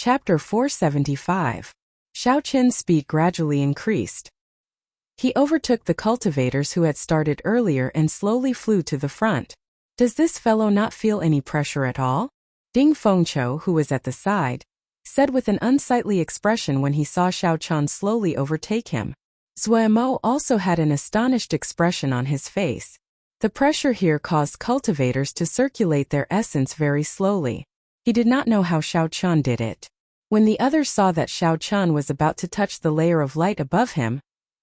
Chapter 475. Xiao Qin's speed gradually increased. He overtook the cultivators who had started earlier and slowly flew to the front. Does this fellow not feel any pressure at all? Ding Fengqiu, who was at the side, said with an unsightly expression when he saw Xiao Qian slowly overtake him. Zuemo also had an astonished expression on his face. The pressure here caused cultivators to circulate their essence very slowly. He did not know how Xiao Qian did it. When the others saw that Xiao Qian was about to touch the layer of light above him,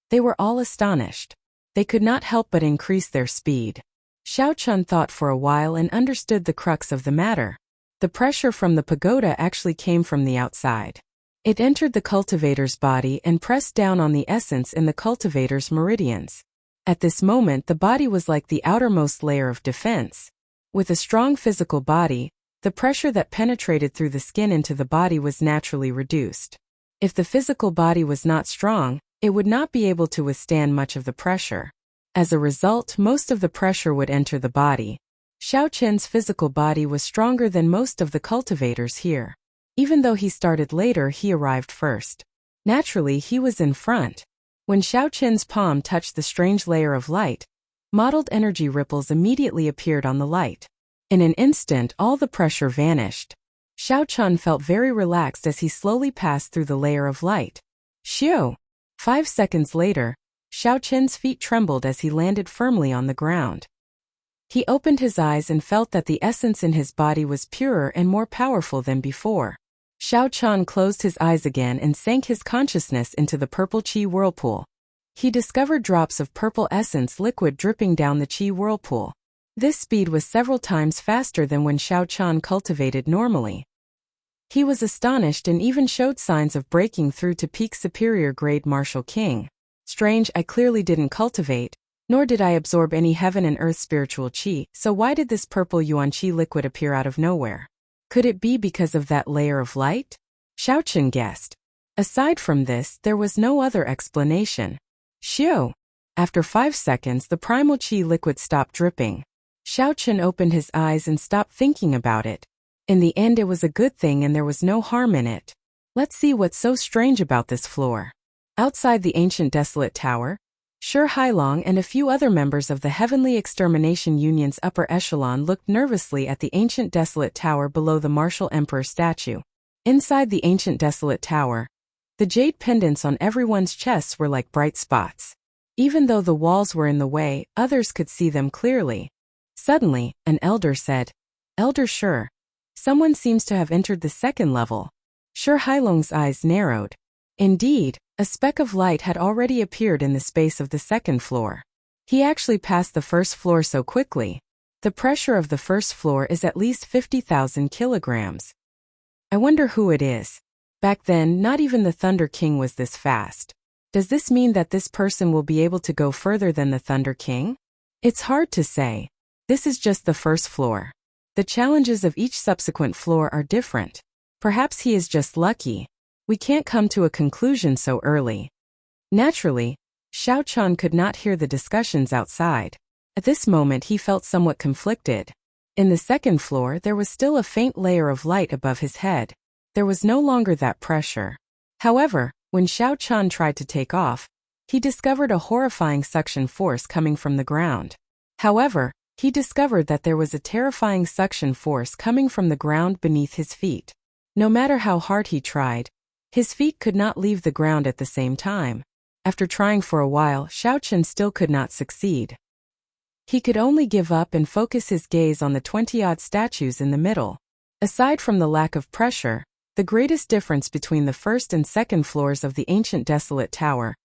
they were all astonished. They could not help but increase their speed. Xiao Qian thought for a while and understood the crux of the matter. The pressure from the pagoda actually came from the outside. It entered the cultivator's body and pressed down on the essence in the cultivator's meridians. At this moment, the body was like the outermost layer of defense. With a strong physical body, the pressure that penetrated through the skin into the body was naturally reduced. If the physical body was not strong, it would not be able to withstand much of the pressure. As a result, most of the pressure would enter the body. Xiao Qin's physical body was stronger than most of the cultivators here. Even though he started later, he arrived first. Naturally, he was in front. When Xiao Qin's palm touched the strange layer of light, mottled energy ripples immediately appeared on the light. In an instant, all the pressure vanished. Xiao Qian felt very relaxed as he slowly passed through the layer of light. Shoo! 5 seconds later, Xiao Qin's feet trembled as he landed firmly on the ground. He opened his eyes and felt that the essence in his body was purer and more powerful than before. Xiao Qian closed his eyes again and sank his consciousness into the purple qi whirlpool. He discovered drops of purple essence liquid dripping down the qi whirlpool. This speed was several times faster than when Xiao Qian cultivated normally. He was astonished and even showed signs of breaking through to peak superior grade martial king. Strange, I clearly didn't cultivate, nor did I absorb any heaven and earth spiritual qi, so why did this purple yuan qi liquid appear out of nowhere? Could it be because of that layer of light? Xiao Qin guessed. Aside from this, there was no other explanation. Shoo! After 5 seconds, the primal qi liquid stopped dripping. Xiao Qin opened his eyes and stopped thinking about it. In the end, it was a good thing and there was no harm in it. Let's see what's so strange about this floor. Outside the ancient desolate tower, Shi Hailong and a few other members of the Heavenly Extermination Union's upper echelon looked nervously at the ancient desolate tower below the martial emperor statue. Inside the ancient desolate tower, the jade pendants on everyone's chests were like bright spots. Even though the walls were in the way, others could see them clearly. Suddenly, an elder said, "Elder Shi, someone seems to have entered the second level." Shi Hailong's eyes narrowed. Indeed, a speck of light had already appeared in the space of the second floor. He actually passed the first floor so quickly. The pressure of the first floor is at least 50,000 kilograms. I wonder who it is. Back then, not even the Thunder King was this fast. Does this mean that this person will be able to go further than the Thunder King? It's hard to say. This is just the first floor. The challenges of each subsequent floor are different. Perhaps he is just lucky. We can't come to a conclusion so early. Naturally, Xiao Qian could not hear the discussions outside. At this moment he felt somewhat conflicted. In the second floor there was still a faint layer of light above his head. There was no longer that pressure. However, when Xiao Qian tried to take off, he discovered a horrifying suction force coming from the ground. However, he discovered that there was a terrifying suction force coming from the ground beneath his feet. No matter how hard he tried, his feet could not leave the ground at the same time. After trying for a while, Xiao Qin still could not succeed. He could only give up and focus his gaze on the 20-odd statues in the middle. Aside from the lack of pressure, the greatest difference between the first and second floors of the ancient desolate tower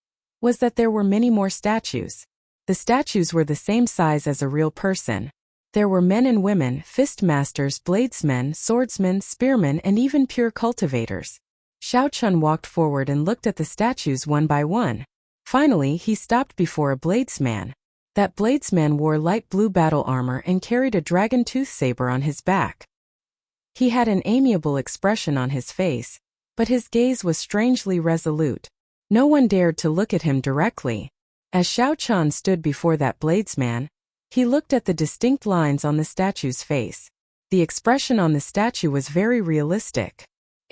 was that there were many more statues. The statues were the same size as a real person. There were men and women, fist masters, bladesmen, swordsmen, spearmen, and even pure cultivators. Xiao Qian walked forward and looked at the statues one by one. Finally, he stopped before a bladesman. That bladesman wore light blue battle armor and carried a dragon tooth saber on his back. He had an amiable expression on his face, but his gaze was strangely resolute. No one dared to look at him directly. As Xiao Qian stood before that bladesman, he looked at the distinct lines on the statue's face. The expression on the statue was very realistic.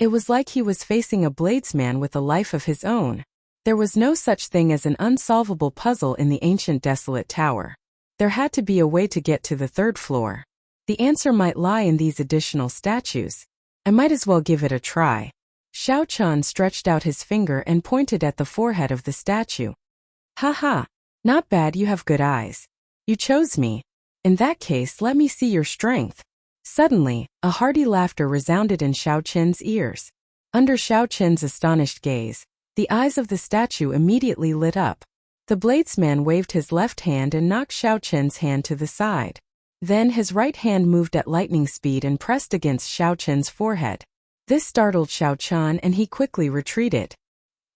It was like he was facing a bladesman with a life of his own. There was no such thing as an unsolvable puzzle in the ancient desolate tower. There had to be a way to get to the third floor. The answer might lie in these additional statues. I might as well give it a try. Xiao Chun stretched out his finger and pointed at the forehead of the statue. Ha! Not bad, you have good eyes. You chose me. In that case, let me see your strength. Suddenly, a hearty laughter resounded in Xiao Qin's ears. Under Xiao Qin's astonished gaze, the eyes of the statue immediately lit up. The bladesman waved his left hand and knocked Xiao Qin's hand to the side. Then his right hand moved at lightning speed and pressed against Xiao Qin's forehead. This startled Xiao Qin and he quickly retreated.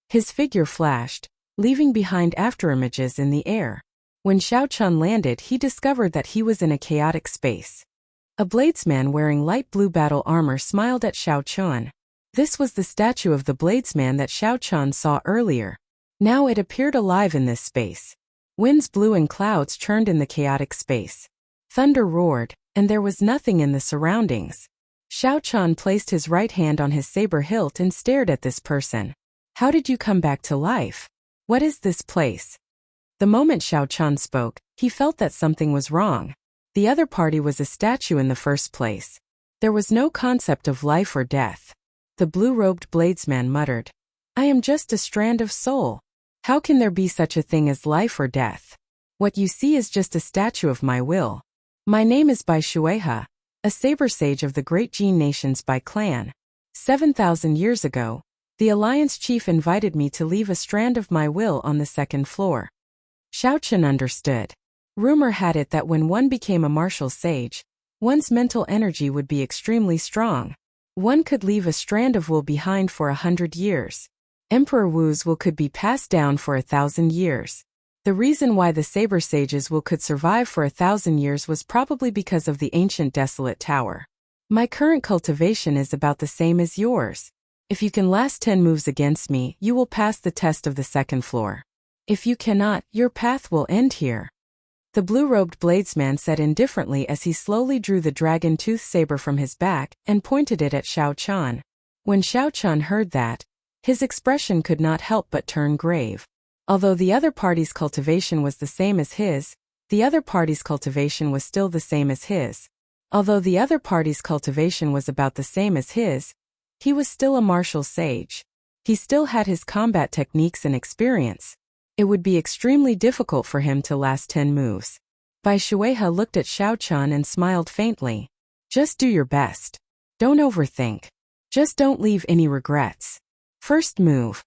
His figure flashed, leaving behind afterimages in the air. When Xiao Qin landed, he discovered that he was in a chaotic space. A bladesman wearing light blue battle armor smiled at Xiao Qin. This was the statue of the bladesman that Xiao Qin saw earlier. Now it appeared alive in this space. Winds blew and clouds churned in the chaotic space. Thunder roared, and there was nothing in the surroundings. Xiao Qin placed his right hand on his saber hilt and stared at this person. How did you come back to life? What is this place? The moment Xiao Qin spoke, he felt that something was wrong. The other party was a statue in the first place. There was no concept of life or death. The blue-robed bladesman muttered, I am just a strand of soul. How can there be such a thing as life or death? What you see is just a statue of my will. My name is Bai Shuehe, a saber sage of the great Jin nations by clan. 7,000 years ago, the Alliance chief invited me to leave a strand of my will on the second floor. Xiao Qin understood. Rumor had it that when one became a martial sage, one's mental energy would be extremely strong. One could leave a strand of will behind for 100 years. Emperor Wu's will could be passed down for 1,000 years. The reason why the saber sage's will could survive for 1,000 years was probably because of the ancient desolate tower. My current cultivation is about the same as yours. If you can last 10 moves against me, you will pass the test of the second floor. If you cannot, your path will end here. The blue-robed bladesman said indifferently as he slowly drew the dragon-tooth saber from his back and pointed it at Xiao Qin. When Xiao Qin heard that, his expression could not help but turn grave. Although the other party's cultivation was the same as his, the other party's cultivation was still the same as his. Although the other party's cultivation was about the same as his, he was still a martial sage. He still had his combat techniques and experience. It would be extremely difficult for him to last 10 moves. Bai Shuehe looked at Xiao Qin and smiled faintly. Just do your best. Don't overthink. Just don't leave any regrets. First move.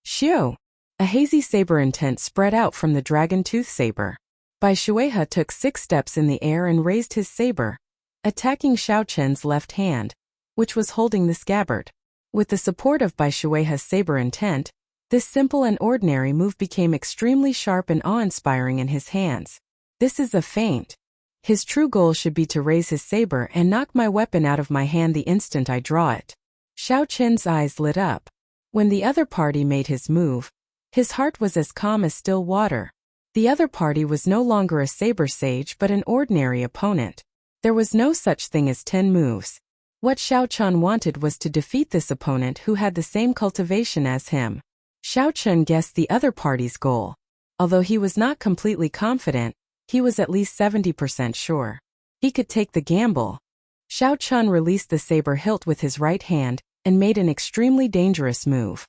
Xiu. A hazy saber intent spread out from the dragon-tooth saber. Bai Shuehe took 6 steps in the air and raised his saber, attacking Xiao Qin's left hand, which was holding the scabbard. With the support of Bai Shuehe's saber intent, this simple and ordinary move became extremely sharp and awe-inspiring in his hands. This is a feint. His true goal should be to raise his saber and knock my weapon out of my hand the instant I draw it. Xiao Qin's eyes lit up. When the other party made his move, his heart was as calm as still water. The other party was no longer a saber sage but an ordinary opponent. There was no such thing as 10 moves. What Xiao Qin wanted was to defeat this opponent who had the same cultivation as him. Xiao Qin guessed the other party's goal. Although he was not completely confident, he was at least 70% sure. He could take the gamble. Xiao Qin released the saber hilt with his right hand and made an extremely dangerous move.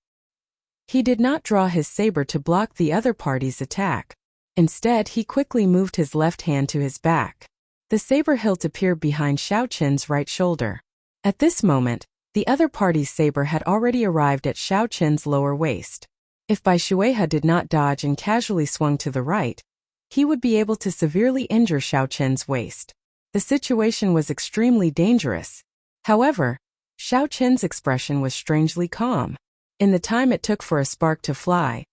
He did not draw his saber to block the other party's attack. Instead, he quickly moved his left hand to his back. The saber hilt appeared behind Xiao Qin's right shoulder. At this moment, the other party's saber had already arrived at Xiao Qin's lower waist. If Bai Shuehe did not dodge and casually swung to the right, he would be able to severely injure Xiao Qin's waist. The situation was extremely dangerous. However, Xiao Qin's expression was strangely calm. In the time it took for a spark to fly,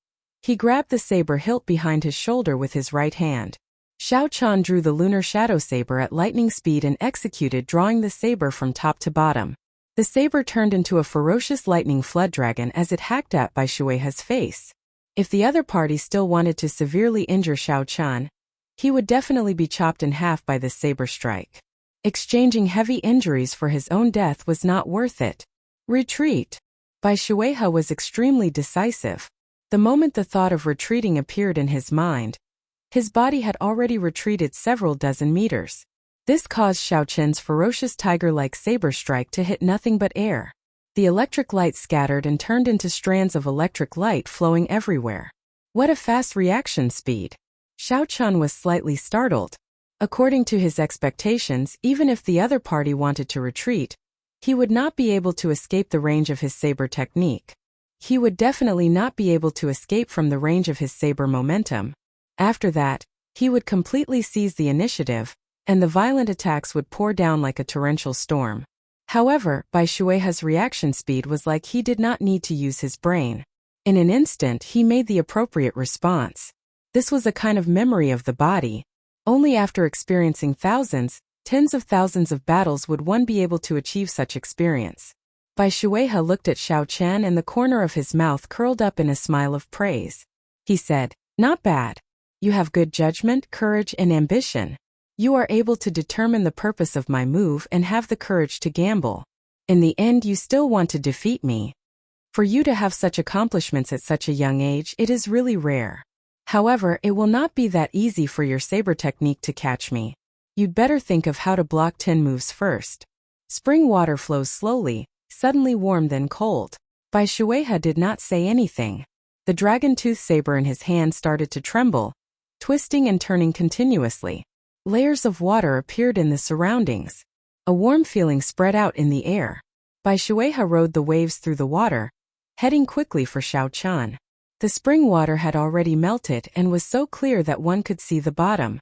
he grabbed the saber hilt behind his shoulder with his right hand. Xiao Qin drew the lunar shadow saber at lightning speed and executed drawing the saber from top to bottom. The saber turned into a ferocious lightning flood dragon as it hacked at Bai Shuehe's face. If the other party still wanted to severely injure Xiao Qin, he would definitely be chopped in half by this saber strike. Exchanging heavy injuries for his own death was not worth it. Retreat. Bai Shueihe was extremely decisive. The moment the thought of retreating appeared in his mind, his body had already retreated several dozen meters. This caused Xiao Qin's ferocious tiger-like saber strike to hit nothing but air. The electric light scattered and turned into strands of electric light flowing everywhere. What a fast reaction speed! Xiao Qin was slightly startled. According to his expectations, even if the other party wanted to retreat, he would not be able to escape the range of his saber technique. He would definitely not be able to escape from the range of his saber momentum. After that, he would completely seize the initiative, and the violent attacks would pour down like a torrential storm. However, Bai Shueihe's reaction speed was like he did not need to use his brain. In an instant he made the appropriate response. This was a kind of memory of the body. Only after experiencing thousands, tens of thousands of battles would one be able to achieve such experience. Bai Shueihe looked at Xiao Qin and the corner of his mouth curled up in a smile of praise. He said, "Not bad. You have good judgment, courage, and ambition. You are able to determine the purpose of my move and have the courage to gamble. In the end you still want to defeat me. For you to have such accomplishments at such a young age, it is really rare. However, it will not be that easy for your saber technique to catch me. You'd better think of how to block 10 moves first." Spring water flows slowly, suddenly warm then cold. Bai Shueihe did not say anything. The dragon-tooth saber in his hand started to tremble, twisting and turning continuously. Layers of water appeared in the surroundings. A warm feeling spread out in the air. Bai Shueihe rode the waves through the water, heading quickly for Xiao Qin. The spring water had already melted and was so clear that one could see the bottom.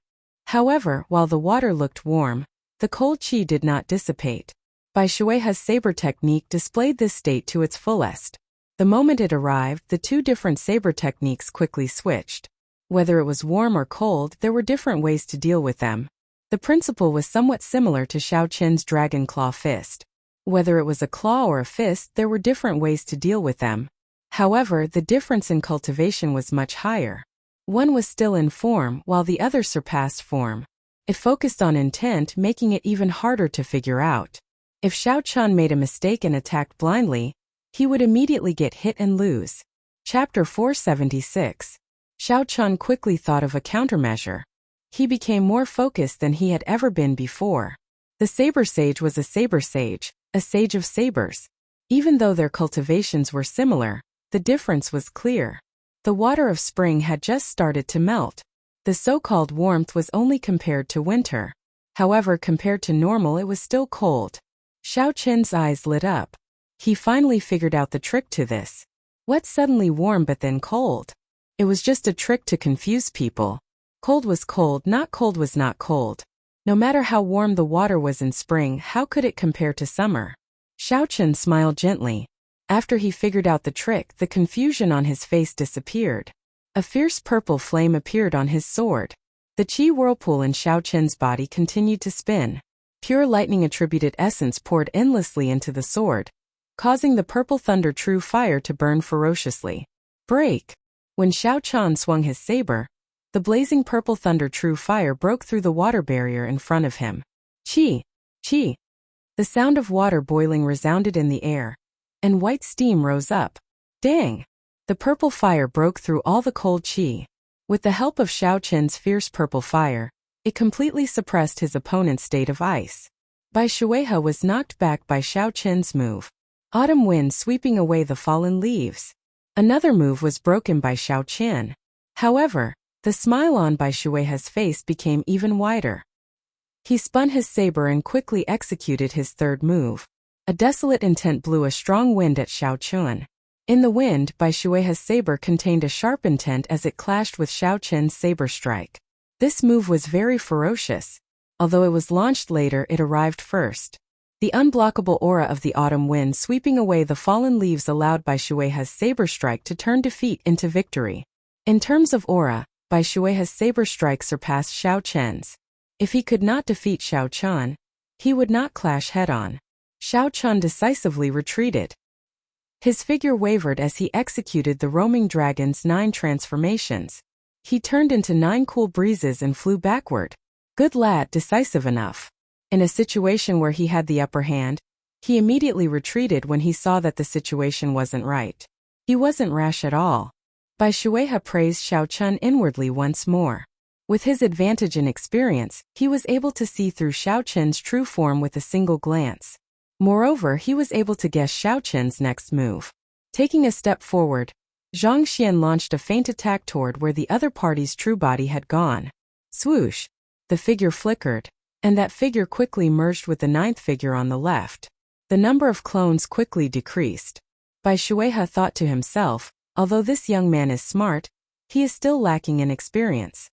However, while the water looked warm, the cold qi did not dissipate. Bai Shueihe's saber technique displayed this state to its fullest. The moment it arrived, the two different saber techniques quickly switched. Whether it was warm or cold, there were different ways to deal with them. The principle was somewhat similar to Xiao Qin's dragon claw fist. Whether it was a claw or a fist, there were different ways to deal with them. However, the difference in cultivation was much higher. One was still in form, while the other surpassed form. It focused on intent, making it even harder to figure out. If Xiao Qin made a mistake and attacked blindly, he would immediately get hit and lose. Chapter 476. Xiao Qin quickly thought of a countermeasure. He became more focused than he had ever been before. The saber sage was a saber sage, a sage of sabers. Even though their cultivations were similar, the difference was clear. The water of spring had just started to melt. The so-called warmth was only compared to winter. However, compared to normal it was still cold. Xiao Qin's eyes lit up. He finally figured out the trick to this. What suddenly warm but then cold? It was just a trick to confuse people. Cold was cold, not cold was not cold. No matter how warm the water was in spring, how could it compare to summer? Xiao Qin smiled gently. After he figured out the trick, the confusion on his face disappeared. A fierce purple flame appeared on his sword. The qi whirlpool in Xiao Qin's body continued to spin. Pure lightning-attributed essence poured endlessly into the sword, causing the purple thunder true fire to burn ferociously. Break! When Xiao Qin swung his saber, the blazing purple thunder true fire broke through the water barrier in front of him. Qi! Qi! The sound of water boiling resounded in the air, and white steam rose up. Dang! The purple fire broke through all the cold qi. With the help of Xiao Qin's fierce purple fire, it completely suppressed his opponent's state of ice. Bai Shueihe was knocked back by Xiao Qin's move. Autumn wind sweeping away the fallen leaves. Another move was broken by Xiao Qin. However, the smile on Bai Shueihe's face became even wider. He spun his saber and quickly executed his third move. A desolate intent blew a strong wind at Xiao Qin. In the wind, Bai Shueihe's saber contained a sharp intent as it clashed with Xiao Qin's saber strike. This move was very ferocious. Although it was launched later, it arrived first. The unblockable aura of the autumn wind sweeping away the fallen leaves allowed Bai Shueihe's saber strike to turn defeat into victory. In terms of aura, Bai Shueihe's saber strike surpassed Xiao Qin's. If he could not defeat Xiao Qin, he would not clash head-on. Xiao Qin decisively retreated. His figure wavered as he executed the roaming dragon's 9 transformations. He turned into 9 cool breezes and flew backward. Good lad, decisive enough. In a situation where he had the upper hand, He immediately retreated when he saw that the situation wasn't right. He wasn't rash at all. Bai Shuehe praised Xiao Chun inwardly once more. With his advantage in experience, he was able to see through Xiao Chun's true form with a single glance. Moreover, he was able to guess Xiao Chun's next move. Taking a step forward, Zhang Xian launched a feint attack toward where the other party's true body had gone. Swoosh! The figure flickered, and that figure quickly merged with the ninth figure on the left. The number of clones quickly decreased. Bai Shuehe thought to himself, although this young man is smart, he is still lacking in experience.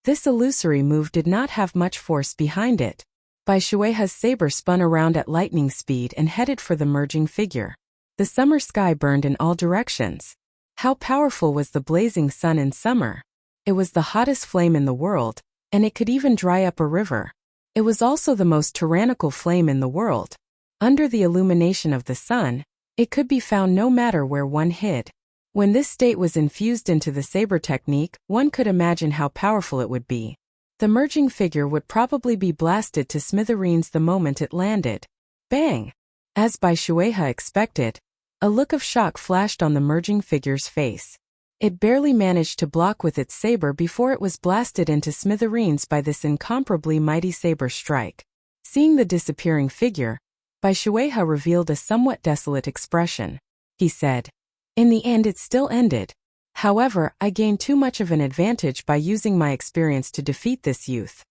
This illusory move did not have much force behind it. Bai Shuehe's saber spun around at lightning speed and headed for the merging figure. The summer sky burned in all directions. How powerful was the blazing sun in summer? It was the hottest flame in the world, and it could even dry up a river. It was also the most tyrannical flame in the world. Under the illumination of the sun, it could be found no matter where one hid. When this state was infused into the saber technique, one could imagine how powerful it would be. The merging figure would probably be blasted to smithereens the moment it landed. Bang! As Bai Shuehe expected, a look of shock flashed on the merging figure's face. It barely managed to block with its saber before it was blasted into smithereens by this incomparably mighty saber strike. Seeing the disappearing figure, Bai Shuehe revealed a somewhat desolate expression. He said, "In the end it still ended. However, I gained too much of an advantage by using my experience to defeat this youth."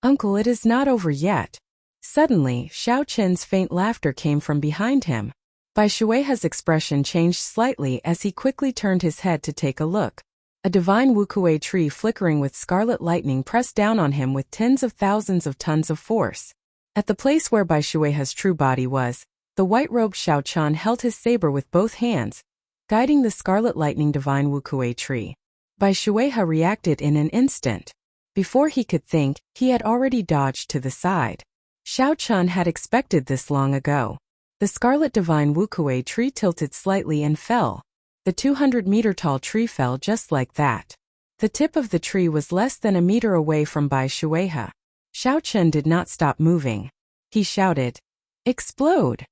"Uncle, it is not over yet." Suddenly, Xiao Qin's faint laughter came from behind him. Bai Shuehe's expression changed slightly as he quickly turned his head to take a look. A divine Wuxia tree flickering with scarlet lightning pressed down on him with tens of thousands of tons of force. At the place where Bai Shuehe's true body was, the white-robed Xiao Chun held his saber with both hands, guiding the scarlet lightning divine Wuxia tree. Bai Shuehe reacted in an instant. Before he could think, he had already dodged to the side. Xiao Chun had expected this long ago. The scarlet divine Wuxia tree tilted slightly and fell. The 200-meter-tall tree fell just like that. The tip of the tree was less than a meter away from Bai Shuehe. Xiao Chun did not stop moving. He shouted, "Explode!"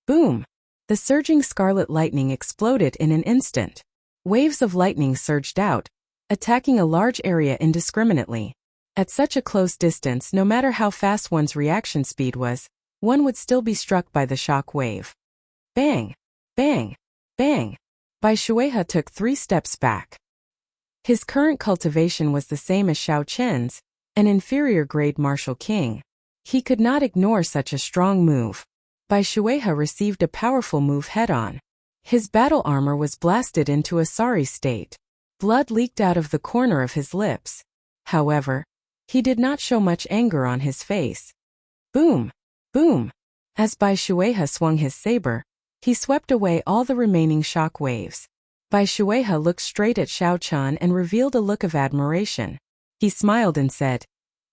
Boom! The surging scarlet lightning exploded in an instant. Waves of lightning surged out, attacking a large area indiscriminately. At such a close distance, no matter how fast one's reaction speed was, one would still be struck by the shock wave. Bang! Bang! Bang! Bai Shuehe took 3 steps back. His current cultivation was the same as Xiao Chen's, an inferior grade martial king. He could not ignore such a strong move. Bai Shuehe received a powerful move head-on. His battle armor was blasted into a sorry state. Blood leaked out of the corner of his lips. However, he did not show much anger on his face. Boom! Boom! As Bai Shuehe swung his saber, he swept away all the remaining shock waves. Bai Shuehe looked straight at Xiao Chun and revealed a look of admiration. He smiled and said,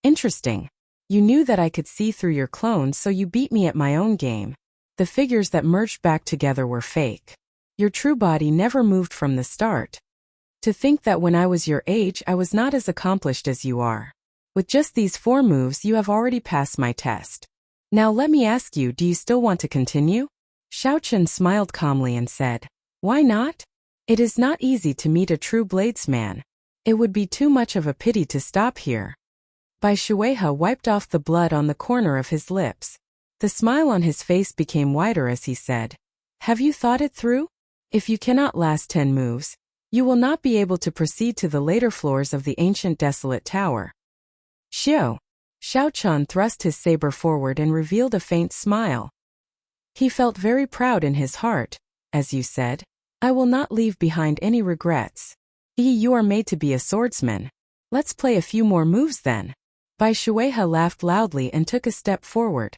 "Interesting. You knew that I could see through your clones, so you beat me at my own game. The figures that merged back together were fake. Your true body never moved from the start. To think that when I was your age I was not as accomplished as you are. With just these 4 moves you have already passed my test. Now let me ask you, do you still want to continue?" Xiao Chun smiled calmly and said, "Why not? It is not easy to meet a true bladesman. It would be too much of a pity to stop here." Bai Shuehe wiped off the blood on the corner of his lips. The smile on his face became wider as he said, "Have you thought it through? If you cannot last 10 moves, you will not be able to proceed to the later floors of the ancient desolate tower." Xiao! Xiao Chun thrust his saber forward and revealed a faint smile. He felt very proud in his heart. "As you said, I will not leave behind any regrets. You are made to be a swordsman. Let's play a few more moves then." Bai Shuehe laughed loudly and took a step forward.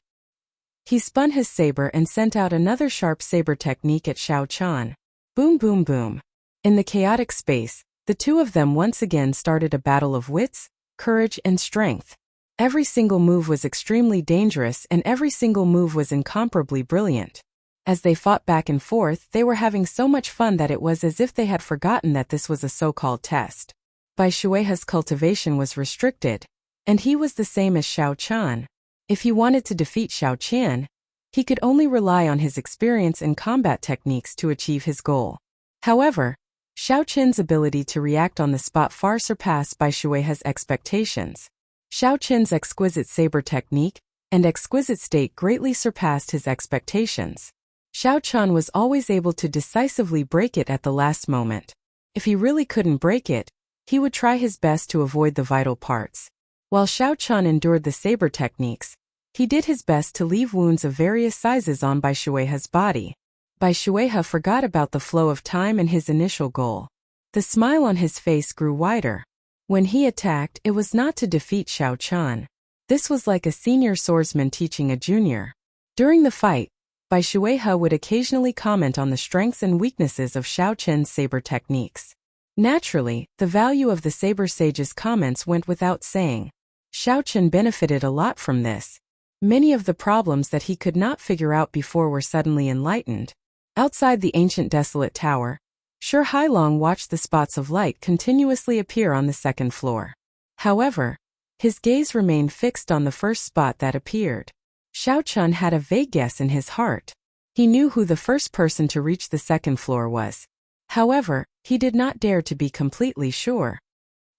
He spun his saber and sent out another sharp saber technique at Xiao Chun. Boom boom boom. In the chaotic space, the two of them once again started a battle of wits, courage and strength. Every single move was extremely dangerous and every single move was incomparably brilliant. As they fought back and forth, they were having so much fun that it was as if they had forgotten that this was a so-called test. Bai Shuehe's cultivation was restricted, and he was the same as Xiao Chun. If he wanted to defeat Xiao Qian, He could only rely on his experience in combat techniques to achieve his goal. However, Xiao Qin's ability to react on the spot far surpassed Bai Shuihe's expectations. Xiao Qin's exquisite saber technique and exquisite state greatly surpassed his expectations. Xiao Qin was always able to decisively break it at the last moment. If he really couldn't break it, he would try his best to avoid the vital parts. While Xiao Qin endured the saber techniques, he did his best to leave wounds of various sizes on Bai Shuihe's body. Bai Shuihe forgot about the flow of time and his initial goal. The smile on his face grew wider. When he attacked, it was not to defeat Xiao Qin. This was like a senior swordsman teaching a junior. During the fight, Bai Shuihe would occasionally comment on the strengths and weaknesses of Xiao Qin's saber techniques. Naturally, the value of the saber sage's comments went without saying. Xiao Qin benefited a lot from this. Many of the problems that he could not figure out before were suddenly enlightened. Outside the ancient desolate tower, Shi Hailong watched the spots of light continuously appear on the second floor. However, his gaze remained fixed on the first spot that appeared. Xiao Qin had a vague guess in his heart. He knew who the first person to reach the second floor was. However, he did not dare to be completely sure.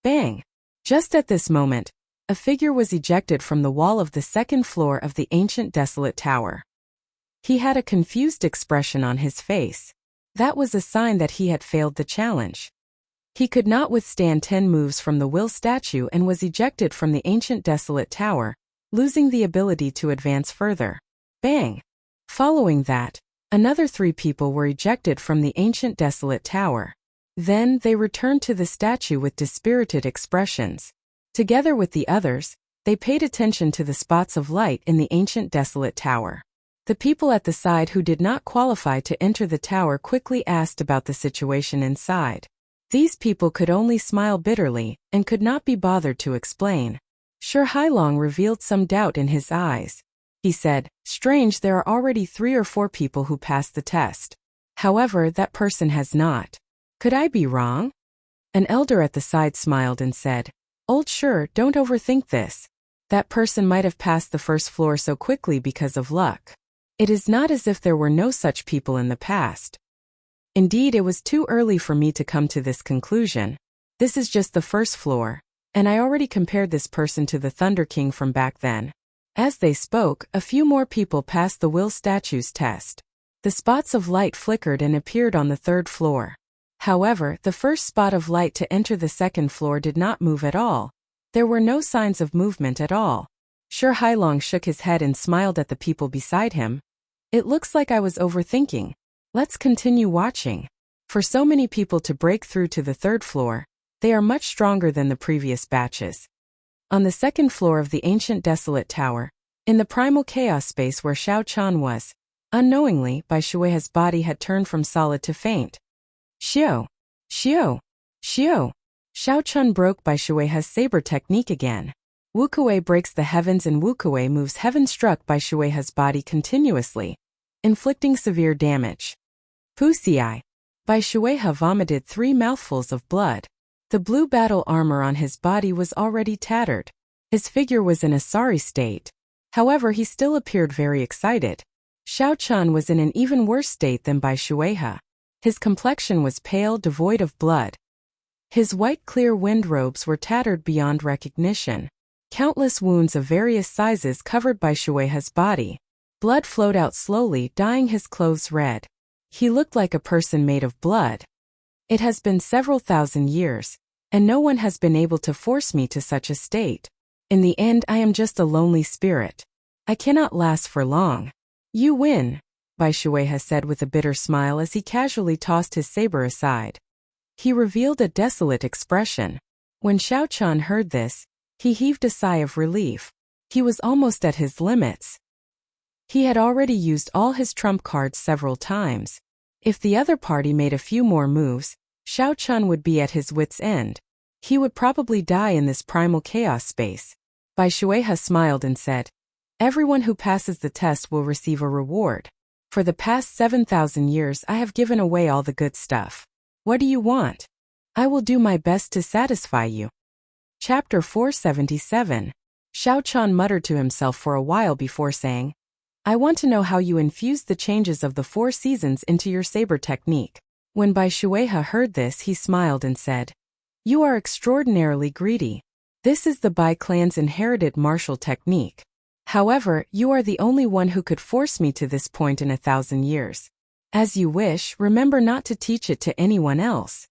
Bang! Just at this moment, a figure was ejected from the wall of the second floor of the ancient desolate tower. He had a confused expression on his face. That was a sign that he had failed the challenge. He could not withstand 10 moves from the will statue and was ejected from the ancient desolate tower, losing the ability to advance further. Bang! Following that, another 3 people were ejected from the ancient desolate tower. Then they returned to the statue with dispirited expressions. Together with the others, they paid attention to the spots of light in the ancient desolate tower. The people at the side who did not qualify to enter the tower quickly asked about the situation inside. These people could only smile bitterly and could not be bothered to explain. Shi Hailong revealed some doubt in his eyes. He said, "Strange, there are already 3 or 4 people who passed the test. However, that person has not. Could I be wrong?" An elder at the side smiled and said, "Old Shi, don't overthink this. That person might have passed the first floor so quickly because of luck. It is not as if there were no such people in the past. Indeed, it was too early for me to come to this conclusion. This is just the first floor, and I already compared this person to the Thunder King from back then." As they spoke, a few more people passed the will statue's test. The spots of light flickered and appeared on the 3rd floor. However, the first spot of light to enter the 2nd floor did not move at all. There were no signs of movement at all. Shi Hailong shook his head and smiled at the people beside him. "It looks like I was overthinking. Let's continue watching." For so many people to break through to the 3rd floor, they are much stronger than the previous batches. On the 2nd floor of the ancient desolate tower, in the primal chaos space where Xiao Qin was, unknowingly, Bai Shuihe's body had turned from solid to faint. Xiao! Xiao! Xiao! Xiao Qin broke Bai Shuihe's saber technique again. Wuxia breaks the heavens and Wuxia moves heaven struck Bai Shuihe's body continuously, inflicting severe damage. Wuxia! Bai Shuihe vomited 3 mouthfuls of blood. The blue battle armor on his body was already tattered. His figure was in a sorry state. However, he still appeared very excited. Xiao Qin was in an even worse state than Bai Shuihe. His complexion was pale, devoid of blood. His white clear wind robes were tattered beyond recognition. Countless wounds of various sizes covered Bai Shuihe's body. Blood flowed out slowly, dyeing his clothes red. He looked like a person made of blood. It has been several thousand years, and no one has been able to force me to such a state. In the end, I am just a lonely spirit. I cannot last for long. You win, Bai Shuihe said with a bitter smile as he casually tossed his saber aside. He revealed a desolate expression. When Xiao Qin heard this, he heaved a sigh of relief. He was almost at his limits. He had already used all his trump cards several times. If the other party made a few more moves, Xiao Qin would be at his wits' end. He would probably die in this primal chaos space. Bai Shuihe smiled and said, "Everyone who passes the test will receive a reward. For the past 7,000 years I have given away all the good stuff. What do you want? I will do my best to satisfy you." Chapter 477. Xiao Qin muttered to himself for a while before saying, I want to know how you infused the changes of the 4 seasons into your saber technique. When Bai Shuehe heard this, he smiled and said, You are extraordinarily greedy. This is the Bai clan's inherited martial technique. However, you are the only one who could force me to this point in 1,000 years. As you wish, remember not to teach it to anyone else.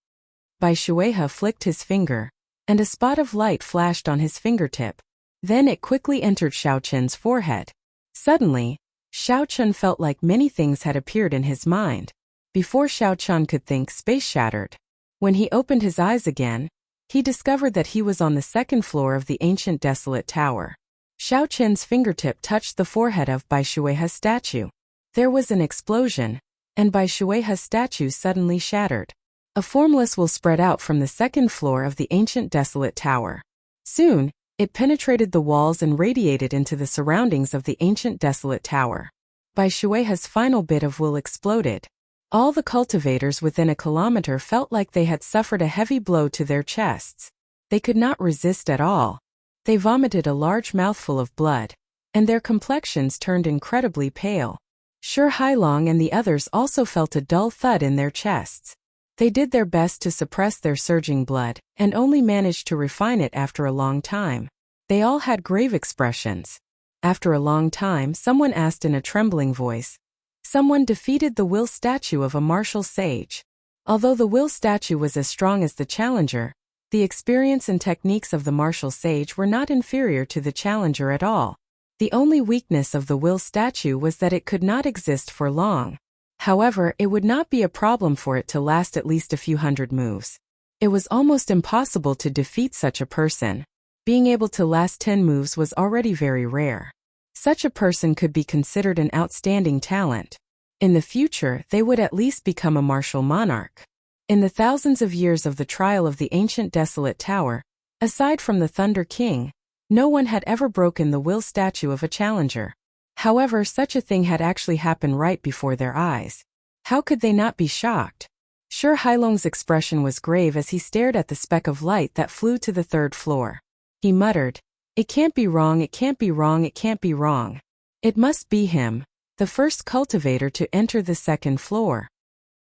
Bai Shuehe flicked his finger, and a spot of light flashed on his fingertip. Then it quickly entered Xiao Qin's forehead. Suddenly, Xiao Qin felt like many things had appeared in his mind. Before Xiao Qin could think, space shattered. When he opened his eyes again, he discovered that he was on the 2nd floor of the ancient desolate tower. Xiao Qin's fingertip touched the forehead of Bai Shuehe's statue. There was an explosion, and Bai Shuehe's statue suddenly shattered. A formless will spread out from the 2nd floor of the ancient desolate tower. Soon, it penetrated the walls and radiated into the surroundings of the ancient desolate tower. Bai Shuehe's final bit of will exploded. All the cultivators within a kilometer felt like they had suffered a heavy blow to their chests. They could not resist at all. They vomited a large mouthful of blood, and their complexions turned incredibly pale. Shi Hailong and the others also felt a dull thud in their chests. They did their best to suppress their surging blood, and only managed to refine it after a long time. They all had grave expressions. After a long time, someone asked in a trembling voice, Someone defeated the will statue of a martial sage. Although the will statue was as strong as the challenger, the experience and techniques of the martial sage were not inferior to the challenger at all. The only weakness of the will statue was that it could not exist for long. However, it would not be a problem for it to last at least a few hundred moves. It was almost impossible to defeat such a person. Being able to last 10 moves was already very rare. Such a person could be considered an outstanding talent. In the future, they would at least become a martial monarch. In the thousands of years of the trial of the ancient desolate tower, aside from the Thunder King, no one had ever broken the will statue of a challenger. However, such a thing had actually happened right before their eyes. How could they not be shocked? Shi Hailong's expression was grave as he stared at the speck of light that flew to the 3rd floor. He muttered, It can't be wrong, it can't be wrong, it can't be wrong. It must be him, the first cultivator to enter the 2nd floor.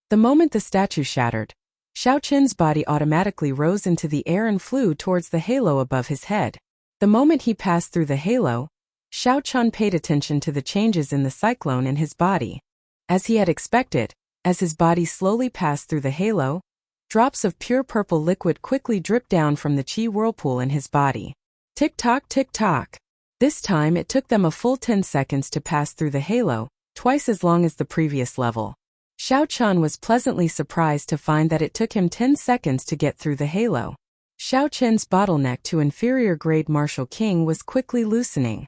The moment the statue shattered, Xiao Qin's body automatically rose into the air and flew towards the halo above his head. The moment he passed through the halo, Xiao Qin paid attention to the changes in the cyclone in his body. As he had expected, as his body slowly passed through the halo, drops of pure purple liquid quickly dripped down from the qi whirlpool in his body. Tick-tock, tick-tock. This time it took them a full 10 seconds to pass through the halo, twice as long as the previous level. Xiao Qin was pleasantly surprised to find that it took him 10 seconds to get through the halo. Xiao Qin's bottleneck to inferior grade martial king was quickly loosening.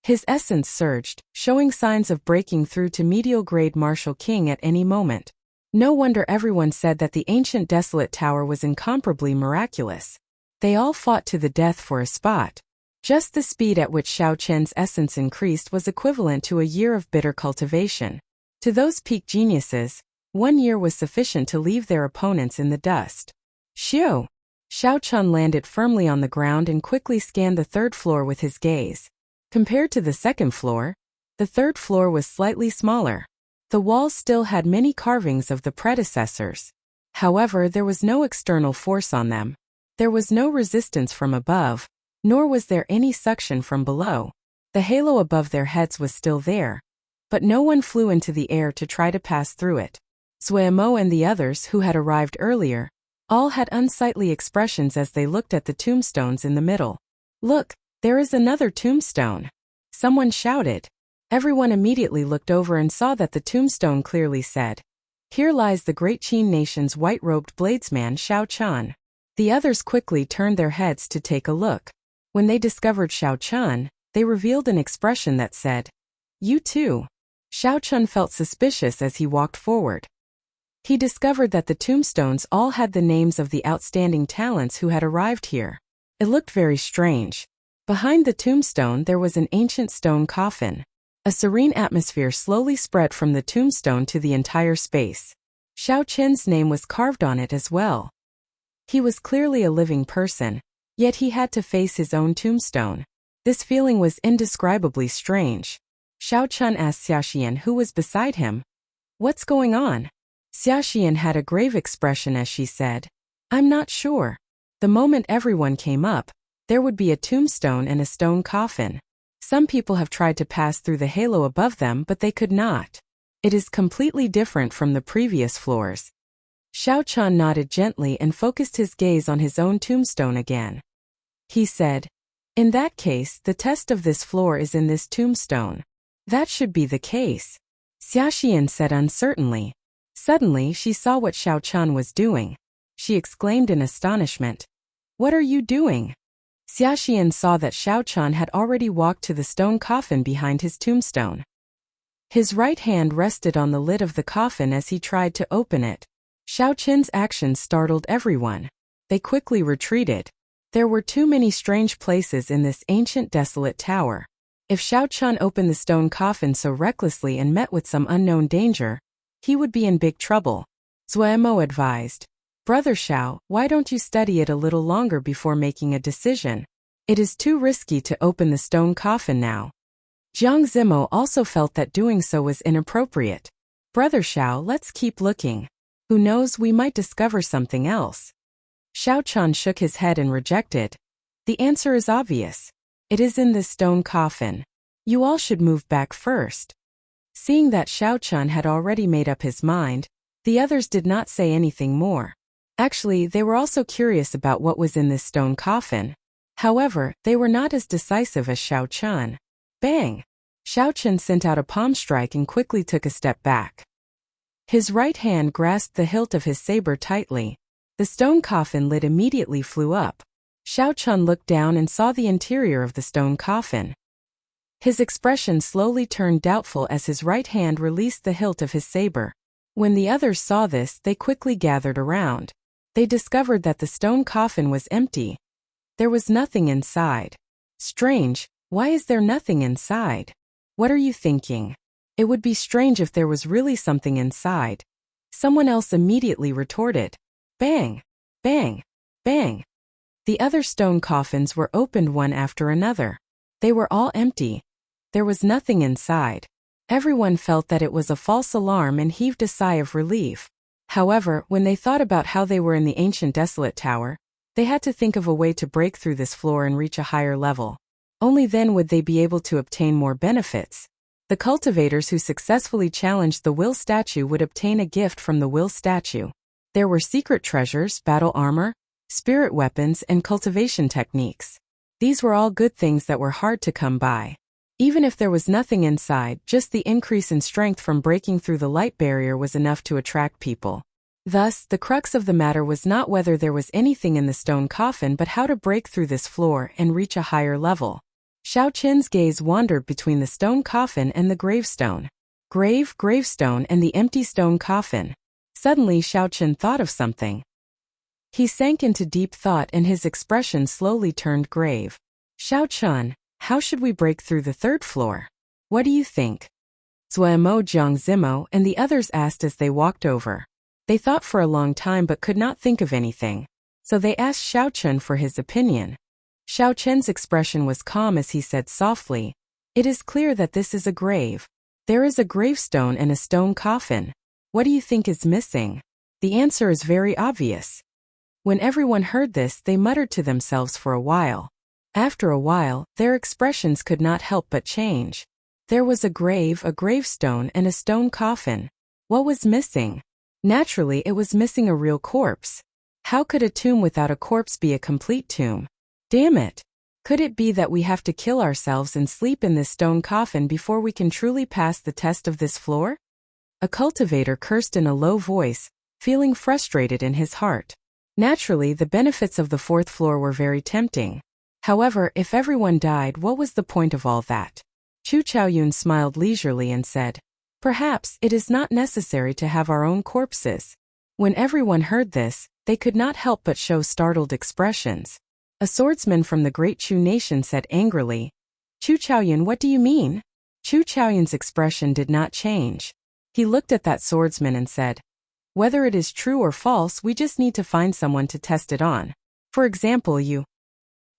His essence surged, showing signs of breaking through to medial grade martial king at any moment. No wonder everyone said that the ancient desolate tower was incomparably miraculous. They all fought to the death for a spot. Just the speed at which Xiao Qin's essence increased was equivalent to a year of bitter cultivation. To those peak geniuses, 1 year was sufficient to leave their opponents in the dust. Xiao Qin landed firmly on the ground and quickly scanned the 3rd floor with his gaze. Compared to the 2nd floor, the 3rd floor was slightly smaller. The walls still had many carvings of the predecessors. However, there was no external force on them. There was no resistance from above, nor was there any suction from below. The halo above their heads was still there, but no one flew into the air to try to pass through it. Zuemo and the others who had arrived earlier all had unsightly expressions as they looked at the tombstones in the middle. Look, there is another tombstone. Someone shouted. Everyone immediately looked over and saw that the tombstone clearly said, Here lies the great Qin nation's white-robed bladesman Xiao Qin. The others quickly turned their heads to take a look. When they discovered Xiao Qin, they revealed an expression that said, You too. Xiao Qin felt suspicious as he walked forward. He discovered that the tombstones all had the names of the outstanding talents who had arrived here. It looked very strange. Behind the tombstone there was an ancient stone coffin. A serene atmosphere slowly spread from the tombstone to the entire space. Xiao Qin's name was carved on it as well. He was clearly a living person, yet he had to face his own tombstone. This feeling was indescribably strange. Xiao Chun asked Xiaoxian, who was beside him. What's going on? Xiaoxian had a grave expression as she said, I'm not sure. The moment everyone came up, there would be a tombstone and a stone coffin. Some people have tried to pass through the halo above them, but they could not. It is completely different from the previous floors. Xiao Chun nodded gently and focused his gaze on his own tombstone again. He said, in that case, the test of this floor is in this tombstone. That should be the case. Xiaoxian said uncertainly. Suddenly, she saw what Xiao Chun was doing. She exclaimed in astonishment. What are you doing? Xiaoxian saw that Xiao Chun had already walked to the stone coffin behind his tombstone. His right hand rested on the lid of the coffin as he tried to open it. Xiao Chun's actions startled everyone. They quickly retreated. There were too many strange places in this ancient desolate tower. If Xiao Chun opened the stone coffin so recklessly and met with some unknown danger, he would be in big trouble. Zuemo advised, Brother Xiao, why don't you study it a little longer before making a decision? It is too risky to open the stone coffin now. Jiang Zimo also felt that doing so was inappropriate. Brother Xiao, let's keep looking. Who knows, we might discover something else. Xiao Chun shook his head and rejected. The answer is obvious. It is in this stone coffin. You all should move back first. Seeing that Xiao Chun had already made up his mind, the others did not say anything more. Actually, they were also curious about what was in this stone coffin. However, they were not as decisive as Xiao Chun. Bang! Xiao Chun sent out a palm strike and quickly took a step back. His right hand grasped the hilt of his saber tightly. The stone coffin lid immediately flew up. Xiao Chun looked down and saw the interior of the stone coffin. His expression slowly turned doubtful as his right hand released the hilt of his saber. When the others saw this, they quickly gathered around. They discovered that the stone coffin was empty. There was nothing inside. Strange, why is there nothing inside? What are you thinking? It would be strange if there was really something inside. Someone else immediately retorted. Bang! Bang! Bang! The other stone coffins were opened one after another. They were all empty. There was nothing inside. Everyone felt that it was a false alarm and heaved a sigh of relief. However, when they thought about how they were in the ancient desolate tower, they had to think of a way to break through this floor and reach a higher level. Only then would they be able to obtain more benefits. The cultivators who successfully challenged the will statue would obtain a gift from the will statue. There were secret treasures, battle armor, spirit weapons, and cultivation techniques. These were all good things that were hard to come by. Even if there was nothing inside, just the increase in strength from breaking through the light barrier was enough to attract people. Thus, the crux of the matter was not whether there was anything in the stone coffin but how to break through this floor and reach a higher level. Xiao Chun's gaze wandered between the stone coffin and the gravestone. Gravestone, and the empty stone coffin. Suddenly Xiao Chun thought of something. He sank into deep thought and his expression slowly turned grave. Xiao Chun, how should we break through the third floor? What do you think? Zuemo, Jiang Zimo, and the others asked as they walked over. They thought for a long time but could not think of anything. So they asked Xiao Chun for his opinion. Xiao Chun's expression was calm as he said softly, It is clear that this is a grave. There is a gravestone and a stone coffin. What do you think is missing? The answer is very obvious. When everyone heard this, they muttered to themselves for a while. After a while, their expressions could not help but change. There was a grave, a gravestone, and a stone coffin. What was missing? Naturally, it was missing a real corpse. How could a tomb without a corpse be a complete tomb? Damn it! Could it be that we have to kill ourselves and sleep in this stone coffin before we can truly pass the test of this floor? A cultivator cursed in a low voice, feeling frustrated in his heart. Naturally, the benefits of the fourth floor were very tempting. However, if everyone died, what was the point of all that? Chu Chaoyun smiled leisurely and said, Perhaps it is not necessary to have our own corpses. When everyone heard this, they could not help but show startled expressions. A swordsman from the great Chu nation said angrily, Chu Chaoyun, what do you mean? Chu Chaoyun's expression did not change. He looked at that swordsman and said, Whether it is true or false, we just need to find someone to test it on. For example, you.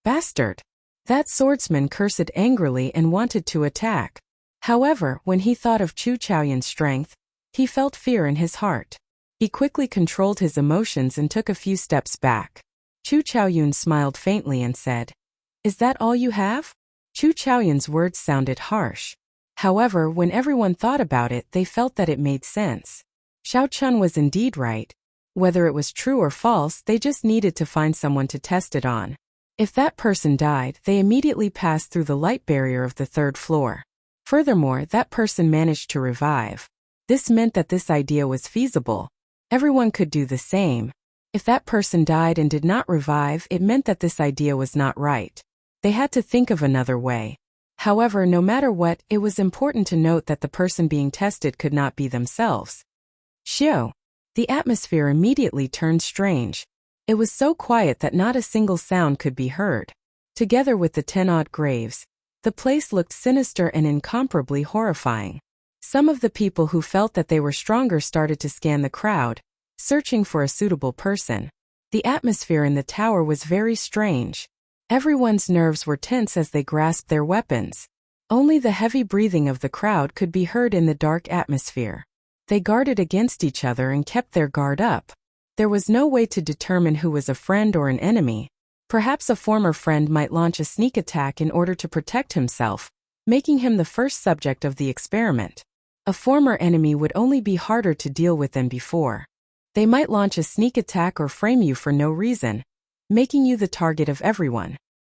Bastard! That swordsman cursed angrily and wanted to attack. However, when he thought of Chu Chaoyun's strength, he felt fear in his heart. He quickly controlled his emotions and took a few steps back. Chu Chaoyun smiled faintly and said, "Is that all you have?" Chu Chaoyun's words sounded harsh. However, when everyone thought about it, they felt that it made sense. Xiao Chun was indeed right. Whether it was true or false, they just needed to find someone to test it on. If that person died, they immediately passed through the light barrier of the 3rd floor. Furthermore, that person managed to revive. This meant that this idea was feasible. Everyone could do the same. If that person died and did not revive, it meant that this idea was not right. They had to think of another way. However, no matter what, it was important to note that the person being tested could not be themselves. Xiao. The atmosphere immediately turned strange. It was so quiet that not a single sound could be heard. Together with the 10-odd graves, the place looked sinister and incomparably horrifying. Some of the people who felt that they were stronger started to scan the crowd, searching for a suitable person. The atmosphere in the tower was very strange. Everyone's nerves were tense as they grasped their weapons. Only the heavy breathing of the crowd could be heard in the dark atmosphere. They guarded against each other and kept their guard up. There was no way to determine who was a friend or an enemy. Perhaps a former friend might launch a sneak attack in order to protect himself, making him the first subject of the experiment. A former enemy would only be harder to deal with than before. They might launch a sneak attack or frame you for no reason, making you the target of everyone.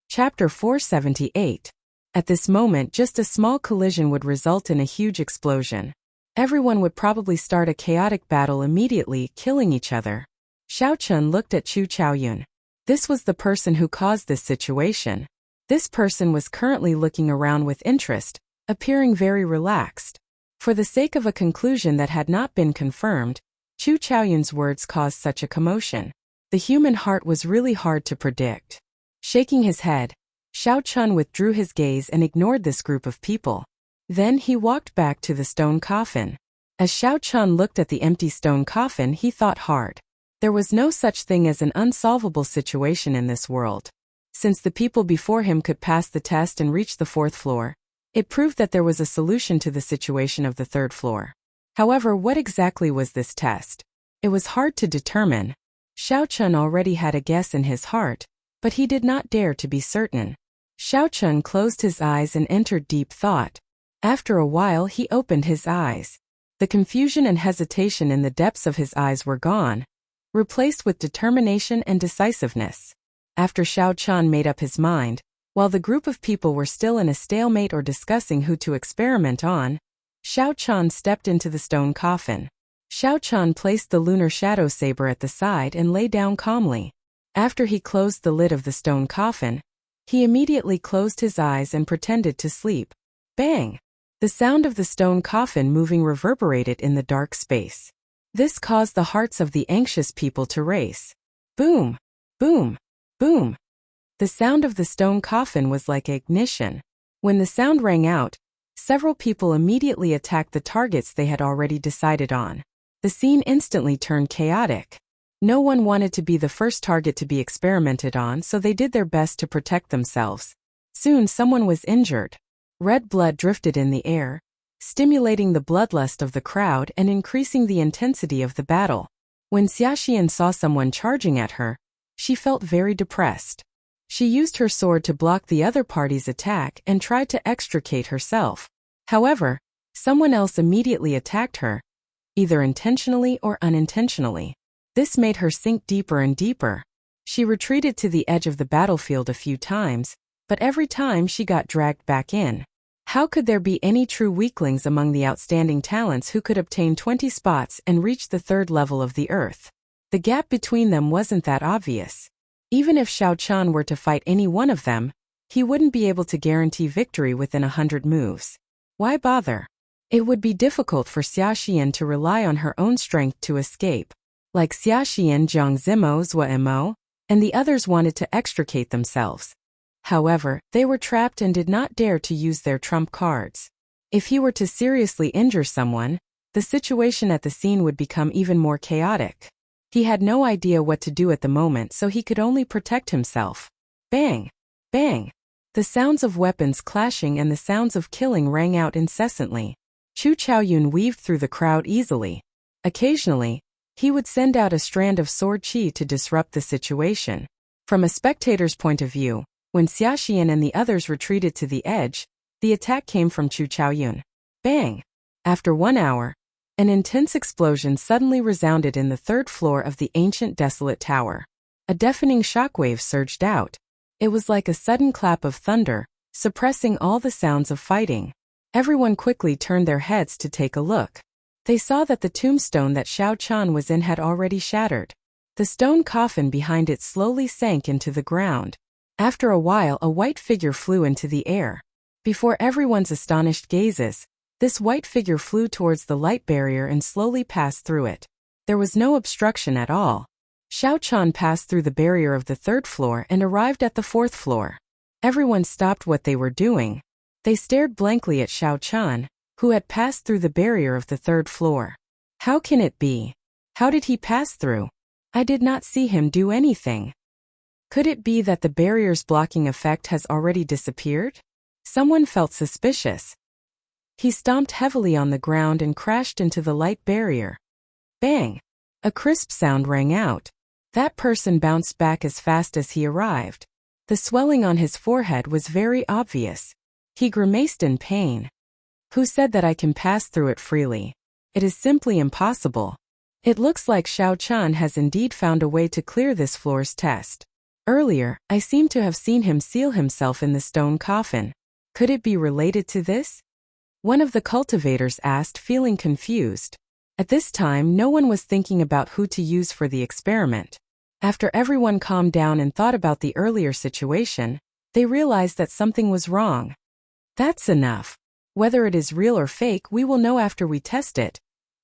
Chapter 478. At this moment, just a small collision would result in a huge explosion. Everyone would probably start a chaotic battle immediately, killing each other. Xiao Chun looked at Chu Chaoyun. This was the person who caused this situation. This person was currently looking around with interest, appearing very relaxed. For the sake of a conclusion that had not been confirmed, Chu Chaoyun's words caused such a commotion. The human heart was really hard to predict. Shaking his head, Xiao Chun withdrew his gaze and ignored this group of people. Then he walked back to the stone coffin. As Xiao Chun looked at the empty stone coffin, he thought hard. There was no such thing as an unsolvable situation in this world. Since the people before him could pass the test and reach the 4th floor, it proved that there was a solution to the situation of the 3rd floor. However, what exactly was this test? It was hard to determine. Xiao Chun already had a guess in his heart, but he did not dare to be certain. Xiao Chun closed his eyes and entered deep thought. After a while, he opened his eyes. The confusion and hesitation in the depths of his eyes were gone, replaced with determination and decisiveness. After Xiao Chun made up his mind, while the group of people were still in a stalemate or discussing who to experiment on, Xiao Chun stepped into the stone coffin. Xiao Chun placed the lunar shadow saber at the side and lay down calmly. After he closed the lid of the stone coffin, he immediately closed his eyes and pretended to sleep. Bang! The sound of the stone coffin moving reverberated in the dark space. This caused the hearts of the anxious people to race. Boom! Boom! Boom! The sound of the stone coffin was like ignition. When the sound rang out, several people immediately attacked the targets they had already decided on. The scene instantly turned chaotic. No one wanted to be the first target to be experimented on, so they did their best to protect themselves. Soon someone was injured. Red blood drifted in the air, stimulating the bloodlust of the crowd and increasing the intensity of the battle. When Xiaxian saw someone charging at her, she felt very depressed. She used her sword to block the other party's attack and tried to extricate herself. However, someone else immediately attacked her, either intentionally or unintentionally. This made her sink deeper and deeper. She retreated to the edge of the battlefield a few times, but every time she got dragged back in. How could there be any true weaklings among the outstanding talents who could obtain 20 spots and reach the 3rd level of the earth? The gap between them wasn't that obvious. Even if Xiao Chun were to fight any one of them, he wouldn't be able to guarantee victory within 100 moves. Why bother? It would be difficult for Xiaxian to rely on her own strength to escape. Like Xiaxian, Zhang Zimo, Zhua Mo, and the others wanted to extricate themselves. However, they were trapped and did not dare to use their trump cards. If he were to seriously injure someone, the situation at the scene would become even more chaotic. He had no idea what to do at the moment, so he could only protect himself. Bang! Bang! The sounds of weapons clashing and the sounds of killing rang out incessantly. Chu Chaoyun weaved through the crowd easily. Occasionally, he would send out a strand of sword qi to disrupt the situation. From a spectator's point of view, when Xiaxian and the others retreated to the edge, the attack came from Chu Chaoyun. Bang! After 1 hour, an intense explosion suddenly resounded in the 3rd floor of the ancient desolate tower. A deafening shockwave surged out. It was like a sudden clap of thunder, suppressing all the sounds of fighting. Everyone quickly turned their heads to take a look. They saw that the tombstone that Xiao Chan was in had already shattered. The stone coffin behind it slowly sank into the ground. After a while, a white figure flew into the air. Before everyone's astonished gazes, this white figure flew towards the light barrier and slowly passed through it. There was no obstruction at all. Xiao Chan passed through the barrier of the 3rd floor and arrived at the 4th floor. Everyone stopped what they were doing. They stared blankly at Xiao Chan, who had passed through the barrier of the 3rd floor. How can it be? How did he pass through? I did not see him do anything. Could it be that the barrier's blocking effect has already disappeared? Someone felt suspicious. He stomped heavily on the ground and crashed into the light barrier. Bang! A crisp sound rang out. That person bounced back as fast as he arrived. The swelling on his forehead was very obvious. He grimaced in pain. Who said that I can pass through it freely? It is simply impossible. It looks like Xiao Chan has indeed found a way to clear this floor's test. Earlier, I seem to have seen him seal himself in the stone coffin. Could it be related to this? One of the cultivators asked, feeling confused. At this time, no one was thinking about who to use for the experiment. After everyone calmed down and thought about the earlier situation, they realized that something was wrong. That's enough. Whether it is real or fake, we will know after we test it.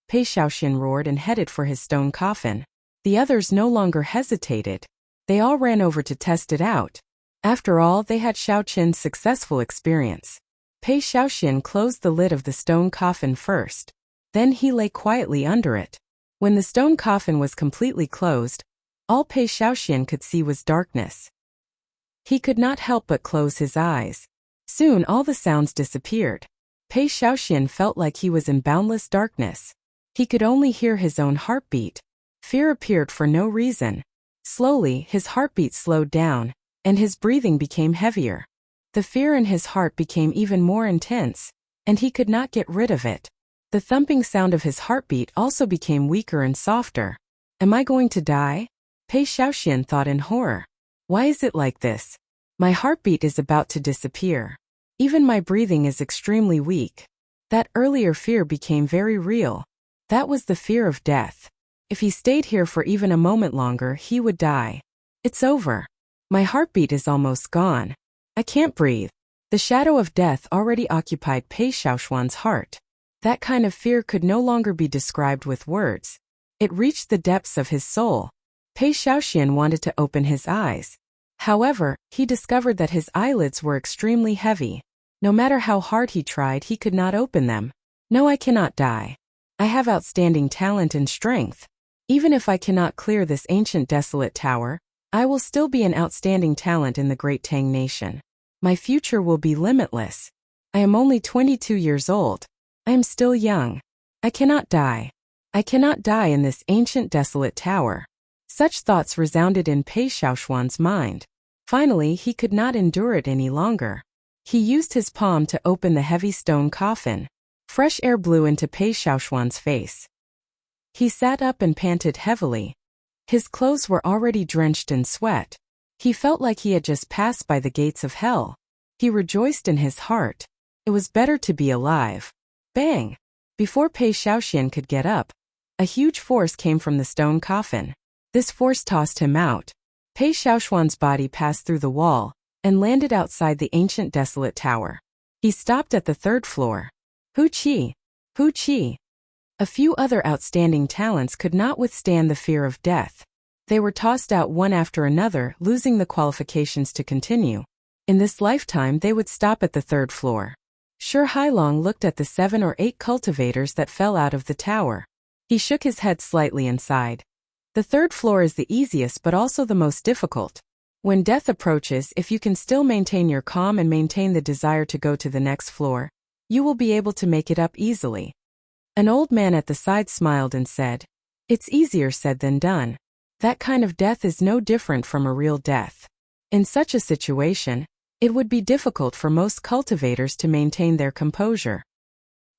Pei Xiaoxian roared and headed for his stone coffin. The others no longer hesitated. They all ran over to test it out. After all, they had Xiao Qin's successful experience. Pei Xiaoxian closed the lid of the stone coffin first. Then he lay quietly under it. When the stone coffin was completely closed, all Pei Xiaoxian could see was darkness. He could not help but close his eyes. Soon all the sounds disappeared. Pei Xiaoxian felt like he was in boundless darkness. He could only hear his own heartbeat. Fear appeared for no reason. Slowly, his heartbeat slowed down, and his breathing became heavier. The fear in his heart became even more intense, and he could not get rid of it. The thumping sound of his heartbeat also became weaker and softer. Am I going to die? Pei Xiaoxian thought in horror. Why is it like this? My heartbeat is about to disappear. Even my breathing is extremely weak. That earlier fear became very real. That was the fear of death. If he stayed here for even a moment longer, he would die. It's over. My heartbeat is almost gone. I can't breathe. The shadow of death already occupied Pei Xiaoxuan's heart. That kind of fear could no longer be described with words. It reached the depths of his soul. Pei Xiaoxian wanted to open his eyes. However, he discovered that his eyelids were extremely heavy. No matter how hard he tried, he could not open them. No, I cannot die. I have outstanding talent and strength. Even if I cannot clear this ancient desolate tower, I will still be an outstanding talent in the Great Tang Nation. My future will be limitless. I am only 22 years old. I am still young. I cannot die. I cannot die in this ancient desolate tower. Such thoughts resounded in Pei Xiaoxuan's mind. Finally, he could not endure it any longer. He used his palm to open the heavy stone coffin. Fresh air blew into Pei Xiaoxuan's face. He sat up and panted heavily. His clothes were already drenched in sweat. He felt like he had just passed by the gates of hell. He rejoiced in his heart. It was better to be alive. Bang! Before Pei Xiaoxian could get up, a huge force came from the stone coffin. This force tossed him out. Pei Xiaoxuan's body passed through the wall and landed outside the ancient desolate tower. He stopped at the 3rd floor. Hu Qi! Hu Qi! A few other outstanding talents could not withstand the fear of death. They were tossed out one after another, losing the qualifications to continue. In this lifetime, they would stop at the 3rd floor. Shi Hailong looked at the 7 or 8 cultivators that fell out of the tower. He shook his head slightly and sighed. The 3rd floor is the easiest but also the most difficult. When death approaches, if you can still maintain your calm and maintain the desire to go to the next floor, you will be able to make it up easily. An old man at the side smiled and said, "It's easier said than done. That kind of death is no different from a real death. In such a situation, it would be difficult for most cultivators to maintain their composure.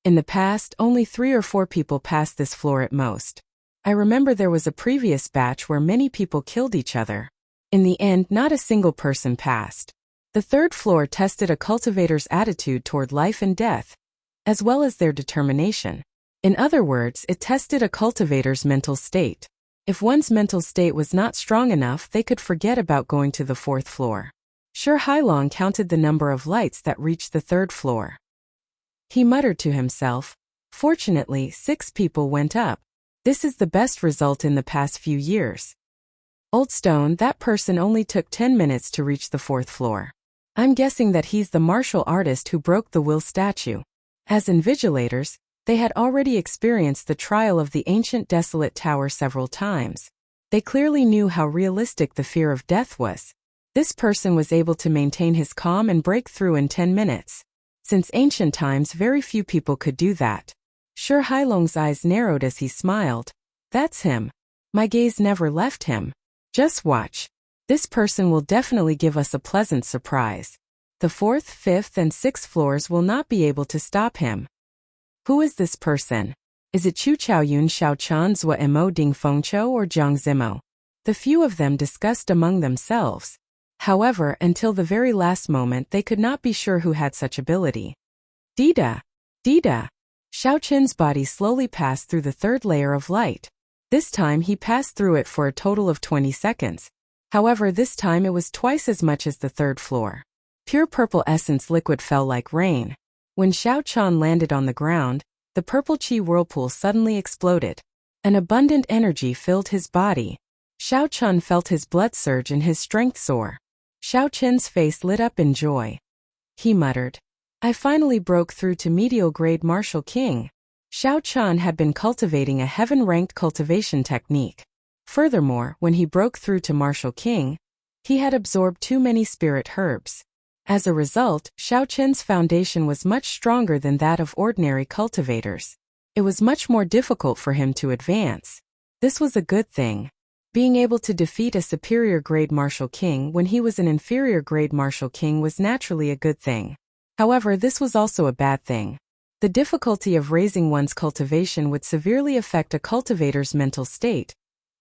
In the past, only 3 or 4 people passed this floor at most. I remember there was a previous batch where many people killed each other. In the end, not a single person passed. The third floor tested a cultivator's attitude toward life and death, as well as their determination. In other words, it tested a cultivator's mental state. If one's mental state was not strong enough, they could forget about going to the 4th floor. Shi Hailong counted the number of lights that reached the 3rd floor. He muttered to himself, "Fortunately, 6 people went up. This is the best result in the past few years. Old Stone, that person only took 10 minutes to reach the 4th floor. I'm guessing that he's the martial artist who broke the will statue." As invigilators, they had already experienced the trial of the ancient desolate tower several times. They clearly knew how realistic the fear of death was. This person was able to maintain his calm and break through in 10 minutes. Since ancient times, very few people could do that. Shi Hailong's eyes narrowed as he smiled. "That's him. My gaze never left him. Just watch. This person will definitely give us a pleasant surprise. The 4th, 5th, and 6th floors will not be able to stop him." Who is this person? Is it Chu Chaoyun, Xiaochan, Zhua Emo, Ding Fengqiu, or Jiang Zimo? The few of them discussed among themselves. However, until the very last moment, they could not be sure who had such ability. Dida! Dida! Xiaochan's body slowly passed through the 3rd layer of light. This time he passed through it for a total of 20 seconds. However, this time it was twice as much as the 3rd floor. Pure purple essence liquid fell like rain. When Xiaochan landed on the ground, the purple chi whirlpool suddenly exploded. An abundant energy filled his body. Xiaochan felt his blood surge and his strength soar. Xiaochan's face lit up in joy. He muttered, "I finally broke through to medial grade martial king." Xiaochan had been cultivating a heaven-ranked cultivation technique. Furthermore, when he broke through to martial king, he had absorbed too many spirit herbs. As a result, Xiaochan's foundation was much stronger than that of ordinary cultivators. It was much more difficult for him to advance. This was a good thing. Being able to defeat a superior grade martial king when he was an inferior grade martial king was naturally a good thing. However, this was also a bad thing. The difficulty of raising one's cultivation would severely affect a cultivator's mental state,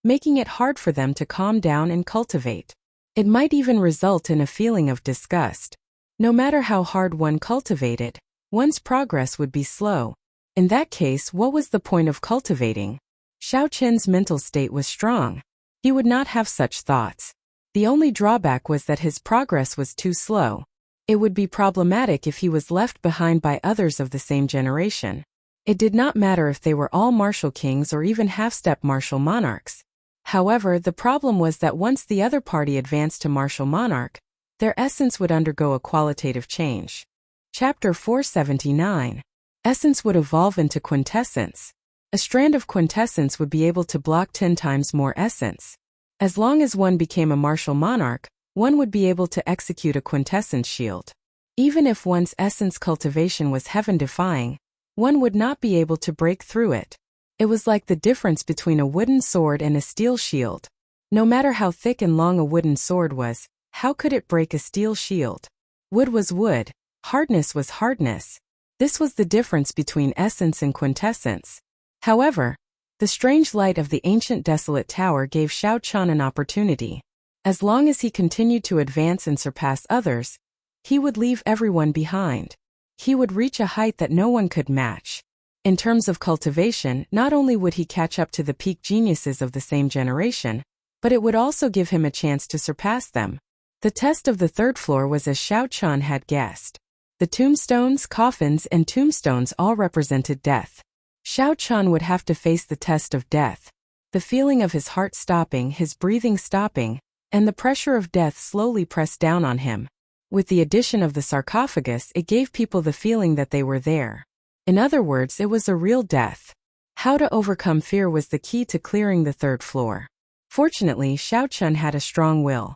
making it hard for them to calm down and cultivate. It might even result in a feeling of disgust. No matter how hard one cultivated, one's progress would be slow. In that case, what was the point of cultivating? Xiaochan's mental state was strong. He would not have such thoughts. The only drawback was that his progress was too slow. It would be problematic if he was left behind by others of the same generation. It did not matter if they were all martial kings or even half-step martial monarchs. However, the problem was that once the other party advanced to martial monarch, their essence would undergo a qualitative change. Chapter 479. Essence would evolve into quintessence. A strand of quintessence would be able to block 10 times more essence. As long as one became a martial monarch, one would be able to execute a quintessence shield. Even if one's essence cultivation was heaven-defying, one would not be able to break through it. It was like the difference between a wooden sword and a steel shield. No matter how thick and long a wooden sword was, how could it break a steel shield? Wood was wood, hardness was hardness. This was the difference between essence and quintessence. However, the strange light of the ancient desolate tower gave Xiaochan an opportunity. As long as he continued to advance and surpass others, he would leave everyone behind. He would reach a height that no one could match. In terms of cultivation, not only would he catch up to the peak geniuses of the same generation, but it would also give him a chance to surpass them. The test of the 3rd floor was as Xiaochan had guessed. The tombstones, coffins, and tombstones all represented death. Xiaochan would have to face the test of death. The feeling of his heart stopping, his breathing stopping, and the pressure of death slowly pressed down on him. With the addition of the sarcophagus, it gave people the feeling that they were there. In other words, it was a real death. How to overcome fear was the key to clearing the 3rd floor. Fortunately, Xiaochan had a strong will.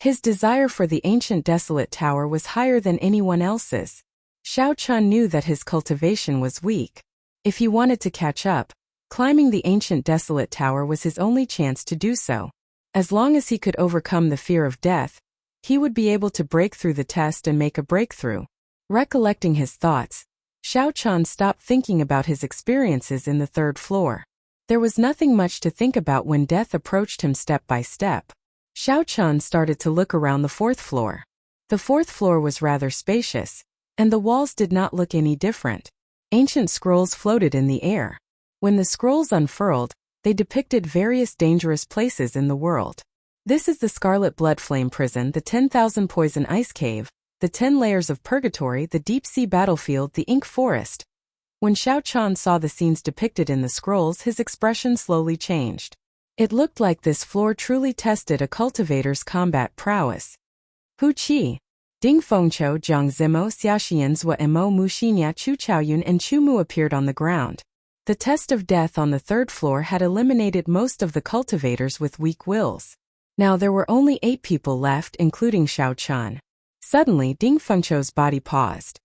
His desire for the ancient desolate tower was higher than anyone else's. Xiao Chun knew that his cultivation was weak. If he wanted to catch up, climbing the ancient desolate tower was his only chance to do so. As long as he could overcome the fear of death, he would be able to break through the test and make a breakthrough. Recollecting his thoughts, Xiao Chun stopped thinking about his experiences in the third floor. There was nothing much to think about when death approached him step by step. Xiao Chun started to look around the fourth floor. The fourth floor was rather spacious, and the walls did not look any different. Ancient scrolls floated in the air. When the scrolls unfurled, they depicted various dangerous places in the world. This is the Scarlet Blood Flame Prison, the 10,000 Poison Ice Cave, the 10 Layers of Purgatory, the Deep Sea Battlefield, the Ink Forest. When Xiao Chun saw the scenes depicted in the scrolls, his expression slowly changed. It looked like this floor truly tested a cultivator's combat prowess. Hu Qi, Ding Fengqiu, Jiang Zimo, Xiaxian Zua Mo Muxinya, Chu Chaoyun, and Chu Mu appeared on the ground. The test of death on the third floor had eliminated most of the cultivators with weak wills. Now there were only 8 people left, including Xiao Chun. Suddenly, Ding Fengqiu's body paused.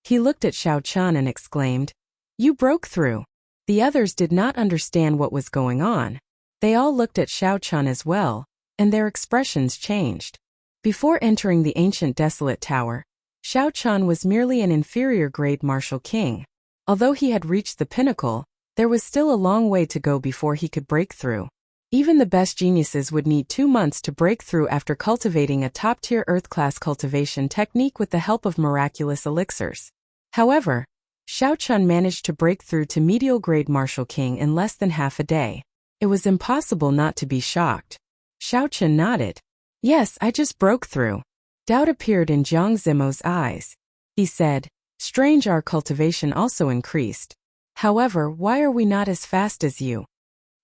He looked at Xiao Chun and exclaimed, "You broke through." The others did not understand what was going on. They all looked at Xiao Chun as well, and their expressions changed. Before entering the ancient desolate tower, Xiao Chun was merely an inferior-grade martial king. Although he had reached the pinnacle, there was still a long way to go before he could break through. Even the best geniuses would need 2 months to break through after cultivating a top-tier Earth-class cultivation technique with the help of miraculous elixirs. However, Xiao Chun managed to break through to medial-grade martial king in less than half a day. It was impossible not to be shocked. Xiao Chun nodded. "Yes, I just broke through." Doubt appeared in Jiang Zimo's eyes. He said, "Strange, our cultivation also increased. However, why are we not as fast as you?"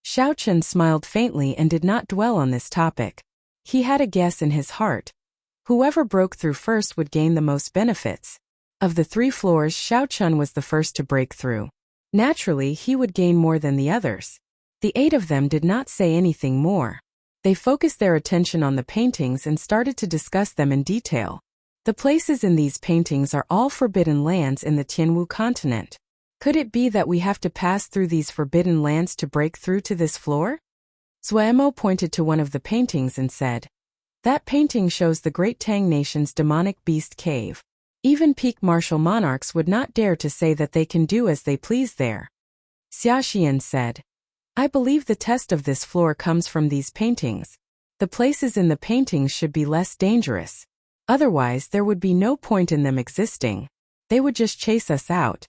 Xiao Chun smiled faintly and did not dwell on this topic. He had a guess in his heart. Whoever broke through first would gain the most benefits. Of the 3 floors, Xiao Chun was the first to break through. Naturally, he would gain more than the others. The 8 of them did not say anything more. They focused their attention on the paintings and started to discuss them in detail. The places in these paintings are all forbidden lands in the Tianwu continent. Could it be that we have to pass through these forbidden lands to break through to this floor? Zuemo pointed to one of the paintings and said, "That painting shows the Great Tang Nation's demonic beast cave. Even peak martial monarchs would not dare to say that they can do as they please there." Xiaxian said, "I believe the test of this floor comes from these paintings. The places in the paintings should be less dangerous. Otherwise, there would be no point in them existing. They would just chase us out."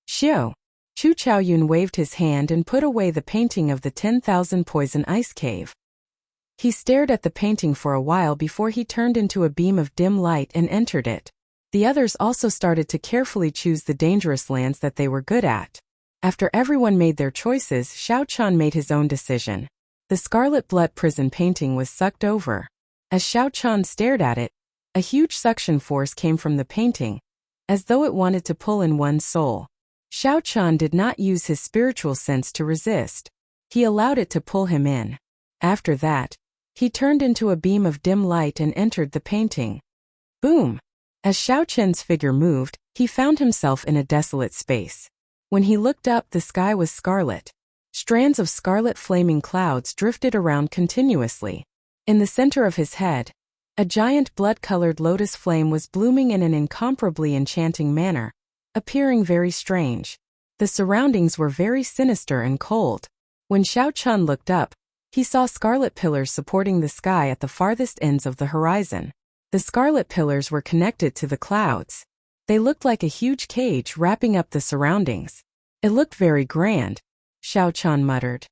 Xiao. Chu Chaoyun waved his hand and put away the painting of the 10,000 Poison Ice Cave. He stared at the painting for a while before he turned into a beam of dim light and entered it. The others also started to carefully choose the dangerous lands that they were good at. After everyone made their choices, Xiao Chun made his own decision. The Scarlet Blood Prison painting was sucked over. As Xiao Chun stared at it, a huge suction force came from the painting, as though it wanted to pull in one's soul. Xiao Chun did not use his spiritual sense to resist. He allowed it to pull him in. After that, he turned into a beam of dim light and entered the painting. Boom! As Xiao Chun's figure moved, he found himself in a desolate space. When he looked up, the sky was scarlet. Strands of scarlet flaming clouds drifted around continuously. In the center of his head, a giant blood-colored lotus flame was blooming in an incomparably enchanting manner, appearing very strange. The surroundings were very sinister and cold. When Xiao Chun looked up, he saw scarlet pillars supporting the sky at the farthest ends of the horizon. The scarlet pillars were connected to the clouds. They looked like a huge cage wrapping up the surroundings. It looked very grand. Xiao Chun muttered,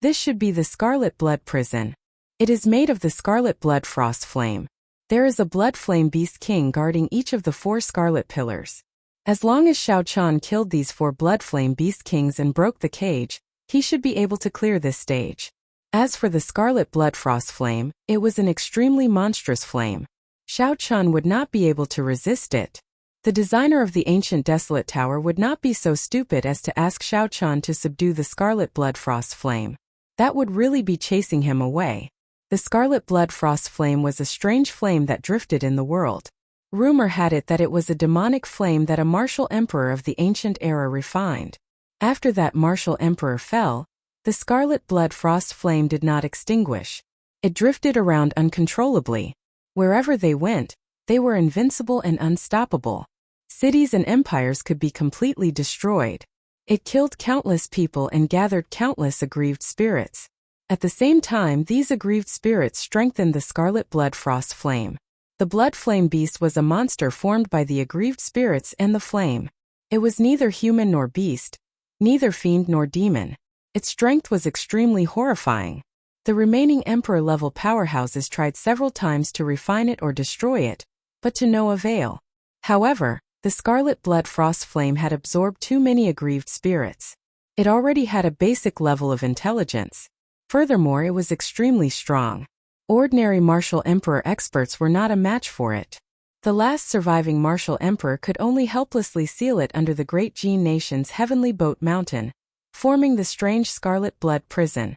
"This should be the Scarlet Blood Prison. It is made of the Scarlet Blood Frost Flame. There is a Blood Flame Beast King guarding each of the 4 scarlet pillars. As long as Xiao Chun killed these 4 Blood Flame Beast Kings and broke the cage, he should be able to clear this stage. As for the Scarlet Blood Frost Flame, it was an extremely monstrous flame. Xiao Chun would not be able to resist it. The designer of the ancient desolate tower would not be so stupid as to ask Xiao Chun to subdue the Scarlet Blood Frost Flame. That would really be chasing him away. The scarlet blood frost flame was a strange flame that drifted in the world. Rumor had it that it was a demonic flame that a martial emperor of the ancient era refined. After that martial emperor fell, the scarlet blood frost flame did not extinguish. It drifted around uncontrollably. Wherever they went, they were invincible and unstoppable. Cities and empires could be completely destroyed. It killed countless people and gathered countless aggrieved spirits. At the same time, these aggrieved spirits strengthened the scarlet blood frost flame. The blood flame beast was a monster formed by the aggrieved spirits and the flame. It was neither human nor beast, neither fiend nor demon. Its strength was extremely horrifying. The remaining emperor-level powerhouses tried several times to refine it or destroy it, but to no avail. However, the scarlet blood frost flame had absorbed too many aggrieved spirits. It already had a basic level of intelligence. Furthermore, it was extremely strong. Ordinary martial emperor experts were not a match for it. The last surviving martial emperor could only helplessly seal it under the great Jin nation's heavenly boat mountain, forming the strange scarlet blood prison.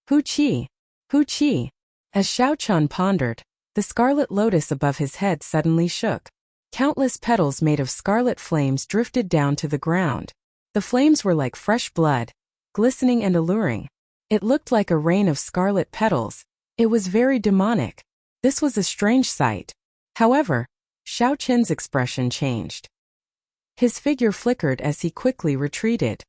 Hu Qi! Hu Qi! As Xiao Chun pondered, the scarlet lotus above his head suddenly shook. Countless petals made of scarlet flames drifted down to the ground. The flames were like fresh blood, glistening and alluring. It looked like a rain of scarlet petals. It was very demonic. This was a strange sight. However, Xiao Qin's expression changed. His figure flickered as he quickly retreated.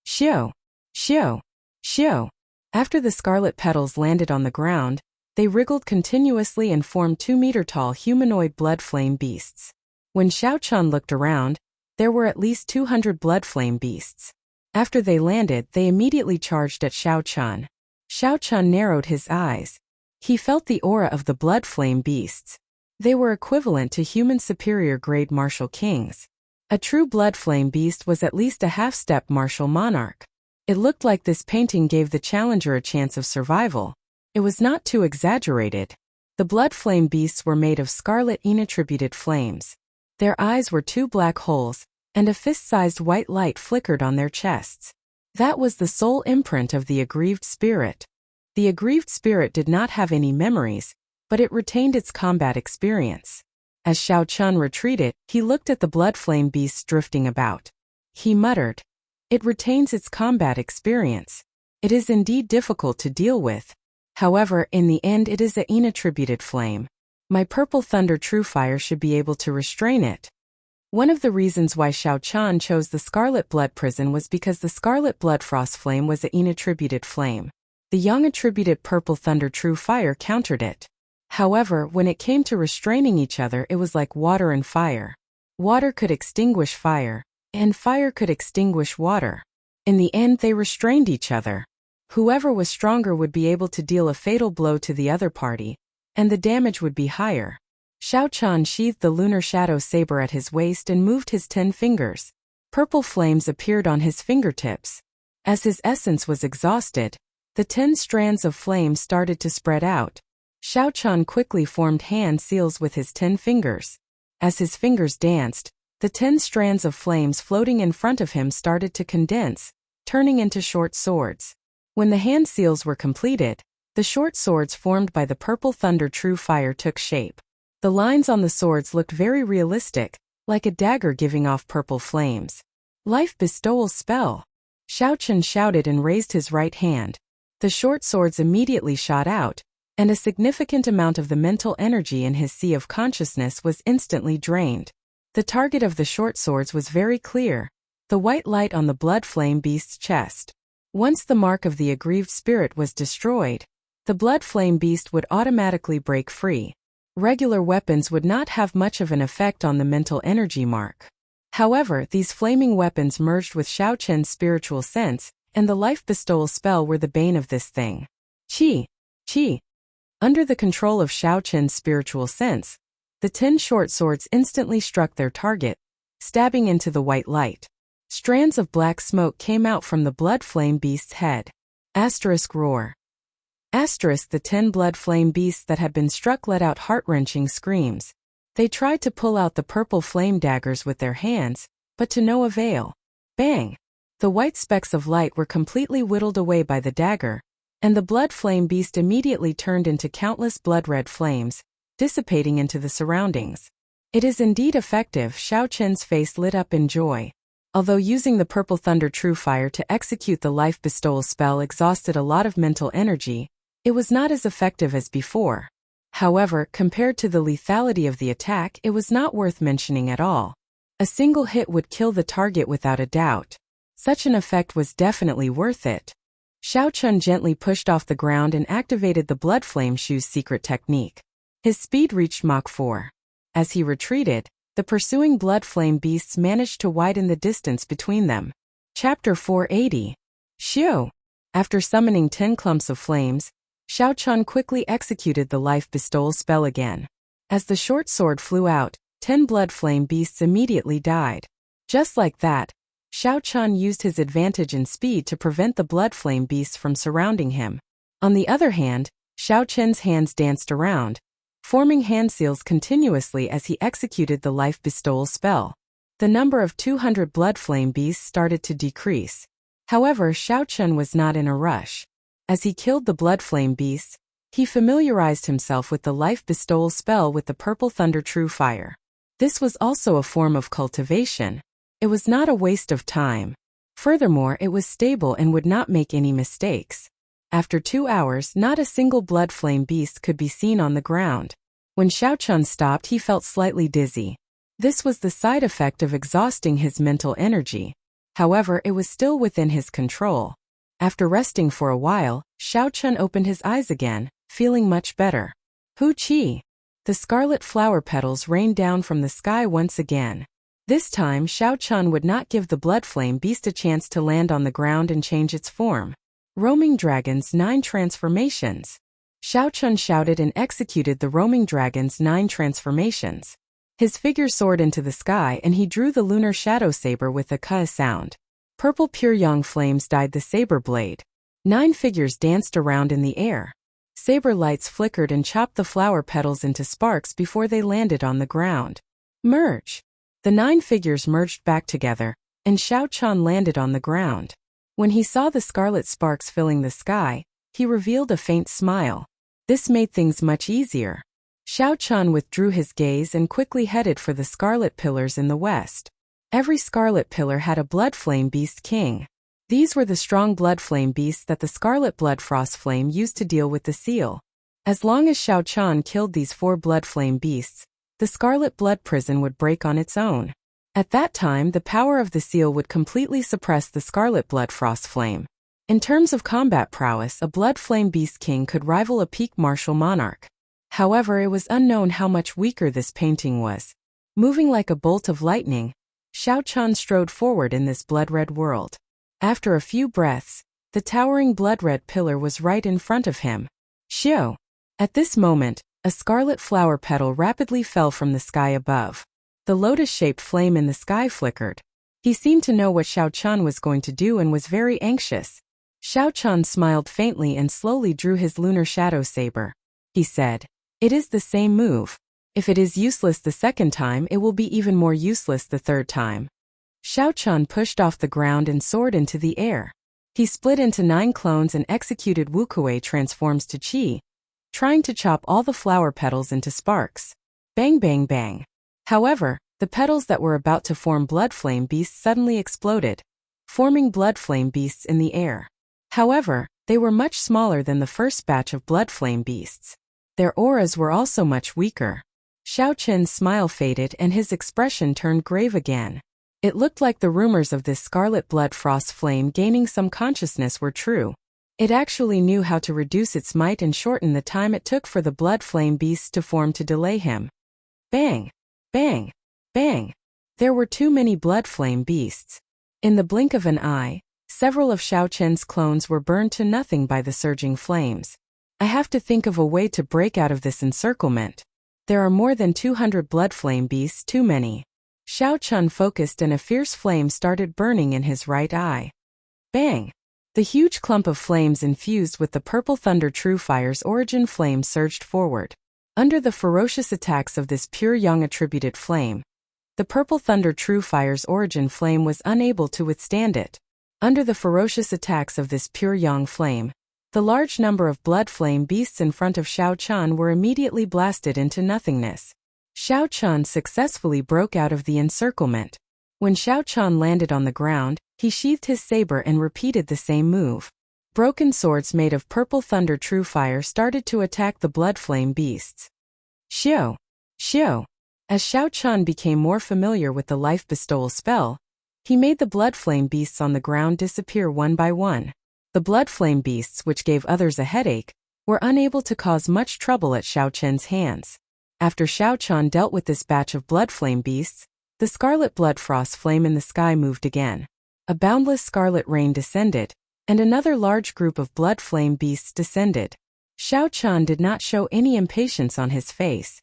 Xiao! Xiao! Xiao! After the scarlet petals landed on the ground, they wriggled continuously and formed 2-meter-tall humanoid blood flame beasts. When Xiao Chun looked around, there were at least 200 blood flame beasts. After they landed, they immediately charged at Xiao Chun. Xiao Chun narrowed his eyes. He felt the aura of the blood flame beasts. They were equivalent to human superior-grade martial kings. A true blood flame beast was at least a half-step martial monarch. It looked like this painting gave the challenger a chance of survival. It was not too exaggerated. The blood flame beasts were made of scarlet inattributed flames. Their eyes were 2 black holes, and a fist-sized white light flickered on their chests. That was the sole imprint of the aggrieved spirit. The aggrieved spirit did not have any memories, but it retained its combat experience. As Xiao Chun retreated, he looked at the blood flame beasts drifting about. He muttered, "It retains its combat experience. It is indeed difficult to deal with. However, in the end it is an inattributed flame. My purple thunder true fire should be able to restrain it." One of the reasons why Xiao Chun chose the scarlet blood prison was because the scarlet blood frost flame was an inattributed flame. The young attributed purple thunder true fire countered it. However, when it came to restraining each other, it was like water and fire. Water could extinguish fire, and fire could extinguish water. In the end, they restrained each other. Whoever was stronger would be able to deal a fatal blow to the other party, and the damage would be higher. Xiao Chun sheathed the lunar shadow saber at his waist and moved his 10 fingers. Purple flames appeared on his fingertips. As his essence was exhausted, the 10 strands of flame started to spread out. Xiao Chun quickly formed hand seals with his 10 fingers. As his fingers danced, the 10 strands of flames floating in front of him started to condense, turning into short swords. When the hand seals were completed, the short swords formed by the purple thunder true fire took shape. The lines on the swords looked very realistic, like a dagger giving off purple flames. Life bestowal spell! Xiao Chun shouted and raised his right hand. The short swords immediately shot out, and a significant amount of the mental energy in his sea of consciousness was instantly drained. The target of the short swords was very clear, the white light on the blood flame beast's chest. Once the mark of the aggrieved spirit was destroyed, the blood flame beast would automatically break free. Regular weapons would not have much of an effect on the mental energy mark. However, these flaming weapons merged with Xiao Chen's spiritual sense, and the life bestowal spell were the bane of this thing. Qi! Qi! Under the control of Xiao Chen's spiritual sense, the 10 short swords instantly struck their target, stabbing into the white light. Strands of black smoke came out from the blood flame beast's head. Asterisk roar. Asterisk the 10 blood flame beasts that had been struck let out heart-wrenching screams. They tried to pull out the purple flame daggers with their hands, but to no avail. Bang! The white specks of light were completely whittled away by the dagger, and the blood flame beast immediately turned into countless blood-red flames, dissipating into the surroundings. It is indeed effective. Xiao Qin's face lit up in joy. Although using the Purple Thunder True Fire to execute the life bestowal spell exhausted a lot of mental energy, it was not as effective as before. However, compared to the lethality of the attack, it was not worth mentioning at all. A single hit would kill the target without a doubt. Such an effect was definitely worth it. Xiao Qin gently pushed off the ground and activated the Blood Flame Shoe's secret technique. His speed reached Mach 4. As he retreated, the pursuing blood flame beasts managed to widen the distance between them. Chapter 480. Xiu. After summoning 10 clumps of flames, Xiao Qin quickly executed the life bestowal spell again. As the short sword flew out, 10 blood flame beasts immediately died. Just like that, Xiao Qin used his advantage in speed to prevent the blood flame beasts from surrounding him. On the other hand, Xiao Qin's hands danced around, forming hand seals continuously as he executed the life bestowal spell. The number of 200 blood flame beasts started to decrease. However, Xiao Qin was not in a rush. As he killed the blood flame beasts, he familiarized himself with the life bestowal spell with the Purple Thunder True Fire. This was also a form of cultivation. It was not a waste of time. Furthermore, it was stable and would not make any mistakes. After 2 hours, not a single blood flame beast could be seen on the ground. When Xiao Qin stopped, he felt slightly dizzy. This was the side effect of exhausting his mental energy. However, it was still within his control. After resting for a while, Xiao Qin opened his eyes again, feeling much better. Hu Qi. The scarlet flower petals rained down from the sky once again. This time, Xiao Qin would not give the blood flame beast a chance to land on the ground and change its form. Roaming Dragon's 9 transformations. Xiao Qin shouted and executed the Roaming Dragon's 9 transformations. His figure soared into the sky and he drew the lunar shadow saber with a ka sound. Purple pure yang flames dyed the saber blade. 9 figures danced around in the air. Saber lights flickered and chopped the flower petals into sparks before they landed on the ground. Merge. The 9 figures merged back together, and Xiao Qin landed on the ground. When he saw the scarlet sparks filling the sky, he revealed a faint smile. This made things much easier. Xiao Qin withdrew his gaze and quickly headed for the scarlet pillars in the west. Every scarlet pillar had a blood flame beast king. These were the strong blood flame beasts that the scarlet blood frost flame used to deal with the seal. As long as Xiao Qin killed these 4 blood flame beasts, the scarlet blood prison would break on its own. At that time, the power of the seal would completely suppress the scarlet blood frost flame. In terms of combat prowess, a blood flame beast king could rival a peak martial monarch. However, it was unknown how much weaker this painting was. Moving like a bolt of lightning, Xiao Qin strode forward in this blood-red world. After a few breaths, the towering blood-red pillar was right in front of him. Xiu. At this moment, a scarlet flower petal rapidly fell from the sky above. The lotus-shaped flame in the sky flickered. He seemed to know what Xiao Qin was going to do and was very anxious. Xiao Qin smiled faintly and slowly drew his lunar shadow saber. He said, "It is the same move. If it is useless the second time, it will be even more useless the third time." Xiao Qin pushed off the ground and soared into the air. He split into 9 clones and executed Wuxia transforms to Qi, trying to chop all the flower petals into sparks. Bang bang bang. However, the petals that were about to form blood flame beasts suddenly exploded, forming blood flame beasts in the air. However, they were much smaller than the first batch of blood flame beasts. Their auras were also much weaker. Xiao Qin's smile faded and his expression turned grave again. It looked like the rumors of this scarlet blood frost flame gaining some consciousness were true. It actually knew how to reduce its might and shorten the time it took for the blood flame beasts to form to delay him. Bang! Bang! Bang! There were too many blood flame beasts. In the blink of an eye, several of Xiao Qin's clones were burned to nothing by the surging flames. I have to think of a way to break out of this encirclement. There are more than 200 blood flame beasts, too many. Xiao Qin focused and a fierce flame started burning in his right eye. Bang! The huge clump of flames infused with the Purple Thunder True Fire's origin flame surged forward. Under the ferocious attacks of this pure yang attributed flame, the Purple Thunder True Fire's origin flame was unable to withstand it. Under the ferocious attacks of this pure yang flame, The large number of blood flame beasts in front of Xiao Qian were immediately blasted into nothingness. Xiao Qian successfully broke out of the encirclement. When Xiao Qian landed on the ground, he sheathed his saber and repeated the same move. Broken swords made of purple thunder true fire started to attack the blood flame beasts. Xiao! Xiao! As Xiao Qian became more familiar with the life bestowal spell, he made the blood flame beasts on the ground disappear one by one. The blood flame beasts, which gave others a headache, were unable to cause much trouble at Xiao Qian's hands. After Xiao Qian dealt with this batch of blood flame beasts, the scarlet blood frost flame in the sky moved again. A boundless scarlet rain descended, and another large group of blood flame beasts descended. Xiao Qian did not show any impatience on his face.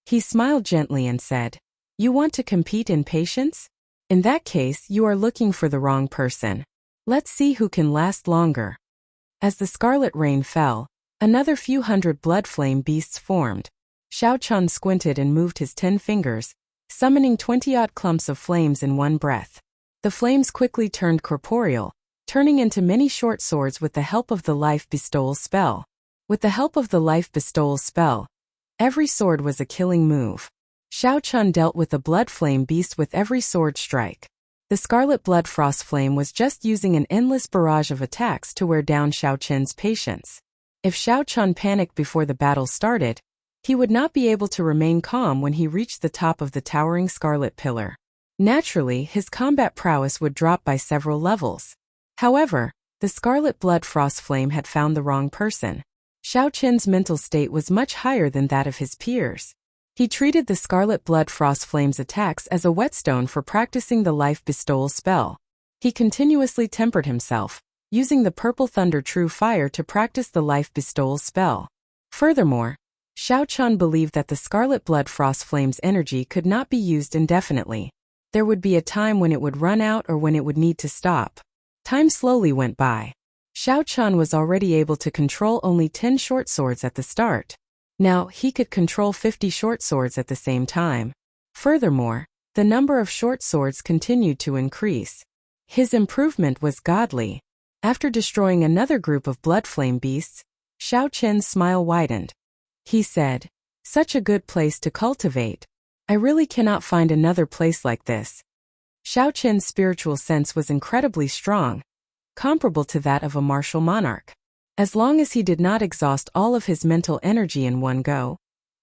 He smiled gently and said, "You want to compete in patience? In that case, you are looking for the wrong person. Let's see who can last longer." As the scarlet rain fell, another few hundred blood flame beasts formed. Xiao Qian squinted and moved his 10 fingers, summoning 20-odd clumps of flames in one breath. The flames quickly turned corporeal, turning into many short swords with the help of the life bestowal spell. With the help of the life bestowal spell, every sword was a killing move. Xiao Qian dealt with the blood flame beast with every sword strike. The scarlet blood frost flame was just using an endless barrage of attacks to wear down Xiao Qian's patience. If Xiao Qian panicked before the battle started, he would not be able to remain calm when he reached the top of the towering scarlet pillar. Naturally, his combat prowess would drop by several levels. However, the scarlet blood frost flame had found the wrong person. Xiao Qian's mental state was much higher than that of his peers. He treated the scarlet blood frost flame's attacks as a whetstone for practicing the life bestowal spell. He continuously tempered himself, using the purple thunder true fire to practice the life bestowal spell. Furthermore, Xiao Qian believed that the scarlet blood frost flame's energy could not be used indefinitely. There would be a time when it would run out or when it would need to stop. Time slowly went by. Xiao Qian was already able to control only 10 short swords at the start. Now, he could control 50 short swords at the same time. Furthermore, the number of short swords continued to increase. His improvement was godly. After destroying another group of blood flame beasts, Xiao Qian's smile widened. He said, "Such a good place to cultivate. I really cannot find another place like this." Xiao Qian's spiritual sense was incredibly strong, comparable to that of a martial monarch. As long as he did not exhaust all of his mental energy in one go,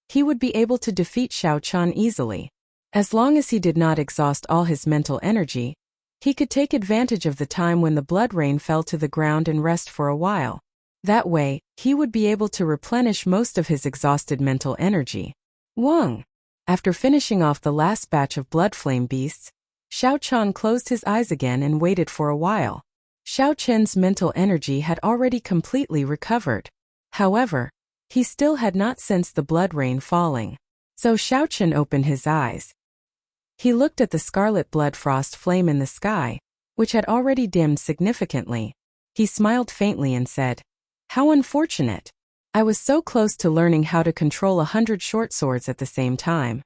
he would be able to defeat Xiao Qian easily. As long as he did not exhaust all his mental energy, he could take advantage of the time when the blood rain fell to the ground and rest for a while. That way, he would be able to replenish most of his exhausted mental energy. Wang! After finishing off the last batch of blood flame beasts, Xiao Qian closed his eyes again and waited for a while. Xiao Qian's mental energy had already completely recovered. However, he still had not sensed the blood rain falling. So Xiao Qian opened his eyes. He looked at the scarlet blood frost flame in the sky, which had already dimmed significantly. He smiled faintly and said, "How unfortunate. I was so close to learning how to control 100 short swords at the same time."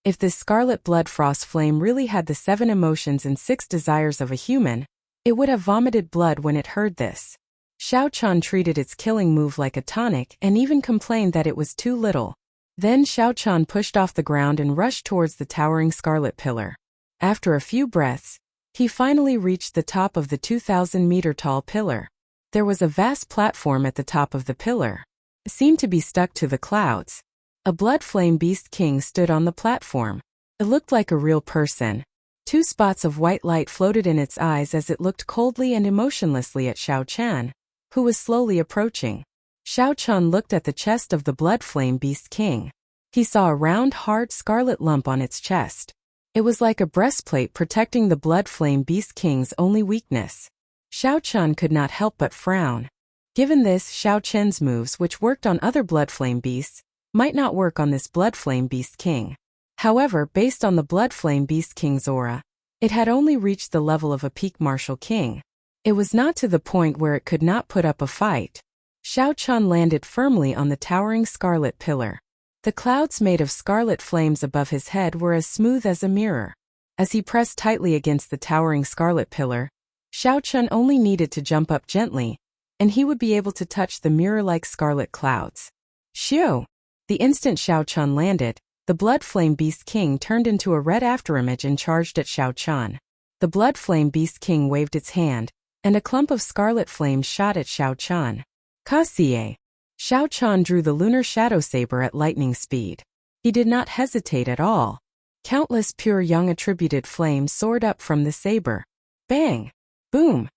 If this scarlet blood frost flame really had the 7 emotions and 6 desires of a human, it would have vomited blood when it heard this. Xiao Qian treated its killing move like a tonic and even complained that it was too little. Then Xiao Qian pushed off the ground and rushed towards the towering scarlet pillar. After a few breaths, he finally reached the top of the 2,000-meter-tall pillar. There was a vast platform at the top of the pillar. It seemed to be stuck to the clouds. A blood flame beast king stood on the platform. It looked like a real person. 2 spots of white light floated in its eyes as it looked coldly and emotionlessly at Xiao Qian, who was slowly approaching. Xiao Qian looked at the chest of the blood flame beast king. He saw a round, hard scarlet lump on its chest. It was like a breastplate protecting the blood flame beast king's only weakness. Xiao Qian could not help but frown. Given this, Xiao Qian's moves, which worked on other blood flame beasts, might not work on this blood flame beast king. However, based on the blood flame beast king's aura, it had only reached the level of a peak martial king. It was not to the point where it could not put up a fight. Xiao Qian landed firmly on the towering scarlet pillar. The clouds made of scarlet flames above his head were as smooth as a mirror. As he pressed tightly against the towering scarlet pillar, Xiao Qian only needed to jump up gently. and he would be able to touch the mirror-like scarlet clouds. Xiu! The instant Xiao Chun landed, the Blood Flame Beast King turned into a red afterimage and charged at Xiao Chun. The Blood Flame Beast King waved its hand, and a clump of scarlet flames shot at Xiao Chun. Kaxie! Xiao Chun drew the lunar shadow saber at lightning speed. He did not hesitate at all. Countless pure young attributed flames soared up from the saber. Bang! Boom!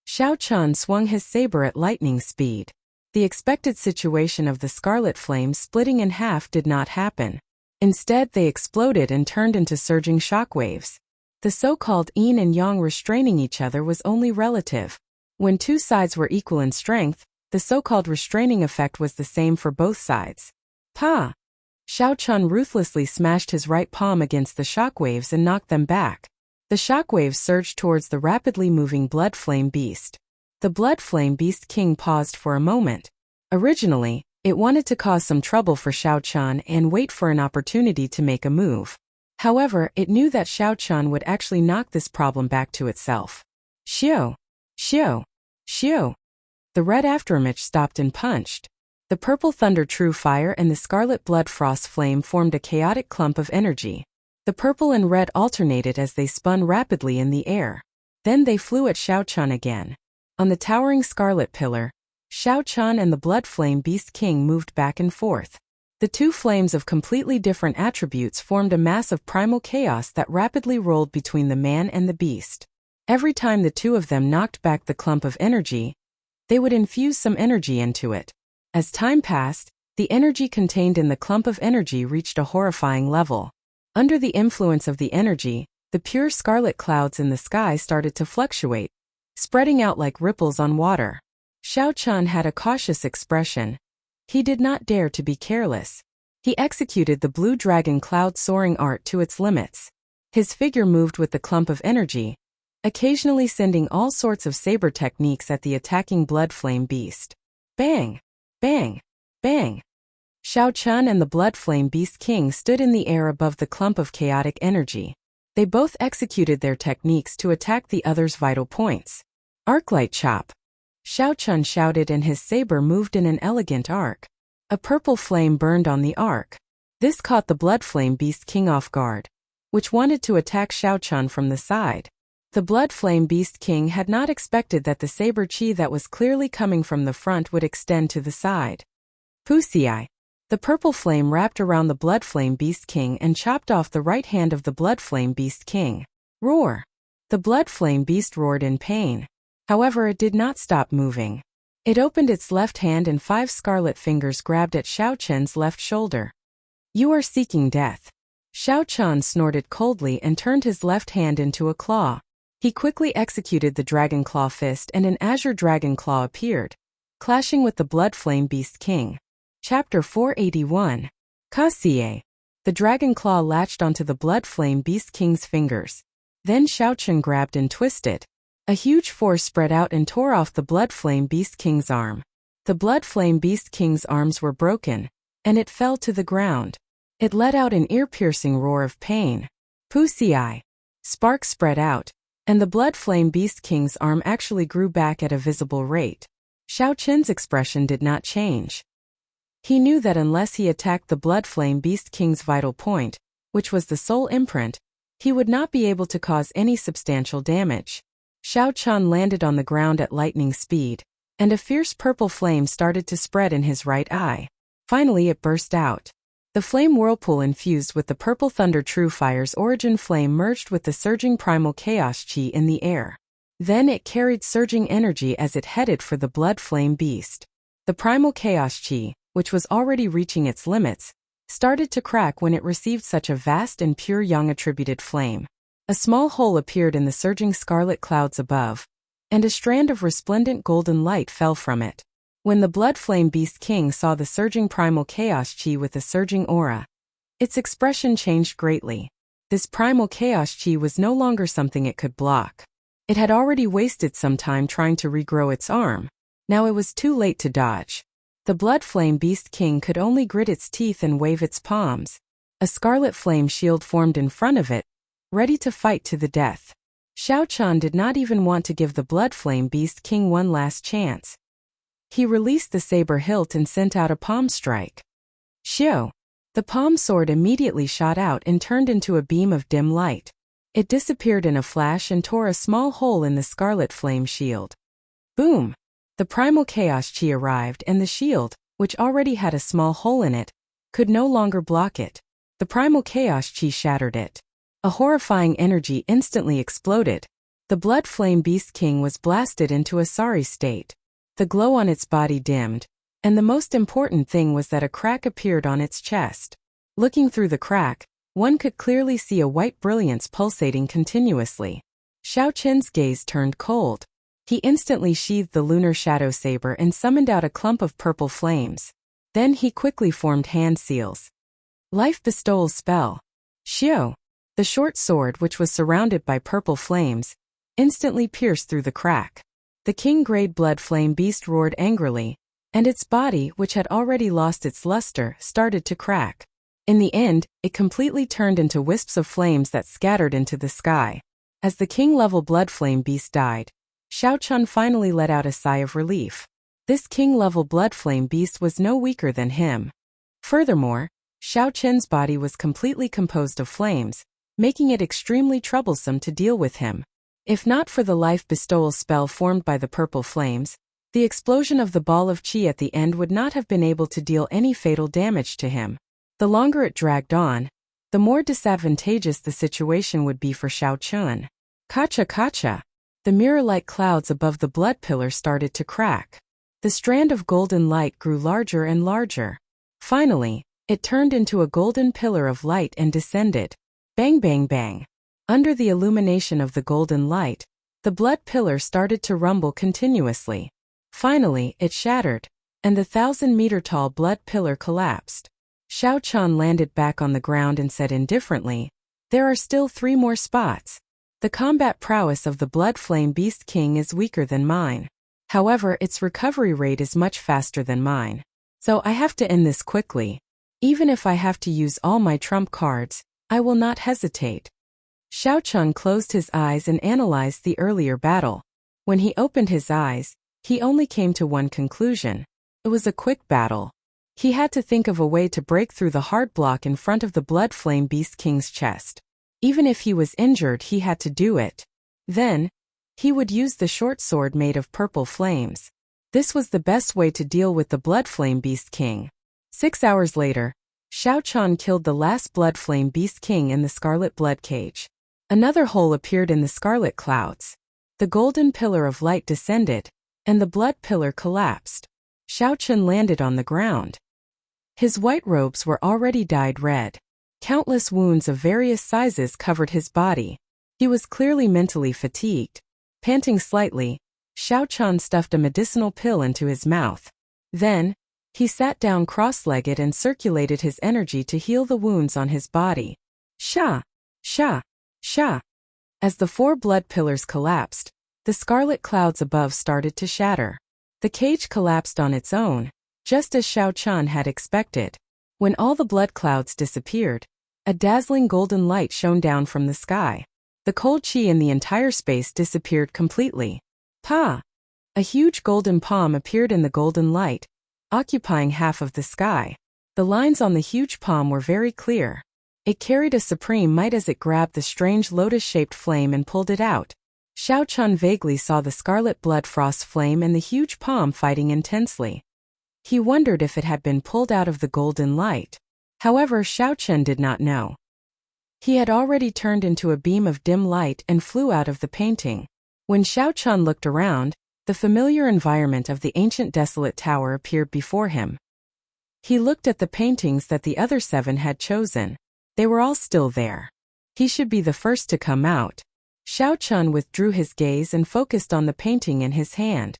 Xiao Chun swung his saber at lightning speed. The expected situation of the scarlet flames splitting in half did not happen. Instead, they exploded and turned into surging shockwaves. The so-called yin and yang restraining each other was only relative. When two sides were equal in strength, the so-called restraining effect was the same for both sides. Pa! Xiao Chun ruthlessly smashed his right palm against the shockwaves and knocked them back. The shockwaves surged towards the rapidly moving Blood Flame Beast. The Blood Flame Beast King paused for a moment. Originally, it wanted to cause some trouble for Xiao Chun and wait for an opportunity to make a move. However, it knew that Xiao Chun would actually knock this problem back to itself. Xiu! Xiu! Xiu! The red afterimage stopped and punched. The purple thunder true fire and the scarlet blood frost flame formed a chaotic clump of energy. The purple and red alternated as they spun rapidly in the air. Then they flew at Xiao Chun again. On the towering scarlet pillar, Xiao Chun and the Blood Flame Beast King moved back and forth. The two flames of completely different attributes formed a mass of primal chaos that rapidly rolled between the man and the beast. Every time the two of them knocked back the clump of energy, they would infuse some energy into it. As time passed, the energy contained in the clump of energy reached a horrifying level. Under the influence of the energy, the pure scarlet clouds in the sky started to fluctuate, spreading out like ripples on water. Xiao Chun had a cautious expression. He did not dare to be careless. He executed the blue dragon cloud soaring art to its limits. His figure moved with the clump of energy, occasionally sending all sorts of saber techniques at the attacking Blood Flame Beast. Bang! Bang! Bang! Xiao Chun and the Blood Flame Beast King stood in the air above the clump of chaotic energy. They both executed their techniques to attack the other's vital points. Arclight Chop! Xiao Chun shouted and his saber moved in an elegant arc. A purple flame burned on the arc. This caught the Blood Flame Beast King off guard, which wanted to attack Xiao Chun from the side. The Blood Flame Beast King had not expected that the saber chi that was clearly coming from the front would extend to the side. Wuxia! The purple flame wrapped around the Blood Flame Beast King and chopped off the right hand of the Blood Flame Beast King. Roar! The Blood Flame Beast roared in pain. However, it did not stop moving. It opened its left hand and 5 scarlet fingers grabbed at Xiao Chun's left shoulder. You are seeking death. Xiao Chun snorted coldly and turned his left hand into a claw. He quickly executed the Dragon Claw Fist and an Azure Dragon Claw appeared, clashing with the Blood Flame Beast King. Chapter 481. Kaxie! The Dragon Claw latched onto the Blood Flame Beast King's fingers. Then Xiao Chun grabbed and twisted. A huge force spread out and tore off the Blood Flame Beast King's arm. The Blood Flame Beast King's arms were broken, and it fell to the ground. It let out an ear-piercing roar of pain. Wuxia! Sparks spread out, and the Blood Flame Beast King's arm actually grew back at a visible rate. Xiao Chun's expression did not change. He knew that unless he attacked the Blood Flame Beast King's vital point, which was the soul imprint, he would not be able to cause any substantial damage. Xiao Chun landed on the ground at lightning speed, and a fierce purple flame started to spread in his right eye. Finally it burst out. The flame whirlpool infused with the purple thunder true fire's origin flame merged with the surging primal chaos chi in the air. Then it carried surging energy as it headed for the Blood Flame Beast. The primal chaos chi, which was already reaching its limits, started to crack when it received such a vast and pure yang attributed flame. A small hole appeared in the surging scarlet clouds above, and a strand of resplendent golden light fell from it. When the Blood Flame Beast King saw the surging primal chaos chi with a surging aura, its expression changed greatly. This primal chaos chi was no longer something it could block. It had already wasted some time trying to regrow its arm. Now it was too late to dodge. The Blood Flame Beast King could only grit its teeth and wave its palms. A scarlet flame shield formed in front of it, ready to fight to the death. Xiao Chun did not even want to give the Blood Flame Beast King one last chance. He released the saber hilt and sent out a palm strike. Xiu! The palm sword immediately shot out and turned into a beam of dim light. It disappeared in a flash and tore a small hole in the scarlet flame shield. Boom! The primal chaos chi arrived and the shield, which already had a small hole in it, could no longer block it. The primal chaos chi shattered it. A horrifying energy instantly exploded. The blood flame beast king was blasted into a sorry state. The glow on its body dimmed, and the most important thing was that a crack appeared on its chest. Looking through the crack, one could clearly see a white brilliance pulsating continuously. Xiao Qin's gaze turned cold. He instantly sheathed the lunar shadow saber and summoned out a clump of purple flames. Then he quickly formed hand seals. Life bestowal spell. Xiu! The short sword, which was surrounded by purple flames, instantly pierced through the crack. The king-grade blood flame beast roared angrily, and its body, which had already lost its luster, started to crack. In the end, it completely turned into wisps of flames that scattered into the sky. As the king-level blood flame beast died, Xiao Chun finally let out a sigh of relief. This king-level blood flame beast was no weaker than him. Furthermore, Xiao Qin's body was completely composed of flames, making it extremely troublesome to deal with him. If not for the life bestowal spell formed by the purple flames, the explosion of the ball of qi at the end would not have been able to deal any fatal damage to him. The longer it dragged on, the more disadvantageous the situation would be for Xiao Chun. Kacha! The mirror-like clouds above the blood pillar started to crack. The strand of golden light grew larger and larger. Finally, it turned into a golden pillar of light and descended. Bang bang bang. Under the illumination of the golden light, the blood pillar started to rumble continuously. Finally, it shattered, and the 1,000-meter-tall blood pillar collapsed. Xiao Chun landed back on the ground and said indifferently, "There are still 3 more spots. The combat prowess of the Blood Flame Beast King is weaker than mine. However, its recovery rate is much faster than mine. So I have to end this quickly. Even if I have to use all my trump cards, I will not hesitate." Xiao Chun closed his eyes and analyzed the earlier battle. When he opened his eyes, he only came to one conclusion. It was a quick battle. He had to think of a way to break through the hard block in front of the Blood Flame Beast King's chest. Even if he was injured, he had to do it. Then, he would use the short sword made of purple flames. This was the best way to deal with the Blood Flame Beast King. 6 hours later, Xiao Chun killed the last Blood Flame Beast King in the Scarlet Blood Cage. Another hole appeared in the scarlet clouds. The golden pillar of light descended, and the blood pillar collapsed. Xiao Chun landed on the ground. His white robes were already dyed red. Countless wounds of various sizes covered his body. He was clearly mentally fatigued. Panting slightly, Xiao Chun stuffed a medicinal pill into his mouth. Then, he sat down cross-legged and circulated his energy to heal the wounds on his body. Sha! Sha! Sha! As the 4 blood pillars collapsed, the scarlet clouds above started to shatter. The cage collapsed on its own, just as Xiao Chun had expected. When all the blood clouds disappeared, a dazzling golden light shone down from the sky. The cold qi in the entire space disappeared completely. Pa! A huge golden palm appeared in the golden light, occupying half of the sky. The lines on the huge palm were very clear. It carried a supreme might as it grabbed the strange lotus-shaped flame and pulled it out. Xiao Chun vaguely saw the scarlet blood frost flame and the huge palm fighting intensely. He wondered if it had been pulled out of the golden light. However, Xiao Chun did not know. He had already turned into a beam of dim light and flew out of the painting. When Xiao Chun looked around, the familiar environment of the ancient desolate tower appeared before him. He looked at the paintings that the other 7 had chosen. They were all still there. He should be the first to come out. Xiao Chun withdrew his gaze and focused on the painting in his hand.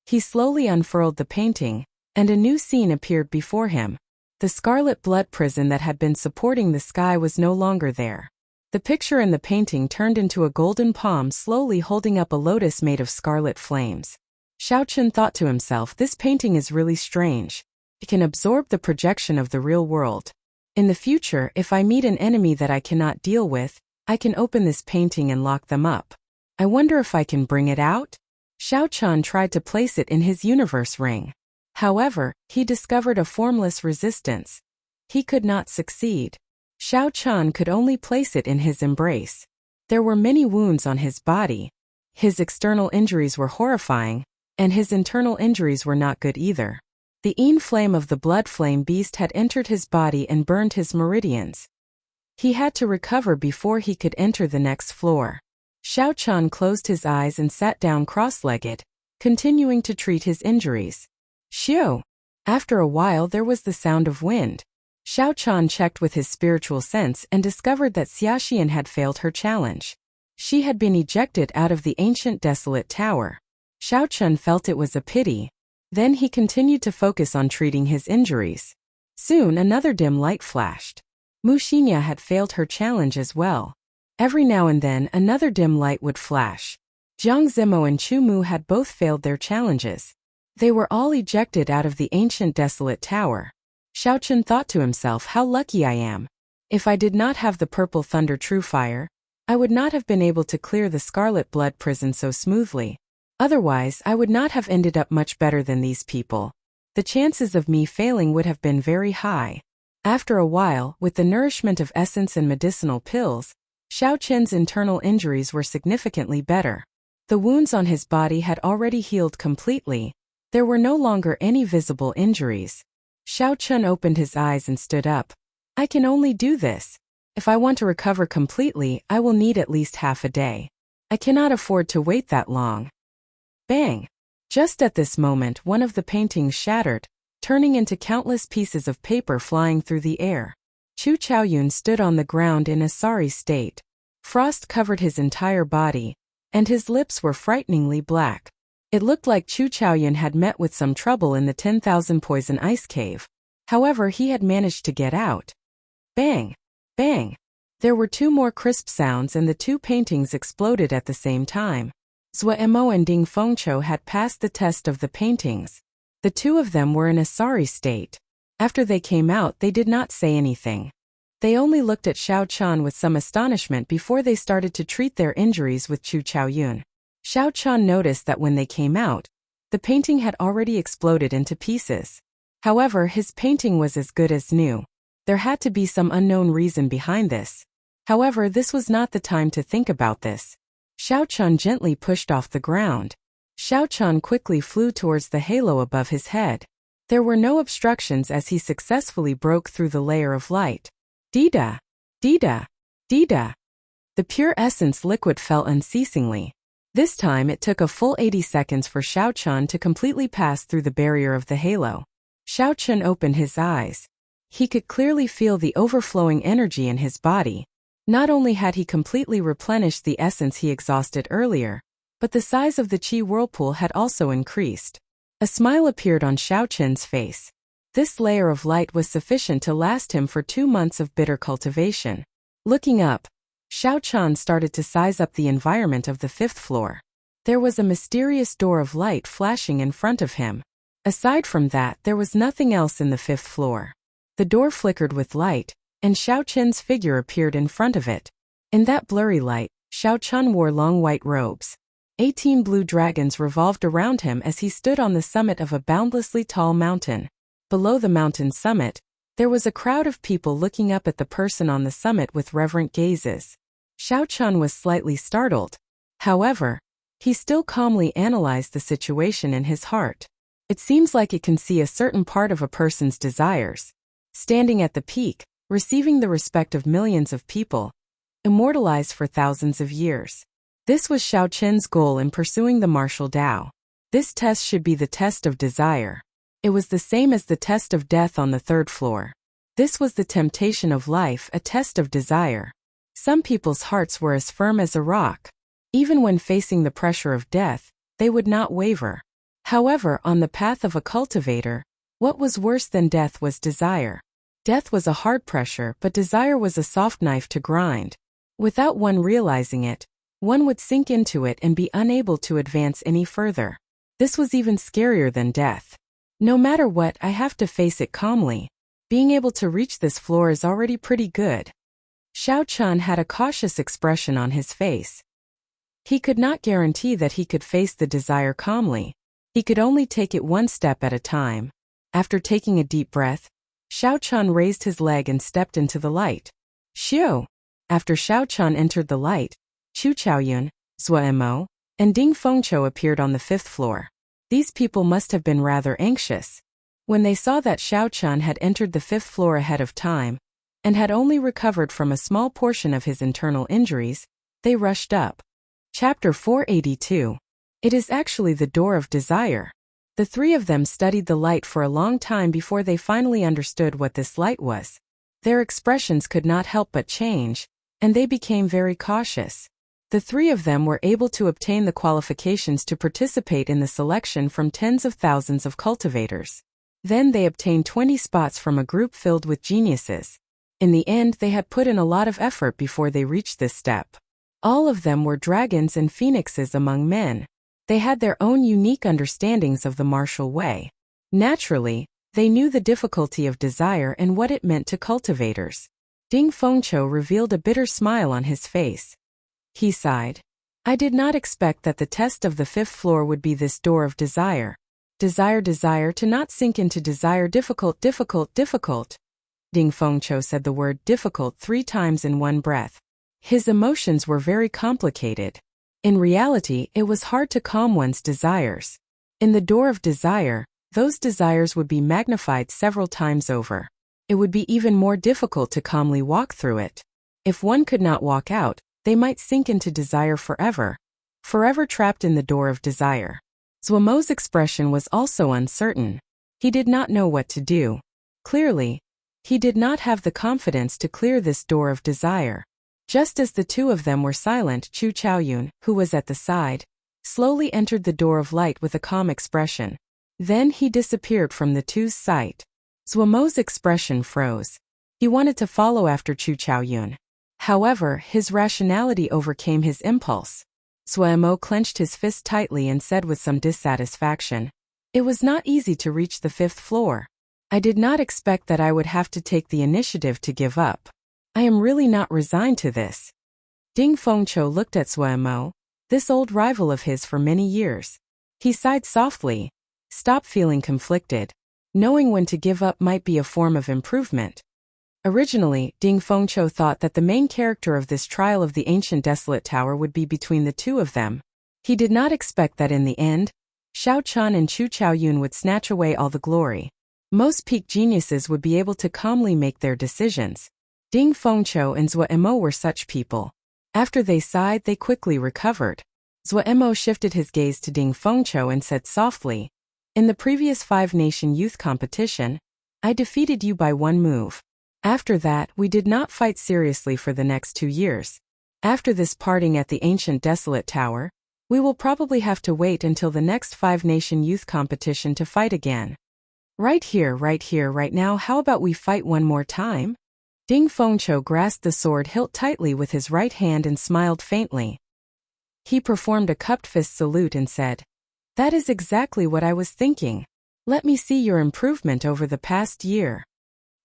He slowly unfurled the painting, and a new scene appeared before him. The scarlet blood prison that had been supporting the sky was no longer there. The picture in the painting turned into a golden palm slowly holding up a lotus made of scarlet flames. Xiao Chun thought to himself, this painting is really strange. It can absorb the projection of the real world. In the future, if I meet an enemy that I cannot deal with, I can open this painting and lock them up. I wonder if I can bring it out? Xiao Chan tried to place it in his universe ring. However, he discovered a formless resistance. He could not succeed. Xiao Chan could only place it in his embrace. There were many wounds on his body. His external injuries were horrifying, and his internal injuries were not good either. The Yin flame of the blood flame beast had entered his body and burned his meridians. He had to recover before he could enter the next floor. Xiao Chan closed his eyes and sat down cross-legged, continuing to treat his injuries. Xiu! After a while there was the sound of wind. Xiao Chan checked with his spiritual sense and discovered that Xiaxian had failed her challenge. She had been ejected out of the ancient desolate tower. Xiao Chan felt it was a pity. Then he continued to focus on treating his injuries. Soon another dim light flashed. Mu Xinya had failed her challenge as well. Every now and then another dim light would flash. Jiang Zimo and Chu Mu had both failed their challenges. They were all ejected out of the ancient desolate tower. Xiao Chen thought to himself, how lucky I am. If I did not have the purple thunder true fire, I would not have been able to clear the scarlet blood prison so smoothly. Otherwise, I would not have ended up much better than these people. The chances of me failing would have been very high. After a while, with the nourishment of essence and medicinal pills, Xiao Chen's internal injuries were significantly better. The wounds on his body had already healed completely. There were no longer any visible injuries. Xiao Chen opened his eyes and stood up. I can only do this. If I want to recover completely, I will need at least half a day. I cannot afford to wait that long. Bang! Just at this moment, one of the paintings shattered, turning into countless pieces of paper flying through the air. Chu Chaoyun stood on the ground in a sorry state. Frost covered his entire body, and his lips were frighteningly black. It looked like Chu Chaoyun had met with some trouble in the 10,000 poison ice cave. However, he had managed to get out. Bang! Bang! There were two more crisp sounds and the two paintings exploded at the same time. Zhou Emo and Ding Fengqiu had passed the test of the paintings. The two of them were in a sorry state. After they came out, they did not say anything. They only looked at Xiao Chan with some astonishment before they started to treat their injuries with Chu Chaoyun. Xiao Chan noticed that when they came out, the painting had already exploded into pieces. However, his painting was as good as new. There had to be some unknown reason behind this. However, this was not the time to think about this. Xiao Chan gently pushed off the ground. Xiao Chan quickly flew towards the halo above his head. There were no obstructions as he successfully broke through the layer of light. Dida! Dida! Dida! The pure essence liquid fell unceasingly. This time it took a full 80 seconds for Xiao Chan to completely pass through the barrier of the halo. Xiao Chan opened his eyes. He could clearly feel the overflowing energy in his body. Not only had he completely replenished the essence he exhausted earlier, but the size of the qi whirlpool had also increased. A smile appeared on Xiao Chen's face. This layer of light was sufficient to last him for 2 months of bitter cultivation. Looking up, Xiao Chan started to size up the environment of the 5th floor. There was a mysterious door of light flashing in front of him. Aside from that, there was nothing else in the 5th floor. The door flickered with light, and Xiao Chen's figure appeared in front of it. In that blurry light, Xiao Chen wore long white robes. 18 blue dragons revolved around him as he stood on the summit of a boundlessly tall mountain. Below the mountain's summit, there was a crowd of people looking up at the person on the summit with reverent gazes. Xiao Chen was slightly startled. However, he still calmly analyzed the situation in his heart. It seems like it can see a certain part of a person's desires. Standing at the peak, receiving the respect of millions of people, immortalized for thousands of years. This was Xiao Chen's goal in pursuing the martial Dao. This test should be the test of desire. It was the same as the test of death on the 3rd floor. This was the temptation of life, a test of desire. Some people's hearts were as firm as a rock. Even when facing the pressure of death, they would not waver. However, on the path of a cultivator, what was worse than death was desire. Death was a hard pressure, but desire was a soft knife to grind. Without one realizing it, one would sink into it and be unable to advance any further. This was even scarier than death. No matter what, I have to face it calmly. Being able to reach this floor is already pretty good. Xiao Chan had a cautious expression on his face. He could not guarantee that he could face the desire calmly. He could only take it one step at a time. After taking a deep breath, Xiao Chun raised his leg and stepped into the light. Xiu! After Xiao Chun entered the light, Chu Chaoyun, Zuo, and Ding Fengqiu appeared on the 5th floor. These people must have been rather anxious. When they saw that Xiao Chun had entered the 5th floor ahead of time, and had only recovered from a small portion of his internal injuries, they rushed up. Chapter 482. It is actually the door of desire. The three of them studied the light for a long time before they finally understood what this light was. Their expressions could not help but change, and they became very cautious. The three of them were able to obtain the qualifications to participate in the selection from tens of thousands of cultivators. Then they obtained 20 spots from a group filled with geniuses. In the end, they had put in a lot of effort before they reached this step. All of them were dragons and phoenixes among men. They had their own unique understandings of the martial way. Naturally, they knew the difficulty of desire and what it meant to cultivators. Ding Fengqiu revealed a bitter smile on his face. He sighed. I did not expect that the test of the 5th floor would be this door of desire. Desire to not sink into desire. Difficult. Ding Fengqiu said the word difficult 3 times in one breath. His emotions were very complicated. In reality, it was hard to calm one's desires. In the door of desire, those desires would be magnified several times over. It would be even more difficult to calmly walk through it. If one could not walk out, they might sink into desire forever. Forever trapped in the door of desire. Zuomo's expression was also uncertain. He did not know what to do. Clearly, he did not have the confidence to clear this door of desire. Just as the two of them were silent, Chu Chaoyun, who was at the side, slowly entered the door of light with a calm expression. Then he disappeared from the two's sight. Zuomo's expression froze. He wanted to follow after Chu Chaoyun. However, his rationality overcame his impulse. Zuo clenched his fist tightly and said with some dissatisfaction, "It was not easy to reach the 5th floor. I did not expect that I would have to take the initiative to give up. I am really not resigned to this." Ding Fengqiu looked at Zuo, this old rival of his for many years. He sighed softly. Stop feeling conflicted. Knowing when to give up might be a form of improvement. Originally, Ding Fengqiu thought that the main character of this trial of the ancient desolate tower would be between the two of them. He did not expect that in the end, Xiao Chun and Chu Chaoyun would snatch away all the glory. Most peak geniuses would be able to calmly make their decisions. Ding Fengqiu and Zuo were such people. After they sighed, they quickly recovered. Zuo shifted his gaze to Ding Fengqiu and said softly, "In the previous 5-nation youth competition, I defeated you by 1 move. After that, we did not fight seriously for the next 2 years. After this parting at the ancient desolate tower, we will probably have to wait until the next 5-nation youth competition to fight again. Right here, right now, how about we fight one more time?" Ding Fengqiu grasped the sword hilt tightly with his right hand and smiled faintly. He performed a cupped fist salute and said, "That is exactly what I was thinking. Let me see your improvement over the past year."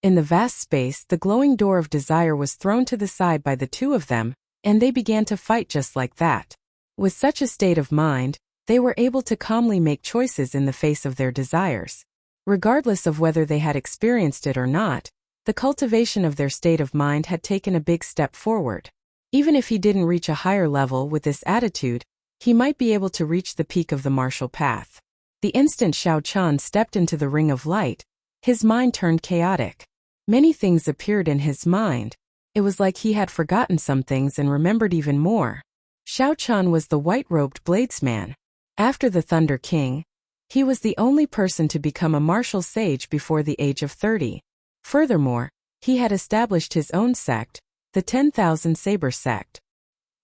In the vast space, the glowing door of desire was thrown to the side by the two of them, and they began to fight just like that. With such a state of mind, they were able to calmly make choices in the face of their desires. Regardless of whether they had experienced it or not, the cultivation of their state of mind had taken a big step forward. Even if he didn't reach a higher level with this attitude, he might be able to reach the peak of the martial path. The instant Xiao Chun stepped into the ring of light, his mind turned chaotic. Many things appeared in his mind. It was like he had forgotten some things and remembered even more. Xiao Chun was the white-robed bladesman. After the Thunder King, he was the only person to become a martial sage before the age of 30. Furthermore, he had established his own sect, the 10,000 Saber sect.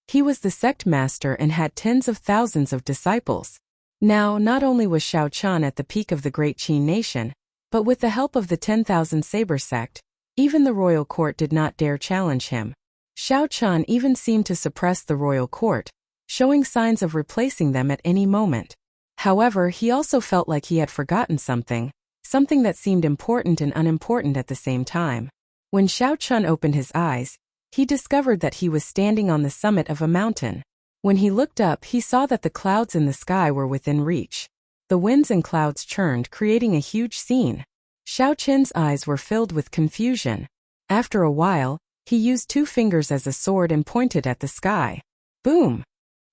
He was the sect master and had tens of thousands of disciples. Now, not only was Xiao Chun at the peak of the great Qin nation, but with the help of the 10,000 Saber sect, even the royal court did not dare challenge him. Xiao Chun even seemed to suppress the royal court, showing signs of replacing them at any moment. However, he also felt like he had forgotten something that seemed important and unimportant at the same time. When Xiao Chun opened his eyes, he discovered that he was standing on the summit of a mountain. When he looked up, he saw that the clouds in the sky were within reach. The winds and clouds churned, creating a huge scene. Xiao Qin's eyes were filled with confusion. After a while, he used 2 fingers as a sword and pointed at the sky. Boom!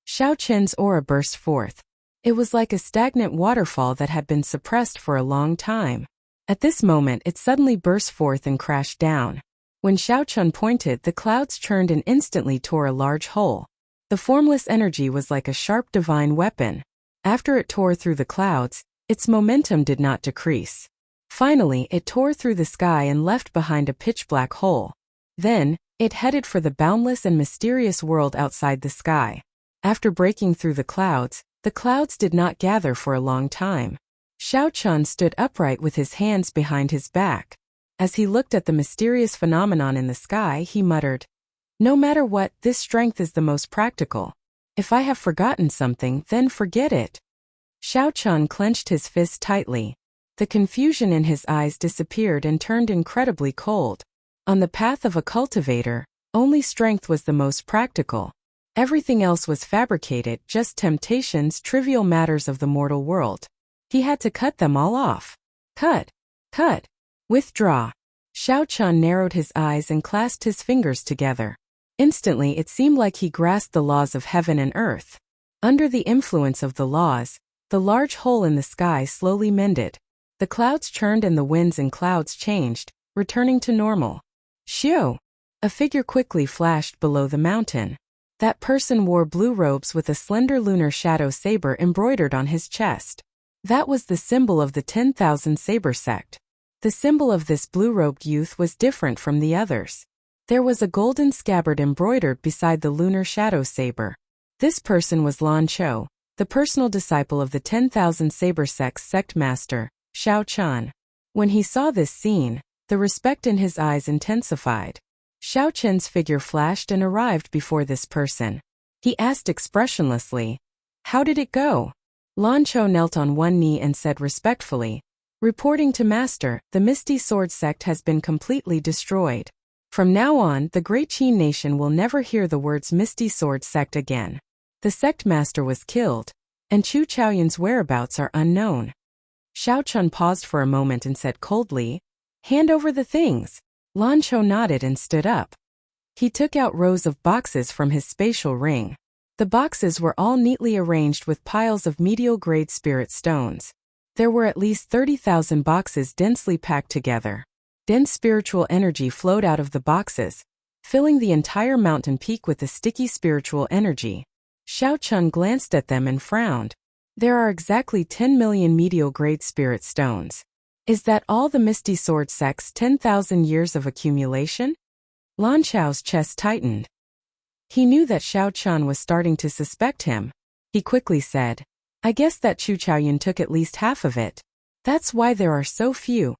Xiao Qin's aura burst forth. It was like a stagnant waterfall that had been suppressed for a long time. At this moment, it suddenly burst forth and crashed down. When Xiao Qin pointed, the clouds churned and instantly tore a large hole. The formless energy was like a sharp divine weapon. After it tore through the clouds, its momentum did not decrease. Finally, it tore through the sky and left behind a pitch-black hole. Then, it headed for the boundless and mysterious world outside the sky. After breaking through the clouds did not gather for a long time. Xiao Qin stood upright with his hands behind his back. As he looked at the mysterious phenomenon in the sky, he muttered, "No matter what, this strength is the most practical. If I have forgotten something, then forget it." Xiao Qin clenched his fist tightly. The confusion in his eyes disappeared and turned incredibly cold. On the path of a cultivator, only strength was the most practical. Everything else was fabricated, just temptations, trivial matters of the mortal world. He had to cut them all off. Cut. Cut. Withdraw. Xiao Qin narrowed his eyes and clasped his fingers together. Instantly it seemed like he grasped the laws of heaven and earth. Under the influence of the laws, the large hole in the sky slowly mended. The clouds churned and the winds and clouds changed, returning to normal. Xiu! A figure quickly flashed below the mountain. That person wore blue robes with a slender lunar shadow saber embroidered on his chest. That was the symbol of the 10,000 Saber sect. The symbol of this blue-robed youth was different from the others. There was a golden scabbard embroidered beside the lunar shadow saber. This person was Lan Chou, the personal disciple of the 10,000 Saber sect's sect master, Xiao Qin. When he saw this scene, the respect in his eyes intensified. Xiao Qin's figure flashed and arrived before this person. He asked expressionlessly, "How did it go?" Lan Chou knelt on one knee and said respectfully, "Reporting to Master, the Misty Sword sect has been completely destroyed. From now on, the Great Qin nation will never hear the words Misty Sword sect again. The sect master was killed, and Chu Chaoyun's whereabouts are unknown." Xiao Qin paused for a moment and said coldly, "Hand over the things." Lan Chou nodded and stood up. He took out rows of boxes from his spatial ring. The boxes were all neatly arranged with piles of medial-grade spirit stones. There were at least 30,000 boxes densely packed together. Dense spiritual energy flowed out of the boxes, filling the entire mountain peak with a sticky spiritual energy. Xiao Qin glanced at them and frowned. There are exactly 10 million medial-grade spirit stones. Is that all the Misty Sword sect's 10,000 years of accumulation? Lan Chou's chest tightened. He knew that Xiao Qin was starting to suspect him. He quickly said, "I guess that Chu Chaoyun took at least half of it. That's why there are so few.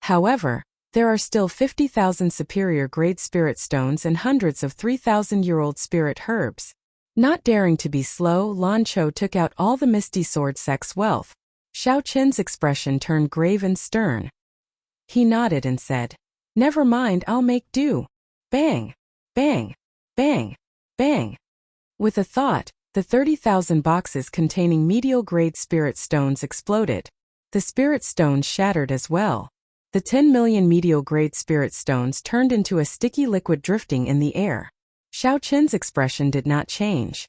However, there are still 50,000 superior grade spirit stones and hundreds of 3,000-year-old spirit herbs." Not daring to be slow, Lan Chou took out all the Misty Sword sect's wealth. Xiao Qin's expression turned grave and stern. He nodded and said, "Never mind, I'll make do." Bang! Bang! Bang! Bang! With a thought, the 30,000 boxes containing medial-grade spirit stones exploded. The spirit stones shattered as well. The 10 million medial-grade spirit stones turned into a sticky liquid drifting in the air. Xiao Qin's expression did not change.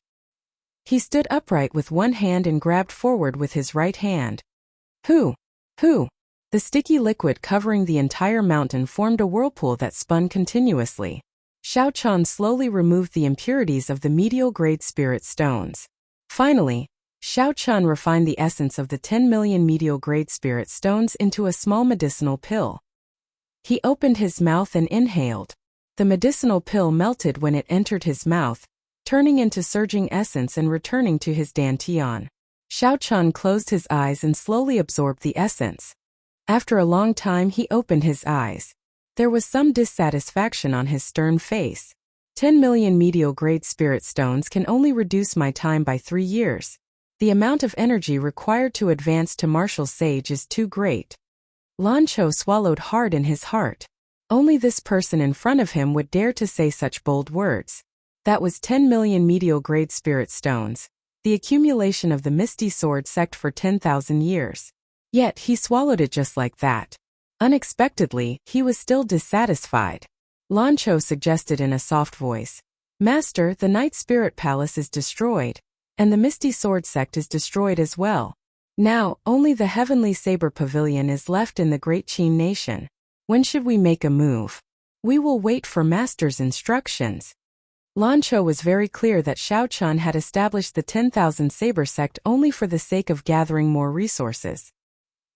He stood upright with one hand and grabbed forward with his right hand. Hoo! Hoo! The sticky liquid covering the entire mountain formed a whirlpool that spun continuously. Xiao Qin slowly removed the impurities of the medial-grade spirit stones. Finally, Xiao Qin refined the essence of the 10 million medial-grade spirit stones into a small medicinal pill. He opened his mouth and inhaled. The medicinal pill melted when it entered his mouth, turning into surging essence and returning to his dantian. Xiao Qin closed his eyes and slowly absorbed the essence. After a long time he opened his eyes. There was some dissatisfaction on his stern face. 10 million medial-grade spirit stones can only reduce my time by 3 years. The amount of energy required to advance to martial sage is too great. Lan Chou swallowed hard in his heart. Only this person in front of him would dare to say such bold words. That was 10 million medial-grade spirit stones, the accumulation of the Misty Sword sect for 10,000 years. Yet he swallowed it just like that. Unexpectedly, he was still dissatisfied. Lan Cho suggested in a soft voice, "Master, the Night Spirit Palace is destroyed, and the Misty Sword sect is destroyed as well. Now, only the Heavenly Saber Pavilion is left in the Great Qin Nation. When should we make a move? We will wait for Master's instructions." Lan Cho was very clear that Xiao Chun had established the 10,000 Saber sect only for the sake of gathering more resources.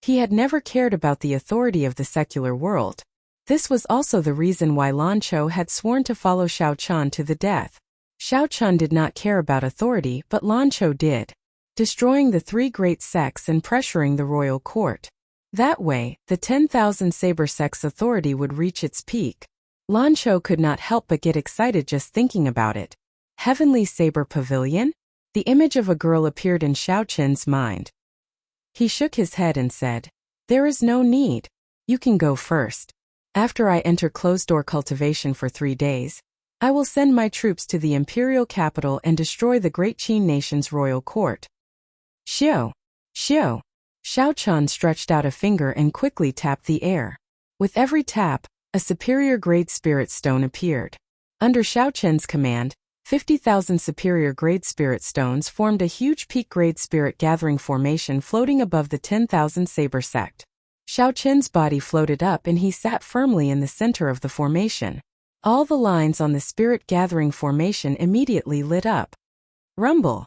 He had never cared about the authority of the secular world. This was also the reason why Lan Cho had sworn to follow Xiao Chun to the death. Xiao Chun did not care about authority, but Lan Cho did, destroying the 3 great sects and pressuring the royal court. That way, the 10,000 Saber sect's authority would reach its peak. Lan Cho could not help but get excited just thinking about it. Heavenly Saber Pavilion? The image of a girl appeared in Xiao Chen's mind. He shook his head and said, "There is no need. You can go first. After I enter closed-door cultivation for 3 days, I will send my troops to the imperial capital and destroy the Great Qin Nation's royal court." Xiao! Xiao! Xiao Chun stretched out a finger and quickly tapped the air. With every tap, a superior-grade spirit stone appeared. Under Xiao Chen's command, 50,000 superior-grade spirit stones formed a huge peak-grade spirit-gathering formation floating above the 10,000 Saber sect. Xiao Chen's body floated up and he sat firmly in the center of the formation. All the lines on the spirit-gathering formation immediately lit up. Rumble!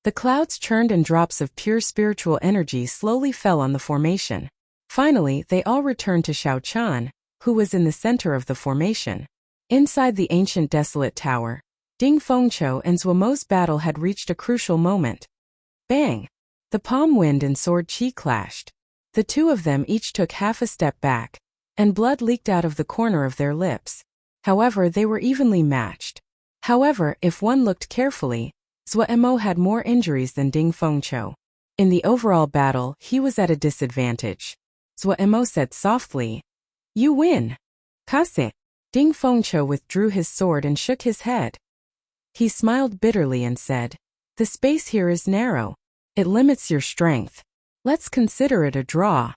The clouds churned and drops of pure spiritual energy slowly fell on the formation. Finally, they all returned to Xiao Chun, who was in the center of the formation. Inside the ancient desolate tower, Ding Fengqiu and Zuomo's battle had reached a crucial moment. Bang! The palm wind and sword qi clashed. The two of them each took half a step back, and blood leaked out of the corner of their lips. However, they were evenly matched. However, if one looked carefully, Zuomo had more injuries than Ding Fengqiu. In the overall battle, he was at a disadvantage. Zuomo said softly, "You win." "Kase." Ding Fengqiu withdrew his sword and shook his head. He smiled bitterly and said, "The space here is narrow. It limits your strength. Let's consider it a draw."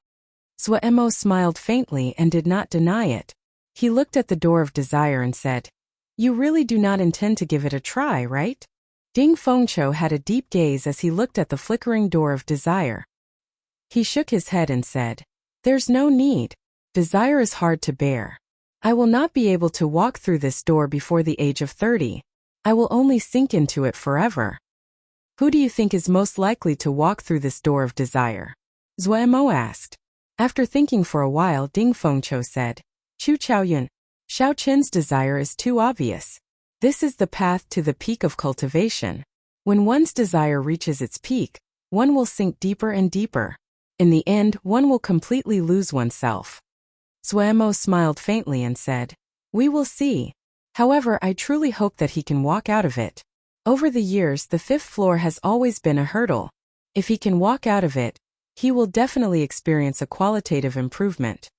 Zuomo smiled faintly and did not deny it. He looked at the door of desire and said, "You really do not intend to give it a try, right?" Ding Fengqiu had a deep gaze as he looked at the flickering door of desire. He shook his head and said, "There's no need. Desire is hard to bear. I will not be able to walk through this door before the age of 30. I will only sink into it forever." "Who do you think is most likely to walk through this door of desire?" Zuomo asked. After thinking for a while, Ding Fengqiu said, "Chu Chaoyun. Xiao Chen's desire is too obvious. This is the path to the peak of cultivation. When one's desire reaches its peak, one will sink deeper and deeper. In the end, one will completely lose oneself." Zuomo smiled faintly and said, "We will see. However, I truly hope that he can walk out of it. Over the years, the 5th floor has always been a hurdle. If he can walk out of it, he will definitely experience a qualitative improvement."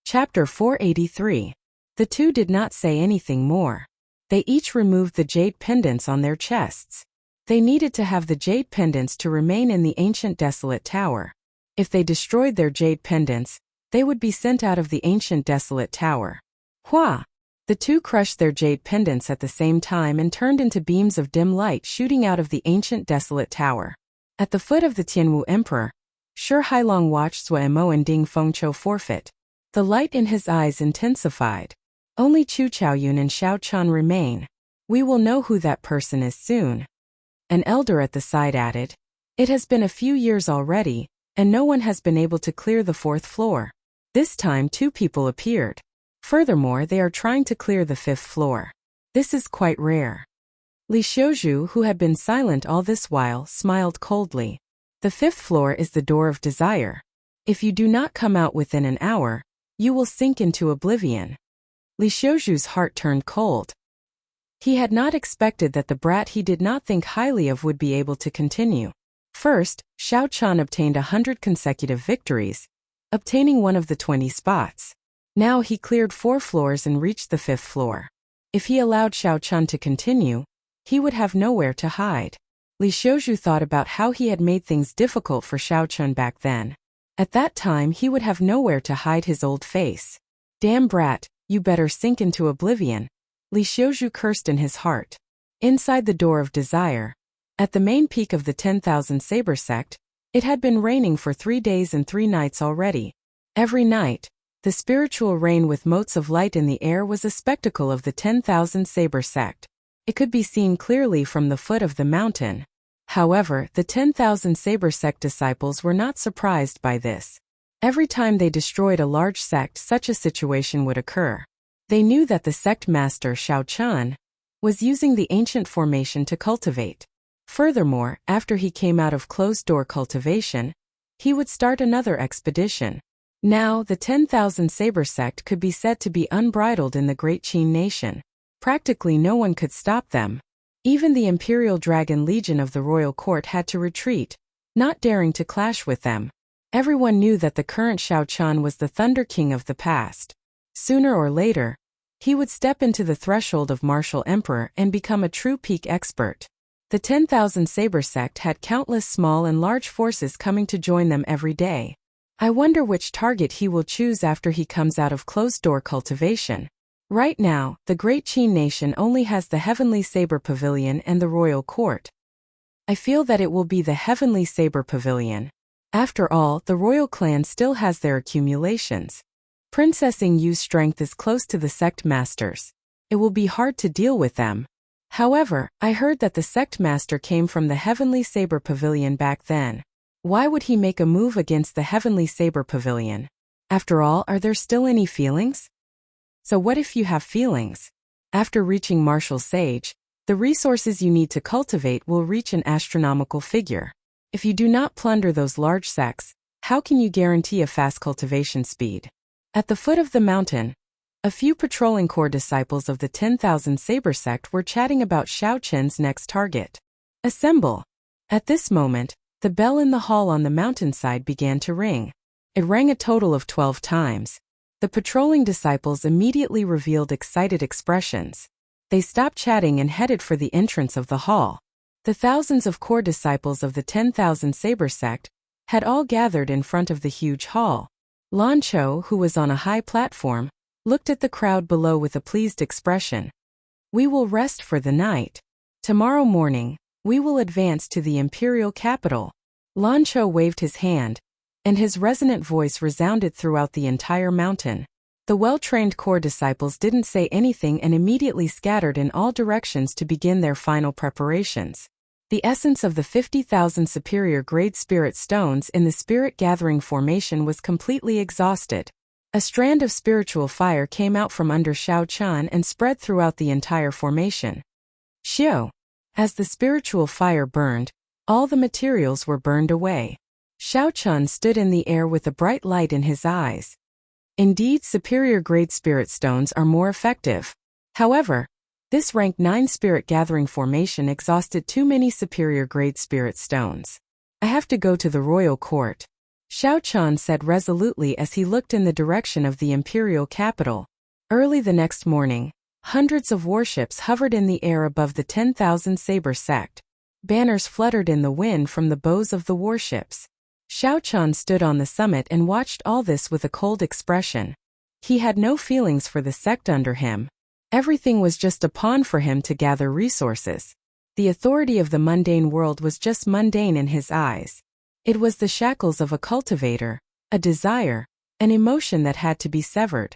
Chapter 483. The two did not say anything more. They each removed the jade pendants on their chests. They needed to have the jade pendants to remain in the ancient desolate tower. If they destroyed their jade pendants, they would be sent out of the ancient desolate tower. Hua! The two crushed their jade pendants at the same time and turned into beams of dim light shooting out of the ancient desolate tower. At the foot of the Tianwu Emperor, Shi Hailong watched Zuomo and Ding Fengqiu forfeit. The light in his eyes intensified. Only Chu Chaoyun and Xiao Chun remain. We will know who that person is soon. An elder at the side added, "It has been a few years already, and no one has been able to clear the 4th floor. This time 2 people appeared. Furthermore, they are trying to clear the 5th floor. This is quite rare." Li Xiuzhu, who had been silent all this while, smiled coldly. "The 5th floor is the door of desire. If you do not come out within an hour, you will sink into oblivion." Li Xiuzhu's heart turned cold. He had not expected that the brat he did not think highly of would be able to continue. First, Xiao Chun obtained 100 consecutive victories, obtaining one of the 20 spots. Now he cleared 4 floors and reached the 5th floor. If he allowed Xiao Chun to continue, he would have nowhere to hide. Li Xiuzhu thought about how he had made things difficult for Xiao Chun back then. At that time he would have nowhere to hide his old face. Damn brat, you better sink into oblivion. Li Xiuzhu cursed in his heart. Inside the door of desire, at the main peak of the 10,000 Saber sect, it had been raining for 3 days and 3 nights already. Every night, the spiritual rain with motes of light in the air was a spectacle of the 10,000 Saber sect. It could be seen clearly from the foot of the mountain. However, the 10,000 Saber sect disciples were not surprised by this. Every time they destroyed a large sect, such a situation would occur. They knew that the sect master Xiao Chun was using the ancient formation to cultivate. Furthermore, after he came out of closed-door cultivation, he would start another expedition. Now, the 10,000 Saber sect could be said to be unbridled in the Great Qin nation. Practically no one could stop them. Even the Imperial Dragon Legion of the royal court had to retreat, not daring to clash with them. Everyone knew that the current Xiao Chun was the Thunder King of the past. Sooner or later, he would step into the threshold of martial emperor and become a true peak expert. The 10,000 Saber sect had countless small and large forces coming to join them every day. I wonder which target he will choose after he comes out of closed-door cultivation. Right now, the Great Qin nation only has the Heavenly Saber Pavilion and the Royal Court. I feel that it will be the Heavenly Saber Pavilion. After all, the royal clan still has their accumulations. Princess Yingyu's strength is close to the sect masters. It will be hard to deal with them. However, I heard that the sect master came from the Heavenly Saber Pavilion back then. Why would he make a move against the Heavenly Saber Pavilion? After all, are there still any feelings? So what if you have feelings? After reaching Martial Sage, the resources you need to cultivate will reach an astronomical figure. If you do not plunder those large sects, how can you guarantee a fast cultivation speed? At the foot of the mountain, a few patrolling corps disciples of the 10,000 Saber sect were chatting about Xiao Chen's next target. Assemble! At this moment, the bell in the hall on the mountainside began to ring. It rang a total of 12 times. The patrolling disciples immediately revealed excited expressions. They stopped chatting and headed for the entrance of the hall. The thousands of core disciples of the 10,000 Saber sect had all gathered in front of the huge hall. Lan Cho, who was on a high platform, looked at the crowd below with a pleased expression. We will rest for the night. Tomorrow morning, we will advance to the imperial capital. Lan Cho waved his hand, and his resonant voice resounded throughout the entire mountain. The well-trained core disciples didn't say anything and immediately scattered in all directions to begin their final preparations. The essence of the 50,000 superior grade spirit stones in the spirit gathering formation was completely exhausted. A strand of spiritual fire came out from under Xiao Chun and spread throughout the entire formation. Xiao. As the spiritual fire burned, all the materials were burned away. Xiao Chun stood in the air with a bright light in his eyes. Indeed, superior grade spirit stones are more effective. However, this rank 9 spirit gathering formation exhausted too many superior grade spirit stones. I have to go to the royal court, Xiao Chun said resolutely as he looked in the direction of the imperial capital. Early the next morning, hundreds of warships hovered in the air above the 10,000 Saber sect. Banners fluttered in the wind from the bows of the warships. Xiao Chun stood on the summit and watched all this with a cold expression. He had no feelings for the sect under him. Everything was just a pawn for him to gather resources. The authority of the mundane world was just mundane in his eyes. It was the shackles of a cultivator, a desire, an emotion that had to be severed.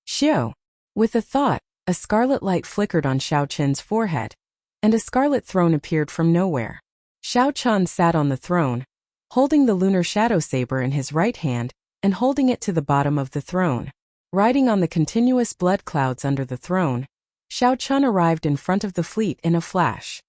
Xiao. With a thought, a scarlet light flickered on Xiao Chen's forehead, and a scarlet throne appeared from nowhere. Xiao Chun sat on the throne, holding the lunar shadow saber in his right hand, and holding it to the bottom of the throne. Riding on the continuous blood clouds under the throne, Xiao Chun arrived in front of the fleet in a flash.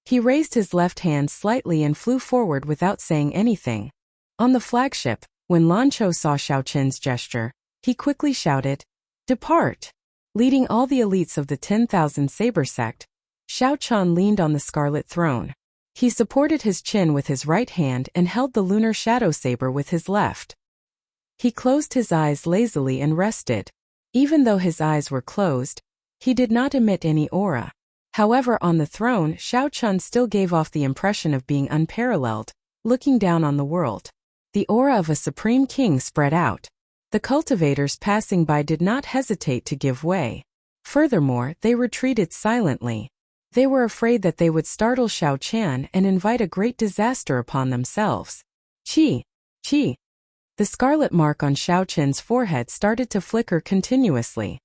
He raised his left hand slightly and flew forward without saying anything. On the flagship, when Lan Cho saw Xiao Chen's gesture, he quickly shouted, "Depart!" Leading all the elites of the 10,000 Saber sect, Xiao Chun leaned on the scarlet throne. He supported his chin with his right hand and held the lunar shadow saber with his left. He closed his eyes lazily and rested. Even though his eyes were closed, he did not emit any aura. However, on the throne, Shao Chun still gave off the impression of being unparalleled, looking down on the world. The aura of a supreme king spread out. The cultivators passing by did not hesitate to give way. Furthermore, they retreated silently. They were afraid that they would startle Shao Chan and invite a great disaster upon themselves. Chi! Chi! The scarlet mark on Shao Chen's forehead started to flicker continuously.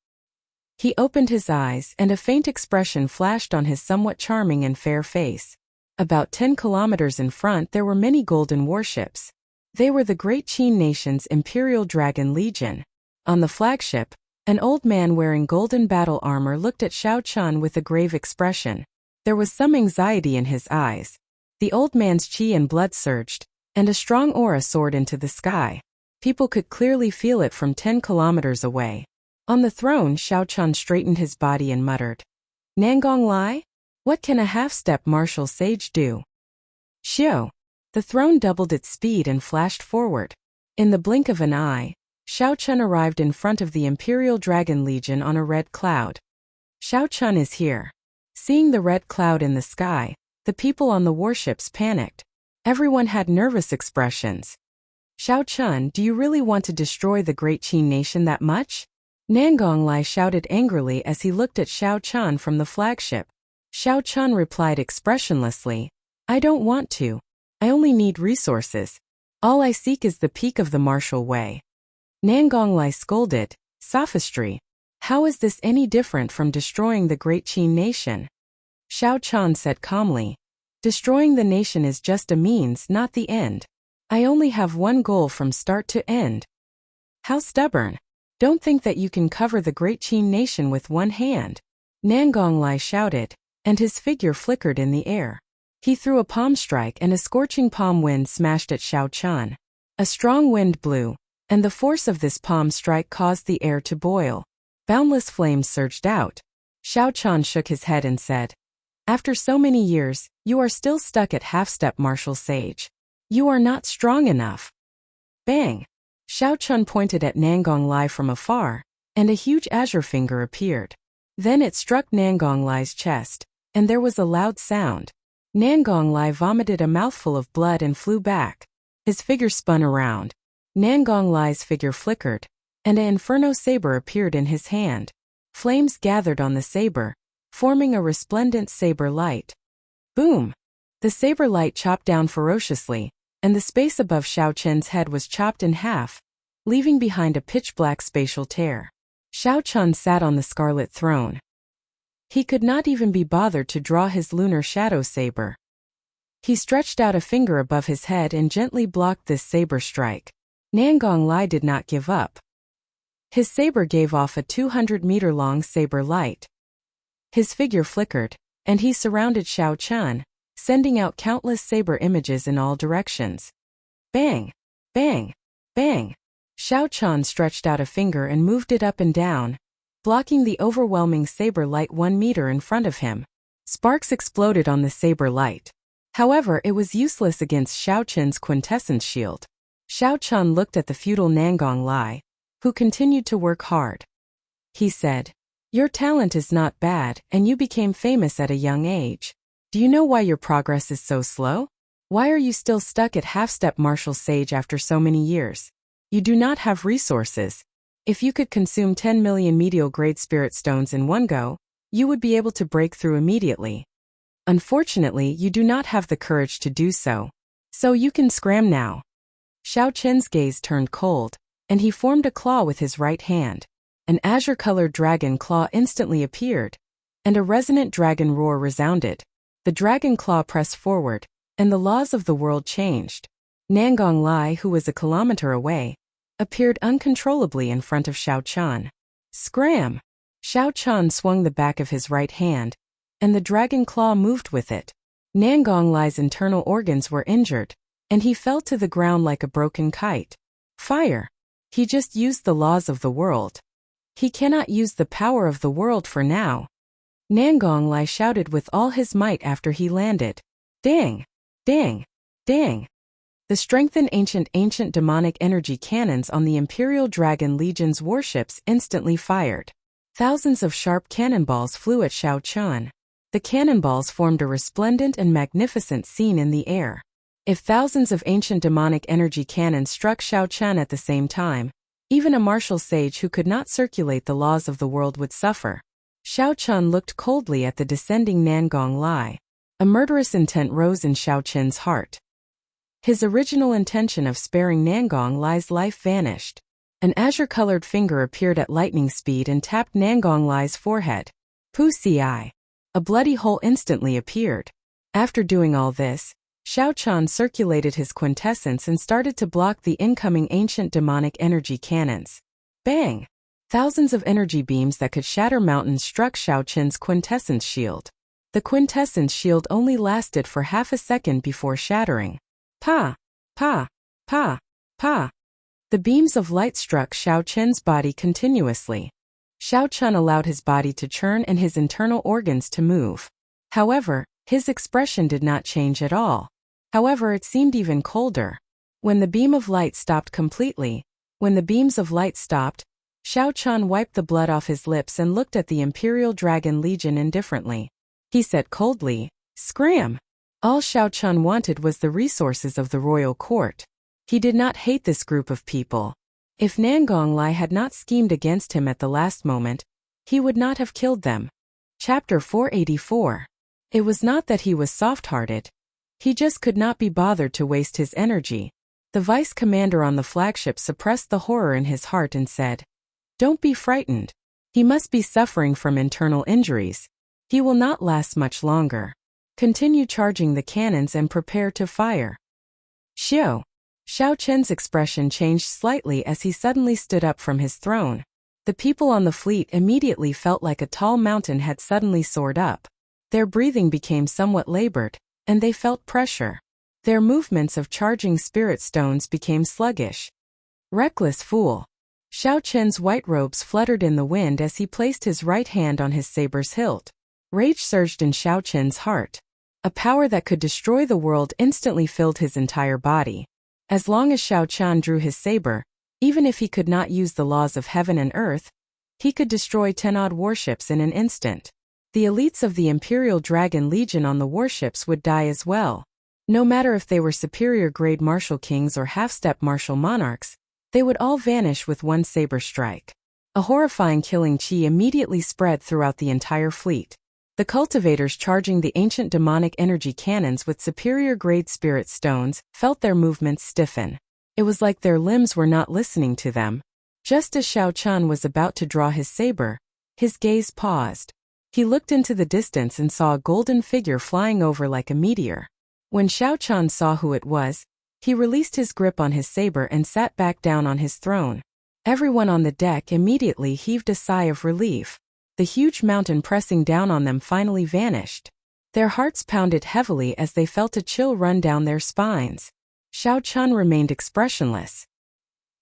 He opened his eyes, and a faint expression flashed on his somewhat charming and fair face. About 10 kilometers in front there were many golden warships. They were the Great Qin Nation's Imperial Dragon Legion. On the flagship, an old man wearing golden battle armor looked at Shao Chun with a grave expression. There was some anxiety in his eyes. The old man's qi and blood surged, and a strong aura soared into the sky. People could clearly feel it from 10 kilometers away. On the throne, Shao Chun straightened his body and muttered, "Nangong Lai? What can a half-step martial sage do?" Xiao. The throne doubled its speed and flashed forward. In the blink of an eye, Shao Chun arrived in front of the Imperial Dragon Legion on a red cloud. Shao Chun is here. Seeing the red cloud in the sky, the people on the warships panicked. Everyone had nervous expressions. "Shao Chun, do you really want to destroy the Great Qin Nation that much?" Nangong Lai shouted angrily as he looked at Shao Chun from the flagship. Shao Chun replied expressionlessly, "I don't want to. I only need resources. All I seek is the peak of the martial way." Nangong Lai scolded, "Sophistry. How is this any different from destroying the Great Qin Nation?" Shao Chun said calmly, "Destroying the nation is just a means, not the end. I only have one goal from start to end." "How stubborn. Don't think that you can cover the Great Qin Nation with one hand," Nangong Lai shouted, and his figure flickered in the air. He threw a palm strike and a scorching palm wind smashed at Shao Chun. A strong wind blew, and the force of this palm strike caused the air to boil. Boundless flames surged out. Shao Chun shook his head and said, "After so many years, you are still stuck at half-step martial sage. You are not strong enough." Bang! Shao Chun pointed at Nangong Lai from afar, and a huge azure finger appeared. Then it struck Nangong Lai's chest, and there was a loud sound. Nangong Lai vomited a mouthful of blood and flew back. His figure spun around. Nangong Lai's figure flickered, and an inferno saber appeared in his hand. Flames gathered on the saber, forming a resplendent saber light. Boom! The saber light chopped down ferociously, and the space above Shao Chen's head was chopped in half, leaving behind a pitch-black spatial tear. Shao Chun sat on the scarlet throne. He could not even be bothered to draw his lunar shadow saber. He stretched out a finger above his head and gently blocked this saber strike. Nangong Lai did not give up. His saber gave off a 200-meter-long saber light. His figure flickered, and he surrounded Shao Chun, sending out countless saber images in all directions. Bang! Bang! Bang! Shao Chun stretched out a finger and moved it up and down, blocking the overwhelming saber light 1 meter in front of him. Sparks exploded on the saber light. However, it was useless against Shao Chun's quintessence shield. Shao Chun looked at the feudal Nangong Lai, who continued to work hard. He said, "Your talent is not bad, and you became famous at a young age. Do you know why your progress is so slow? Why are you still stuck at half-step martial sage after so many years? You do not have resources. If you could consume 10 million medial-grade spirit stones in one go, you would be able to break through immediately. Unfortunately, you do not have the courage to do so. So you can scram now." Shao Chen's gaze turned cold, and he formed a claw with his right hand. An azure-colored dragon claw instantly appeared, and a resonant dragon roar resounded. The dragon claw pressed forward, and the laws of the world changed. Nangong Lai, who was a kilometer away, appeared uncontrollably in front of Shao Chun. Scram! Shao Chun swung the back of his right hand, and the dragon claw moved with it. Nangong Lai's internal organs were injured, and he fell to the ground like a broken kite. Fire! He just used the laws of the world. He cannot use the power of the world for now. Nangong Lai shouted with all his might after he landed. Dang! Dang! Dang! The strengthened ancient demonic energy cannons on the Imperial Dragon Legion's warships instantly fired. Thousands of sharp cannonballs flew at Shao Chun. The cannonballs formed a resplendent and magnificent scene in the air. If thousands of ancient demonic energy cannons struck Xiao Chen at the same time, even a martial sage who could not circulate the laws of the world would suffer. Xiao Chen looked coldly at the descending Nangong Lai. A murderous intent rose in Xiao Chen's heart. His original intention of sparing Nangong Lai's life vanished. An azure-colored finger appeared at lightning speed and tapped Nangong Lai's forehead. Pusi. A bloody hole instantly appeared. After doing all this, Xiao Chen circulated his quintessence and started to block the incoming ancient demonic energy cannons. Bang! Thousands of energy beams that could shatter mountains struck Xiao Chen's quintessence shield. The quintessence shield only lasted for half a second before shattering. Pa! Pa! Pa! Pa! The beams of light struck Xiao Chen's body continuously. Xiao Chen allowed his body to churn and his internal organs to move. However, his expression did not change at all. However, it seemed even colder. When the beam of light stopped completely, when the beams of light stopped, Xiao Chen wiped the blood off his lips and looked at the Imperial Dragon Legion indifferently. He said coldly, "Scram!" All Xiao Chen wanted was the resources of the royal court. He did not hate this group of people. If Nangong Lai had not schemed against him at the last moment, he would not have killed them. Chapter 484. It was not that he was soft-hearted. He just could not be bothered to waste his energy. The vice commander on the flagship suppressed the horror in his heart and said, "Don't be frightened. He must be suffering from internal injuries. He will not last much longer. Continue charging the cannons and prepare to fire." Xiao Chen's expression changed slightly as he suddenly stood up from his throne. The people on the fleet immediately felt like a tall mountain had suddenly soared up. Their breathing became somewhat labored, and they felt pressure. Their movements of charging spirit stones became sluggish. Reckless fool. Xiao Chen's white robes fluttered in the wind as he placed his right hand on his saber's hilt. Rage surged in Xiao Chen's heart. A power that could destroy the world instantly filled his entire body. As long as Xiao Chen drew his saber, even if he could not use the laws of heaven and earth, he could destroy 10-odd warships in an instant. The elites of the Imperial Dragon Legion on the warships would die as well. No matter if they were superior-grade martial kings or half-step martial monarchs, they would all vanish with one saber strike. A horrifying killing chi immediately spread throughout the entire fleet. The cultivators charging the ancient demonic energy cannons with superior-grade spirit stones felt their movements stiffen. It was like their limbs were not listening to them. Just as Xiao Chen was about to draw his saber, his gaze paused. He looked into the distance and saw a golden figure flying over like a meteor. When Xiao Chen saw who it was, he released his grip on his saber and sat back down on his throne. Everyone on the deck immediately heaved a sigh of relief. The huge mountain pressing down on them finally vanished. Their hearts pounded heavily as they felt a chill run down their spines. Xiao Chen remained expressionless.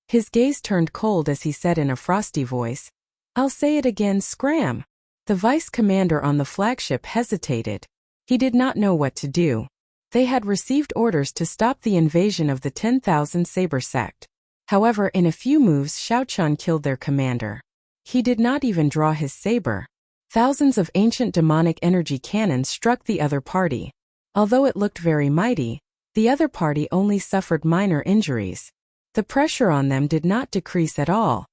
His gaze turned cold as he said in a frosty voice, "I'll say it again, scram." The vice commander on the flagship hesitated. He did not know what to do. They had received orders to stop the invasion of the 10,000 Saber sect. However, in a few moves Xiao Chen killed their commander. He did not even draw his saber. Thousands of ancient demonic energy cannons struck the other party. Although it looked very mighty, the other party only suffered minor injuries. The pressure on them did not decrease at all.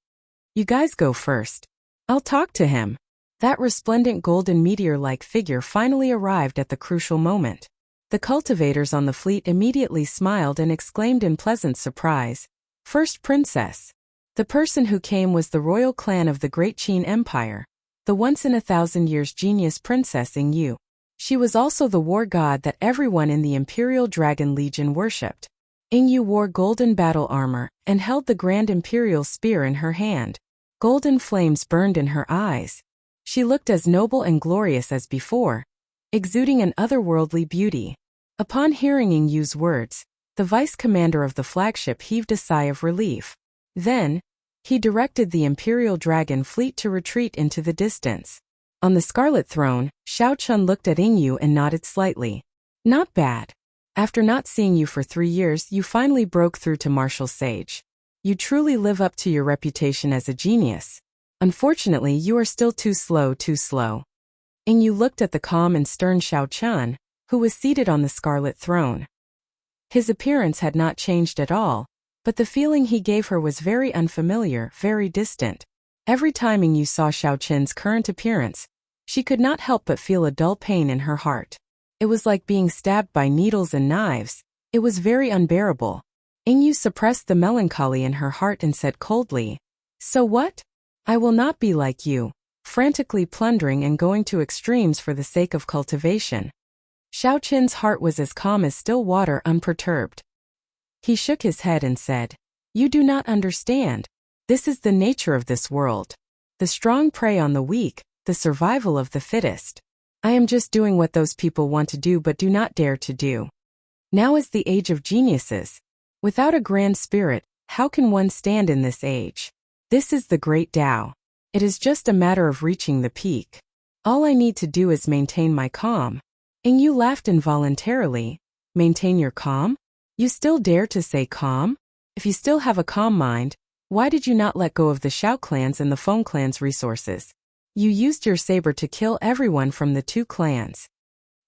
"You guys go first. I'll talk to him." That resplendent golden meteor-like figure finally arrived at the crucial moment. The cultivators on the fleet immediately smiled and exclaimed in pleasant surprise, "First princess." The person who came was the royal clan of the Great Qin Empire, the once-in-a-thousand-years genius Princess Yu. She was also the war god that everyone in the Imperial Dragon Legion worshipped. Yu wore golden battle armor and held the Grand Imperial Spear in her hand. Golden flames burned in her eyes. She looked as noble and glorious as before, exuding an otherworldly beauty. Upon hearing Yu's words, the vice commander of the flagship heaved a sigh of relief. Then, he directed the Imperial Dragon fleet to retreat into the distance. On the Scarlet Throne, Xiao Chen looked at Yu and nodded slightly. "Not bad. After not seeing you for 3 years, you finally broke through to martial sage. You truly live up to your reputation as a genius. Unfortunately, you are still too slow. Yingyu looked at the calm and stern Xiao Chun, who was seated on the scarlet throne. His appearance had not changed at all, but the feeling he gave her was very unfamiliar, very distant. Every time Yingyu saw Xiao Chun's current appearance, she could not help but feel a dull pain in her heart. It was like being stabbed by needles and knives. It was very unbearable. Yingyu suppressed the melancholy in her heart and said coldly, "So what? I will not be like you, frantically plundering and going to extremes for the sake of cultivation." Xiao Chun's heart was as calm as still water, unperturbed. He shook his head and said, "You do not understand. This is the nature of this world. The strong prey on the weak, the survival of the fittest. I am just doing what those people want to do but do not dare to do. Now is the age of geniuses. Without a grand spirit, how can one stand in this age? This is the great Tao. It is just a matter of reaching the peak. All I need to do is maintain my calm." Yingyu laughed involuntarily. "Maintain your calm? You still dare to say calm? If you still have a calm mind, why did you not let go of the Xiao clans and the Feng clan's resources? You used your saber to kill everyone from the two clans."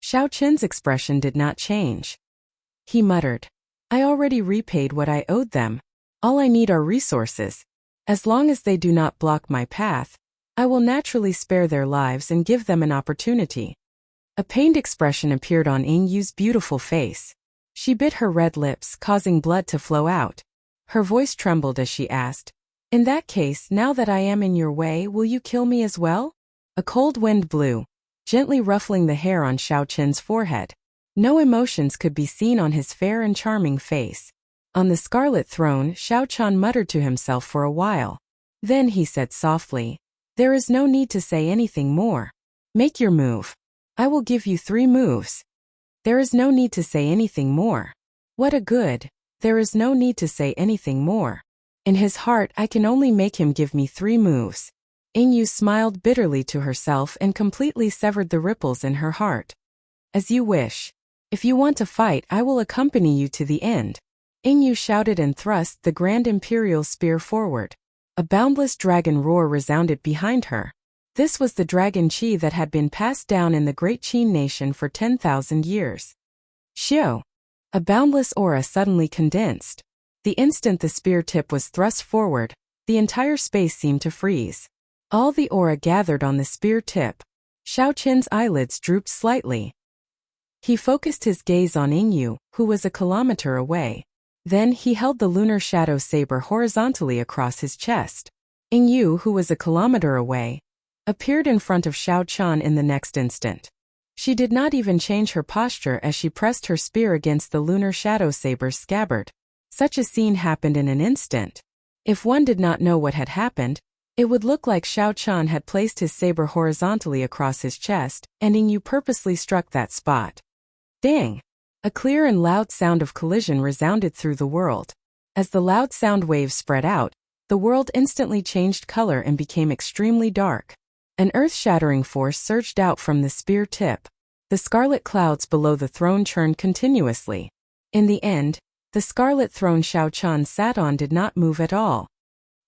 Xiao Chun's expression did not change. He muttered, "I already repaid what I owed them. All I need are resources. As long as they do not block my path, I will naturally spare their lives and give them an opportunity." A pained expression appeared on Yingyu's beautiful face. She bit her red lips, causing blood to flow out. Her voice trembled as she asked, "In that case, now that I am in your way, will you kill me as well?" A cold wind blew, gently ruffling the hair on Xiao Chun's forehead. No emotions could be seen on his fair and charming face. On the scarlet throne, Xiao Chun muttered to himself for a while. Then he said softly, "There is no need to say anything more. Make your move. I will give you 3 moves. There is no need to say anything more. What a good. There is no need to say anything more. In his heart, I can only make him give me 3 moves." Yingyu smiled bitterly to herself and completely severed the ripples in her heart. "As you wish. If you want to fight, I will accompany you to the end." Yingyu shouted and thrust the Grand Imperial Spear forward. A boundless dragon roar resounded behind her. This was the dragon chi that had been passed down in the Great Qin nation for 10,000 years. Xiao! A boundless aura suddenly condensed. The instant the spear tip was thrust forward, the entire space seemed to freeze. All the aura gathered on the spear tip. Xiao Chun's eyelids drooped slightly. He focused his gaze on Yingyu, who was a kilometer away. Then he held the lunar shadow saber horizontally across his chest. Yingyu, who was a kilometer away, appeared in front of Xiao Chun in the next instant. She did not even change her posture as she pressed her spear against the lunar shadow saber's scabbard. Such a scene happened in an instant. If one did not know what had happened, it would look like Xiao Chun had placed his saber horizontally across his chest, and Yingyu purposely struck that spot. Dang! A clear and loud sound of collision resounded through the world. As the loud sound waves spread out, the world instantly changed color and became extremely dark. An earth-shattering force surged out from the spear tip. The scarlet clouds below the throne churned continuously. In the end, the scarlet throne Xiao Chun sat on did not move at all.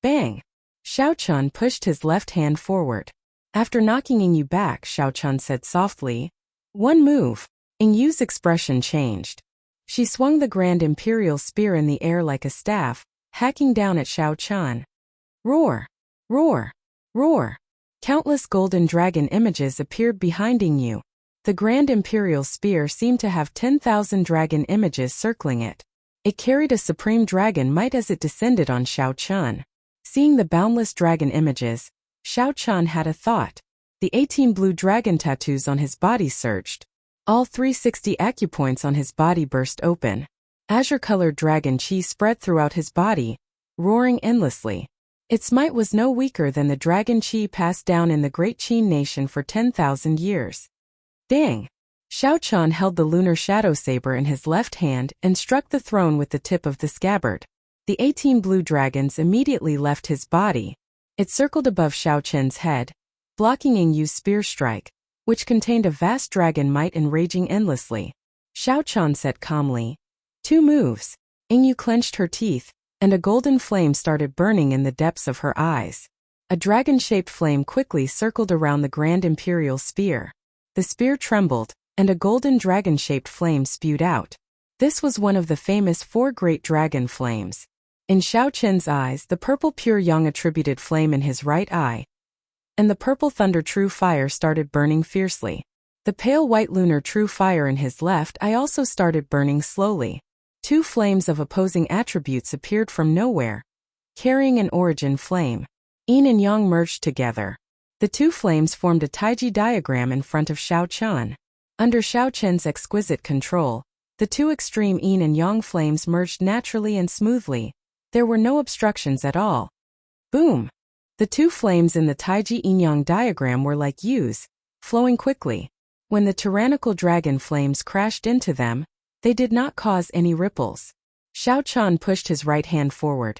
Bang! Xiao Chun pushed his left hand forward. After knocking Yingyu back, Xiao Chun said softly, "One move." Yingyu's expression changed. She swung the Grand Imperial Spear in the air like a staff, hacking down at Xiao Chun. Roar! Roar! Roar! Countless golden dragon images appeared behind Yingyu. The Grand Imperial Spear seemed to have 10,000 dragon images circling it. It carried a supreme dragon might as it descended on Xiao Chun. Seeing the boundless dragon images, Xiao Chun had a thought. The 18 blue dragon tattoos on his body surged. All 360 acupoints on his body burst open. Azure-colored dragon chi spread throughout his body, roaring endlessly. Its might was no weaker than the dragon chi passed down in the Great Qin nation for 10,000 years. Dang! Xiao Chun held the lunar shadow saber in his left hand and struck the throne with the tip of the scabbard. The 18 blue dragons immediately left his body. It circled above Xiao Chun's head, blocking Yingyu's spear strike, which contained a vast dragon might and raging endlessly. Xiao Chun said calmly, 2 moves. Yingyu clenched her teeth, and a golden flame started burning in the depths of her eyes. A dragon-shaped flame quickly circled around the Grand Imperial Spear. The spear trembled, and a golden dragon-shaped flame spewed out. This was one of the famous 4 great dragon flames. In Xiao Qin's eyes, the purple pure yang attributed flame in his right eye, and the purple thunder true fire started burning fiercely. The pale white lunar true fire in his left eye also started burning slowly. 2 flames of opposing attributes appeared from nowhere, carrying an origin flame. Yin and yang merged together. The 2 flames formed a taiji diagram in front of Xiao Qian. Under Xiao Qian's exquisite control, the 2 extreme yin and yang flames merged naturally and smoothly. There were no obstructions at all. Boom! The 2 flames in the taiji yin-yang diagram were like U's, flowing quickly. When the tyrannical dragon flames crashed into them, they did not cause any ripples. Xiao Qian pushed his right hand forward,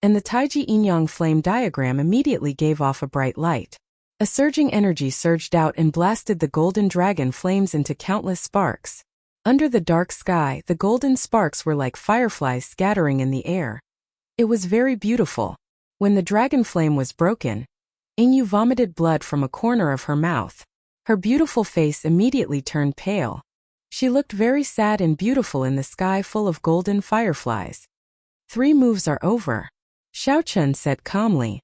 and the taiji yin-yang flame diagram immediately gave off a bright light. A surging energy surged out and blasted the golden dragon flames into countless sparks. Under the dark sky, the golden sparks were like fireflies scattering in the air. It was very beautiful. When the dragon flame was broken, Yingyu vomited blood from a corner of her mouth. Her beautiful face immediately turned pale. She looked very sad and beautiful in the sky full of golden fireflies. 3 moves are over, Xiao Qian said calmly.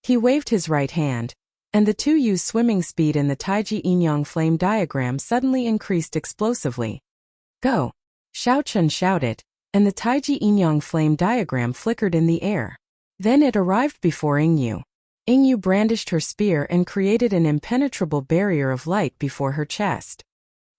He waved his right hand, and the 2 U's swimming speed in the taiji yin-yang flame diagram suddenly increased explosively. Go! Xiao Qian shouted, and the taiji yin-yang flame diagram flickered in the air. Then it arrived before Yingyu. Yingyu brandished her spear and created an impenetrable barrier of light before her chest.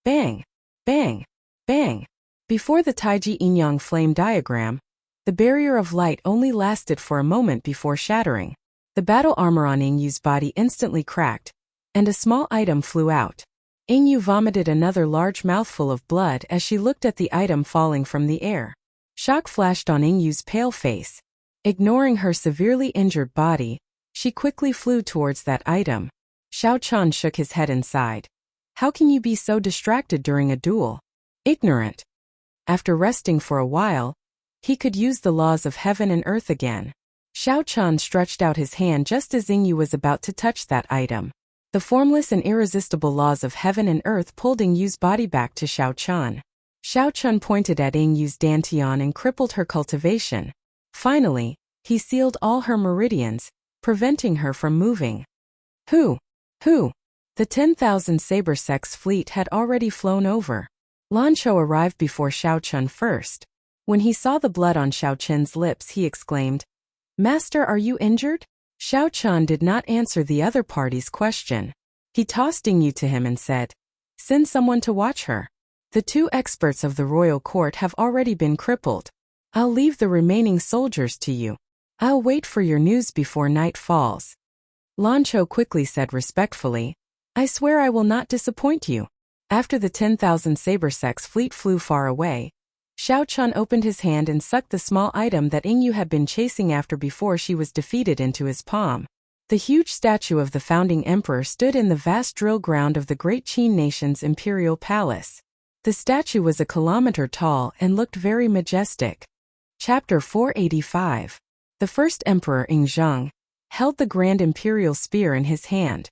Bang! Bang! Bang! Before the taiji yin-yang flame diagram, the barrier of light only lasted for a moment before shattering. The battle armor on Yingyu's body instantly cracked, and a small item flew out. Yingyu vomited another large mouthful of blood as she looked at the item falling from the air. Shock flashed on Yingyu's pale face. Ignoring her severely injured body, she quickly flew towards that item. Xiao Qian shook his head and sighed. How can you be so distracted during a duel? Ignorant. After resting for a while, he could use the laws of heaven and earth again. Xiao Qian stretched out his hand just as Yingyu was about to touch that item. The formless and irresistible laws of heaven and earth pulled Yingyu's body back to Xiao Qian. Xiao Qian pointed at Yingyu's dantian and crippled her cultivation. Finally, he sealed all her meridians, preventing her from moving. Who? The 10,000 Saber Sex fleet had already flown over. Lan Chou arrived before Xiao Qian first. When he saw the blood on Xiao Qian's lips, he exclaimed, Master, are you injured? Xiao Qian did not answer the other party's question. He tossed Yingyu to him and said, Send someone to watch her. The 2 experts of the royal court have already been crippled. I'll leave the remaining soldiers to you. I'll wait for your news before night falls. Lan Chou quickly said respectfully, I swear I will not disappoint you. After the 10,000 Saber Sex fleet flew far away, Xiao Qian opened his hand and sucked the small item that Yingyu had been chasing after before she was defeated into his palm. The huge statue of the founding emperor stood in the vast drill ground of the Great Qin nation's imperial palace. The statue was a kilometer tall and looked very majestic. Chapter 485. The first emperor Yingzheng held the grand imperial spear in his hand.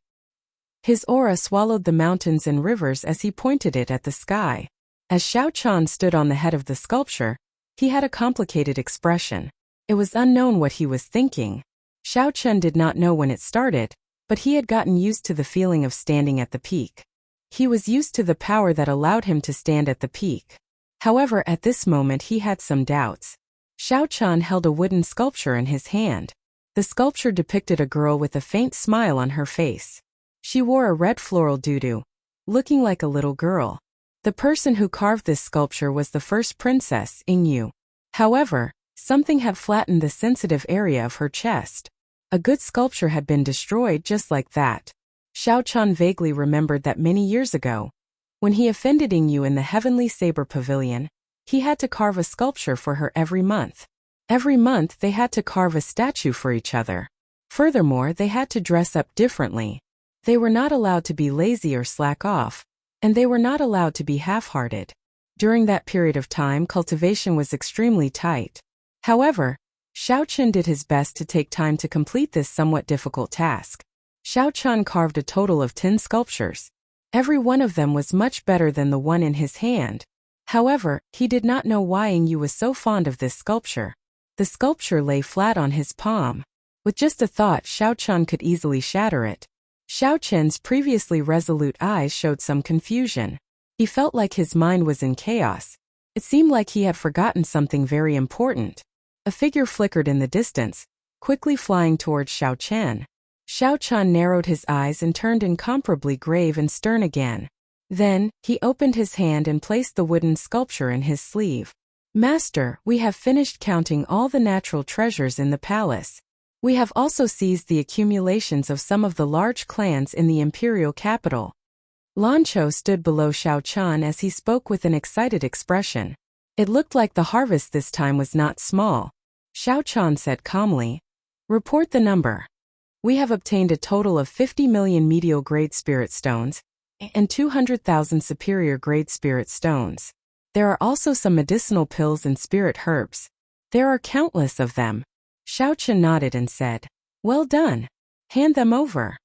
His aura swallowed the mountains and rivers as he pointed it at the sky. As Xiao Qian stood on the head of the sculpture, he had a complicated expression. It was unknown what he was thinking. Xiao Qian did not know when it started, but he had gotten used to the feeling of standing at the peak. He was used to the power that allowed him to stand at the peak. However, at this moment he had some doubts. Xiao Qian held a wooden sculpture in his hand. The sculpture depicted a girl with a faint smile on her face. She wore a red floral tutu, looking like a little girl. The person who carved this sculpture was the first princess, Yingyu. However, something had flattened the sensitive area of her chest. A good sculpture had been destroyed just like that. Xiao Qian vaguely remembered that many years ago, when he offended Yingyu in the Heavenly Saber Pavilion, he had to carve a sculpture for her every month. Every month they had to carve a statue for each other. Furthermore, they had to dress up differently. They were not allowed to be lazy or slack off, and they were not allowed to be half-hearted. During that period of time, cultivation was extremely tight. However, Xiao Qian did his best to take time to complete this somewhat difficult task. Xiao Qian carved a total of 10 sculptures. Every one of them was much better than the one in his hand. However, he did not know why Ying Yu was so fond of this sculpture. The sculpture lay flat on his palm. With just a thought, Xiao Chen could easily shatter it. Xiao Chen's previously resolute eyes showed some confusion. He felt like his mind was in chaos. It seemed like he had forgotten something very important. A figure flickered in the distance, quickly flying towards Xiao Chen. Xiao Chen narrowed his eyes and turned incomparably grave and stern again. Then, he opened his hand and placed the wooden sculpture in his sleeve. "Master, we have finished counting all the natural treasures in the palace. We have also seized the accumulations of some of the large clans in the imperial capital." Lan Chou stood below Xiao Chen as he spoke with an excited expression. It looked like the harvest this time was not small. Xiao Chen said calmly, "Report the number. We have obtained a total of 50 million medial-grade spirit stones and 200,000 superior-grade spirit stones. There are also some medicinal pills and spirit herbs. There are countless of them." Xiao Chen nodded and said, "Well done. Hand them over."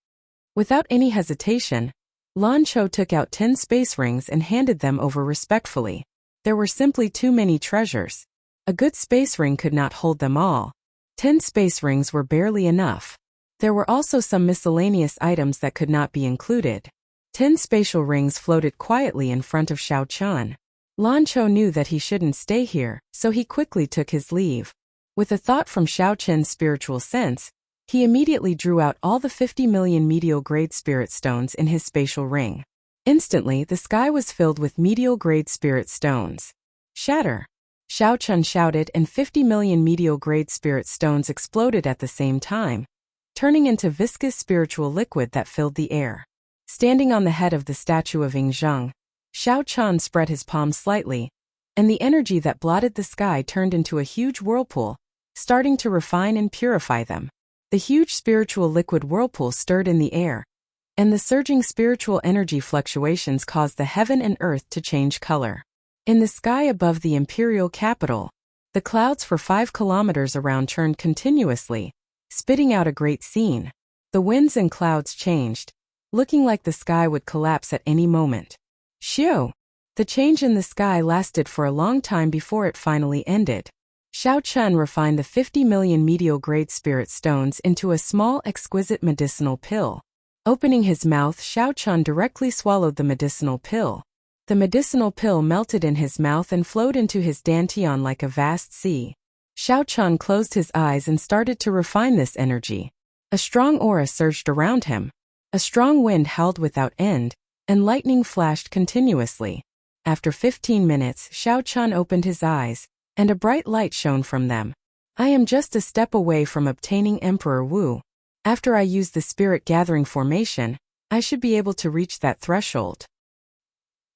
Without any hesitation, Lan Chou took out 10 space rings and handed them over respectfully. There were simply too many treasures. A good space ring could not hold them all. 10 space rings were barely enough. There were also some miscellaneous items that could not be included. 10 spatial rings floated quietly in front of Xiao Chen. Lan Chou knew that he shouldn't stay here, so he quickly took his leave. With a thought from Xiao Chen's spiritual sense, he immediately drew out all the 50 million medial-grade spirit stones in his spatial ring. Instantly, the sky was filled with medial-grade spirit stones. "Shatter!" Xiao Chen shouted, and 50 million medial-grade spirit stones exploded at the same time, turning into viscous spiritual liquid that filled the air. Standing on the head of the statue of Ying Zheng, Xiao Chen spread his palms slightly, and the energy that blotted the sky turned into a huge whirlpool, starting to refine and purify them. The huge spiritual liquid whirlpool stirred in the air, and the surging spiritual energy fluctuations caused the heaven and earth to change color. In the sky above the imperial capital, the clouds for 5 kilometers around churned continuously, spitting out a great scene. The winds and clouds changed, looking like the sky would collapse at any moment. Shoo! The change in the sky lasted for a long time before it finally ended. Xiao Chen refined the 50 million medial-grade spirit stones into a small, exquisite medicinal pill. Opening his mouth, Xiao Chen directly swallowed the medicinal pill. The medicinal pill melted in his mouth and flowed into his dantian like a vast sea. Xiao Chen closed his eyes and started to refine this energy. A strong aura surged around him. A strong wind howled without end, and lightning flashed continuously. After 15 minutes, Xiao Chen opened his eyes, and a bright light shone from them. "I am just a step away from obtaining Emperor Wu. After I use the spirit gathering formation, I should be able to reach that threshold."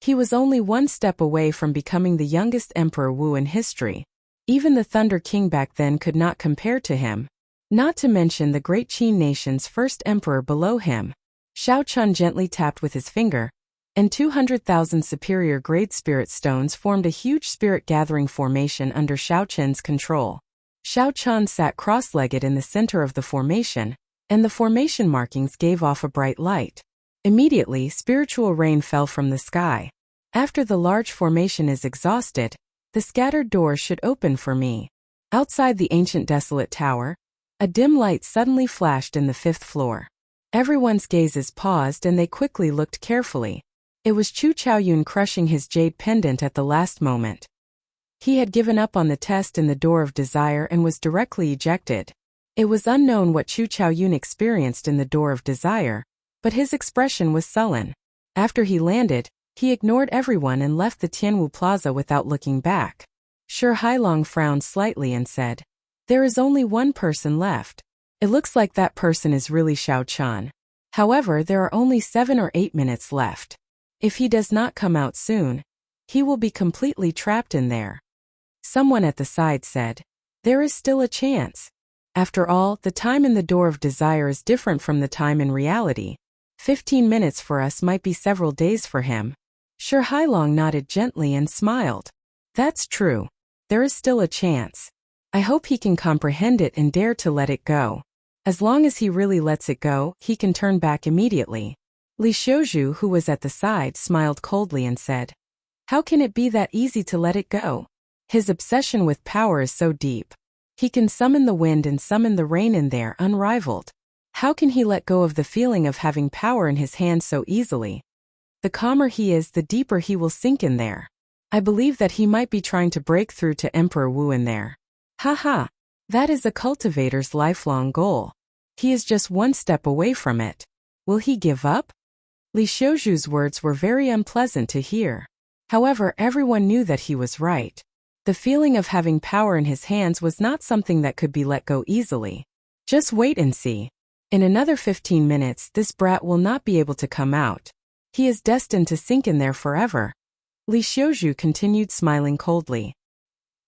He was only one step away from becoming the youngest Emperor Wu in history. Even the Thunder King back then could not compare to him. Not to mention the great Qin nation's first emperor below him. Xiao Chen gently tapped with his finger, and 200,000 superior-grade spirit stones formed a huge spirit-gathering formation under Xiao Chen's control. Xiao Chen sat cross-legged in the center of the formation, and the formation markings gave off a bright light. Immediately, spiritual rain fell from the sky. After the large formation is exhausted, the scattered doors should open for me. Outside the ancient desolate tower, a dim light suddenly flashed in the 5th floor. Everyone's gazes paused and they quickly looked carefully. It was Chu Chaoyun crushing his jade pendant at the last moment. He had given up on the test in the Door of Desire and was directly ejected. It was unknown what Chu Chaoyun experienced in the Door of Desire, but his expression was sullen. After he landed, he ignored everyone and left the Tianwu Plaza without looking back. Shi Hailong frowned slightly and said, "There is only one person left. It looks like that person is really Xiao Chen. However, there are only 7 or 8 minutes left. If he does not come out soon, he will be completely trapped in there." Someone at the side said, "There is still a chance. After all, the time in the Door of Desire is different from the time in reality. 15 minutes for us might be several days for him." Shi Hailong nodded gently and smiled. "That's true. There is still a chance. I hope he can comprehend it and dare to let it go. As long as he really lets it go, he can turn back immediately." Li Xiuzhu, who was at the side, smiled coldly and said, "How can it be that easy to let it go? His obsession with power is so deep. He can summon the wind and summon the rain in there unrivaled. How can he let go of the feeling of having power in his hands so easily? The calmer he is, the deeper he will sink in there. I believe that he might be trying to break through to Emperor Wu in there. Ha ha! That is a cultivator's lifelong goal. He is just one step away from it. Will he give up?" Li Xiuzhu's words were very unpleasant to hear. However, everyone knew that he was right. The feeling of having power in his hands was not something that could be let go easily. Just wait and see. In another 15 minutes, this brat will not be able to come out. He is destined to sink in there forever. Li Xiuzhu continued, smiling coldly.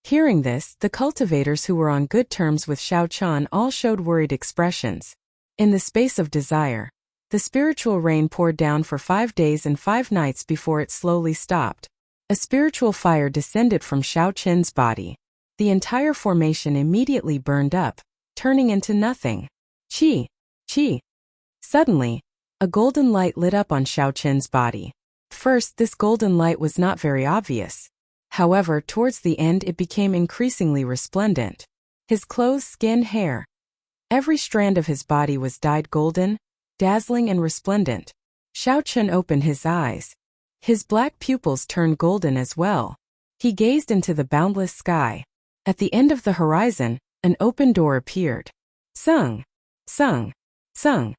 Hearing this, the cultivators who were on good terms with Xiao Qian all showed worried expressions. In the space of desire, the spiritual rain poured down for 5 days and 5 nights before it slowly stopped. A spiritual fire descended from Xiao Qian's body. The entire formation immediately burned up, turning into nothing. Qi! Qi! Suddenly, a golden light lit up on Xiao Qian's body. First, this golden light was not very obvious. However, towards the end it became increasingly resplendent. His clothes, skin, hair. Every strand of his body was dyed golden, dazzling and resplendent. Xiao Qian opened his eyes. His black pupils turned golden as well. He gazed into the boundless sky. At the end of the horizon, an open door appeared. Sung! Sung! Sung!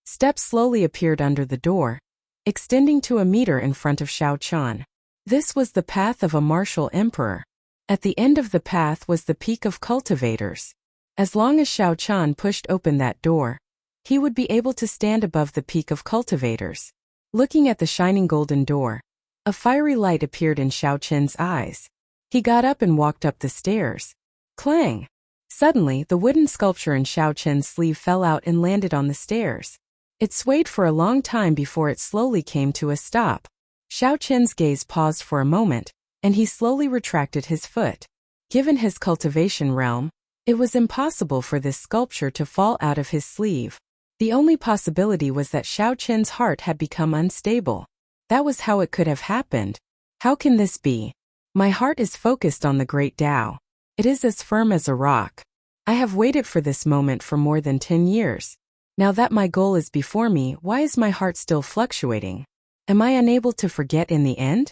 Steps slowly appeared under the door, extending to a meter in front of Xiao Qian. This was the path of a martial emperor. At the end of the path was the peak of cultivators. As long as Xiao Qian pushed open that door, he would be able to stand above the peak of cultivators. Looking at the shining golden door, a fiery light appeared in Xiao Qian's eyes. He got up and walked up the stairs. Clang! Suddenly, the wooden sculpture in Xiao Qian's sleeve fell out and landed on the stairs. It swayed for a long time before it slowly came to a stop. Xiao Qian's gaze paused for a moment, and he slowly retracted his foot. Given his cultivation realm, it was impossible for this sculpture to fall out of his sleeve. The only possibility was that Xiao Qian's heart had become unstable. That was how it could have happened. How can this be? My heart is focused on the great Tao. It is as firm as a rock. I have waited for this moment for more than 10 years. Now that my goal is before me, why is my heart still fluctuating? Am I unable to forget in the end?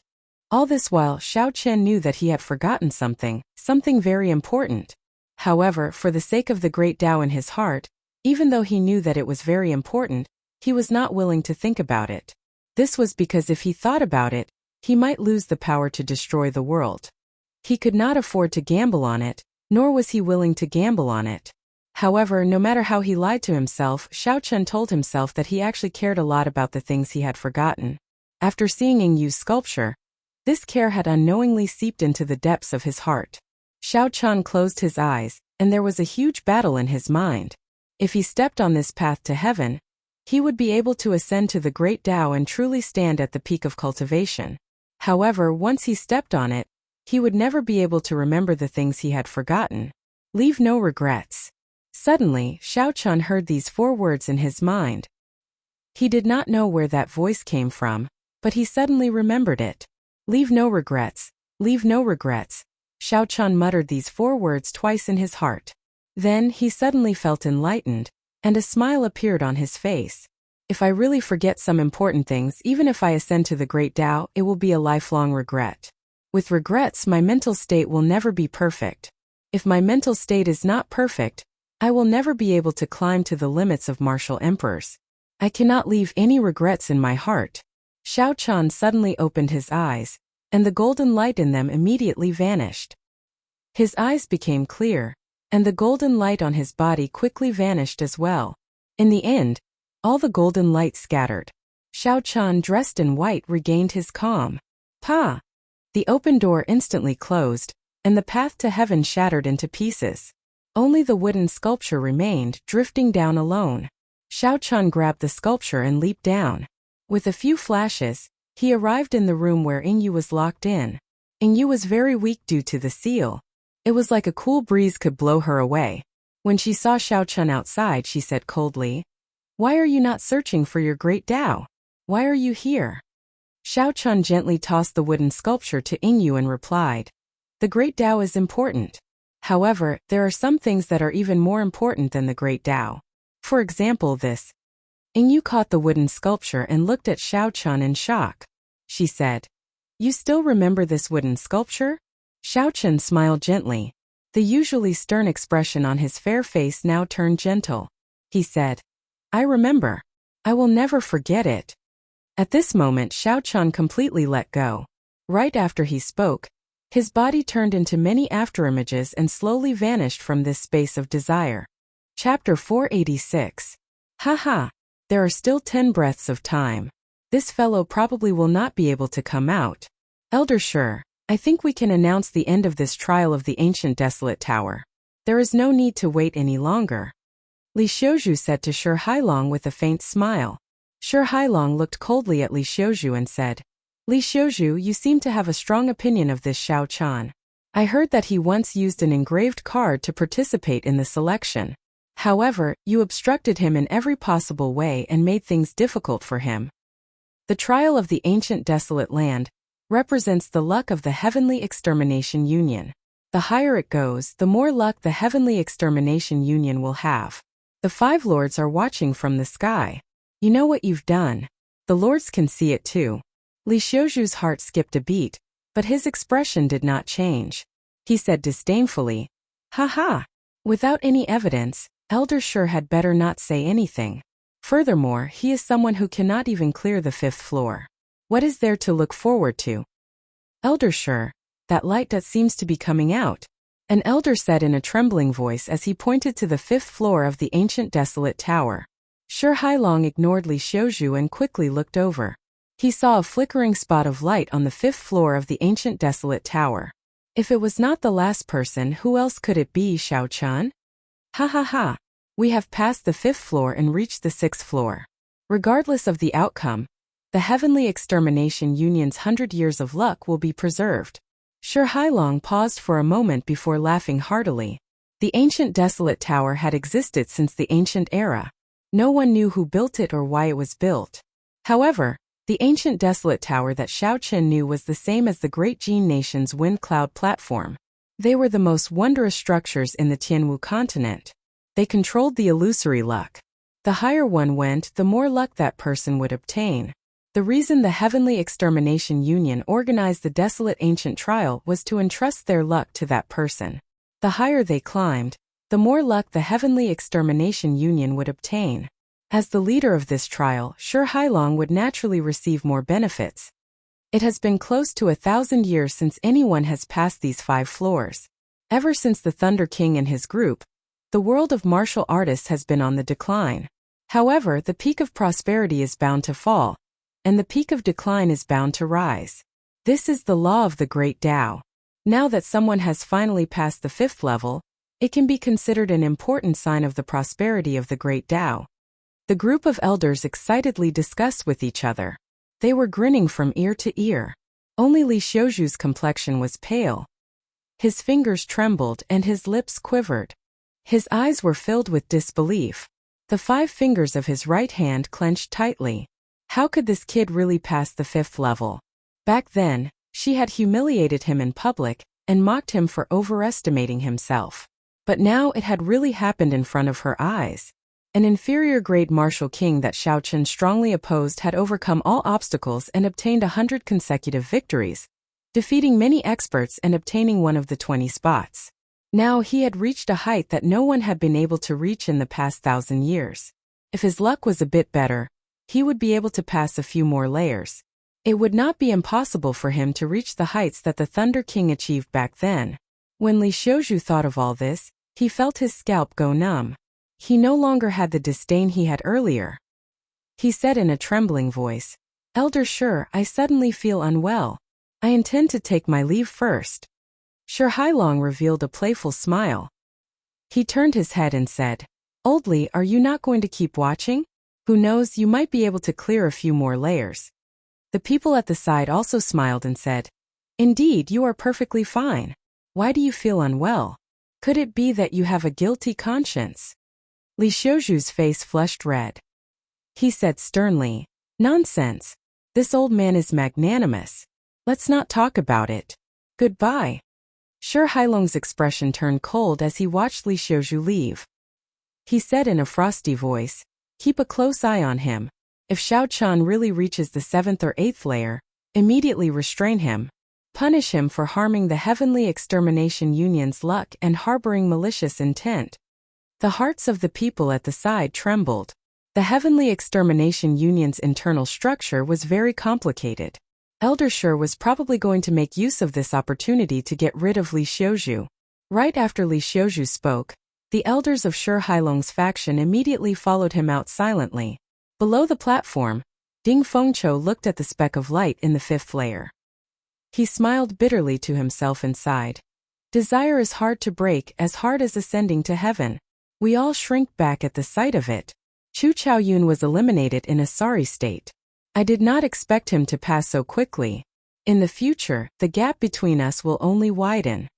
All this while, Xiao Qian knew that he had forgotten something very important. However, for the sake of the great Tao in his heart, even though he knew that it was very important, he was not willing to think about it. This was because if he thought about it, he might lose the power to destroy the world. He could not afford to gamble on it, nor was he willing to gamble on it. However, no matter how he lied to himself, Xiao Qian told himself that he actually cared a lot about the things he had forgotten. After seeing Yingyu's sculpture, this care had unknowingly seeped into the depths of his heart. Xiao Qian closed his eyes, and there was a huge battle in his mind. If he stepped on this path to heaven, he would be able to ascend to the great Tao and truly stand at the peak of cultivation. However, once he stepped on it, he would never be able to remember the things he had forgotten. Leave no regrets. Suddenly, Xiao Qian heard these 4 words in his mind. He did not know where that voice came from, but he suddenly remembered it. Leave no regrets, leave no regrets. Xiao Qian muttered these 4 words twice in his heart. Then, he suddenly felt enlightened, and a smile appeared on his face. If I really forget some important things, even if I ascend to the great Tao, it will be a lifelong regret. With regrets, my mental state will never be perfect. If my mental state is not perfect, I will never be able to climb to the limits of martial emperors. I cannot leave any regrets in my heart. Xiao Qian suddenly opened his eyes, and the golden light in them immediately vanished. His eyes became clear, and the golden light on his body quickly vanished as well. In the end, all the golden light scattered. Xiao Qian, dressed in white, regained his calm. Pa! The open door instantly closed, and the path to heaven shattered into pieces. Only the wooden sculpture remained, drifting down alone. Xiao Qian grabbed the sculpture and leaped down. With a few flashes, he arrived in the room where Yingyu was locked in. Yingyu was very weak due to the seal. It was like a cool breeze could blow her away. When she saw Xiao Qian outside, she said coldly, "Why are you not searching for your great Tao? Why are you here? Xiao Chun gently tossed the wooden sculpture to Yingyu and replied, The Great Tao is important. However, there are some things that are even more important than the Great Tao. For example, this. Yingyu caught the wooden sculpture and looked at Xiao Chun in shock. She said, You still remember this wooden sculpture? Xiao Chun smiled gently. The usually stern expression on his fair face now turned gentle. He said, I remember. I will never forget it. At this moment, Xiao Chun completely let go. Right after he spoke, his body turned into many afterimages and slowly vanished from this space of desire. Chapter 486. Haha. There are still 10 breaths of time. This fellow probably will not be able to come out. Elder Shi, I think we can announce the end of this trial of the ancient desolate tower. There is no need to wait any longer. Li Xiuzhu said to Shi Hailong with a faint smile. Shi Hailong looked coldly at Li Xiuzhu and said, Li Xiuzhu, you seem to have a strong opinion of this Xiao Chun. I heard that he once used an engraved card to participate in the selection. However, you obstructed him in every possible way and made things difficult for him. The trial of the ancient desolate land represents the luck of the Heavenly Extermination Union. The higher it goes, the more luck the Heavenly Extermination Union will have. The 5 lords are watching from the sky. You know what you've done. The lords can see it too. Li Xiuzhu's heart skipped a beat, but his expression did not change. He said disdainfully, Ha. Without any evidence, Elder Shi had better not say anything. Furthermore, he is someone who cannot even clear the 5th floor. What is there to look forward to? Elder Shi, that light that seems to be coming out. An elder said in a trembling voice as he pointed to the 5th floor of the ancient desolate tower. Shi Hailong ignored Li Xiuzhu and quickly looked over. He saw a flickering spot of light on the 5th floor of the ancient desolate tower. If it was not the last person, who else could it be? Xiao Chun? Ha. We have passed the 5th floor and reached the 6th floor. Regardless of the outcome, the Heavenly Extermination Union's 100 years of luck will be preserved. Shi Hailong paused for a moment before laughing heartily. The ancient desolate tower had existed since the ancient era. No one knew who built it or why it was built. However, the ancient desolate tower that Xiao Chun knew was the same as the Great Jin Nation's wind cloud platform. They were the most wondrous structures in the Tianwu continent. They controlled the illusory luck. The higher one went, the more luck that person would obtain. The reason the Heavenly Extermination Union organized the desolate ancient trial was to entrust their luck to that person. The higher they climbed, the more luck the Heavenly Extermination Union would obtain. As the leader of this trial, Shi Hailong would naturally receive more benefits. It has been close to 1,000 years since anyone has passed these 5 floors. Ever since the Thunder King and his group, the world of martial artists has been on the decline. However, the peak of prosperity is bound to fall, and the peak of decline is bound to rise. This is the law of the Great Tao. Now that someone has finally passed the 5th level, it can be considered an important sign of the prosperity of the Great Tao. The group of elders excitedly discussed with each other. They were grinning from ear to ear. Only Li Xiuzhu's complexion was pale. His fingers trembled and his lips quivered. His eyes were filled with disbelief. The 5 fingers of his right hand clenched tightly. How could this kid really pass the 5th level? Back then, she had humiliated him in public and mocked him for overestimating himself. But now it had really happened in front of her eyes. An inferior grade martial king that Xiao Chun strongly opposed had overcome all obstacles and obtained 100 consecutive victories, defeating many experts and obtaining one of the 20 spots. Now he had reached a height that no one had been able to reach in the past 1,000 years. If his luck was a bit better, he would be able to pass a few more layers. It would not be impossible for him to reach the heights that the Thunder King achieved back then. When Li Xiuzhu thought of all this, he felt his scalp go numb. He no longer had the disdain he had earlier. He said in a trembling voice, Elder Shi, I suddenly feel unwell. I intend to take my leave first. Shi Hailong revealed a playful smile. He turned his head and said, Old Li, are you not going to keep watching? Who knows, you might be able to clear a few more layers. The people at the side also smiled and said, Indeed, you are perfectly fine. Why do you feel unwell? Could it be that you have a guilty conscience? Li Xiuzhu's face flushed red. He said sternly, Nonsense. This old man is magnanimous. Let's not talk about it. Goodbye. Shi Hailong's expression turned cold as he watched Li Xiuzhu leave. He said in a frosty voice, "Keep a close eye on him. If Xiao Qian really reaches the 7th or 8th layer, immediately restrain him. Punish him for harming the Heavenly Extermination Union's luck and harboring malicious intent." The hearts of the people at the side trembled. The Heavenly Extermination Union's internal structure was very complicated. Elder Shi was probably going to make use of this opportunity to get rid of Li Xiuzhu. Right after Li Xiuzhu spoke, the elders of Shi Hailong's faction immediately followed him out silently. Below the platform, Ding Fengqiu looked at the speck of light in the 5th layer. He smiled bitterly to himself and sighed. Desire is hard to break, as hard as ascending to heaven. We all shrink back at the sight of it. Chu Chaoyun was eliminated in a sorry state. I did not expect him to pass so quickly. In the future, the gap between us will only widen.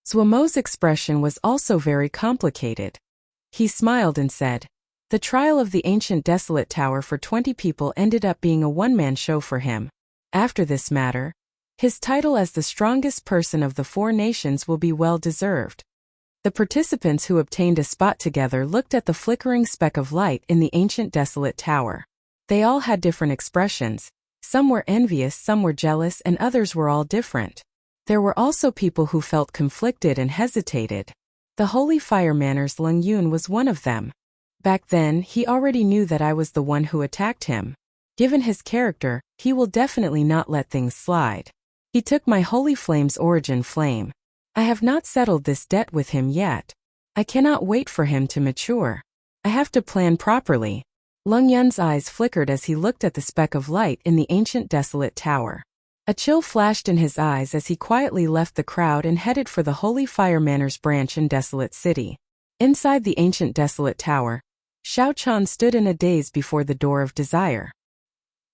Zuomo's expression was also very complicated. He smiled and said, "The trial of the ancient desolate tower for 20 people ended up being a one-man show for him. After this matter, his title as the strongest person of the 4 nations will be well deserved." The participants who obtained a spot together looked at the flickering speck of light in the ancient desolate tower. They all had different expressions. Some were envious, some were jealous, and others were all different. There were also people who felt conflicted and hesitated. The Holy Fire Manor's Leng Yun was one of them. Back then, he already knew that I was the one who attacked him. Given his character, he will definitely not let things slide. He took my Holy Flame's origin flame. I have not settled this debt with him yet. I cannot wait for him to mature. I have to plan properly. Leng Yun's eyes flickered as he looked at the speck of light in the ancient desolate tower. A chill flashed in his eyes as he quietly left the crowd and headed for the Holy Fire Manor's branch in Desolate City. Inside the ancient desolate tower, Xiao Qian stood in a daze before the door of desire.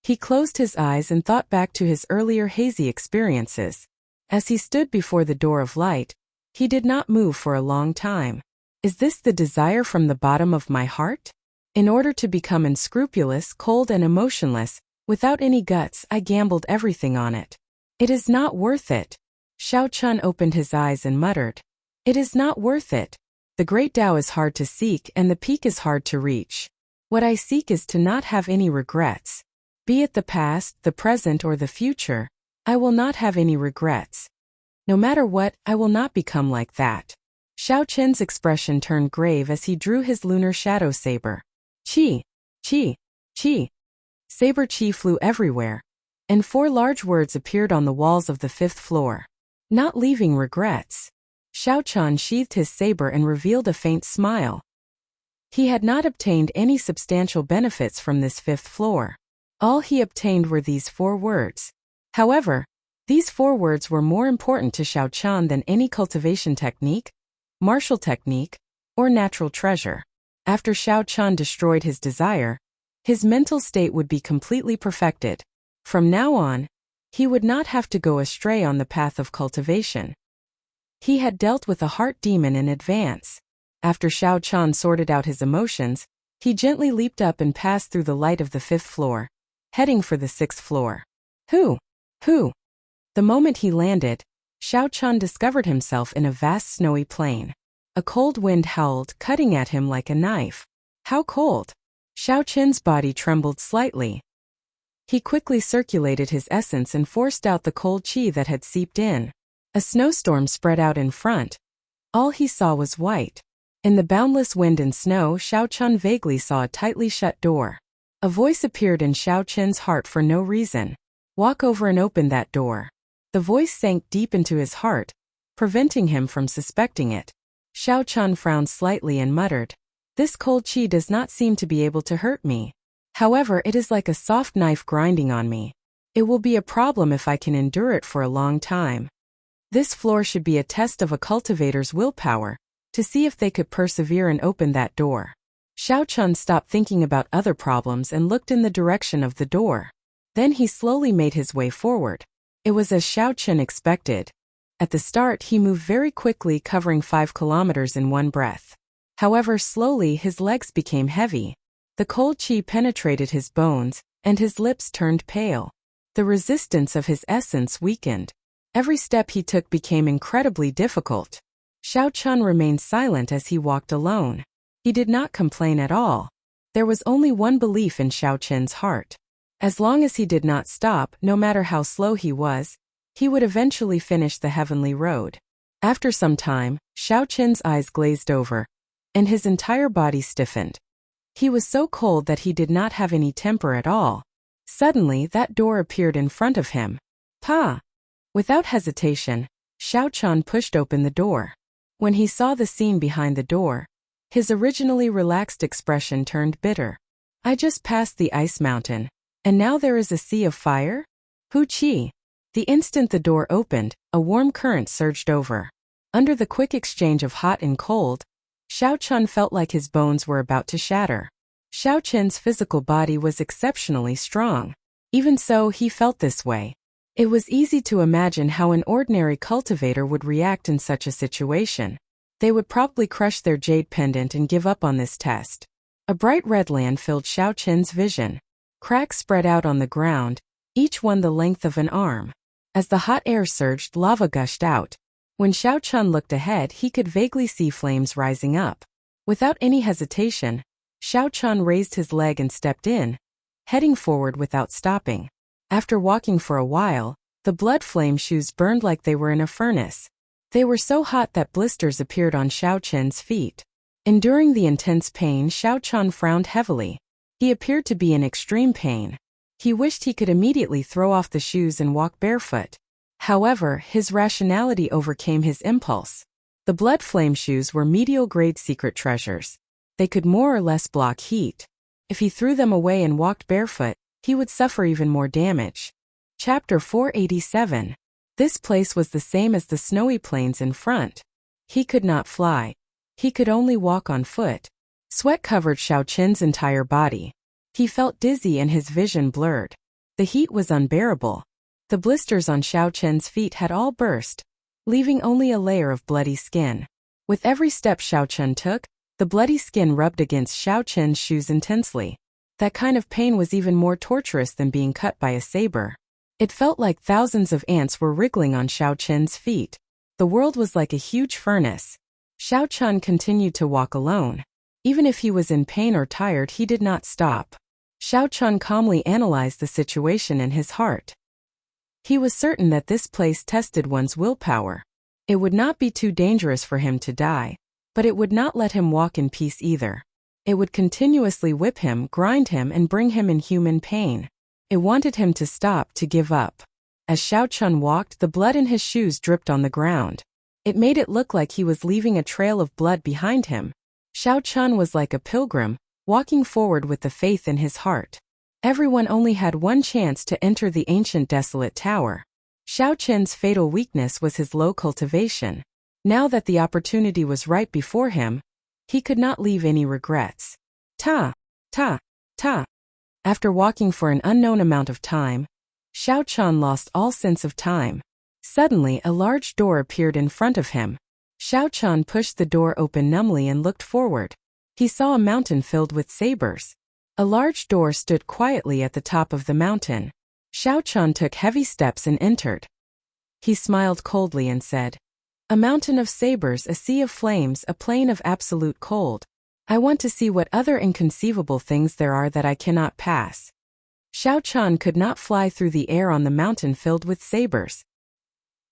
He closed his eyes and thought back to his earlier hazy experiences. As he stood before the door of light, he did not move for a long time. Is this the desire from the bottom of my heart? In order to become unscrupulous, cold and emotionless, without any guts, I gambled everything on it. It is not worth it. Xiao Qian opened his eyes and muttered. It is not worth it. The great Tao is hard to seek and the peak is hard to reach. What I seek is to not have any regrets. Be it the past, the present, or the future, I will not have any regrets. No matter what, I will not become like that. Xiao Qian's expression turned grave as he drew his lunar shadow saber. Qi, qi, qi. Saber qi flew everywhere, and 4 large words appeared on the walls of the 5th floor. Not leaving regrets. Xiao Qian sheathed his saber and revealed a faint smile. He had not obtained any substantial benefits from this 5th floor. All he obtained were these 4 words. However, these 4 words were more important to Xiao Qian than any cultivation technique, martial technique, or natural treasure. After Xiao Qian destroyed his desire, his mental state would be completely perfected. From now on, he would not have to go astray on the path of cultivation. He had dealt with a heart demon in advance. After Xiao Qian sorted out his emotions, he gently leaped up and passed through the light of the 5th floor, heading for the 6th floor. Who? The moment he landed, Xiao Qian discovered himself in a vast snowy plain. A cold wind howled, cutting at him like a knife. How cold! Xiao Qian's body trembled slightly. He quickly circulated his essence and forced out the cold qi that had seeped in. A snowstorm spread out in front. All he saw was white. In the boundless wind and snow, Xiao Qian vaguely saw a tightly shut door. A voice appeared in Xiao Qian's heart for no reason. Walk over and open that door. The voice sank deep into his heart, preventing him from suspecting it. Xiao Qian frowned slightly and muttered, "This cold qi does not seem to be able to hurt me. However, it is like a soft knife grinding on me. It will be a problem if I can endure it for a long time." This floor should be a test of a cultivator's willpower, to see if they could persevere and open that door. Xiao Qian stopped thinking about other problems and looked in the direction of the door. Then he slowly made his way forward. It was as Xiao Qian expected. At the start, he moved very quickly, covering 5 kilometers in one breath. However, slowly his legs became heavy. The cold qi penetrated his bones, and his lips turned pale. The resistance of his essence weakened. Every step he took became incredibly difficult. Xiao Chun remained silent as he walked alone. He did not complain at all. There was only one belief in Xiao Chun's heart. As long as he did not stop, no matter how slow he was, he would eventually finish the heavenly road. After some time, Xiao Chun's eyes glazed over, and his entire body stiffened. He was so cold that he did not have any temper at all. Suddenly, that door appeared in front of him. Pa! Without hesitation, Xiao Chun pushed open the door. When he saw the scene behind the door, his originally relaxed expression turned bitter. I just passed the ice mountain, and now there is a sea of fire? Hu Qi! The instant the door opened, a warm current surged over. Under the quick exchange of hot and cold, Xiao Chun felt like his bones were about to shatter. Xiao Chun's physical body was exceptionally strong. Even so, he felt this way. It was easy to imagine how an ordinary cultivator would react in such a situation. They would probably crush their jade pendant and give up on this test. A bright red land filled Xiao Chun's vision. Cracks spread out on the ground, each one the length of an arm. As the hot air surged, lava gushed out. When Xiao Chun looked ahead, he could vaguely see flames rising up. Without any hesitation, Xiao Chun raised his leg and stepped in, heading forward without stopping. After walking for a while, the blood flame shoes burned like they were in a furnace. They were so hot that blisters appeared on Xiao Chun's feet. Enduring the intense pain, Xiao Chun frowned heavily. He appeared to be in extreme pain. He wished he could immediately throw off the shoes and walk barefoot. However, his rationality overcame his impulse. The blood flame shoes were medial-grade secret treasures. They could more or less block heat. If he threw them away and walked barefoot, he would suffer even more damage. Chapter 487. This place was the same as the snowy plains in front. He could not fly. He could only walk on foot. Sweat covered Xiao Chun's entire body. He felt dizzy and his vision blurred. The heat was unbearable. The blisters on Xiao Chun's feet had all burst, leaving only a layer of bloody skin. With every step Xiao Chun took, the bloody skin rubbed against Xiao Chun's shoes intensely. That kind of pain was even more torturous than being cut by a saber. It felt like thousands of ants were wriggling on Xiao Chun's feet. The world was like a huge furnace. Xiao Chun continued to walk alone. Even if he was in pain or tired, he did not stop. Xiao Chun calmly analyzed the situation in his heart. He was certain that this place tested one's willpower. It would not be too dangerous for him to die, but it would not let him walk in peace either. It would continuously whip him, grind him, and bring him inhuman pain. It wanted him to stop, to give up. As Xiao Chun walked, the blood in his shoes dripped on the ground. It made it look like he was leaving a trail of blood behind him. Xiao Chun was like a pilgrim, walking forward with the faith in his heart. Everyone only had one chance to enter the ancient desolate tower. Xiao Chun's fatal weakness was his low cultivation. Now that the opportunity was right before him, he could not leave any regrets. Ta! Ta! Ta! After walking for an unknown amount of time, Xiao Chun lost all sense of time. Suddenly, a large door appeared in front of him. Xiao Chun pushed the door open numbly and looked forward. He saw a mountain filled with sabers. A large door stood quietly at the top of the mountain. Xiao Chun took heavy steps and entered. He smiled coldly and said, "A mountain of sabers, a sea of flames, a plain of absolute cold. I want to see what other inconceivable things there are that I cannot pass." Xiao Chun could not fly through the air on the mountain filled with sabers.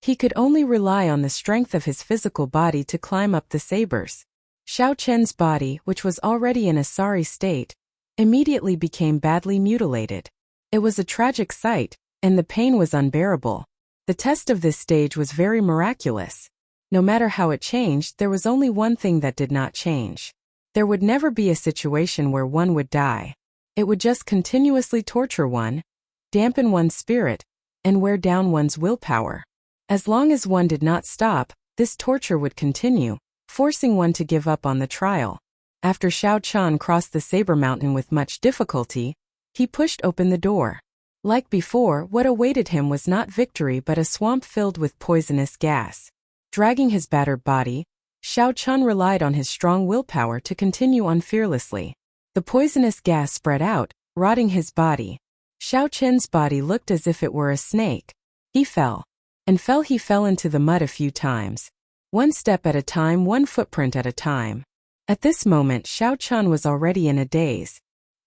He could only rely on the strength of his physical body to climb up the sabers. Xiao Chun's body, which was already in a sorry state, immediately became badly mutilated. It was a tragic sight, and the pain was unbearable. The test of this stage was very miraculous. No matter how it changed, there was only one thing that did not change. There would never be a situation where one would die. It would just continuously torture one, dampen one's spirit, and wear down one's willpower. As long as one did not stop, this torture would continue, forcing one to give up on the trial. After Xiao Chun crossed the Saber Mountain with much difficulty, he pushed open the door. Like before, what awaited him was not victory but a swamp filled with poisonous gas. Dragging his battered body, Xiao Chun relied on his strong willpower to continue on fearlessly. The poisonous gas spread out, rotting his body. Xiao Chen's body looked as if it were a snake. He fell. And fell. He fell into the mud a few times. One step at a time, one footprint at a time. At this moment Xiao Chen was already in a daze.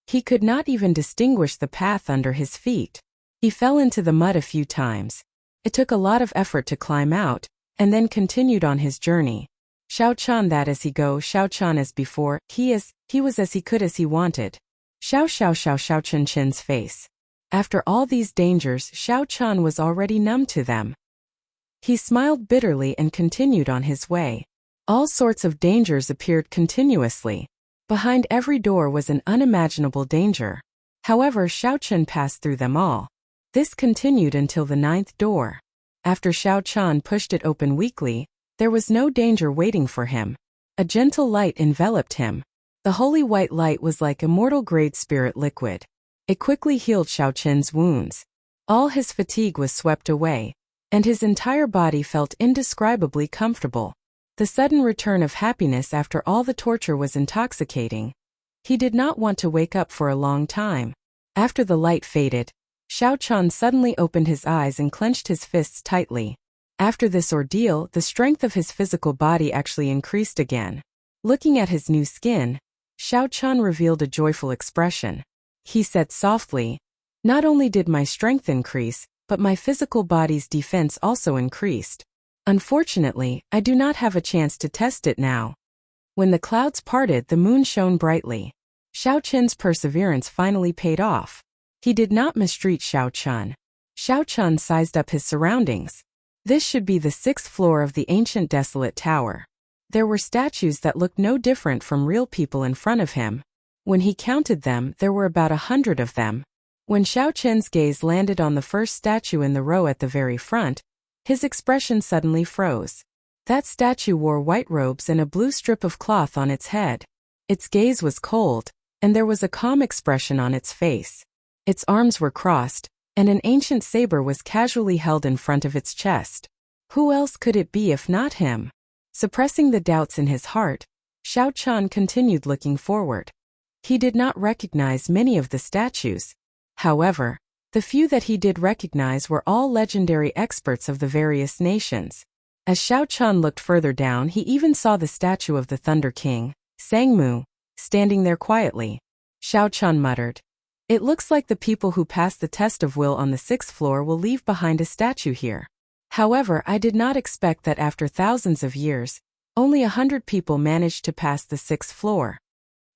He could not even distinguish the path under his feet. He fell into the mud a few times. It took a lot of effort to climb out, and then continued on his journey. Xiao Chen that as he go, Xiao Chen as before, he was as he could as he wanted. Xiao Chen's face. After all these dangers, Xiao Chen was already numb to them. He smiled bitterly and continued on his way. All sorts of dangers appeared continuously. Behind every door was an unimaginable danger. However, Xiao Chen passed through them all. This continued until the 9th door. After Xiao Chen pushed it open weakly, there was no danger waiting for him. A gentle light enveloped him. The holy white light was like immortal grade spirit liquid. It quickly healed Xiao Chen's wounds. All his fatigue was swept away, and his entire body felt indescribably comfortable. The sudden return of happiness after all the torture was intoxicating. He did not want to wake up for a long time. After the light faded, Xiao Chen suddenly opened his eyes and clenched his fists tightly. After this ordeal, the strength of his physical body actually increased again. Looking at his new skin, Xiao Chen revealed a joyful expression. He said softly, "Not only did my strength increase, but my physical body's defense also increased. Unfortunately, I do not have a chance to test it now." When the clouds parted, the moon shone brightly. Xiao Chen's perseverance finally paid off. He did not mistreat Xiao Chen. Xiao Chen sized up his surroundings. This should be the 6th floor of the ancient desolate tower. There were statues that looked no different from real people in front of him. When he counted them, there were about 100 of them. When Xiao Chen's gaze landed on the first statue in the row at the very front, his expression suddenly froze. That statue wore white robes and a blue strip of cloth on its head. Its gaze was cold, and there was a calm expression on its face. Its arms were crossed, and an ancient saber was casually held in front of its chest. Who else could it be if not him? Suppressing the doubts in his heart, Xiao Chen continued looking forward. He did not recognize many of the statues. However, the few that he did recognize were all legendary experts of the various nations. As Xiao Chen looked further down, he even saw the statue of the Thunder King, Sangmu, standing there quietly. Xiao Chen muttered, "It looks like the people who pass the test of will on the 6th floor will leave behind a statue here. However, I did not expect that after thousands of years, only 100 people managed to pass the 6th floor."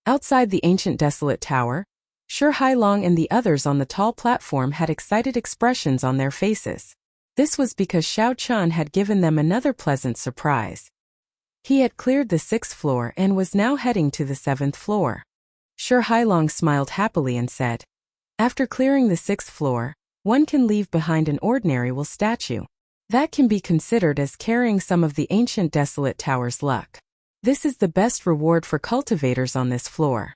Outside the ancient desolate tower, Shi Hailong and the others on the tall platform had excited expressions on their faces. This was because Xiao Chen had given them another pleasant surprise. He had cleared the 6th floor and was now heading to the 7th floor. Shi Hailong smiled happily and said, "After clearing the 6th floor, one can leave behind an ordinary will statue. That can be considered as carrying some of the ancient desolate tower's luck. This is the best reward for cultivators on this floor."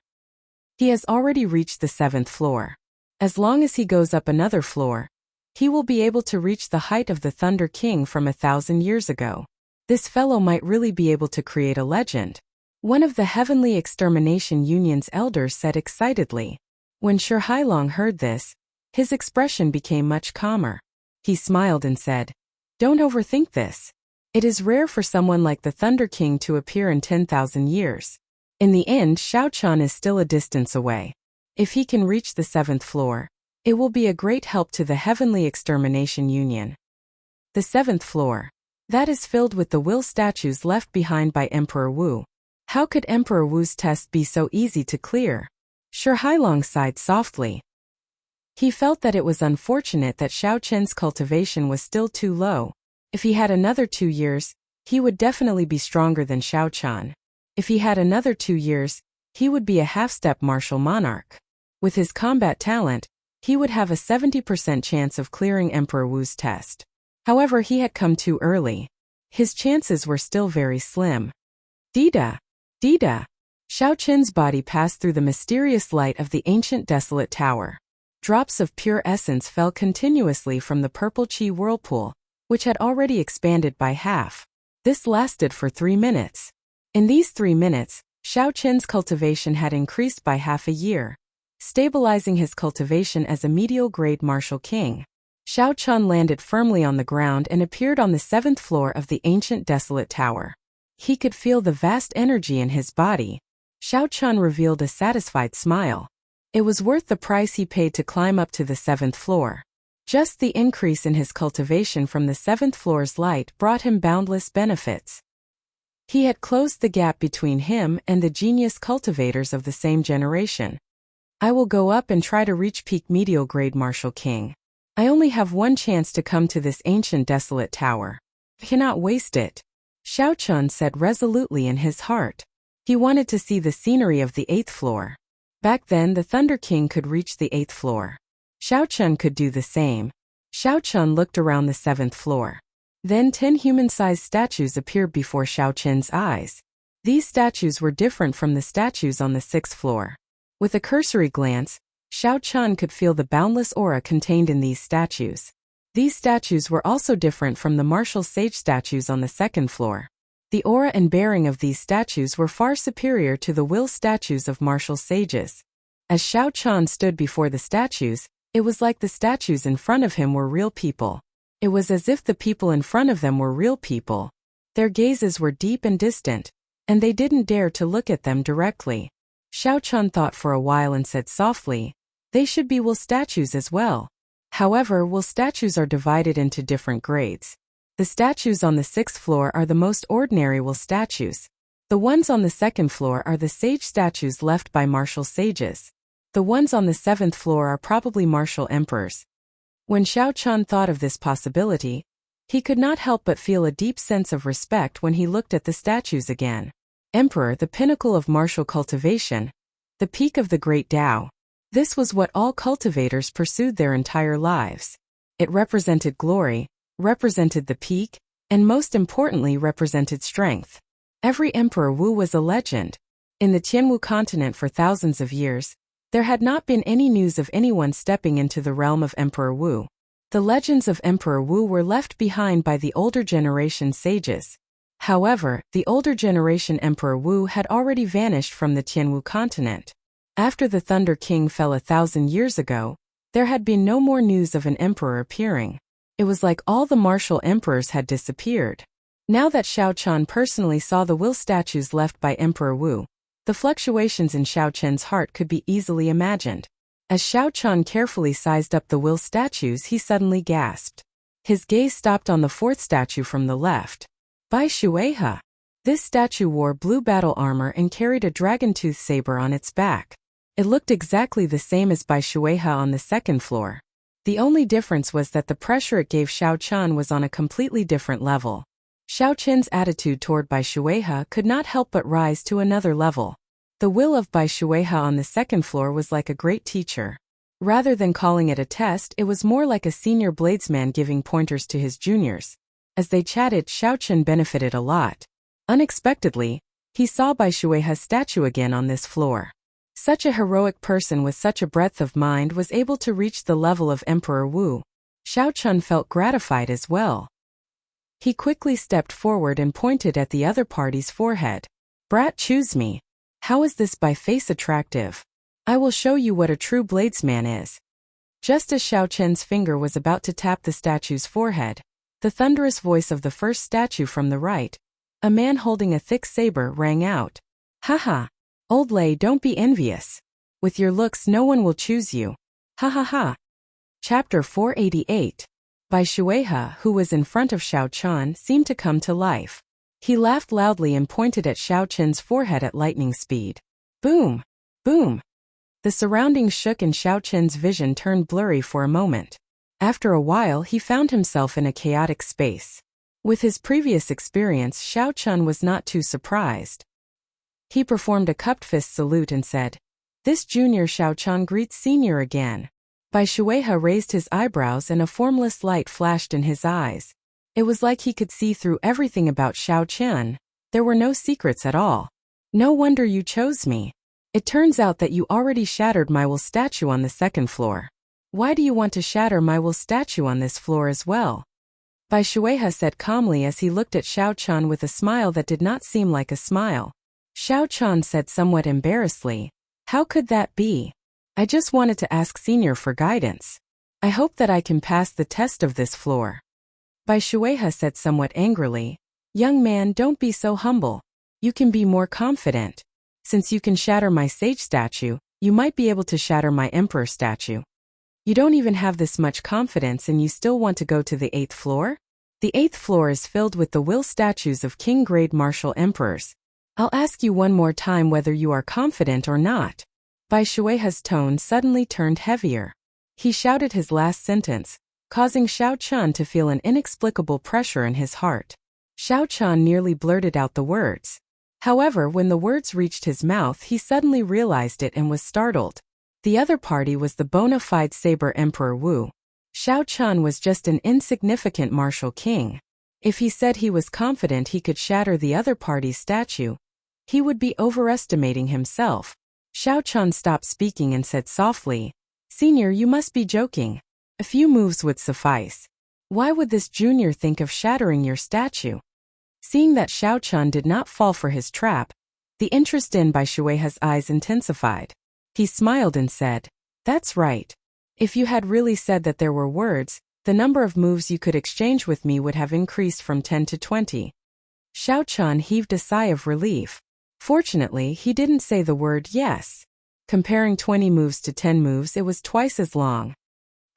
He has already reached the 7th floor. As long as he goes up another floor, he will be able to reach the height of the Thunder King from 1,000 years ago. This fellow might really be able to create a legend. One of the Heavenly Extermination Union's elders said excitedly. When Shi Hailong heard this, his expression became much calmer. He smiled and said, "Don't overthink this. It is rare for someone like the Thunder King to appear in 10,000 years. In the end, Xiao Chen is still a distance away. If he can reach the 7th floor, it will be a great help to the Heavenly Extermination Union." The 7th floor. That is filled with the will statues left behind by Emperor Wu. How could Emperor Wu's test be so easy to clear? Shi Hailong sighed softly. He felt that it was unfortunate that Xiao Chen's cultivation was still too low. If he had another 2 years, he would definitely be stronger than Xiao Chen. If he had another 2 years, he would be a half-step martial monarch. With his combat talent, he would have a 70% chance of clearing Emperor Wu's test. However, he had come too early. His chances were still very slim. Dida! Dida! Xiao Chen's body passed through the mysterious light of the ancient desolate tower. Drops of pure essence fell continuously from the purple chi whirlpool, which had already expanded by half. This lasted for 3 minutes. In these 3 minutes, Xiao Chen's cultivation had increased by half a year. stabilizing his cultivation as a medial-grade martial king. Xiao Chun landed firmly on the ground and appeared on the 7th floor of the ancient desolate tower. He could feel the vast energy in his body. Xiao Chun revealed a satisfied smile. It was worth the price he paid to climb up to the 7th floor. Just the increase in his cultivation from the 7th floor's light brought him boundless benefits. He had closed the gap between him and the genius cultivators of the same generation. I will go up and try to reach peak medial grade martial king. I only have one chance to come to this ancient desolate tower. I cannot waste it. Xiao Chun said resolutely in his heart. He wanted to see the scenery of the 8th floor. Back then the Thunder King could reach the 8th floor. Xiao Chun could do the same. Xiao Chun looked around the 7th floor. Then 10 human-sized statues appeared before Xiao Chun's eyes. These statues were different from the statues on the 6th floor. With a cursory glance, Xiao Chun could feel the boundless aura contained in these statues. These statues were also different from the martial sage statues on the 2nd floor. The aura and bearing of these statues were far superior to the will statues of martial sages. As Xiao Chun stood before the statues, it was like the statues in front of him were real people. It was as if the people in front of them were real people. Their gazes were deep and distant, and they didn't dare to look at them directly. Xiao Chun thought for a while and said softly, "They should be will statues as well." However, will statues are divided into different grades. The statues on the 6th floor are the most ordinary will statues. The ones on the 2nd floor are the sage statues left by martial sages. The ones on the 7th floor are probably martial emperors. When Xiao Chun thought of this possibility, he could not help but feel a deep sense of respect when he looked at the statues again. Emperor, the pinnacle of martial cultivation, the peak of the great Tao. This was what all cultivators pursued their entire lives. It represented glory, represented the peak, and most importantly represented strength. Every Emperor Wu was a legend. In the Tianwu continent for thousands of years, there had not been any news of anyone stepping into the realm of Emperor Wu. The legends of Emperor Wu were left behind by the older generation sages. However, the older generation Emperor Wu had already vanished from the Tianwu continent. After the Thunder King fell 1,000 years ago, there had been no more news of an emperor appearing. It was like all the martial emperors had disappeared. Now that Xiao Chun personally saw the will statues left by Emperor Wu, the fluctuations in Xiao Chun's heart could be easily imagined. As Xiao Chun carefully sized up the will statues, he suddenly gasped. His gaze stopped on the 4th statue from the left. Bai Shuihe. This statue wore blue battle armor and carried a dragon-tooth saber on its back. It looked exactly the same as Bai Shuihe on the 2nd floor. The only difference was that the pressure it gave Xiao Chun was on a completely different level. Xiao Chun's attitude toward Bai Shuihe could not help but rise to another level. The will of Bai Shuihe on the 2nd floor was like a great teacher. Rather than calling it a test, it was more like a senior bladesman giving pointers to his juniors. As they chatted, Xiao Chun benefited a lot. Unexpectedly, he saw Bai Shuihe's statue again on this floor. Such a heroic person with such a breadth of mind was able to reach the level of Emperor Wu. Xiao Chun felt gratified as well. He quickly stepped forward and pointed at the other party's forehead. "Brat, choose me. How is this by face attractive? I will show you what a true bladesman is." Just as Xiao Chun's finger was about to tap the statue's forehead, the thunderous voice of the first statue from the right, a man holding a thick saber, rang out. "Ha! Old lay, don't be envious. With your looks no one will choose you. Ha ha ha." Chapter 488. Bai Shuihe, who was in front of Xiao Chun, seemed to come to life. He laughed loudly and pointed at Xiao Chun's forehead at lightning speed. Boom! Boom! The surroundings shook and Xiao Chun's vision turned blurry for a moment. After a while he found himself in a chaotic space. With his previous experience, Xiao Chun was not too surprised. He performed a cupped fist salute and said, "This junior Xiao Chun greets senior again." Bai Shuihe raised his eyebrows and a formless light flashed in his eyes. It was like he could see through everything about Xiao Chun. There were no secrets at all. "No wonder you chose me. It turns out that you already shattered my will statue on the 2nd floor. Why do you want to shatter my will statue on this floor as well?" Bai Shuihe said calmly as he looked at Xiao Chun with a smile that did not seem like a smile. Xiao Chun said somewhat embarrassedly, "How could that be? I just wanted to ask Senior for guidance. I hope that I can pass the test of this floor. Bai Shueha said somewhat angrily. Young man, don't be so humble. You can be more confident. Since you can shatter my sage statue, you might be able to shatter my emperor statue. You don't even have this much confidence and you still want to go to the 8th floor? The 8th floor is filled with the will statues of king-grade martial emperors. I'll ask you one more time whether you are confident or not. Bai Shueha's tone suddenly turned heavier. He shouted his last sentence, causing Xiao Chun to feel an inexplicable pressure in his heart. Xiao Chun nearly blurted out the words. However, when the words reached his mouth, he suddenly realized it and was startled. The other party was the bona fide saber Emperor Wu. Xiao Chun was just an insignificant martial king. If he said he was confident he could shatter the other party's statue, he would be overestimating himself. Xiao Chun stopped speaking and said softly, Senior, you must be joking. A few moves would suffice. Why would this junior think of shattering your statue? Seeing that Xiao Chun did not fall for his trap, the interest in Bai Shueha's eyes intensified. He smiled and said, That's right. If you had really said that there were words, the number of moves you could exchange with me would have increased from 10 to 20. Xiao Chun heaved a sigh of relief. Fortunately, he didn't say the word yes. Comparing 20 moves to 10 moves, it was twice as long.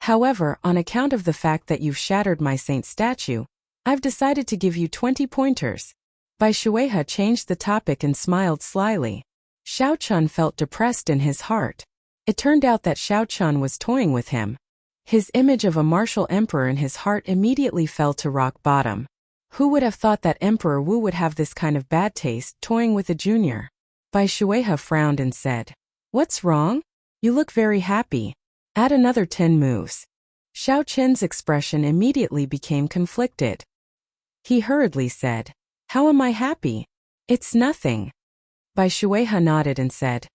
However, on account of the fact that you've shattered my saint statue, I've decided to give you 20 pointers. Bai Shueha changed the topic and smiled slyly. Xiao Chun felt depressed in his heart. It turned out that Xiao Chun was toying with him. His image of a martial emperor in his heart immediately fell to rock bottom. Who would have thought that Emperor Wu would have this kind of bad taste, toying with a junior? Bai Shueha frowned and said, What's wrong? You look very happy. Add another 10 moves. Xiao Chen's expression immediately became conflicted. He hurriedly said, How am I happy? It's nothing. Bai Shueha nodded and said,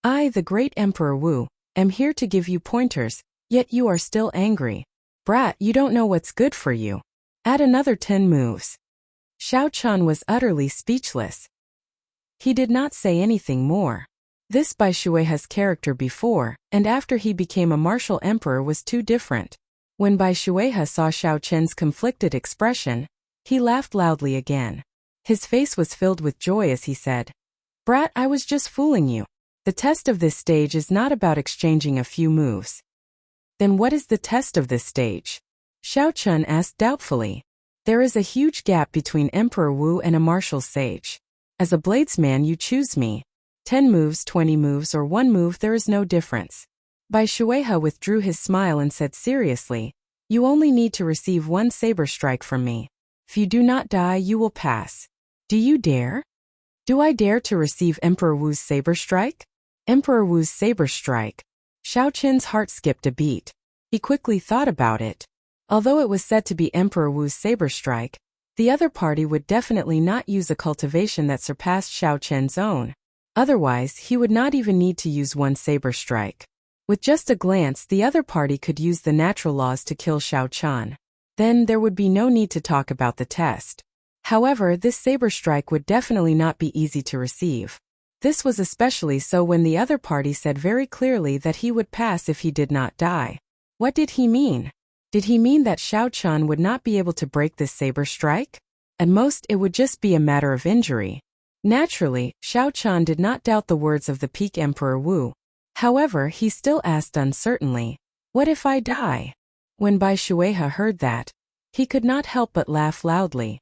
I, the great Emperor Wu, am here to give you pointers, yet you are still angry. Brat, you don't know what's good for you. Add another 10 moves. Xiao Chun was utterly speechless. He did not say anything more. This Bai Shueha's character before and after he became a martial emperor was too different. When Bai Shueha saw Xiao Chen's conflicted expression, he laughed loudly again. His face was filled with joy as he said, Brat, I was just fooling you. The test of this stage is not about exchanging a few moves. Then what is the test of this stage? Xiao Chun asked doubtfully. There is a huge gap between Emperor Wu and a martial sage. As a bladesman you choose me. 10 moves, 20 moves or 1 move, there is no difference. Bai Shueha withdrew his smile and said seriously, You only need to receive 1 saber strike from me. If you do not die, you will pass. Do you dare? Do I dare to receive Emperor Wu's saber strike? Emperor Wu's saber strike. Xiao Chen's heart skipped a beat. He quickly thought about it. Although it was said to be Emperor Wu's saber strike, the other party would definitely not use a cultivation that surpassed Xiao Chen's own. Otherwise, he would not even need to use 1 saber strike. With just a glance, the other party could use the natural laws to kill Xiao Chun. Then there would be no need to talk about the test. However, this saber strike would definitely not be easy to receive. This was especially so when the other party said very clearly that he would pass if he did not die. What did he mean? Did he mean that Xiao Chun would not be able to break this saber strike? At most, it would just be a matter of injury. Naturally, Xiao Chun did not doubt the words of the peak Emperor Wu. However, he still asked uncertainly, What if I die? When Bai Shueha heard that, he could not help but laugh loudly.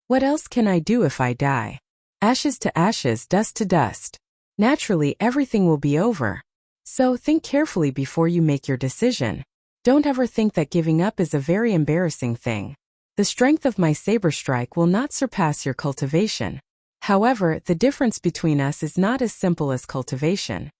What else can I do if I die? Ashes to ashes, dust to dust. Naturally, everything will be over. So think carefully before you make your decision. Don't ever think that giving up is a very embarrassing thing. The strength of my saber strike will not surpass your cultivation. However, the difference between us is not as simple as cultivation.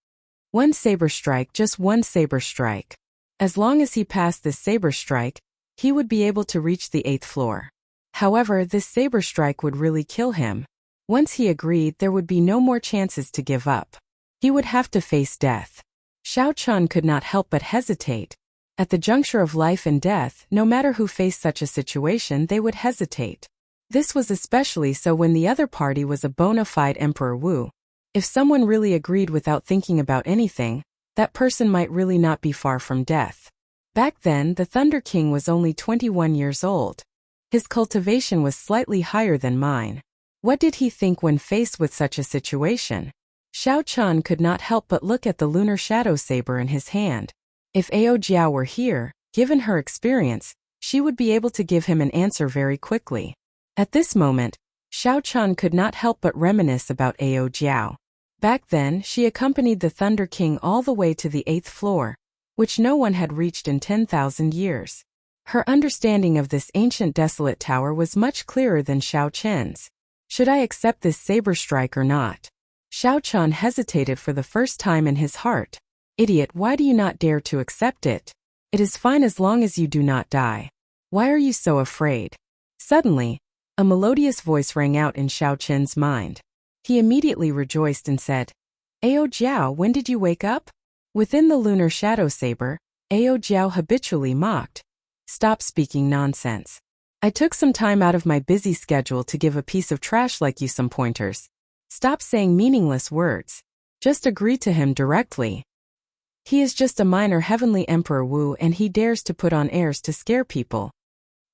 1 saber strike, just 1 saber strike. As long as he passed this saber strike, he would be able to reach the 8th floor. However, this saber strike would really kill him. Once he agreed, there would be no more chances to give up. He would have to face death. Xiao Chun could not help but hesitate. At the juncture of life and death, no matter who faced such a situation, they would hesitate. This was especially so when the other party was a bona fide Emperor Wu. If someone really agreed without thinking about anything, that person might really not be far from death. Back then, the Thunder King was only 21 years old. His cultivation was slightly higher than mine. What did he think when faced with such a situation? Xiao Chen could not help but look at the lunar shadow saber in his hand. If Ao Jiao were here, given her experience, she would be able to give him an answer very quickly. At this moment, Xiao Chen could not help but reminisce about Ao Jiao. Back then, she accompanied the Thunder King all the way to the 8th floor, which no one had reached in 10,000 years. Her understanding of this ancient desolate tower was much clearer than Xiao Chen's. Should I accept this saber strike or not? Xiao Chen hesitated for the first time in his heart. Idiot, why do you not dare to accept it? It is fine as long as you do not die. Why are you so afraid? Suddenly, a melodious voice rang out in Xiao Chen's mind. He immediately rejoiced and said, Ao Jiao, when did you wake up? Within the lunar shadow saber, Ao Jiao habitually mocked. Stop speaking nonsense. I took some time out of my busy schedule to give a piece of trash like you some pointers. Stop saying meaningless words. Just agree to him directly. He is just a minor heavenly Emperor Wu and he dares to put on airs to scare people.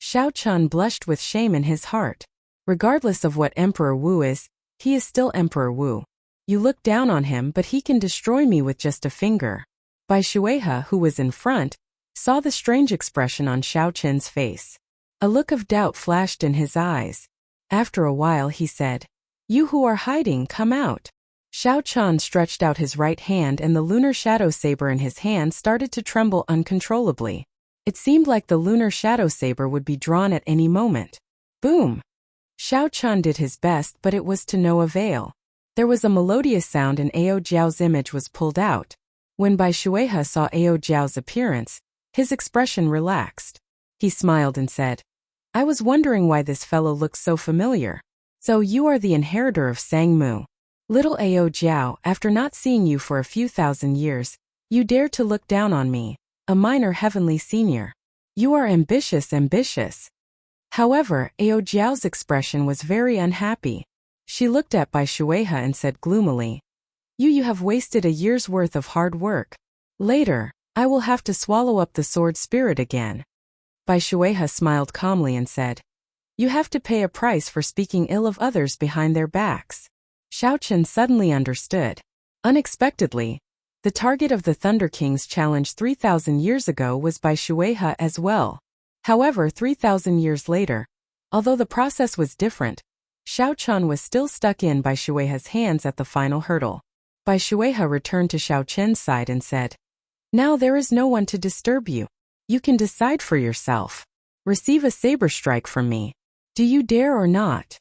Xiao Chen blushed with shame in his heart. Regardless of what Emperor Wu is, he is still Emperor Wu. You look down on him but he can destroy me with just a finger. Bai Shuehe, who was in front, saw the strange expression on Xiao Chen's face. A look of doubt flashed in his eyes. After a while he said, You who are hiding, come out. Xiao Chen stretched out his right hand and the lunar shadow saber in his hand started to tremble uncontrollably. It seemed like the lunar shadow saber would be drawn at any moment. Boom! Xiao Chen did his best but it was to no avail. There was a melodious sound and Ao Jiao's image was pulled out. When Bai Shuehe saw Ao Jiao's appearance, his expression relaxed. He smiled and said, I was wondering why this fellow looks so familiar. So you are the inheritor of Sangmu. Little Ao Jiao, after not seeing you for a few thousand years, you dare to look down on me, a minor heavenly senior. You are ambitious. However, Ao Jiao's expression was very unhappy. She looked at Bai Shuehe and said gloomily, You have wasted a year's worth of hard work. Later, I will have to swallow up the sword spirit again. Bai Shuehe smiled calmly and said, You have to pay a price for speaking ill of others behind their backs. Xiao Chen suddenly understood. Unexpectedly, the target of the Thunder King's challenge 3,000 years ago was Bai Shuehe as well. However, 3,000 years later, although the process was different, Xiao Chen was still stuck in Bai Shuehe's hands at the final hurdle. Bai Shuehe returned to Xiao Chen's side and said, Now there is no one to disturb you. You can decide for yourself. Receive a saber strike from me. Do you dare or not?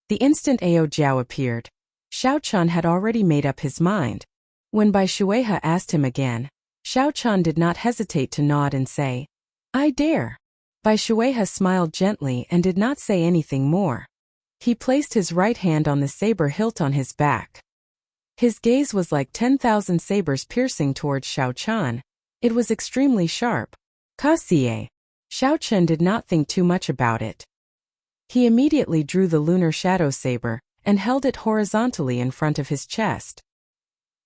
The instant Ao Jiao appeared, Xiao Chen had already made up his mind. When Bai Shuehe asked him again, Xiao Chen did not hesitate to nod and say, I dare. Bai Shuehe smiled gently and did not say anything more. He placed his right hand on the saber hilt on his back. His gaze was like 10,000 sabers piercing towards Xiao Chen. It was extremely sharp. Kasie. Xiao Chen did not think too much about it. He immediately drew the lunar shadow saber and held it horizontally in front of his chest.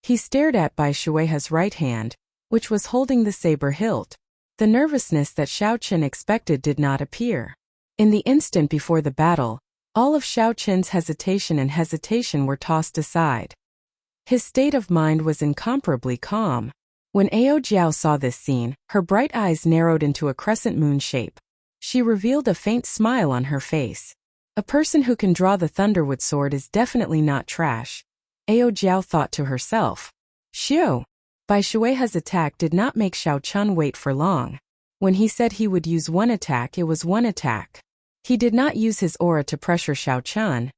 He stared at Bai Shuehe's right hand, which was holding the saber hilt. The nervousness that Xiao Chen expected did not appear. In the instant before the battle, all of Xiao Chen's hesitation were tossed aside. His state of mind was incomparably calm. When Ao Jiao saw this scene, her bright eyes narrowed into a crescent moon shape. She revealed a faint smile on her face. A person who can draw the Thunderwood sword is definitely not trash. Ao Jiao thought to herself. Xiu! Bai Shuehe's attack did not make Xiao Chen wait for long. When he said he would use one attack, it was one attack. He did not use his aura to pressure Xiao Chen,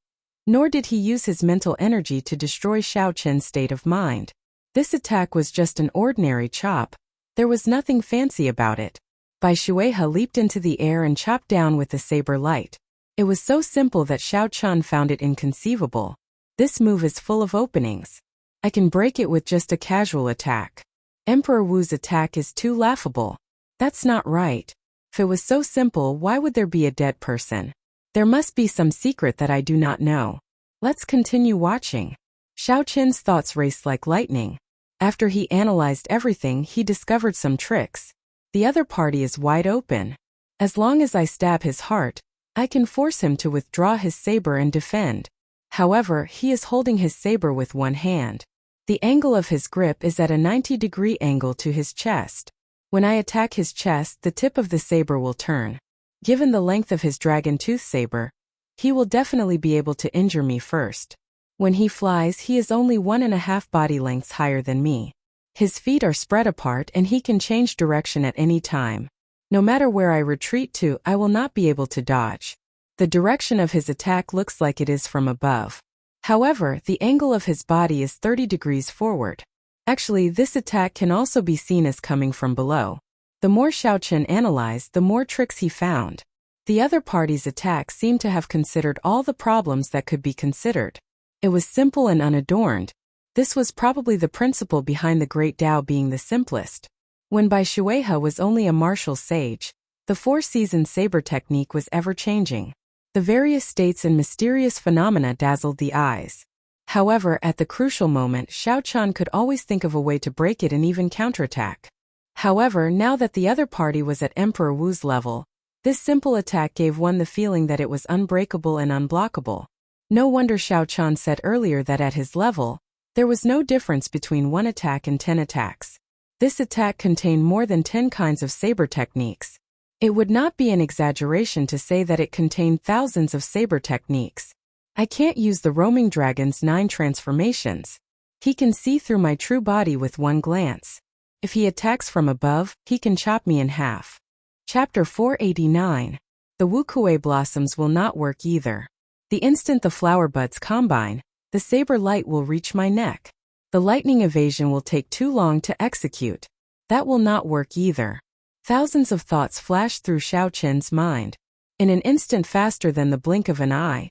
nor did he use his mental energy to destroy Xiao Chen's state of mind. This attack was just an ordinary chop. There was nothing fancy about it. Bai Shuehe leaped into the air and chopped down with the saber light. It was so simple that Xiao Chen found it inconceivable. This move is full of openings. I can break it with just a casual attack. Emperor Wu's attack is too laughable. That's not right. If it was so simple, why would there be a dead person? There must be some secret that I do not know. Let's continue watching. Xiao Chen's thoughts raced like lightning. After he analyzed everything, he discovered some tricks. The other party is wide open. As long as I stab his heart, I can force him to withdraw his saber and defend. However, he is holding his saber with one hand. The angle of his grip is at a 90-degree angle to his chest. When I attack his chest, the tip of the saber will turn. Given the length of his dragon tooth saber, he will definitely be able to injure me first. When he flies, he is only 1.5 body lengths higher than me. His feet are spread apart and he can change direction at any time. No matter where I retreat to, I will not be able to dodge. The direction of his attack looks like it is from above. However, the angle of his body is 30 degrees forward. Actually, this attack can also be seen as coming from below. The more Xiaochen analyzed, the more tricks he found. The other party's attack seemed to have considered all the problems that could be considered. It was simple and unadorned. This was probably the principle behind the Great Tao being the simplest. When Bai Shuehe was only a martial sage, the four-season saber technique was ever-changing. The various states and mysterious phenomena dazzled the eyes. However, at the crucial moment, Xiaochen could always think of a way to break it and even counterattack. However, now that the other party was at Emperor Wu's level, this simple attack gave one the feeling that it was unbreakable and unblockable. No wonder Xiaochen said earlier that at his level, there was no difference between one attack and 10 attacks. This attack contained more than 10 kinds of saber techniques. It would not be an exaggeration to say that it contained thousands of saber techniques. I can't use the roaming dragon's 9 transformations. He can see through my true body with one glance. If he attacks from above, he can chop me in half. Chapter 489. The Wuxia blossoms will not work either. The instant the flower buds combine, the saber light will reach my neck. The lightning evasion will take too long to execute. That will not work either. Thousands of thoughts flashed through Xiaochen's mind. In an instant, faster than the blink of an eye,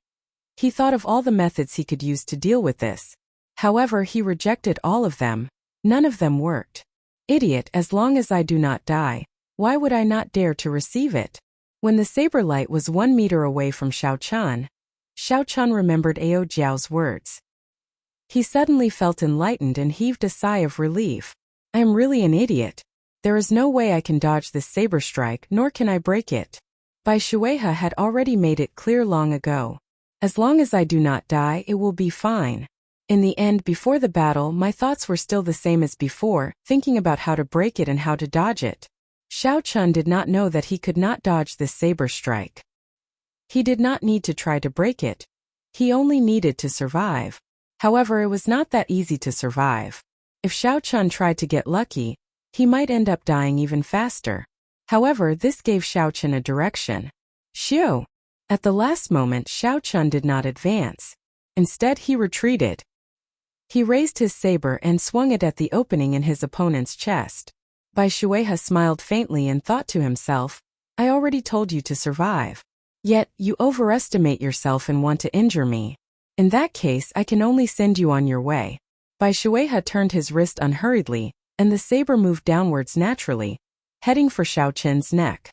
he thought of all the methods he could use to deal with this. However, he rejected all of them. None of them worked. Idiot, as long as I do not die, why would I not dare to receive it? When the saber light was 1 meter away from Xiaochen remembered Ao Jiao's words. He suddenly felt enlightened and heaved a sigh of relief. I am really an idiot. There is no way I can dodge this saber strike, nor can I break it. Bai Shuehe had already made it clear long ago. As long as I do not die, it will be fine. In the end, before the battle, my thoughts were still the same as before, thinking about how to break it and how to dodge it. Xiaochen did not know that he could not dodge this saber strike. He did not need to try to break it. He only needed to survive. However, it was not that easy to survive. If Xiaochen tried to get lucky, he might end up dying even faster. However, this gave Xiaochen a direction. Xiu! At the last moment, Xiaochen did not advance. Instead, he retreated. He raised his saber and swung it at the opening in his opponent's chest. Bai Shuehe smiled faintly and thought to himself, I already told you to survive. Yet, you overestimate yourself and want to injure me. In that case, I can only send you on your way. Bai Shuehe turned his wrist unhurriedly, and the saber moved downwards naturally, heading for Xiaochen's neck.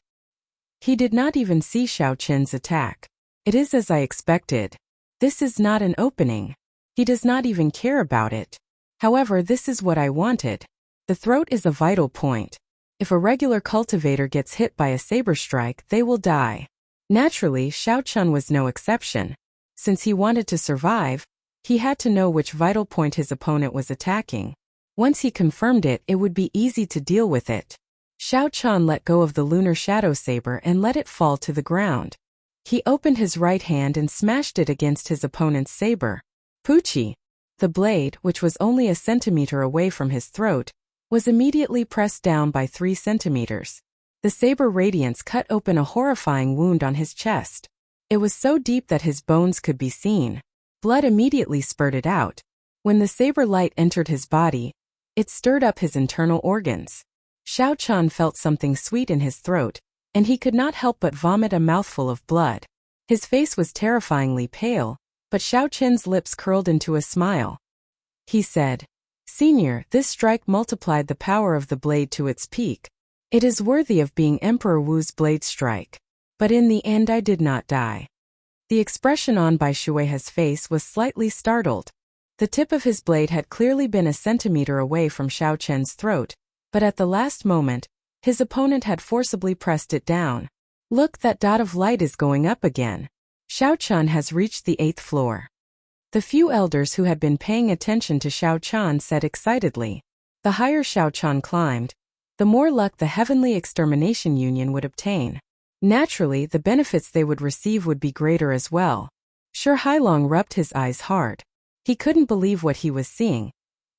He did not even see Xiaochen's attack. It is as I expected. This is not an opening. He does not even care about it. However, this is what I wanted. The throat is a vital point. If a regular cultivator gets hit by a saber strike, they will die. Naturally, Xiaochen was no exception. Since he wanted to survive, he had to know which vital point his opponent was attacking. Once he confirmed it, it would be easy to deal with it. Xiaochen let go of the lunar shadow saber and let it fall to the ground. He opened his right hand and smashed it against his opponent's saber. Poochie! The blade, which was only a centimeter away from his throat, was immediately pressed down by 3 centimeters. The saber radiance cut open a horrifying wound on his chest. It was so deep that his bones could be seen. Blood immediately spurted out. When the saber light entered his body, it stirred up his internal organs. Xiaochen felt something sweet in his throat, and he could not help but vomit a mouthful of blood. His face was terrifyingly pale, but Xiaochen's lips curled into a smile. He said, Senior, this strike multiplied the power of the blade to its peak. It is worthy of being Emperor Wu's blade strike. But in the end I did not die. The expression on Bai Shuehe's face was slightly startled. The tip of his blade had clearly been a centimeter away from Xiao Chen's throat, but at the last moment, his opponent had forcibly pressed it down. Look, that dot of light is going up again. Xiao Chen has reached the 8th floor. The few elders who had been paying attention to Xiao Chen said excitedly. The higher Xiao Chen climbed, the more luck the Heavenly Extermination Union would obtain. Naturally, the benefits they would receive would be greater as well. Shi Hailong rubbed his eyes hard. He couldn't believe what he was seeing,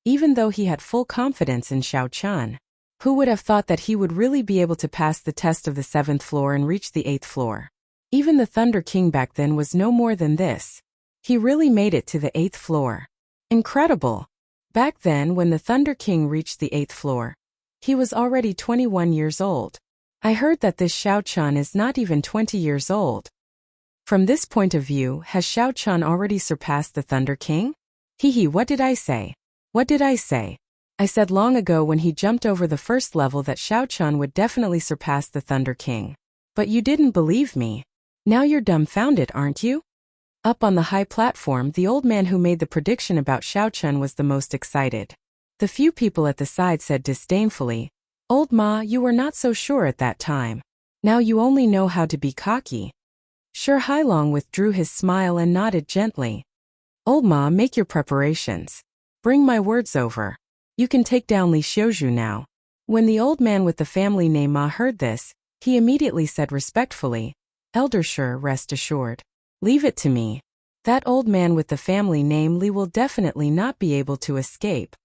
even though he had full confidence in Xiao Chen. Who would have thought that he would really be able to pass the test of the 7th floor and reach the 8th floor? Even the Thunder King back then was no more than this. He really made it to the 8th floor. Incredible! Back then, when the Thunder King reached the 8th floor, he was already 21 years old. I heard that this Xiao Chen is not even 20 years old. From this point of view, has Xiao Chen already surpassed the Thunder King? What did I say? What did I say? I said long ago when he jumped over the first level that Xiao Chen would definitely surpass the Thunder King. But you didn't believe me. Now you're dumbfounded, aren't you? Up on the high platform, the old man who made the prediction about Xiao Chen was the most excited. The few people at the side said disdainfully, "Old Ma, you were not so sure at that time. Now you only know how to be cocky." Shi Hailong withdrew his smile and nodded gently. "Old Ma, make your preparations. Bring my words over. You can take down Li Xiuzhu now." When the old man with the family name Ma heard this, he immediately said respectfully, "Elder Shi, rest assured. Leave it to me. That old man with the family name Li will definitely not be able to escape."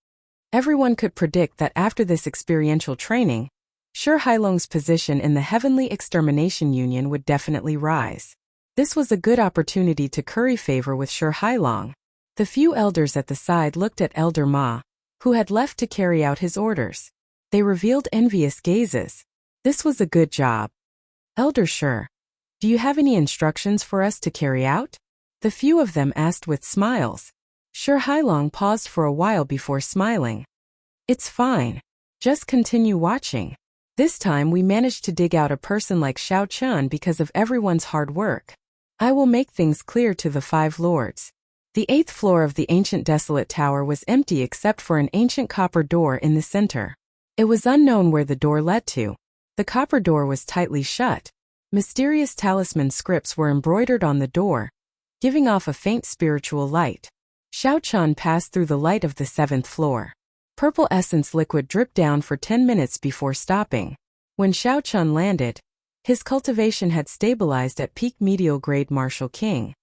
Everyone could predict that after this experiential training, Shi Hailong's position in the Heavenly Extermination Union would definitely rise. This was a good opportunity to curry favor with Shi Hailong. The few elders at the side looked at Elder Ma, who had left to carry out his orders. They revealed envious gazes. This was a good job. "Elder Shi, do you have any instructions for us to carry out?" The few of them asked with smiles. Shi Hailong paused for a while before smiling. "It's fine. Just continue watching. This time we managed to dig out a person like Xiao Chen because of everyone's hard work. I will make things clear to the 5 lords." The 8th floor of the ancient desolate tower was empty except for an ancient copper door in the center. It was unknown where the door led to. The copper door was tightly shut. Mysterious talisman scripts were embroidered on the door, giving off a faint spiritual light. Xiao Chen passed through the light of the 7th floor. Purple essence liquid dripped down for 10 minutes before stopping. When Xiao Chen landed, his cultivation had stabilized at peak medial grade Martial King.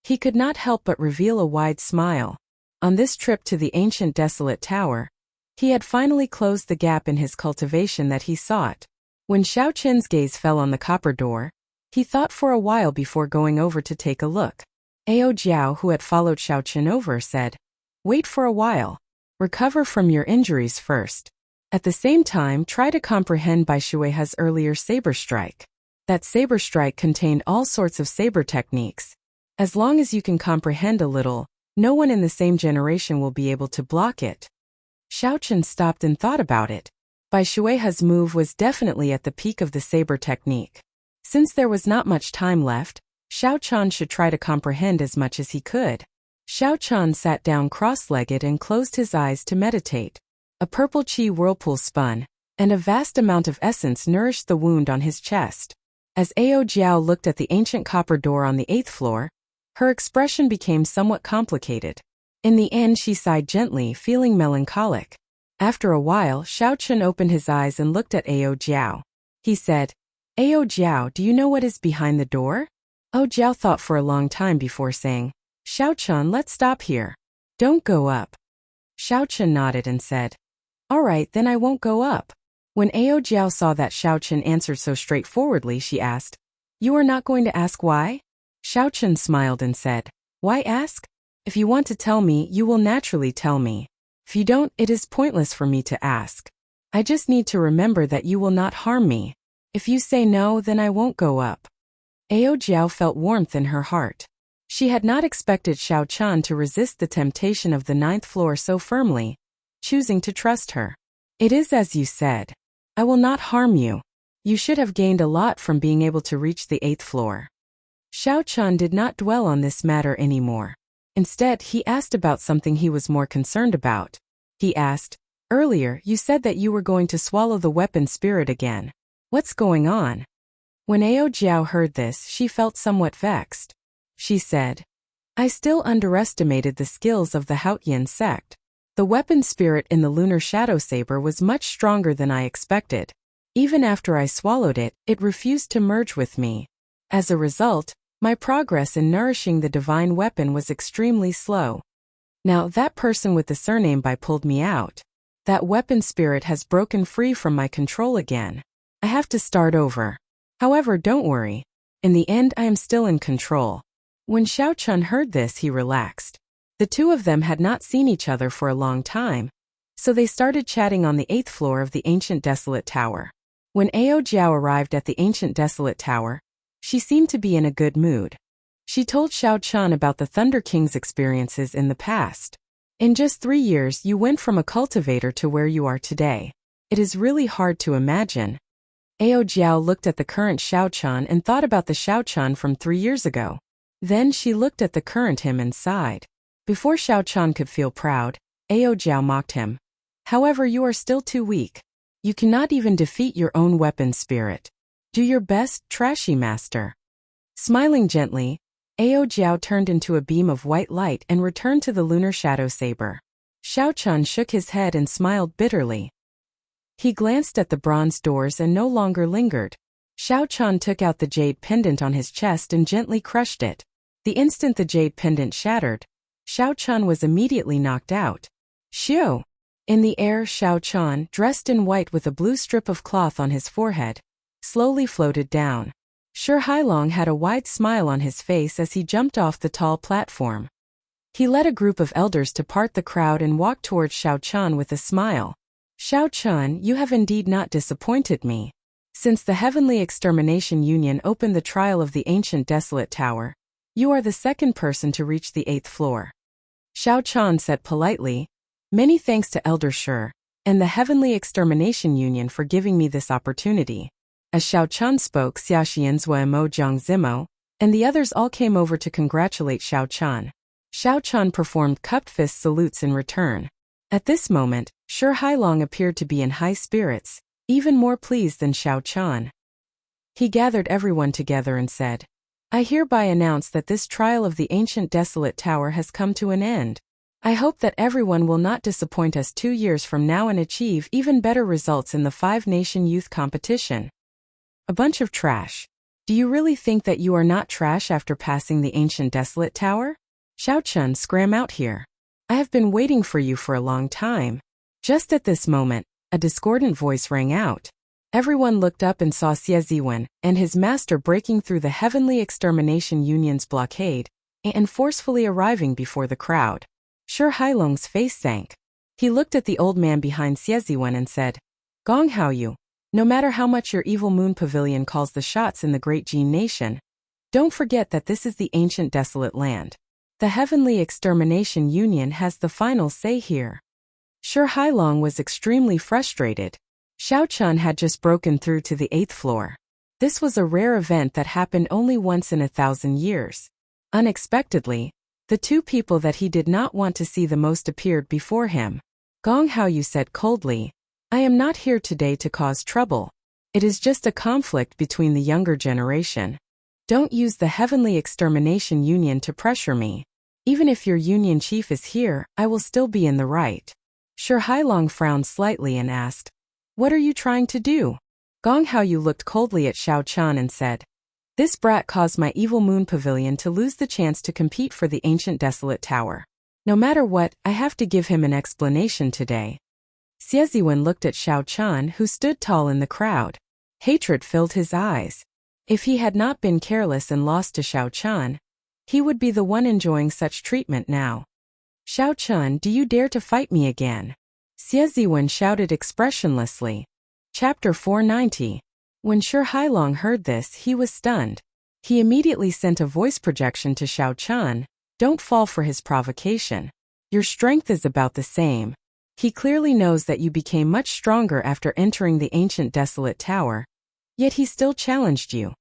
He could not help but reveal a wide smile. On this trip to the ancient desolate tower, he had finally closed the gap in his cultivation that he sought. When Xiao Chen's gaze fell on the copper door, he thought for a while before going over to take a look. Ao Jiao, who had followed Xiao Chen over, said, "Wait for a while. Recover from your injuries first. At the same time, try to comprehend Bai Shuihe's earlier saber strike. That saber strike contained all sorts of saber techniques. As long as you can comprehend a little, no one in the same generation will be able to block it." Xiao Chen stopped and thought about it. Bai Shuihe's move was definitely at the peak of the saber technique. Since there was not much time left, Xiao Chen should try to comprehend as much as he could. Xiao Chen sat down cross-legged and closed his eyes to meditate. A purple qi whirlpool spun, and a vast amount of essence nourished the wound on his chest. As Ao Jiao looked at the ancient copper door on the 8th floor, her expression became somewhat complicated. In the end, she sighed gently, feeling melancholic. After a while, Xiao Chen opened his eyes and looked at Ao Jiao. He said, "Ao Jiao, do you know what is behind the door?" Ao Jiao thought for a long time before saying, "Xiao Chen, let's stop here. Don't go up." Xiao Chen nodded and said, "All right, then I won't go up." When Ao Jiao saw that Xiao Chen answered so straightforwardly, she asked, "You are not going to ask why?" Xiao Chen smiled and said, "Why ask? If you want to tell me, you will naturally tell me. If you don't, it is pointless for me to ask. I just need to remember that you will not harm me. If you say no, then I won't go up." Ao Jiao felt warmth in her heart. She had not expected Xiao Chen to resist the temptation of the 9th floor so firmly, choosing to trust her. "It is as you said. I will not harm you. You should have gained a lot from being able to reach the 8th floor." Xiao Chen did not dwell on this matter anymore. Instead, he asked about something he was more concerned about. He asked, "Earlier, you said that you were going to swallow the weapon spirit again. What's going on?" When Ao Jiao heard this, she felt somewhat vexed. She said, "I still underestimated the skills of the Haotian sect. The weapon spirit in the lunar shadow saber was much stronger than I expected. Even after I swallowed it, it refused to merge with me. As a result, my progress in nourishing the divine weapon was extremely slow. Now that person with the surname Bai pulled me out. That weapon spirit has broken free from my control again. I have to start over. However, don't worry. In the end, I am still in control." When Xiao Chun heard this, he relaxed. The two of them had not seen each other for a long time, so they started chatting on the 8th floor of the ancient desolate tower. When Ao Jiao arrived at the ancient desolate tower, she seemed to be in a good mood. She told Xiao Chun about the Thunder King's experiences in the past. "In just 3 years, you went from a cultivator to where you are today. It is really hard to imagine." Ao Jiao looked at the current Xiao Chun and thought about the Xiao Chun from 3 years ago. Then she looked at the current him and sighed. Before Xiao Chun could feel proud, Ao Jiao mocked him. "However, you are still too weak. You cannot even defeat your own weapon spirit. Do your best, trashy master." Smiling gently, Ao Jiao turned into a beam of white light and returned to the lunar shadow saber. Xiao Chun shook his head and smiled bitterly. He glanced at the bronze doors and no longer lingered. Xiao Chun took out the jade pendant on his chest and gently crushed it. The instant the jade pendant shattered, Xiao Chun was immediately knocked out. Xiu! In the air, Xiao Chun, dressed in white with a blue strip of cloth on his forehead, slowly floated down. Shi Hailong had a wide smile on his face as he jumped off the tall platform. He led a group of elders to part the crowd and walked towards Xiao Chun with a smile. "Xiao Chun, you have indeed not disappointed me. Since the Heavenly Extermination Union opened the trial of the ancient desolate tower, you are the second person to reach the 8th floor." Xiao Chun said politely, "Many thanks to Elder Shi and the Heavenly Extermination Union for giving me this opportunity." As Xiao Chun spoke, Xia Xianzua and Mo Jiang Zimo, and the others all came over to congratulate Xiao Chun. Xiao Chun performed cupped fist salutes in return. At this moment, Shi Hailong appeared to be in high spirits, even more pleased than Xiao Chun. He gathered everyone together and said, "I hereby announce that this trial of the ancient desolate tower has come to an end. I hope that everyone will not disappoint us 2 years from now and achieve even better results in the 5-nation youth competition." A bunch of trash. Do you really think that you are not trash after passing the ancient desolate tower? Xiao Chun, scram out here. I have been waiting for you for a long time. Just at this moment, a discordant voice rang out. Everyone looked up and saw Xie Ziwen and his master breaking through the Heavenly Extermination Union's blockade and forcefully arriving before the crowd. Shi Hailong's face sank. He looked at the old man behind Xie Ziwen and said, "Gong Haoyu, no matter how much your evil moon pavilion calls the shots in the Great Jin Nation, don't forget that this is the ancient desolate land. The Heavenly Extermination Union has the final say here." Shi Hailong was extremely frustrated. Xiao Chun had just broken through to the 8th floor. This was a rare event that happened only once in 1,000 years. Unexpectedly, the two people that he did not want to see the most appeared before him. Gong Haoyu said coldly, "I am not here today to cause trouble. It is just a conflict between the younger generation. Don't use the Heavenly Extermination Union to pressure me. Even if your union chief is here, I will still be in the right." Shi Hailong frowned slightly and asked, "What are you trying to do?" Gong Haoyu looked coldly at Xiao Chun and said, "This brat caused my evil moon pavilion to lose the chance to compete for the ancient desolate tower. No matter what, I have to give him an explanation today." Xie Ziwen looked at Xiao Chun, who stood tall in the crowd. Hatred filled his eyes. If he had not been careless and lost to Xiao Chun, he would be the one enjoying such treatment now. "Xiao Chun, do you dare to fight me again?" Xie Ziwen shouted expressionlessly. Chapter 490. When Shi Hailong heard this, he was stunned. He immediately sent a voice projection to Xiao Chun, "Don't fall for his provocation. Your strength is about the same. He clearly knows that you became much stronger after entering the ancient desolate tower, yet he still challenged you.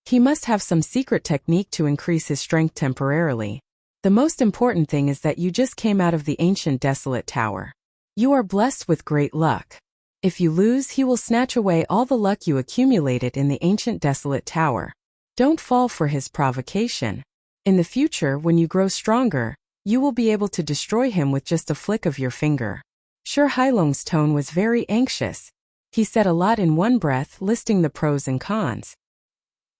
He must have some secret technique to increase his strength temporarily. The most important thing is that you just came out of the ancient desolate tower. You are blessed with great luck. If you lose, he will snatch away all the luck you accumulated in the ancient desolate tower. Don't fall for his provocation. In the future, when you grow stronger, you will be able to destroy him with just a flick of your finger. Shi Hailong's tone was very anxious. He said a lot in one breath, listing the pros and cons.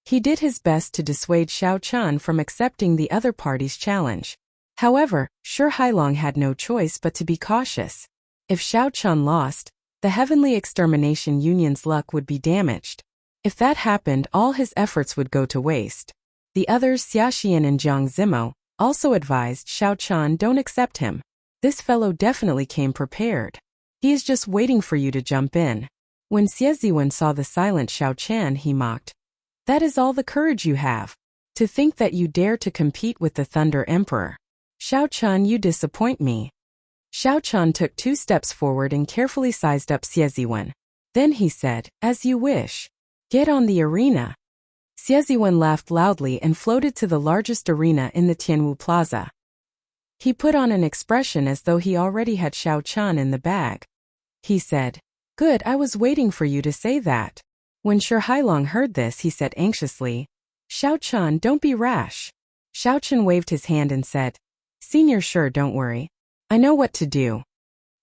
He did his best to dissuade Xiao Chen from accepting the other party's challenge. However, Shi Hailong had no choice but to be cautious. If Xiao Chen lost, the Heavenly Extermination Union's luck would be damaged. If that happened, all his efforts would go to waste. The others, Xia Xian and Jiang Zimo, also advised Xiao Chen don't accept him. This fellow definitely came prepared. He is just waiting for you to jump in. When Xie Ziwen saw the silent Xiao Chen, he mocked. That is all the courage you have. To think that you dare to compete with the Thunder Emperor. Xiao Chen, you disappoint me. Xiao Chen took 2 steps forward and carefully sized up Xie Ziwen. Then he said, as you wish. Get on the arena. Xie Ziwen laughed loudly and floated to the largest arena in the Tianwu Plaza. He put on an expression as though he already had Xiao Chen in the bag. He said, good, I was waiting for you to say that. When Shi Hailong heard this, he said anxiously, Xiao Chen, don't be rash. Xiao Chen waved his hand and said, Senior Shi, don't worry. I know what to do.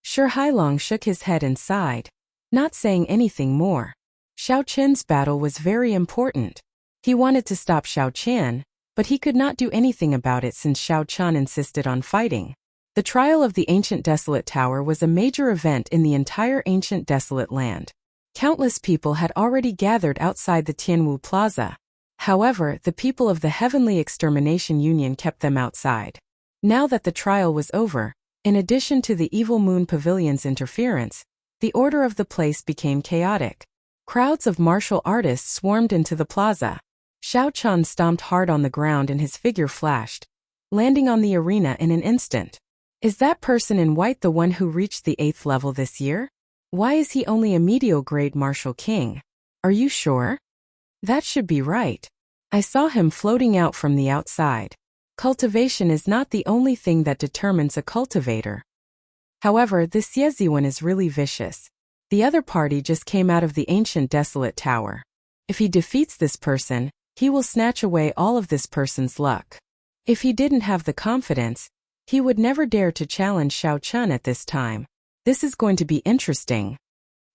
Shi Hailong shook his head and sighed, not saying anything more. Xiao Chen's battle was very important. He wanted to stop Xiao Chen, but he could not do anything about it since Xiao Chen insisted on fighting. The trial of the ancient desolate tower was a major event in the entire ancient desolate land. Countless people had already gathered outside the Tianwu Plaza. However, the people of the Heavenly Extermination Union kept them outside. Now that the trial was over, in addition to the Evil Moon Pavilion's interference, the order of the place became chaotic. Crowds of martial artists swarmed into the plaza. Xiao Chen stomped hard on the ground and his figure flashed, landing on the arena in an instant. Is that person in white the one who reached the 8th level this year? Why is he only a mediocre-grade martial king? Are you sure? That should be right. I saw him floating out from the outside. Cultivation is not the only thing that determines a cultivator. However, this Xie Ziwen is really vicious. The other party just came out of the ancient desolate tower. If he defeats this person, he will snatch away all of this person's luck. If he didn't have the confidence, he would never dare to challenge Xiao Chen at this time. This is going to be interesting.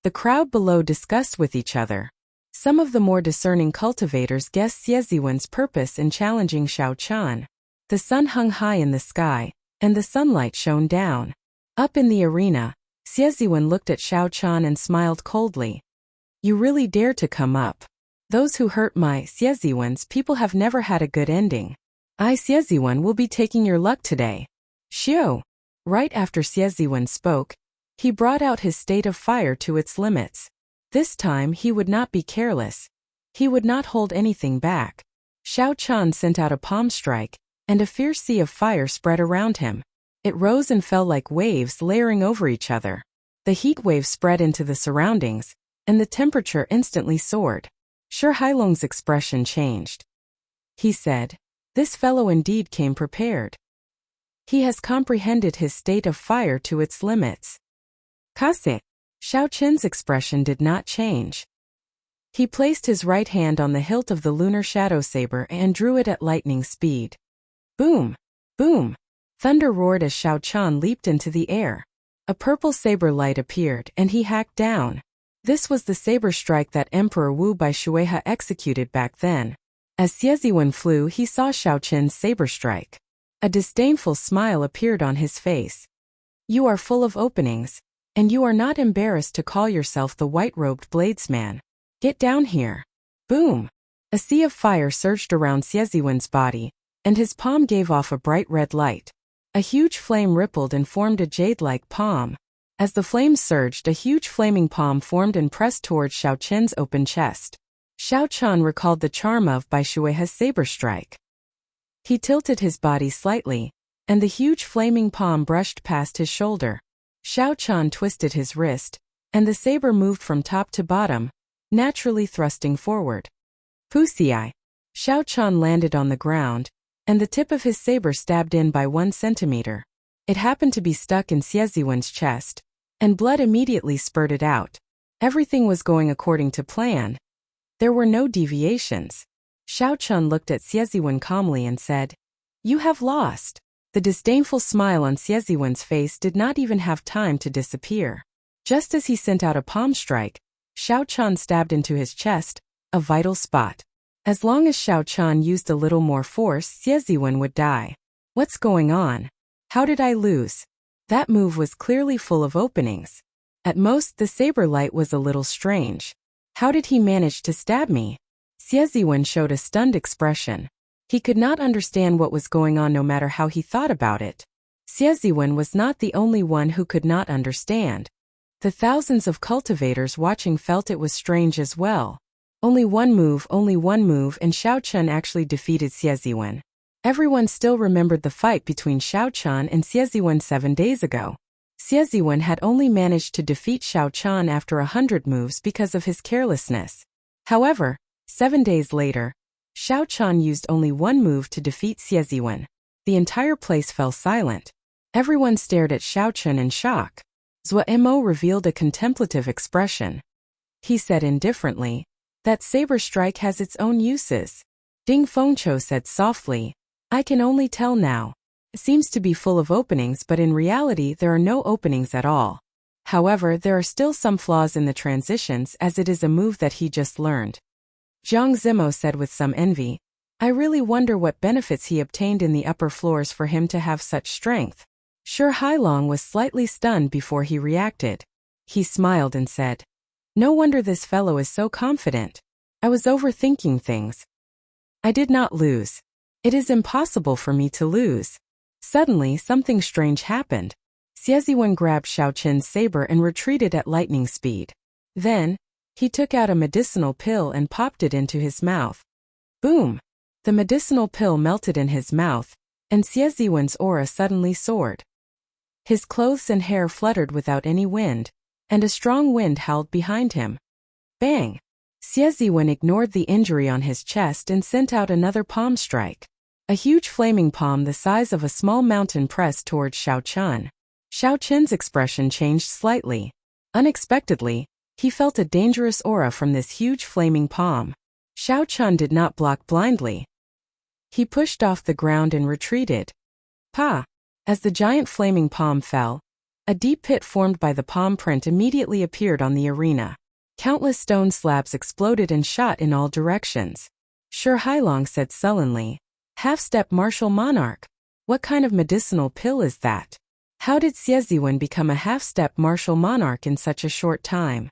The crowd below discussed with each other. Some of the more discerning cultivators guessed Xie Ziwen's purpose in challenging Xiao Chen. The sun hung high in the sky, and the sunlight shone down. Up in the arena, Xie Ziwen looked at Xiao Chen and smiled coldly. You really dare to come up. Those who hurt my Xie Ziwen's people have never had a good ending. I, Xie Ziwen, will be taking your luck today. Xiu. Right after Xie Ziwen spoke, he brought out his state of fire to its limits. This time he would not be careless. He would not hold anything back. Xiao Chen sent out a palm strike, and a fierce sea of fire spread around him. It rose and fell like waves layering over each other. The heat wave spread into the surroundings, and the temperature instantly soared. Shi Hailong's expression changed. He said, this fellow indeed came prepared. He has comprehended his state of fire to its limits. Kase. Xiao Chen's expression did not change. He placed his right hand on the hilt of the lunar shadow saber and drew it at lightning speed. Boom! Boom! Thunder roared as Xiao Chen leaped into the air. A purple saber light appeared and he hacked down. This was the saber strike that Emperor Wu Bai Shueha executed back then. As Xie Ziwen flew, he saw Xiao Chen's saber strike. A disdainful smile appeared on his face. You are full of openings, and you are not embarrassed to call yourself the white-robed bladesman. Get down here. Boom! A sea of fire surged around Xie Ziwen's body, and his palm gave off a bright red light. A huge flame rippled and formed a jade-like palm. As the flames surged, a huge flaming palm formed and pressed towards Xiao Chen's open chest. Xiao Chen recalled the charm of Bai Shueha's saber strike. He tilted his body slightly, and the huge flaming palm brushed past his shoulder. Xiao Chen twisted his wrist, and the saber moved from top to bottom, naturally thrusting forward. Pusiai. Xiao Chen landed on the ground, and the tip of his saber stabbed in by 1 centimeter. It happened to be stuck in Xie Ziwen's chest, and blood immediately spurted out. Everything was going according to plan. There were no deviations. Xiao Chun looked at Xie Ziwen calmly and said, "You have lost." The disdainful smile on Xie Ziwen's face did not even have time to disappear. Just as he sent out a palm strike, Xiao Chun stabbed into his chest, a vital spot. As long as Xiao Chun used a little more force, Xie Ziwen would die. What's going on? How did I lose? That move was clearly full of openings. At most, the saber light was a little strange. How did he manage to stab me? Xie Ziwen showed a stunned expression. He could not understand what was going on no matter how he thought about it. Xie Ziwen was not the only one who could not understand. The thousands of cultivators watching felt it was strange as well. Only one move, and Xiao Chun actually defeated Xie Ziwen. Everyone still remembered the fight between Xiao Chun and Xie Ziwen 7 days ago. Xie Ziwen had only managed to defeat Xiao Chun after 100 moves because of his carelessness. However, 7 days later, Xiao Chun used only 1 move to defeat Xie Ziwen. The entire place fell silent. Everyone stared at Xiao Chun in shock. Zhuo Mo revealed a contemplative expression. He said indifferently, "That saber strike has its own uses." Ding Fengqiu said softly, "I can only tell now. It seems to be full of openings, but in reality there are no openings at all. However, there are still some flaws in the transitions as it is a move that he just learned." Zhang Zimo said with some envy, "I really wonder what benefits he obtained in the upper floors for him to have such strength." Shi Hailong was slightly stunned before he reacted. He smiled and said, "No wonder this fellow is so confident. I was overthinking things. I did not lose. It is impossible for me to lose." Suddenly, something strange happened. Xie Ziwen grabbed Xiao Qin's saber and retreated at lightning speed. Then, he took out a medicinal pill and popped it into his mouth. Boom! The medicinal pill melted in his mouth, and Xie Ziwen's aura suddenly soared. His clothes and hair fluttered without any wind, and a strong wind howled behind him. Bang! Xie Ziwen ignored the injury on his chest and sent out another palm strike. A huge flaming palm the size of a small mountain pressed towards Xiao Chun. Xiao Chun's expression changed slightly. Unexpectedly, he felt a dangerous aura from this huge flaming palm. Xiao Chun did not block blindly. He pushed off the ground and retreated. Pa! As the giant flaming palm fell, a deep pit formed by the palm print immediately appeared on the arena. Countless stone slabs exploded and shot in all directions. Shi Hailong said sullenly, "Half-step martial monarch. What kind of medicinal pill is that? How did Xie Ziwen become a half-step martial monarch in such a short time?"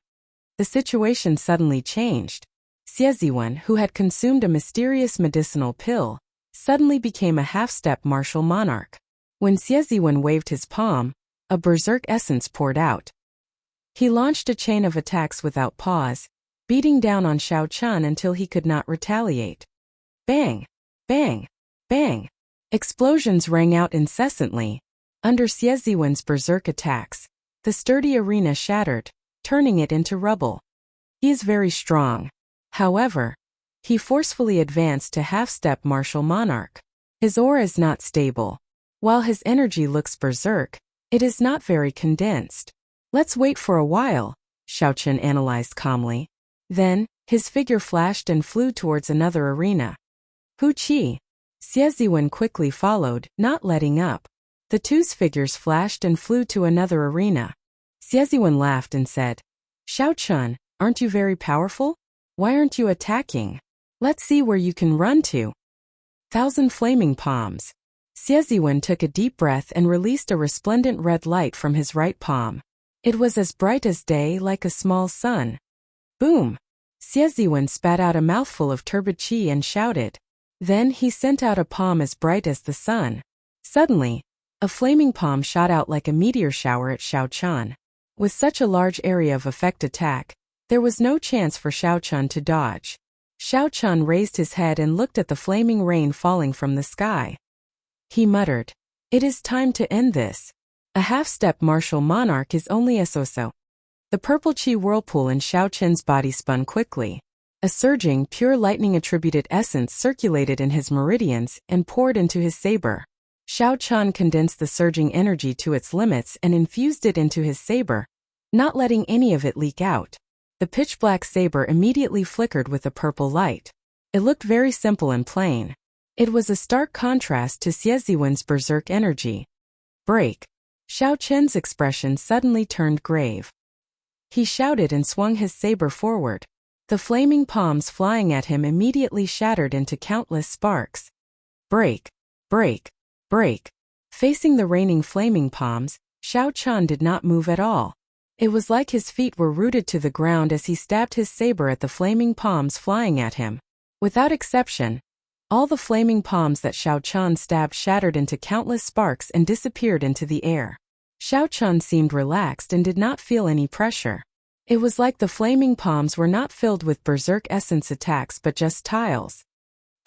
The situation suddenly changed. Xie Ziwen, who had consumed a mysterious medicinal pill, suddenly became a half-step martial monarch. When Xie Ziwen waved his palm, a berserk essence poured out. He launched a chain of attacks without pause, beating down on Xiao Chun until he could not retaliate. Bang! Bang! Bang! Explosions rang out incessantly. Under Xie Ziwen's berserk attacks, the sturdy arena shattered, turning it into rubble. He is very strong. However, he forcefully advanced to half-step martial monarch. His aura is not stable. While his energy looks berserk, it is not very condensed. Let's wait for a while, Xiao Chun analyzed calmly. Then, his figure flashed and flew towards another arena. Hu Qi. Xie Ziwen quickly followed, not letting up. The two's figures flashed and flew to another arena. Xie Ziwen laughed and said, "Xiao Chun, aren't you very powerful? Why aren't you attacking? Let's see where you can run to." 1,000 flaming palms. Xie Ziwen took a deep breath and released a resplendent red light from his right palm. It was as bright as day, like a small sun. Boom! Xie Ziwen spat out a mouthful of turbid qi and shouted. Then he sent out a palm as bright as the sun. Suddenly, a flaming palm shot out like a meteor shower at Xiao Chun. With such a large area of effect attack, there was no chance for Xiao Chun to dodge. Xiao Chun raised his head and looked at the flaming rain falling from the sky. He muttered, "It is time to end this. A half-step martial monarch is only a so-so." The purple qi whirlpool in Xiao Chun's body spun quickly. A surging, pure lightning-attributed essence circulated in his meridians and poured into his saber. Xiao Chun condensed the surging energy to its limits and infused it into his saber, not letting any of it leak out. The pitch-black saber immediately flickered with a purple light. It looked very simple and plain. It was a stark contrast to Xie Ziwen's berserk energy. Break. Xiao Chen's expression suddenly turned grave. He shouted and swung his saber forward. The flaming palms flying at him immediately shattered into countless sparks. Break. Break. Break. Facing the raining flaming palms, Xiao Chun did not move at all. It was like his feet were rooted to the ground as he stabbed his saber at the flaming palms flying at him. Without exception, all the flaming palms that Xiao Chun stabbed shattered into countless sparks and disappeared into the air. Xiao Chun seemed relaxed and did not feel any pressure. It was like the flaming palms were not filled with berserk essence attacks but just tiles.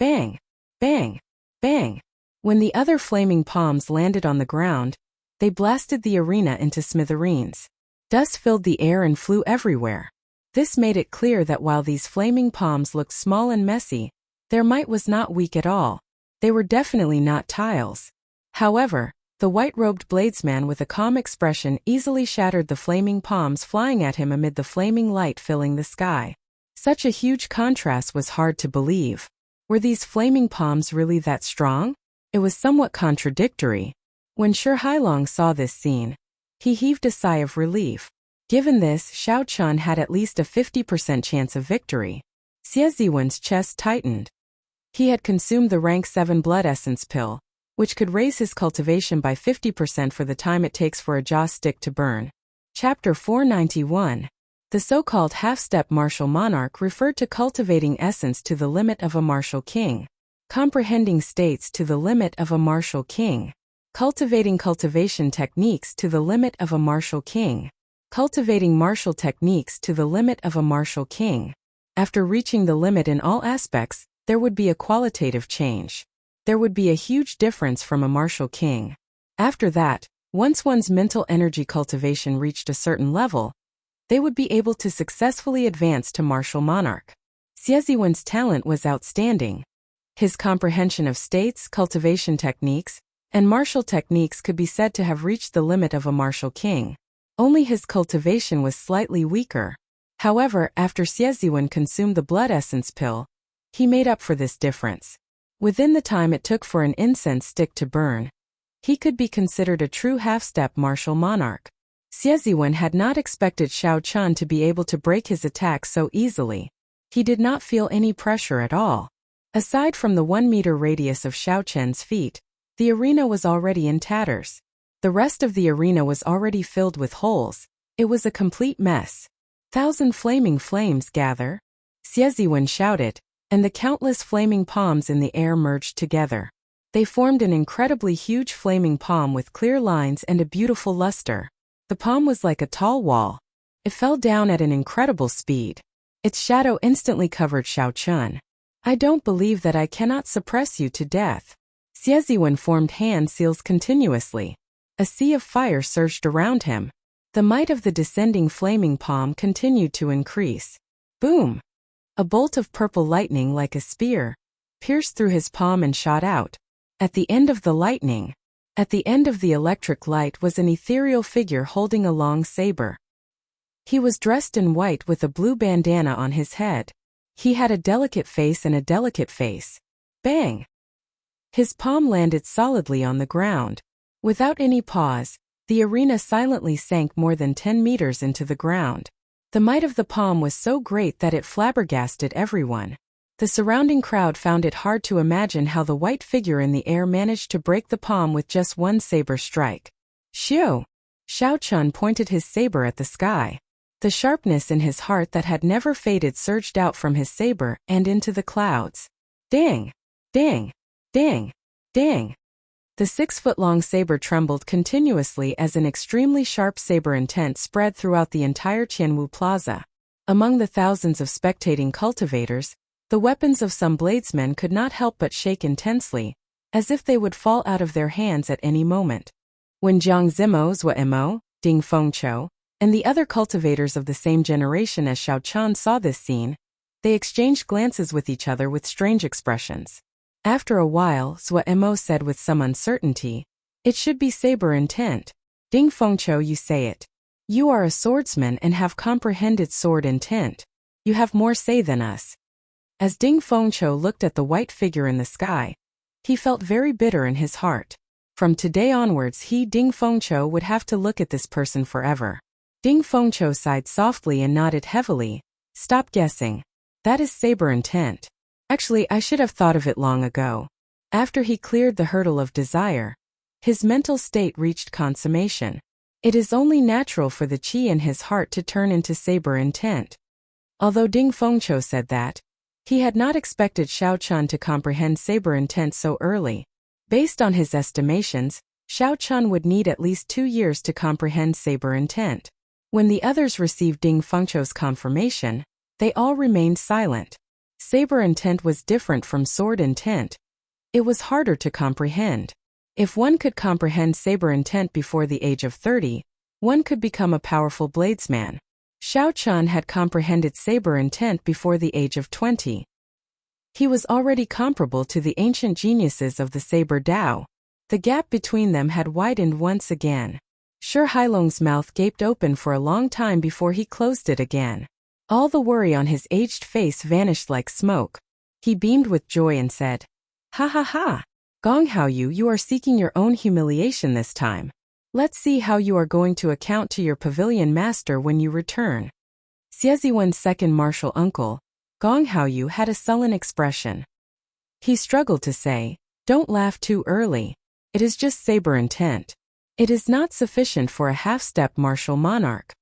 Bang! Bang! Bang! When the other flaming palms landed on the ground, they blasted the arena into smithereens. Dust filled the air and flew everywhere. This made it clear that while these flaming palms looked small and messy, their might was not weak at all. They were definitely not tiles. However, the white-robed bladesman with a calm expression easily shattered the flaming palms flying at him amid the flaming light filling the sky. Such a huge contrast was hard to believe. Were these flaming palms really that strong? It was somewhat contradictory. When Shi Hailong saw this scene, he heaved a sigh of relief. Given this, Xiao Chun had at least a 50% chance of victory. Xie Ziwen's chest tightened. He had consumed the rank 7 blood essence pill, which could raise his cultivation by 50% for the time it takes for a jaw stick to burn. Chapter 491. The so-called half-step martial monarch referred to cultivating essence to the limit of a martial king. Comprehending states to the limit of a martial king. Cultivating cultivation techniques to the limit of a martial king. Cultivating martial techniques to the limit of a martial king. After reaching the limit in all aspects, there would be a qualitative change. There would be a huge difference from a martial king. After that, once one's mental energy cultivation reached a certain level, they would be able to successfully advance to martial monarch. Xie Ziwen's talent was outstanding. His comprehension of states, cultivation techniques, and martial techniques could be said to have reached the limit of a martial king. Only his cultivation was slightly weaker. However, after Xie Ziwen consumed the blood essence pill, he made up for this difference. Within the time it took for an incense stick to burn, he could be considered a true half-step martial monarch. Xie Ziwen had not expected Xiao Chun to be able to break his attack so easily. He did not feel any pressure at all. Aside from the 1-meter radius of Xiao Chen's feet, the arena was already in tatters. The rest of the arena was already filled with holes. It was a complete mess. 1,000 flaming flames gather. Xie Ziwen shouted, and the countless flaming palms in the air merged together. They formed an incredibly huge flaming palm with clear lines and a beautiful luster. The palm was like a tall wall. It fell down at an incredible speed. Its shadow instantly covered Xiao Chun. I don't believe that I cannot suppress you to death. Xie Ziwen formed hand seals continuously. A sea of fire surged around him. The might of the descending flaming palm continued to increase. Boom! A bolt of purple lightning like a spear pierced through his palm and shot out. At the end of the lightning, at the end of the electric light was an ethereal figure holding a long saber. He was dressed in white with a blue bandana on his head. He had a delicate face and a delicate face. Bang! His palm landed solidly on the ground. Without any pause, the arena silently sank more than 10 meters into the ground. The might of the palm was so great that it flabbergasted everyone. The surrounding crowd found it hard to imagine how the white figure in the air managed to break the palm with just one saber strike. Xiu! Xiao Chun pointed his saber at the sky. The sharpness in his heart that had never faded surged out from his saber and into the clouds. Dang! Dang! Dang! Dang! The 6-foot-long saber trembled continuously as an extremely sharp saber intent spread throughout the entire Qianwu Plaza. Among the thousands of spectating cultivators, the weapons of some bladesmen could not help but shake intensely, as if they would fall out of their hands at any moment. When Jiang Zimo, Zhua Imo, Ding Fengqiu, and the other cultivators of the same generation as Xiao Chun saw this scene, They exchanged glances with each other with strange expressions. After a while, Zhuo said with some uncertainty, "It should be saber intent. Ding Fengqiu, you say it. You are a swordsman and have comprehended sword intent. You have more say than us." As Ding Fengqiu looked at the white figure in the sky, he felt very bitter in his heart. From today onwards Ding Fengqiu would have to look at this person forever. Ding Fengqiu sighed softly and nodded heavily. "Stop guessing. That is saber intent. Actually, I should have thought of it long ago." After he cleared the hurdle of desire, his mental state reached consummation. It is only natural for the qi in his heart to turn into saber intent. Although Ding Fengqiu said that, he had not expected Xiao Chun to comprehend saber intent so early. Based on his estimations, Xiao Chun would need at least 2 years to comprehend saber intent. When the others received Ding Fengqiu's confirmation, they all remained silent. Saber intent was different from sword intent. It was harder to comprehend. If one could comprehend saber intent before the age of 30, one could become a powerful bladesman. Xiao Chun had comprehended saber intent before the age of 20. He was already comparable to the ancient geniuses of the saber Dao. The gap between them had widened once again. Shi Hailong's mouth gaped open for a long time before he closed it again. All the worry on his aged face vanished like smoke. He beamed with joy and said, "Ha ha ha! Gong Haoyu, you are seeking your own humiliation this time. Let's see how you are going to account to your pavilion master when you return." Xieziwen's second martial uncle, Gong Haoyu, had a sullen expression. He struggled to say, "Don't laugh too early. It is just saber intent. It is not sufficient for a half-step martial monarch."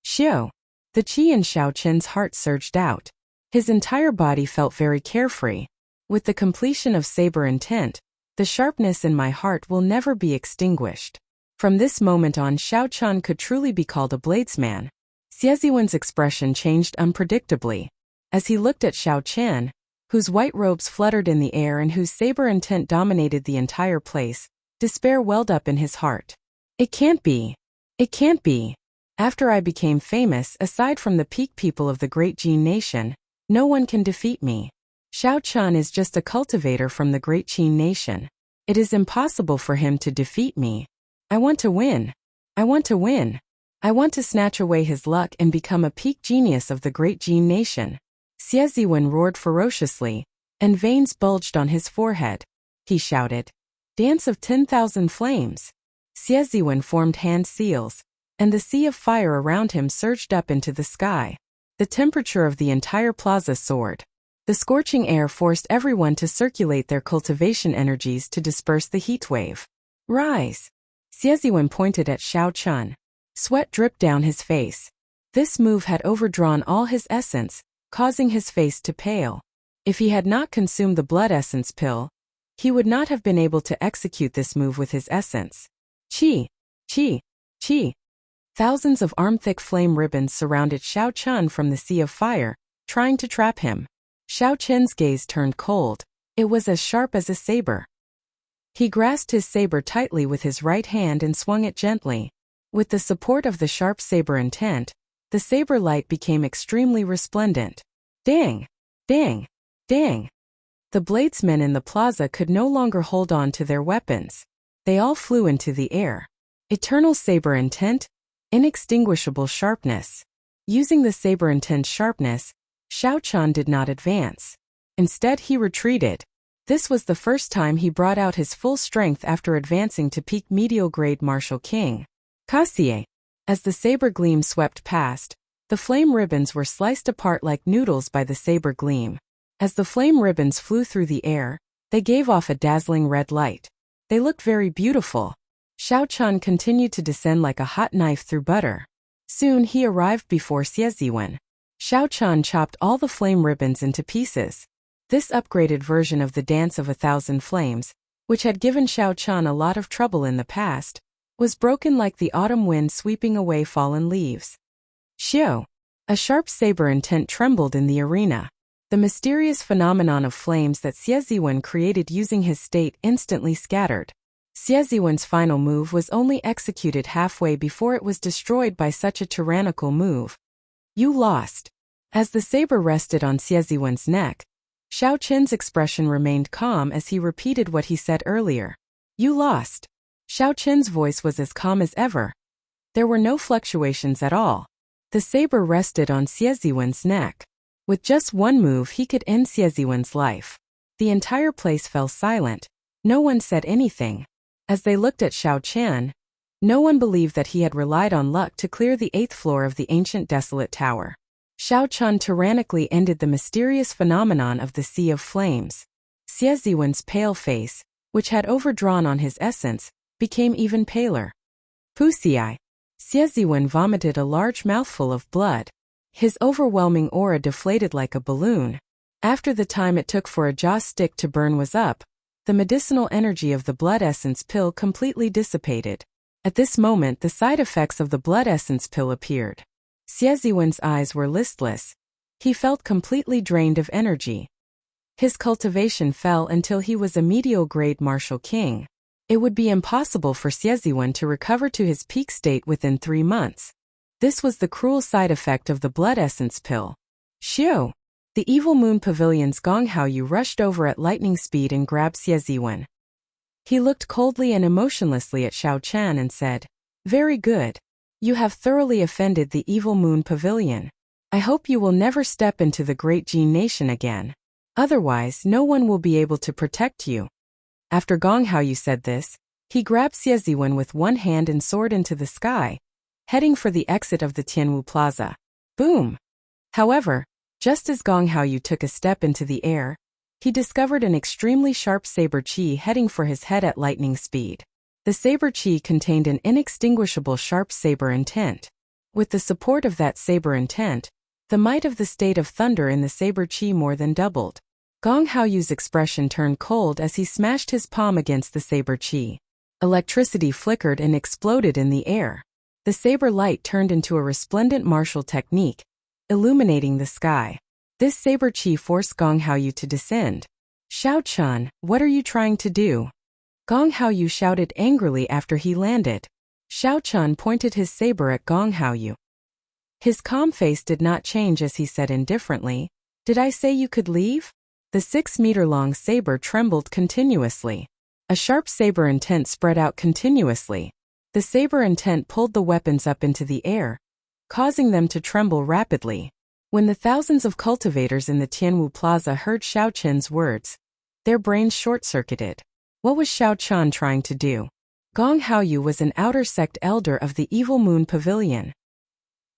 Xiao. The qi in Xiao Qin's heart surged out. His entire body felt very carefree. With the completion of saber intent, the sharpness in my heart will never be extinguished. From this moment on, Xiao Chun could truly be called a bladesman. Xieziwen's expression changed unpredictably. As he looked at Xiao Qian, whose white robes fluttered in the air and whose saber intent dominated the entire place, despair welled up in his heart. "It can't be. It can't be. After I became famous, aside from the peak people of the great Jin nation, no one can defeat me. Xiao Chun is just a cultivator from the great Qin nation. It is impossible for him to defeat me. I want to win. I want to win. I want to snatch away his luck and become a peak genius of the great Jin nation." Xieziwen roared ferociously, and veins bulged on his forehead. He shouted, "Dance of 10,000 flames." Xieziwen formed hand seals, and the sea of fire around him surged up into the sky. The temperature of the entire plaza soared. The scorching air forced everyone to circulate their cultivation energies to disperse the heat wave. "Rise!" Xieziwen pointed at Xiao Chun. Sweat dripped down his face. This move had overdrawn all his essence, causing his face to pale. If he had not consumed the blood essence pill, he would not have been able to execute this move with his essence. Qi! Qi! Qi! Thousands of arm-thick flame ribbons surrounded Xiao Chun from the sea of fire, trying to trap him. Xiao Qin's gaze turned cold. It was as sharp as a saber. He grasped his saber tightly with his right hand and swung it gently. With the support of the sharp saber intent, the saber light became extremely resplendent. Dang! Dang! Dang! The bladesmen in the plaza could no longer hold on to their weapons. They all flew into the air. Eternal saber intent, inextinguishable sharpness. Using the saber intent sharpness, Xiao Chun did not advance. Instead, he retreated. This was the first time he brought out his full strength after advancing to peak medial grade martial king. Kasie. As the saber gleam swept past, the flame ribbons were sliced apart like noodles by the saber gleam. As the flame ribbons flew through the air, they gave off a dazzling red light. They looked very beautiful. Xiao Chun continued to descend like a hot knife through butter. Soon he arrived before Xieziwen. Xiao Chun chopped all the flame ribbons into pieces. This upgraded version of the Dance of 1,000 Flames, which had given Xiao Chun a lot of trouble in the past, was broken like the autumn wind sweeping away fallen leaves. Xiao! A sharp saber intent trembled in the arena. The mysterious phenomenon of flames that Xieziwen created using his state instantly scattered. Xieziwen's final move was only executed halfway before it was destroyed by such a tyrannical move. You lost. As the saber rested on Xie Ziwen's neck, Xiao Qin's expression remained calm as he repeated what he said earlier. You lost. Xiao Qin's voice was as calm as ever. There were no fluctuations at all. The saber rested on Xie Ziwen's neck. With just one move he could end Xie Ziwen's life. The entire place fell silent. No one said anything. As they looked at Xiao Qin, no one believed that he had relied on luck to clear the 8th floor of the ancient desolate tower. Xiao Qin tyrannically ended the mysterious phenomenon of the Sea of Flames. Xie Ziwen's pale face, which had overdrawn on his essence, became even paler. Wuxia. Xie Ziwen vomited a large mouthful of blood. His overwhelming aura deflated like a balloon. After the time it took for a jaw stick to burn was up, the medicinal energy of the blood essence pill completely dissipated. At this moment the side effects of the blood essence pill appeared. Xie Ziwen's eyes were listless. He felt completely drained of energy. His cultivation fell until he was a medial-grade martial king. It would be impossible for Xie Ziwen to recover to his peak state within 3 months. This was the cruel side effect of the blood essence pill. Xiu! The Evil Moon Pavilion's Gong Haoyu rushed over at lightning speed and grabbed Xie Ziwen. He looked coldly and emotionlessly at Xiao Qin and said, Very good. You have thoroughly offended the Evil Moon Pavilion. I hope you will never step into the Great Jin Nation again. Otherwise, no one will be able to protect you. After Gong Haoyu said this, he grabbed Xie Ziwen with one hand and soared into the sky, heading for the exit of the Tianwu Plaza. Boom! However, just as Gong Haoyu took a step into the air, he discovered an extremely sharp saber qi heading for his head at lightning speed. The saber qi contained an inextinguishable sharp saber intent. With the support of that saber intent, the might of the state of thunder in the saber qi more than doubled. Gong Haoyu's expression turned cold as he smashed his palm against the saber qi. Electricity flickered and exploded in the air. The saber light turned into a resplendent martial technique, illuminating the sky. This saber qi forced Gong Haoyu to descend. Xiao Qin, what are you trying to do? Gong Haoyu shouted angrily after he landed. Xiao Qin pointed his saber at Gong Haoyu. His calm face did not change as he said indifferently, Did I say you could leave? The 6-meter-long saber trembled continuously. A sharp saber intent spread out continuously. The saber intent pulled the weapons up into the air, causing them to tremble rapidly. When the thousands of cultivators in the Tianwu Plaza heard Xiao Qin's words, their brains short-circuited. What was Xiao Qin trying to do? Gong Haoyu was an outer sect elder of the Evil Moon Pavilion.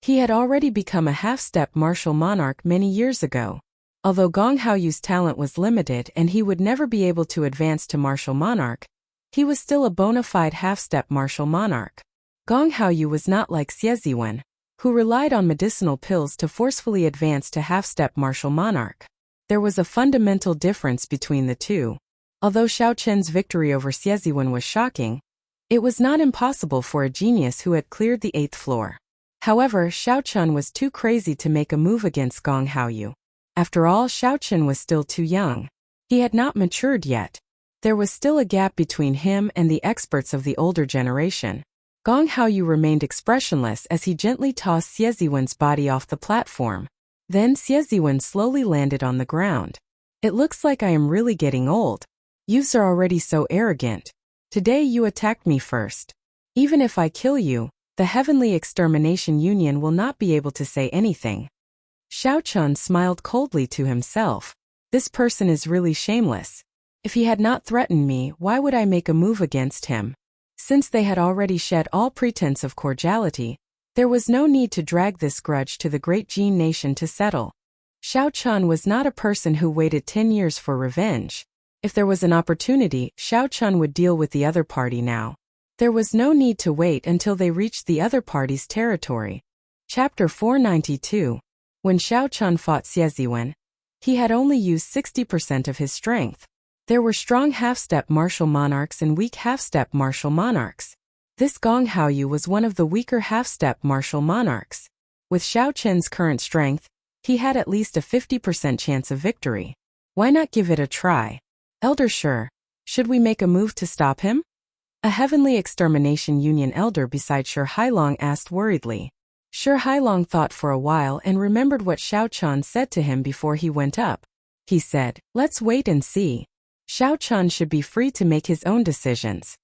He had already become a half-step martial monarch many years ago. Although Gong Haoyu's talent was limited and he would never be able to advance to martial monarch, he was still a bona fide half-step martial monarch. Gong Haoyu was not like Xie Ziwen, who relied on medicinal pills to forcefully advance to half-step martial monarch. There was a fundamental difference between the two. Although Xiao Qin's victory over Xie Ziwen was shocking, it was not impossible for a genius who had cleared the 8th floor. However, Xiao Qin was too crazy to make a move against Gong Haoyu. After all, Xiao Qin was still too young. He had not matured yet. There was still a gap between him and the experts of the older generation. Gong Haoyu remained expressionless as he gently tossed Xie Ziwen's body off the platform. Then Xie Ziwen slowly landed on the ground. It looks like I am really getting old. Youths are already so arrogant. Today you attacked me first. Even if I kill you, the Heavenly Extermination Union will not be able to say anything. Xiao Qin smiled coldly to himself. This person is really shameless. If he had not threatened me, why would I make a move against him? Since they had already shed all pretense of cordiality, there was no need to drag this grudge to the Great Jin Nation to settle. Xiao Qin was not a person who waited 10 years for revenge. If there was an opportunity, Xiao Qin would deal with the other party now. There was no need to wait until they reached the other party's territory. Chapter 492. When Xiao Qin fought Xie Ziwen, he had only used 60% of his strength. There were strong half-step martial monarchs and weak half-step martial monarchs. This Gong Haoyu was one of the weaker half-step martial monarchs. With Xiao Qin's current strength, he had at least a 50% chance of victory. Why not give it a try? Elder Shi, should we make a move to stop him? A Heavenly Extermination Union elder beside Shi Hailong asked worriedly. Sure, Hailong thought for a while and remembered what Xiao Chan said to him before he went up. He said, "Let's wait and see. Xiao Chan should be free to make his own decisions.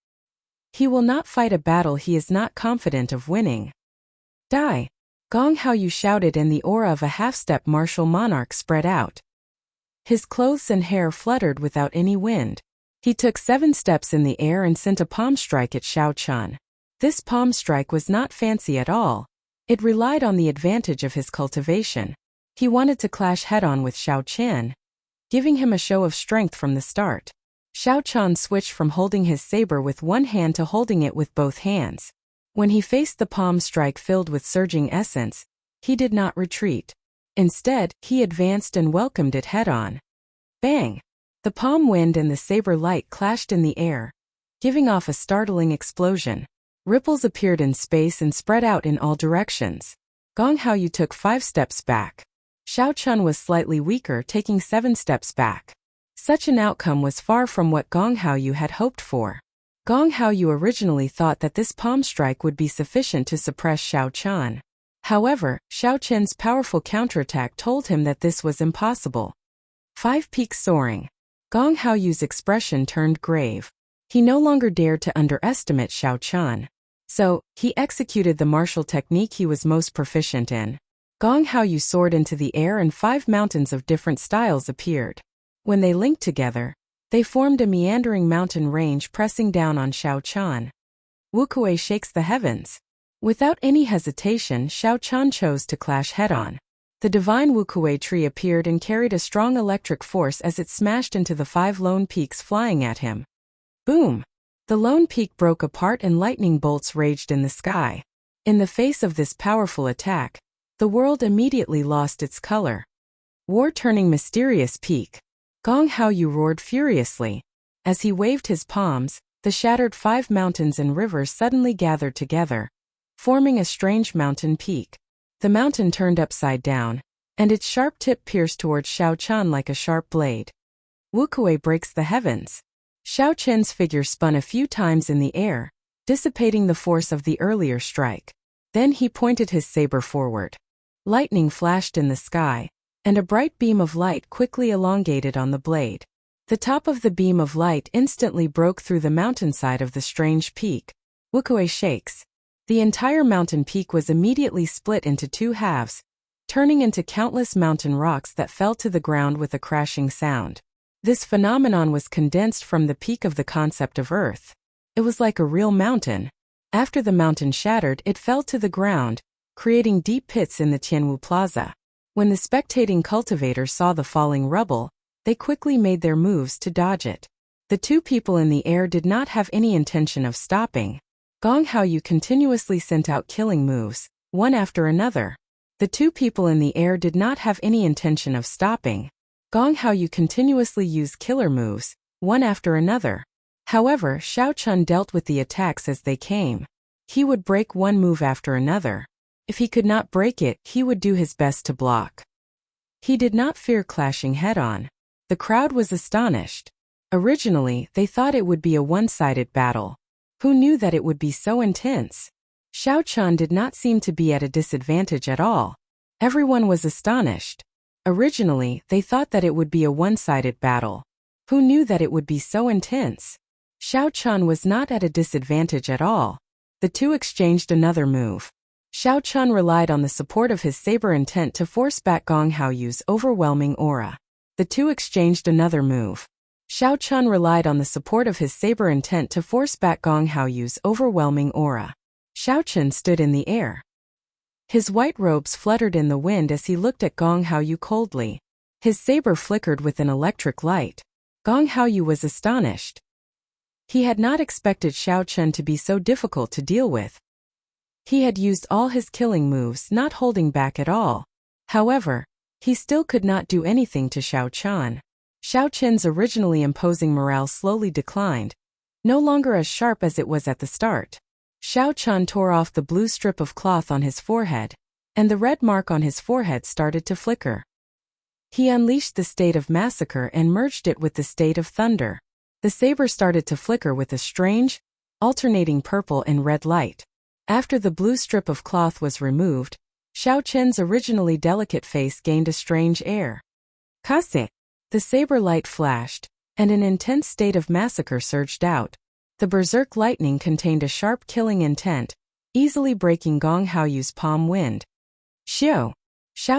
He will not fight a battle he is not confident of winning." Die! Gong Haoyu shouted, and the aura of a half-step martial monarch spread out. His clothes and hair fluttered without any wind. He took 7 steps in the air and sent a palm strike at Xiao Chan. This palm strike was not fancy at all. It relied on the advantage of his cultivation. He wanted to clash head-on with Xiao Chan, giving him a show of strength from the start. Xiao Chan switched from holding his saber with one hand to holding it with both hands. When he faced the palm strike filled with surging essence, he did not retreat. Instead, he advanced and welcomed it head-on. Bang! The palm wind and the saber light clashed in the air, giving off a startling explosion. Ripples appeared in space and spread out in all directions. Gong Haoyu took 5 steps back. Xiao Chan was slightly weaker, taking 7 steps back. Such an outcome was far from what Gong Haoyu had hoped for. Gong Haoyu originally thought that this palm strike would be sufficient to suppress Xiao Chan. However, Xiao Chen's powerful counterattack told him that this was impossible. 5 peaks soaring. Gong Haoyu's expression turned grave. He no longer dared to underestimate Xiao Chan. So, he executed the martial technique he was most proficient in. Gong Haoyu soared into the air and 5 mountains of different styles appeared. When they linked together, they formed a meandering mountain range pressing down on Xiao Chan. Wuxia shakes the heavens. Without any hesitation, Xiao Chan chose to clash head-on. The divine Wuxia tree appeared and carried a strong electric force as it smashed into the 5 lone peaks flying at him. Boom! The lone peak broke apart and lightning bolts raged in the sky. In the face of this powerful attack, the world immediately lost its color. War-turning mysterious peak. Gong Haoyu roared furiously. As he waved his palms, the shattered 5 mountains and rivers suddenly gathered together, forming a strange mountain peak. The mountain turned upside down, and its sharp tip pierced towards Xiao Chan like a sharp blade. Wuxia breaks the heavens. Xiao Chen's figure spun a few times in the air, dissipating the force of the earlier strike. Then he pointed his saber forward. Lightning flashed in the sky, and a bright beam of light quickly elongated on the blade. The top of the beam of light instantly broke through the mountainside of the strange peak. Wuxia shakes. The entire mountain peak was immediately split into 2 halves, turning into countless mountain rocks that fell to the ground with a crashing sound. This phenomenon was condensed from the peak of the concept of Earth. It was like a real mountain. After the mountain shattered, it fell to the ground, creating deep pits in the Tianwu Plaza. When the spectating cultivators saw the falling rubble, they quickly made their moves to dodge it. The 2 people in the air did not have any intention of stopping. Gong Haoyu continuously sent out killing moves, one after another. The 2 people in the air did not have any intention of stopping. Gong Haoyu continuously used killer moves, one after another. However, Xiao Chan dealt with the attacks as they came. He would break one move after another. If he could not break it, he would do his best to block. He did not fear clashing head-on. The crowd was astonished. Originally, they thought it would be a one-sided battle. Who knew that it would be so intense? Xiao Chan did not seem to be at a disadvantage at all. Everyone was astonished. Originally, they thought that it would be a one-sided battle. Who knew that it would be so intense? Xiao Chan was not at a disadvantage at all. The 2 exchanged another move. Xiao Chan relied on the support of his saber intent to force back Gong Haoyu's overwhelming aura. The 2 exchanged another move. Xiao Chan relied on the support of his saber intent to force back Gong Haoyu's overwhelming aura. Xiao Chan stood in the air. His white robes fluttered in the wind as he looked at Gong Haoyu coldly. His saber flickered with an electric light. Gong Haoyu was astonished. He had not expected Xiao Chan to be so difficult to deal with. He had used all his killing moves, not holding back at all. However, he still could not do anything to Xiao Chan. Xiao Chen's originally imposing morale slowly declined, no longer as sharp as it was at the start. Xiao Chan tore off the blue strip of cloth on his forehead, and the red mark on his forehead started to flicker. He unleashed the state of massacre and merged it with the state of thunder. The saber started to flicker with a strange, alternating purple and red light. After the blue strip of cloth was removed, Xiao Chen's originally delicate face gained a strange air. Kase! The saber light flashed, and an intense state of massacre surged out. The berserk lightning contained a sharp killing intent, easily breaking Gong Haoyu's palm wind. Xiao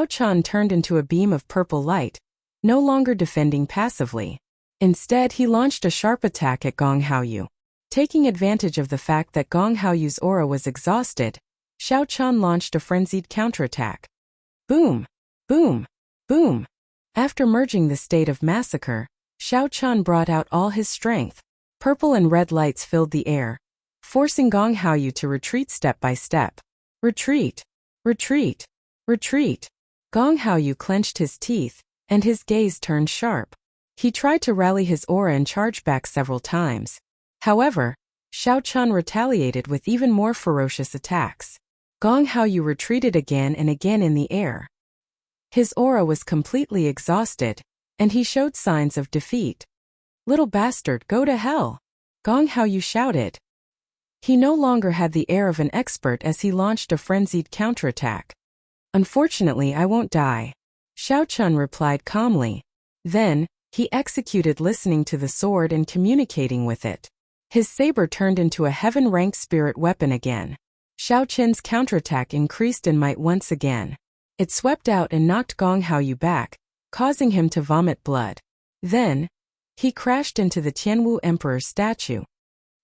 Chen turned into a beam of purple light, no longer defending passively. Instead, he launched a sharp attack at Gong Haoyu. Taking advantage of the fact that Gong Haoyu's aura was exhausted, Xiao Chen launched a frenzied counterattack. Boom! Boom! Boom! After merging the state of massacre, Xiao Chen brought out all his strength. Purple and red lights filled the air, forcing Gong Haoyu to retreat step by step. Retreat! Retreat! Retreat! Gong Haoyu clenched his teeth, and his gaze turned sharp. He tried to rally his aura and charge back several times. However, Xiao Chen retaliated with even more ferocious attacks. Gong Haoyu retreated again and again in the air. His aura was completely exhausted, and he showed signs of defeat. Little bastard, go to hell! Gong Haoyu shouted. He no longer had the air of an expert as he launched a frenzied counterattack. Unfortunately, I won't die, Xiao Chen replied calmly. Then, he executed listening to the sword and communicating with it. His saber turned into a heaven-ranked spirit weapon again. Xiao Chen's counterattack increased in might once again. It swept out and knocked Gong Haoyu back, causing him to vomit blood. Then, he crashed into the Tianwu Emperor's statue.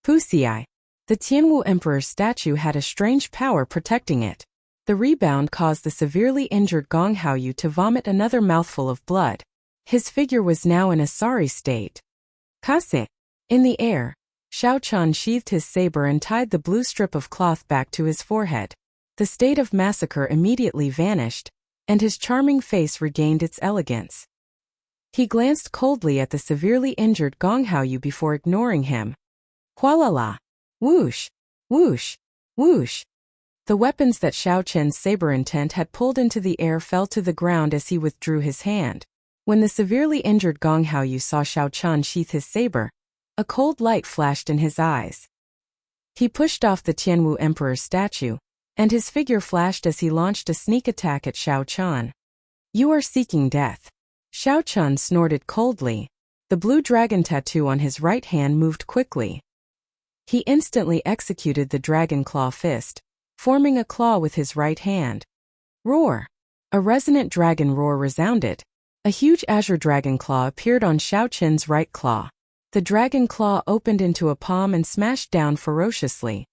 Wuxia. The Tianwu Emperor's statue had a strange power protecting it. The rebound caused the severely injured Gong Haoyu to vomit another mouthful of blood. His figure was now in a sorry state. Kase! In the air, Xiao Chen sheathed his saber and tied the blue strip of cloth back to his forehead. The state of massacre immediately vanished, and his charming face regained its elegance. He glanced coldly at the severely injured Gong Haoyu before ignoring him. Hualala! Whoosh! Whoosh! Whoosh! The weapons that Xiao Chen's saber intent had pulled into the air fell to the ground as he withdrew his hand. When the severely injured Gong Haoyu saw Xiao Chen sheath his saber, a cold light flashed in his eyes. He pushed off the Tianwu Emperor's statue, and his figure flashed as he launched a sneak attack at Xiao Chen. You are seeking death. Xiao Chen snorted coldly. The blue dragon tattoo on his right hand moved quickly. He instantly executed the dragon claw fist, forming a claw with his right hand. Roar! A resonant dragon roar resounded. A huge azure dragon claw appeared on Xiao Chen's right claw. The dragon claw opened into a palm and smashed down ferociously.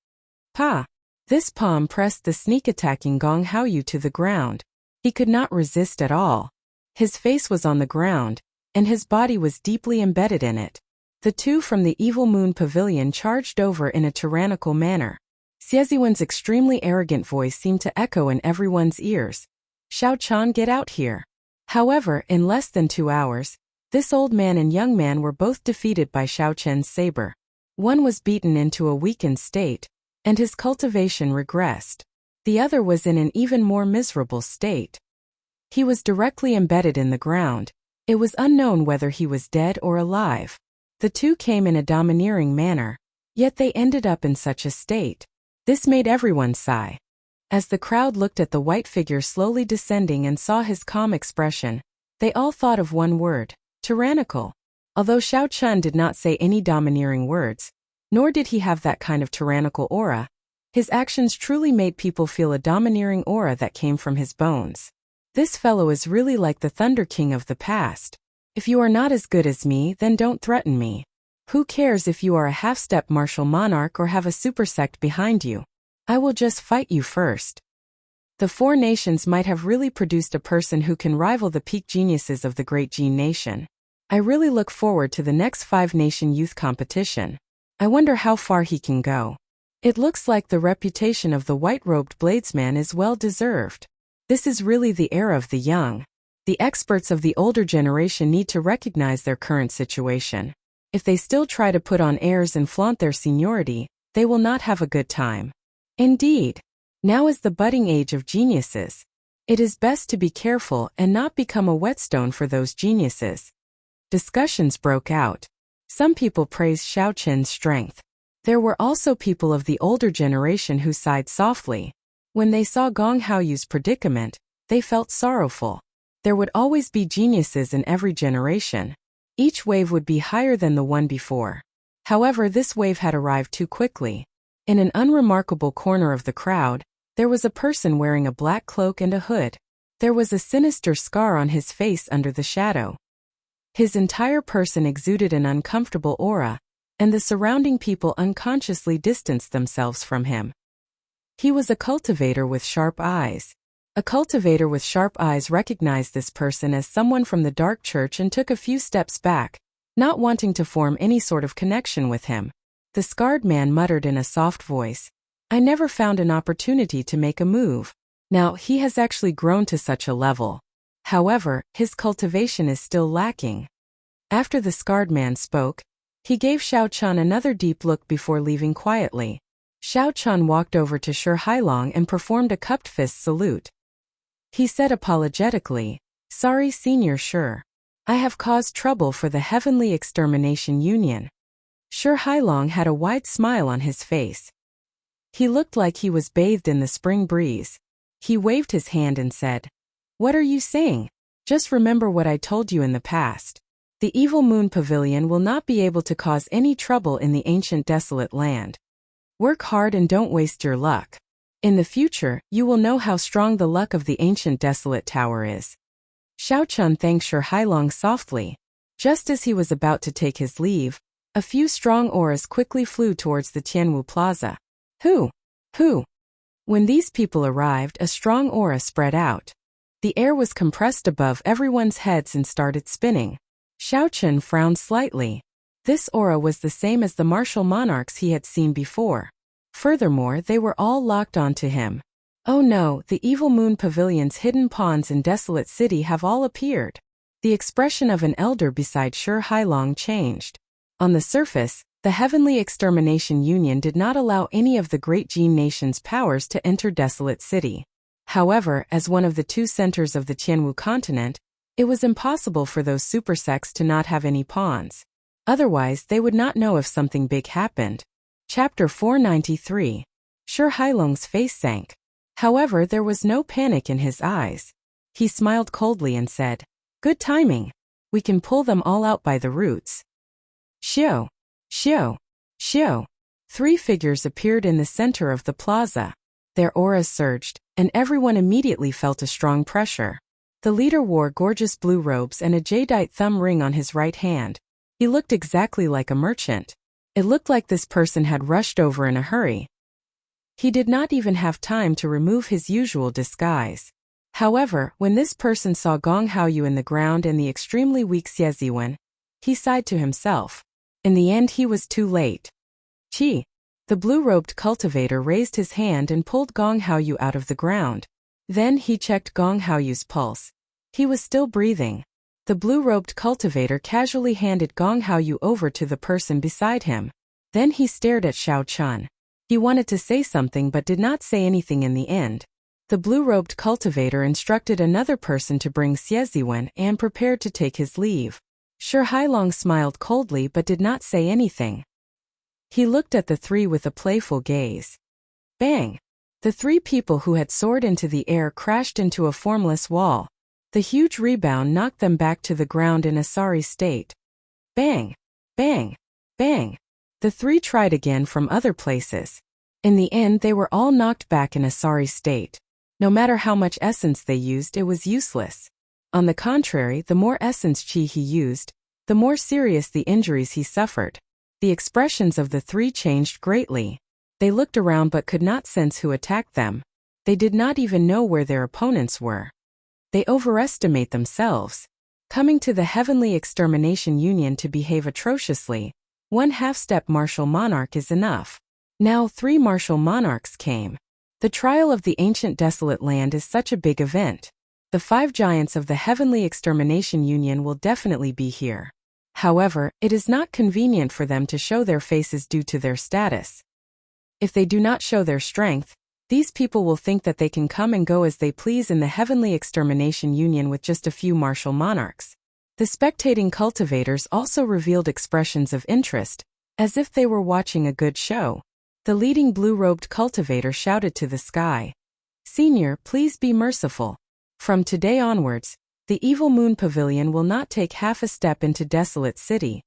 Pa! This palm pressed the sneak-attacking Gong Haoyu to the ground. He could not resist at all. His face was on the ground, and his body was deeply embedded in it. The two from the Evil Moon Pavilion charged over in a tyrannical manner. Xieziwen's extremely arrogant voice seemed to echo in everyone's ears. Xiao Chen, get out here. However, in less than 2 hours, this old man and young man were both defeated by Xiao Chen's saber. One was beaten into a weakened state, and his cultivation regressed. The other was in an even more miserable state. He was directly embedded in the ground. It was unknown whether he was dead or alive. The two came in a domineering manner, yet they ended up in such a state. This made everyone sigh. As the crowd looked at the white figure slowly descending and saw his calm expression, they all thought of one word: tyrannical. Although Xiao Chen did not say any domineering words, nor did he have that kind of tyrannical aura, his actions truly made people feel a domineering aura that came from his bones. This fellow is really like the Thunder King of the past. If you are not as good as me, then don't threaten me. Who cares if you are a half-step martial monarch or have a super sect behind you? I will just fight you first. The four nations might have really produced a person who can rival the peak geniuses of the Great Gene Nation. I really look forward to the next 5-nation youth competition. I wonder how far he can go. It looks like the reputation of the white-robed bladesman is well-deserved. This is really the era of the young. The experts of the older generation need to recognize their current situation. If they still try to put on airs and flaunt their seniority, they will not have a good time. Indeed, now is the budding age of geniuses. It is best to be careful and not become a whetstone for those geniuses. Discussions broke out. Some people praised Xiao Chen's strength. There were also people of the older generation who sighed softly. When they saw Gong Haoyu's predicament, they felt sorrowful. There would always be geniuses in every generation. Each wave would be higher than the one before. However, this wave had arrived too quickly. In an unremarkable corner of the crowd, there was a person wearing a black cloak and a hood. There was a sinister scar on his face under the shadow. His entire person exuded an uncomfortable aura, and the surrounding people unconsciously distanced themselves from him. He was a cultivator with sharp eyes. A cultivator with sharp eyes recognized this person as someone from the dark church and took a few steps back, not wanting to form any sort of connection with him. The scarred man muttered in a soft voice, "I never found an opportunity to make a move." Now, he has actually grown to such a level. However, his cultivation is still lacking. After the scarred man spoke, he gave Xiao Chun another deep look before leaving quietly. Xiao Chun walked over to Shi Hailong and performed a cupped fist salute. He said apologetically, "Sorry, Senior Shi. I have caused trouble for the Heavenly Extermination Union." Shi Hailong had a wide smile on his face. He looked like he was bathed in the spring breeze. He waved his hand and said, "What are you saying? Just remember what I told you in the past. The Evil Moon Pavilion will not be able to cause any trouble in the ancient desolate land. Work hard and don't waste your luck. In the future, you will know how strong the luck of the ancient desolate tower is." Xiao Chun thanked Shi Hailong softly. Just as he was about to take his leave, a few strong auras quickly flew towards the Tianwu Plaza. Who? When these people arrived, a strong aura spread out. The air was compressed above everyone's heads and started spinning. Xiao Chun frowned slightly. This aura was the same as the martial monarchs he had seen before. Furthermore, they were all locked onto him. Oh no, the Evil Moon Pavilion's hidden pawns in Desolate City have all appeared. The expression of an elder beside Shi Hailong changed. On the surface, the Heavenly Extermination Union did not allow any of the great Jin nation's powers to enter Desolate City. However, as one of the two centers of the Tianwu continent, it was impossible for those super sects to not have any pawns. Otherwise, they would not know if something big happened. Chapter 493. Shi Hailong's face sank. However, there was no panic in his eyes. He smiled coldly and said, "Good timing. We can pull them all out by the roots." Xiao. Three figures appeared in the center of the plaza. Their auras surged, and everyone immediately felt a strong pressure. The leader wore gorgeous blue robes and a jadeite thumb ring on his right hand. He looked exactly like a merchant. It looked like this person had rushed over in a hurry. He did not even have time to remove his usual disguise. However, when this person saw Gong Haoyu in the ground and the extremely weak Xie Ziwen, he sighed to himself. In the end, he was too late. Qi. The blue-robed cultivator raised his hand and pulled Gong Haoyu out of the ground. Then he checked Gong Haoyu's pulse. He was still breathing. The blue-robed cultivator casually handed Gong Haoyu over to the person beside him. Then he stared at Xiao Chun. He wanted to say something but did not say anything in the end. The blue-robed cultivator instructed another person to bring Xie Ziwen and prepared to take his leave. Shi Hailong smiled coldly but did not say anything. He looked at the three with a playful gaze. Bang! The three people who had soared into the air crashed into a formless wall. The huge rebound knocked them back to the ground in a sorry state. Bang! Bang! Bang! The three tried again from other places. In the end, they were all knocked back in a sorry state. No matter how much essence they used, it was useless. On the contrary, the more essence chi he used, the more serious the injuries he suffered. The expressions of the three changed greatly. They looked around but could not sense who attacked them. They did not even know where their opponents were. They overestimate themselves. Coming to the Heavenly Extermination Union to behave atrociously, one half-step martial monarch is enough. Now 3 martial monarchs came. The trial of the ancient desolate land is such a big event. The 5 giants of the Heavenly Extermination Union will definitely be here. However, it is not convenient for them to show their faces due to their status. If they do not show their strength, these people will think that they can come and go as they please in the Heavenly Extermination Union with just a few martial monarchs. The spectating cultivators also revealed expressions of interest, As if they were watching a good show, the leading blue-robed cultivator shouted to the sky, "Senior, please be merciful. From today onwards, the evil moon pavilion will not take half a step into Desolate City."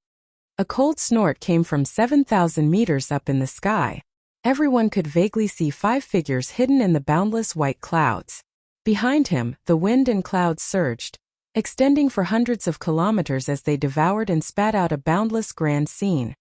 A cold snort came from 7,000 meters up in the sky. Everyone could vaguely see 5 figures hidden in the boundless white clouds. Behind him, the wind and clouds surged, extending for hundreds of kilometers as they devoured and spat out a boundless grand scene.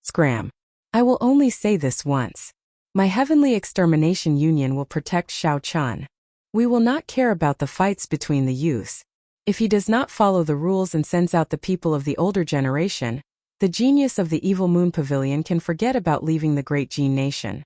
Scram. I will only say this once. My heavenly extermination union will protect Shao Chun. We will not care about the fights between the youths. If he does not follow the rules and sends out the people of the older generation, the genius of the evil moon pavilion can forget about leaving the great Jin nation.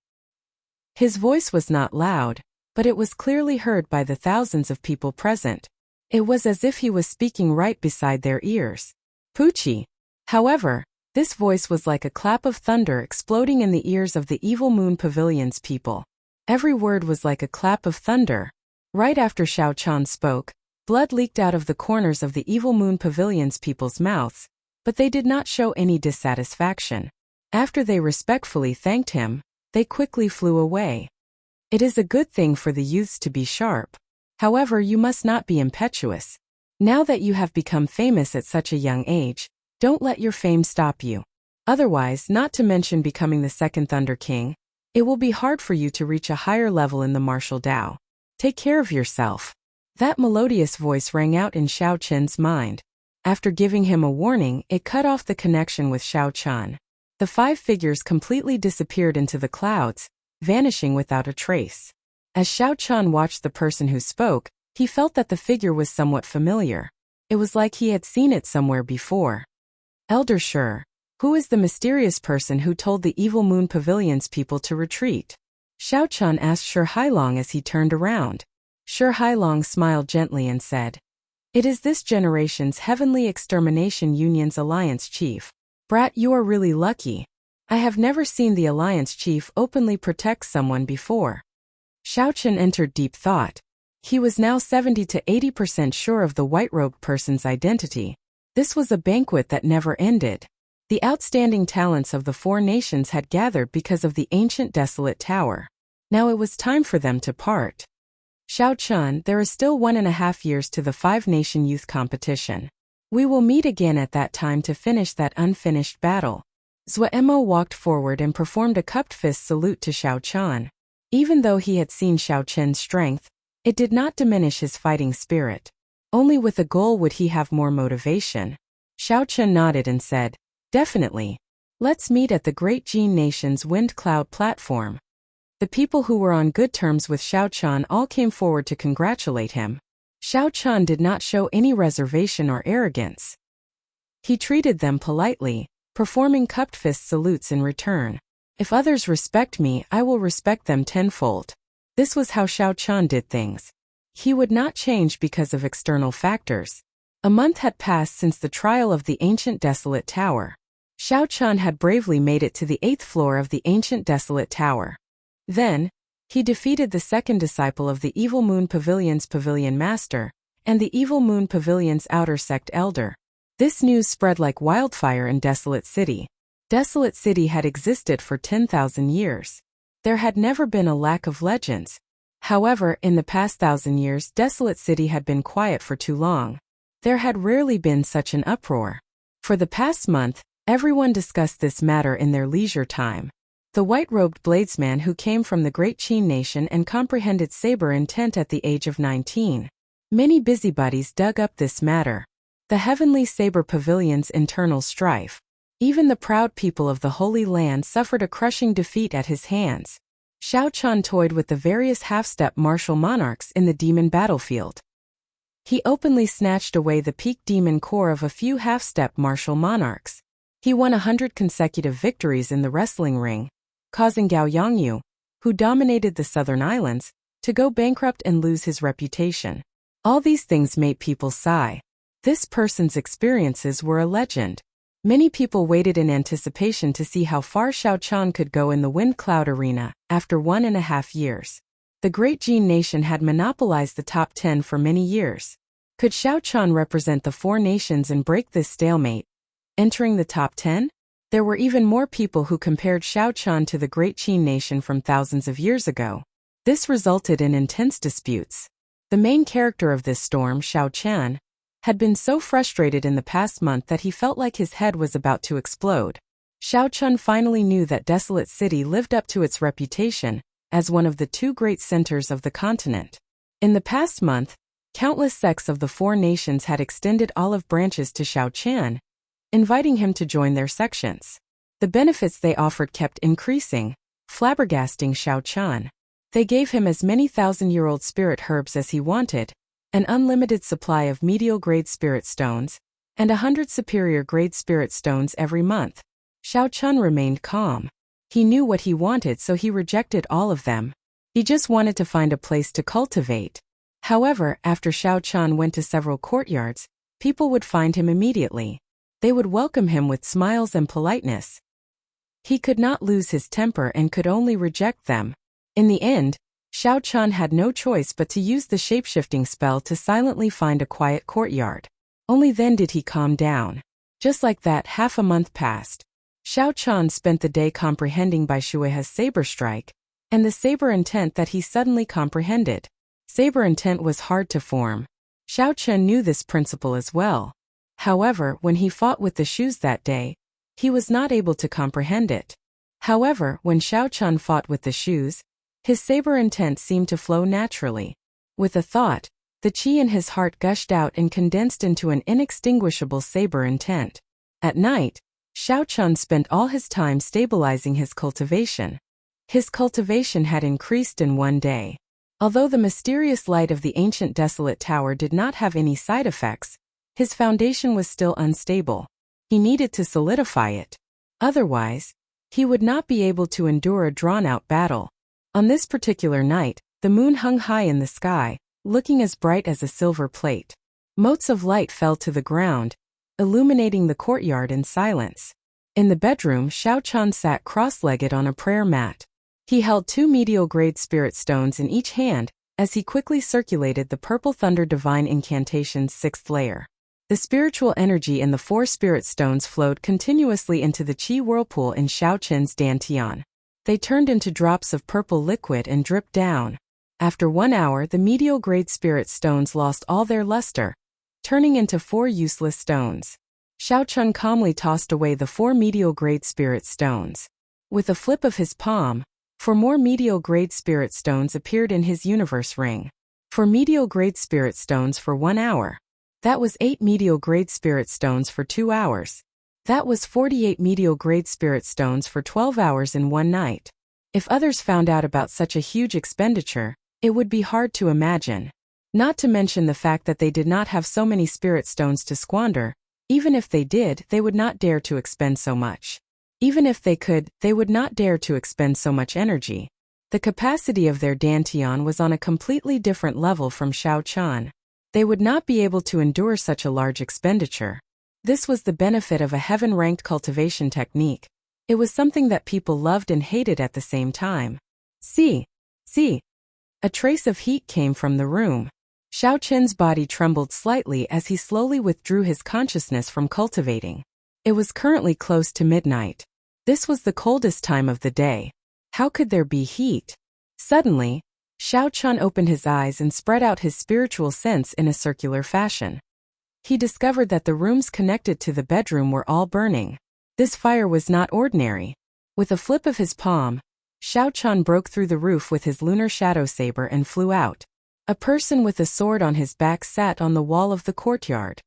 His voice was not loud, but it was clearly heard by the thousands of people present. It was as if he was speaking right beside their ears. Poochie. However, this voice was like a clap of thunder exploding in the ears of the evil moon pavilion's people. Every word was like a clap of thunder. Right after Shao Chun spoke, blood leaked out of the corners of the evil moon pavilion's people's mouths, but they did not show any dissatisfaction. After they respectfully thanked him, they quickly flew away. It is a good thing for the youths to be sharp. However, you must not be impetuous. Now that you have become famous at such a young age, don't let your fame stop you. Otherwise, not to mention becoming the second Thunder King, it will be hard for you to reach a higher level in the martial Dao. Take care of yourself. That melodious voice rang out in Shao Chun's mind. After giving him a warning, it cut off the connection with Shao Chun. The 5 figures completely disappeared into the clouds, vanishing without a trace. As Shao Chun watched the person who spoke, he felt that the figure was somewhat familiar. It was like he had seen it somewhere before. Elder Shi, who is the mysterious person who told the evil moon pavilion's people to retreat? Shao Chun asked Shi Hailong as he turned around. Shi Hailong smiled gently and said, "It is this generation's Heavenly Extermination Union's Alliance Chief. Brat, you are really lucky. I have never seen the Alliance Chief openly protect someone before." Shao Chun entered deep thought. He was now 70 to 80% sure of the white-robed person's identity. This was a banquet that never ended. The outstanding talents of the 4 nations had gathered because of the ancient desolate tower. Now it was time for them to part. Shao Chun, there is still 1.5 years to the 5-nation youth competition. We will meet again at that time to finish that unfinished battle. Zuemo walked forward and performed a cupped fist salute to Shao Chun. Even though he had seen Shao Chun's strength, it did not diminish his fighting spirit. Only with a goal would he have more motivation. Shao Chun nodded and said, "Definitely. Let's meet at the Great Jin Nation's Wind Cloud platform." The people who were on good terms with Shao Chun all came forward to congratulate him. Shao Chun did not show any reservation or arrogance. He treated them politely, performing cupped fist salutes in return. If others respect me, I will respect them tenfold. This was how Shao Chun did things. He would not change because of external factors. A month had passed since the trial of the ancient desolate tower. Shao Chun had bravely made it to the 8th floor of the ancient desolate tower. Then, he defeated the second disciple of the Evil Moon Pavilion's Pavilion Master, and the Evil Moon Pavilion's Outer Sect Elder. This news spread like wildfire in Desolate City. Desolate City had existed for 10,000 years. There had never been a lack of legends. However, in the past 1,000 years, Desolate City had been quiet for too long. There had rarely been such an uproar. For the past month, everyone discussed this matter in their leisure time. The white-robed bladesman who came from the Great Qin Nation and comprehended saber intent at the age of 19. Many busybodies dug up this matter. The Heavenly Saber Pavilion's internal strife. Even the proud people of the Holy Land suffered a crushing defeat at his hands. Shao Chun toyed with the various half-step martial monarchs in the demon battlefield. He openly snatched away the peak demon core of a few half-step martial monarchs. He won 100 consecutive victories in the wrestling ring, causing Gao Yongyu, who dominated the southern islands, to go bankrupt and lose his reputation. All these things made people sigh. This person's experiences were a legend. Many people waited in anticipation to see how far Shao Chun could go in the Wind Cloud Arena after 1.5 years. The Great Jin Nation had monopolized the top 10 for many years. Could Shao Chun represent the 4 nations and break this stalemate, entering the top 10? There were even more people who compared Xiao Qian to the great Qin nation from thousands of years ago. This resulted in intense disputes. The main character of this storm, Xiao Qian, had been so frustrated in the past month that he felt like his head was about to explode. Xiao Qian finally knew that Desolate City lived up to its reputation as one of the two great centers of the continent. In the past month, countless sects of the four nations had extended olive branches to Xiao Qian, inviting him to join their sections. The benefits they offered kept increasing, flabbergasting Xiao Qian. They gave him as many thousand-year-old spirit herbs as he wanted, an unlimited supply of medial-grade spirit stones, and 100 superior-grade spirit stones every month. Xiao Qian remained calm. He knew what he wanted, so he rejected all of them. He just wanted to find a place to cultivate. However, after Xiao Qian went to several courtyards, people would find him immediately. They would welcome him with smiles and politeness. He could not lose his temper and could only reject them. In the end, Xiao Qian had no choice but to use the shapeshifting spell to silently find a quiet courtyard. Only then did he calm down. Just like that, half a month passed. Xiao Qian spent the day comprehending Bai Shuihe's saber strike, and the saber intent that he suddenly comprehended. Saber intent was hard to form. Xiao Qian knew this principle as well. However, when he fought with the shoes that day, he was not able to comprehend it. However, when Xiao Qian fought with the shoes, his saber intent seemed to flow naturally. With a thought, the qi in his heart gushed out and condensed into an inextinguishable saber intent. At night, Xiao Qian spent all his time stabilizing his cultivation. His cultivation had increased in one day. Although the mysterious light of the ancient desolate tower did not have any side effects, his foundation was still unstable. He needed to solidify it. Otherwise, he would not be able to endure a drawn-out battle. On this particular night, the moon hung high in the sky, looking as bright as a silver plate. Motes of light fell to the ground, illuminating the courtyard in silence. In the bedroom, Xiao Qian sat cross-legged on a prayer mat. He held 2 medial-grade spirit stones in each hand, as he quickly circulated the Purple Thunder Divine Incantation's 6th layer. The spiritual energy in the 4 spirit stones flowed continuously into the qi whirlpool in Xiao Qian's dantian. They turned into drops of purple liquid and dripped down. After 1 hour, the medial-grade spirit stones lost all their luster, turning into 4 useless stones. Xiao Qian calmly tossed away the 4 medial-grade spirit stones. With a flip of his palm, 4 more medial-grade spirit stones appeared in his universe ring. 4 medial-grade spirit stones for 1 hour. That was 8 medial-grade spirit stones for 2 hours. That was 48 medial-grade spirit stones for 12 hours in one night. If others found out about such a huge expenditure, it would be hard to imagine. Not to mention the fact that they did not have so many spirit stones to squander. Even if they did, they would not dare to expend so much. Even if they could, they would not dare to expend so much energy. The capacity of their dantian was on a completely different level from Xiao Qian. They would not be able to endure such a large expenditure. This was the benefit of a heaven-ranked cultivation technique. It was something that people loved and hated at the same time. See. A trace of heat came from the room. Xiao Qian's body trembled slightly as he slowly withdrew his consciousness from cultivating. It was currently close to midnight. This was the coldest time of the day. How could there be heat? Suddenly, Xiao Qian opened his eyes and spread out his spiritual sense in a circular fashion. He discovered that the rooms connected to the bedroom were all burning. This fire was not ordinary. With a flip of his palm, Xiao Qian broke through the roof with his lunar shadow saber and flew out. A person with a sword on his back sat on the wall of the courtyard.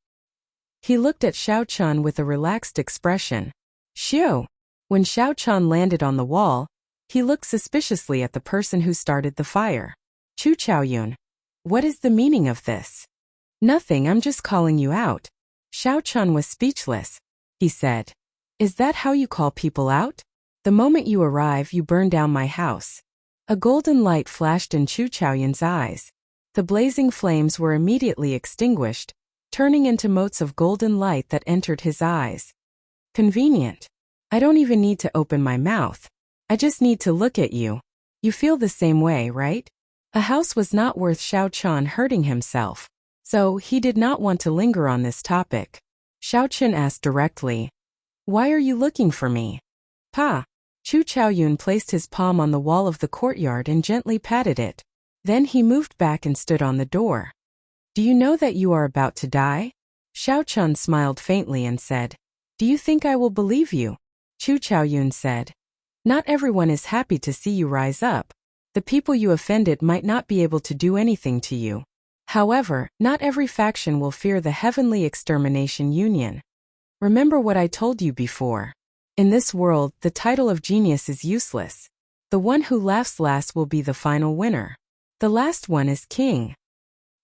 He looked at Xiao Qian with a relaxed expression. Xiao. When Xiao Qian landed on the wall, he looked suspiciously at the person who started the fire. Chu Chaoyun. What is the meaning of this? Nothing, I'm just calling you out. Xiao Qian was speechless. He said, Is that how you call people out? The moment you arrive, you burn down my house. A golden light flashed in Chu Chaoyun's eyes. The blazing flames were immediately extinguished, turning into motes of golden light that entered his eyes. Convenient. I don't even need to open my mouth. I just need to look at you. You feel the same way, right? A house was not worth Xiao Qian hurting himself. So, he did not want to linger on this topic. Xiao Qian asked directly, Why are you looking for me? Pa. Chu Chaoyun placed his palm on the wall of the courtyard and gently patted it. Then he moved back and stood on the door. Do you know that you are about to die? Xiao Chun smiled faintly and said, Do you think I will believe you? Chu Chaoyun said, Not everyone is happy to see you rise up. The people you offended might not be able to do anything to you. However, not every faction will fear the Heavenly Extermination Union. Remember what I told you before. In this world, the title of genius is useless. The one who laughs last will be the final winner. The last one is king.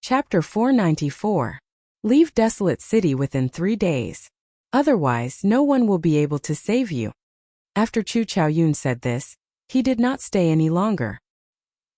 Chapter 494. Leave desolate city within 3 days. Otherwise, no one will be able to save you. After Chu Chaoyun said this, he did not stay any longer.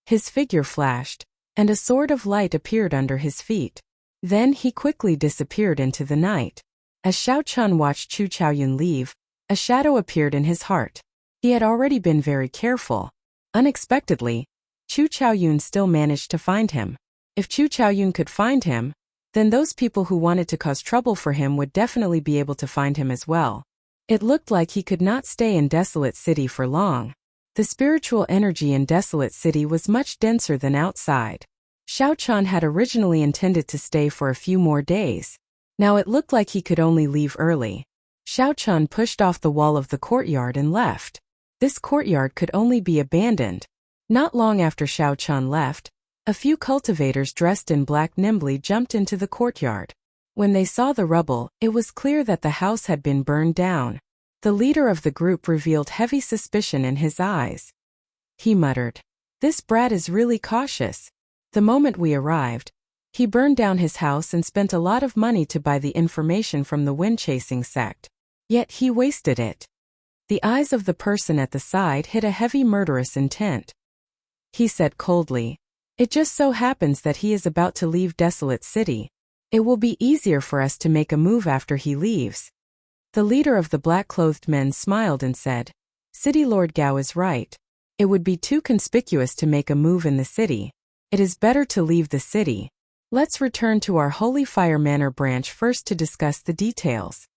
His figure flashed, and a sword of light appeared under his feet. Then he quickly disappeared into the night. As Xiao Chun watched Chu Chaoyun leave, a shadow appeared in his heart. He had already been very careful. Unexpectedly, Chu Chaoyun still managed to find him. If Chu Chaoyun could find him, then those people who wanted to cause trouble for him would definitely be able to find him as well. It looked like he could not stay in Desolate City for long. The spiritual energy in Desolate City was much denser than outside. Xiao Chun had originally intended to stay for a few more days. Now it looked like he could only leave early. Xiao Chun pushed off the wall of the courtyard and left. This courtyard could only be abandoned. Not long after Xiao Chun left, a few cultivators dressed in black nimbly jumped into the courtyard. When they saw the rubble, it was clear that the house had been burned down. The leader of the group revealed heavy suspicion in his eyes. He muttered, This brat is really cautious. The moment we arrived, he burned down his house and spent a lot of money to buy the information from the wind-chasing sect. Yet he wasted it. The eyes of the person at the side hid a heavy murderous intent. He said coldly, It just so happens that he is about to leave Desolate City. It will be easier for us to make a move after he leaves. The leader of the black-clothed men smiled and said, City Lord Gao is right. It would be too conspicuous to make a move in the city. It is better to leave the city. Let's return to our Holy Fire Manor branch first to discuss the details.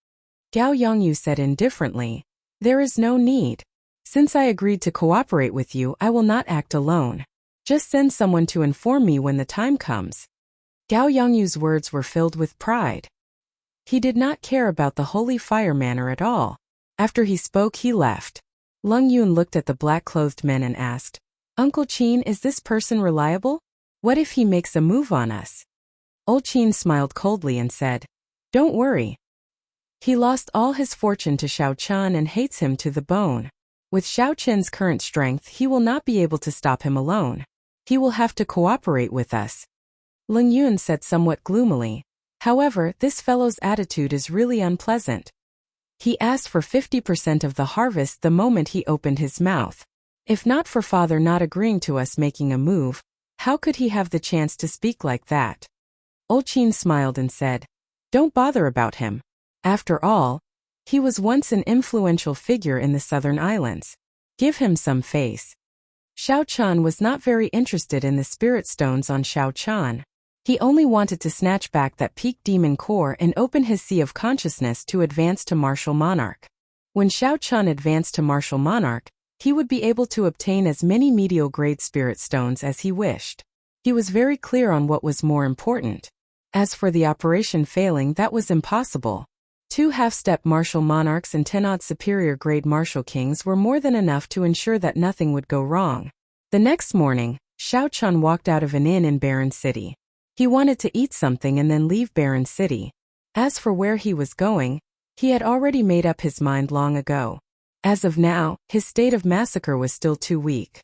Gao Yongyu said indifferently, There is no need. Since I agreed to cooperate with you, I will not act alone. Just send someone to inform me when the time comes. Gao Yongyu's words were filled with pride. He did not care about the Holy Fire Manor at all. After he spoke, he left. Lung Yun looked at the black-clothed men and asked, Uncle Qin, is this person reliable? What if he makes a move on us? Old Qin smiled coldly and said, Don't worry. He lost all his fortune to Xiao Chun and hates him to the bone. With Xiao Chen's current strength, he will not be able to stop him alone. He will have to cooperate with us. Lung Yun said somewhat gloomily. However, this fellow's attitude is really unpleasant. He asked for 50% of the harvest the moment he opened his mouth. If not for father not agreeing to us making a move, how could he have the chance to speak like that? Old Qin smiled and said, Don't bother about him. After all, he was once an influential figure in the southern islands. Give him some face. Xiao Chun was not very interested in the spirit stones on Xiao Chun. He only wanted to snatch back that peak demon core and open his sea of consciousness to advance to Martial Monarch. When Xiao Chun advanced to Martial Monarch, he would be able to obtain as many medial-grade spirit stones as he wished. He was very clear on what was more important. As for the operation failing, that was impossible. 2 half-step martial monarchs and 10-odd superior-grade martial kings were more than enough to ensure that nothing would go wrong. The next morning, Xiao Chun walked out of an inn in Barren City. He wanted to eat something and then leave Barren City. As for where he was going, he had already made up his mind long ago. As of now, his state of massacre was still too weak.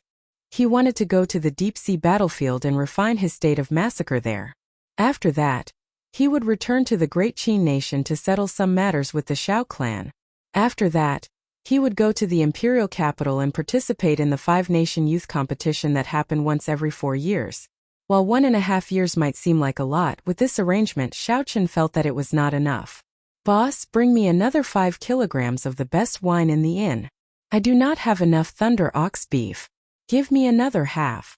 He wanted to go to the deep-sea battlefield and refine his state of massacre there. After that, he would return to the Great Qin Nation to settle some matters with the Shao clan. After that, he would go to the imperial capital and participate in the 5-nation youth competition that happened once every 4 years. While 1.5 years might seem like a lot, with this arrangement Xiao Chun felt that it was not enough. Boss, bring me another 5 kilograms of the best wine in the inn. I do not have enough thunder ox beef. Give me another half.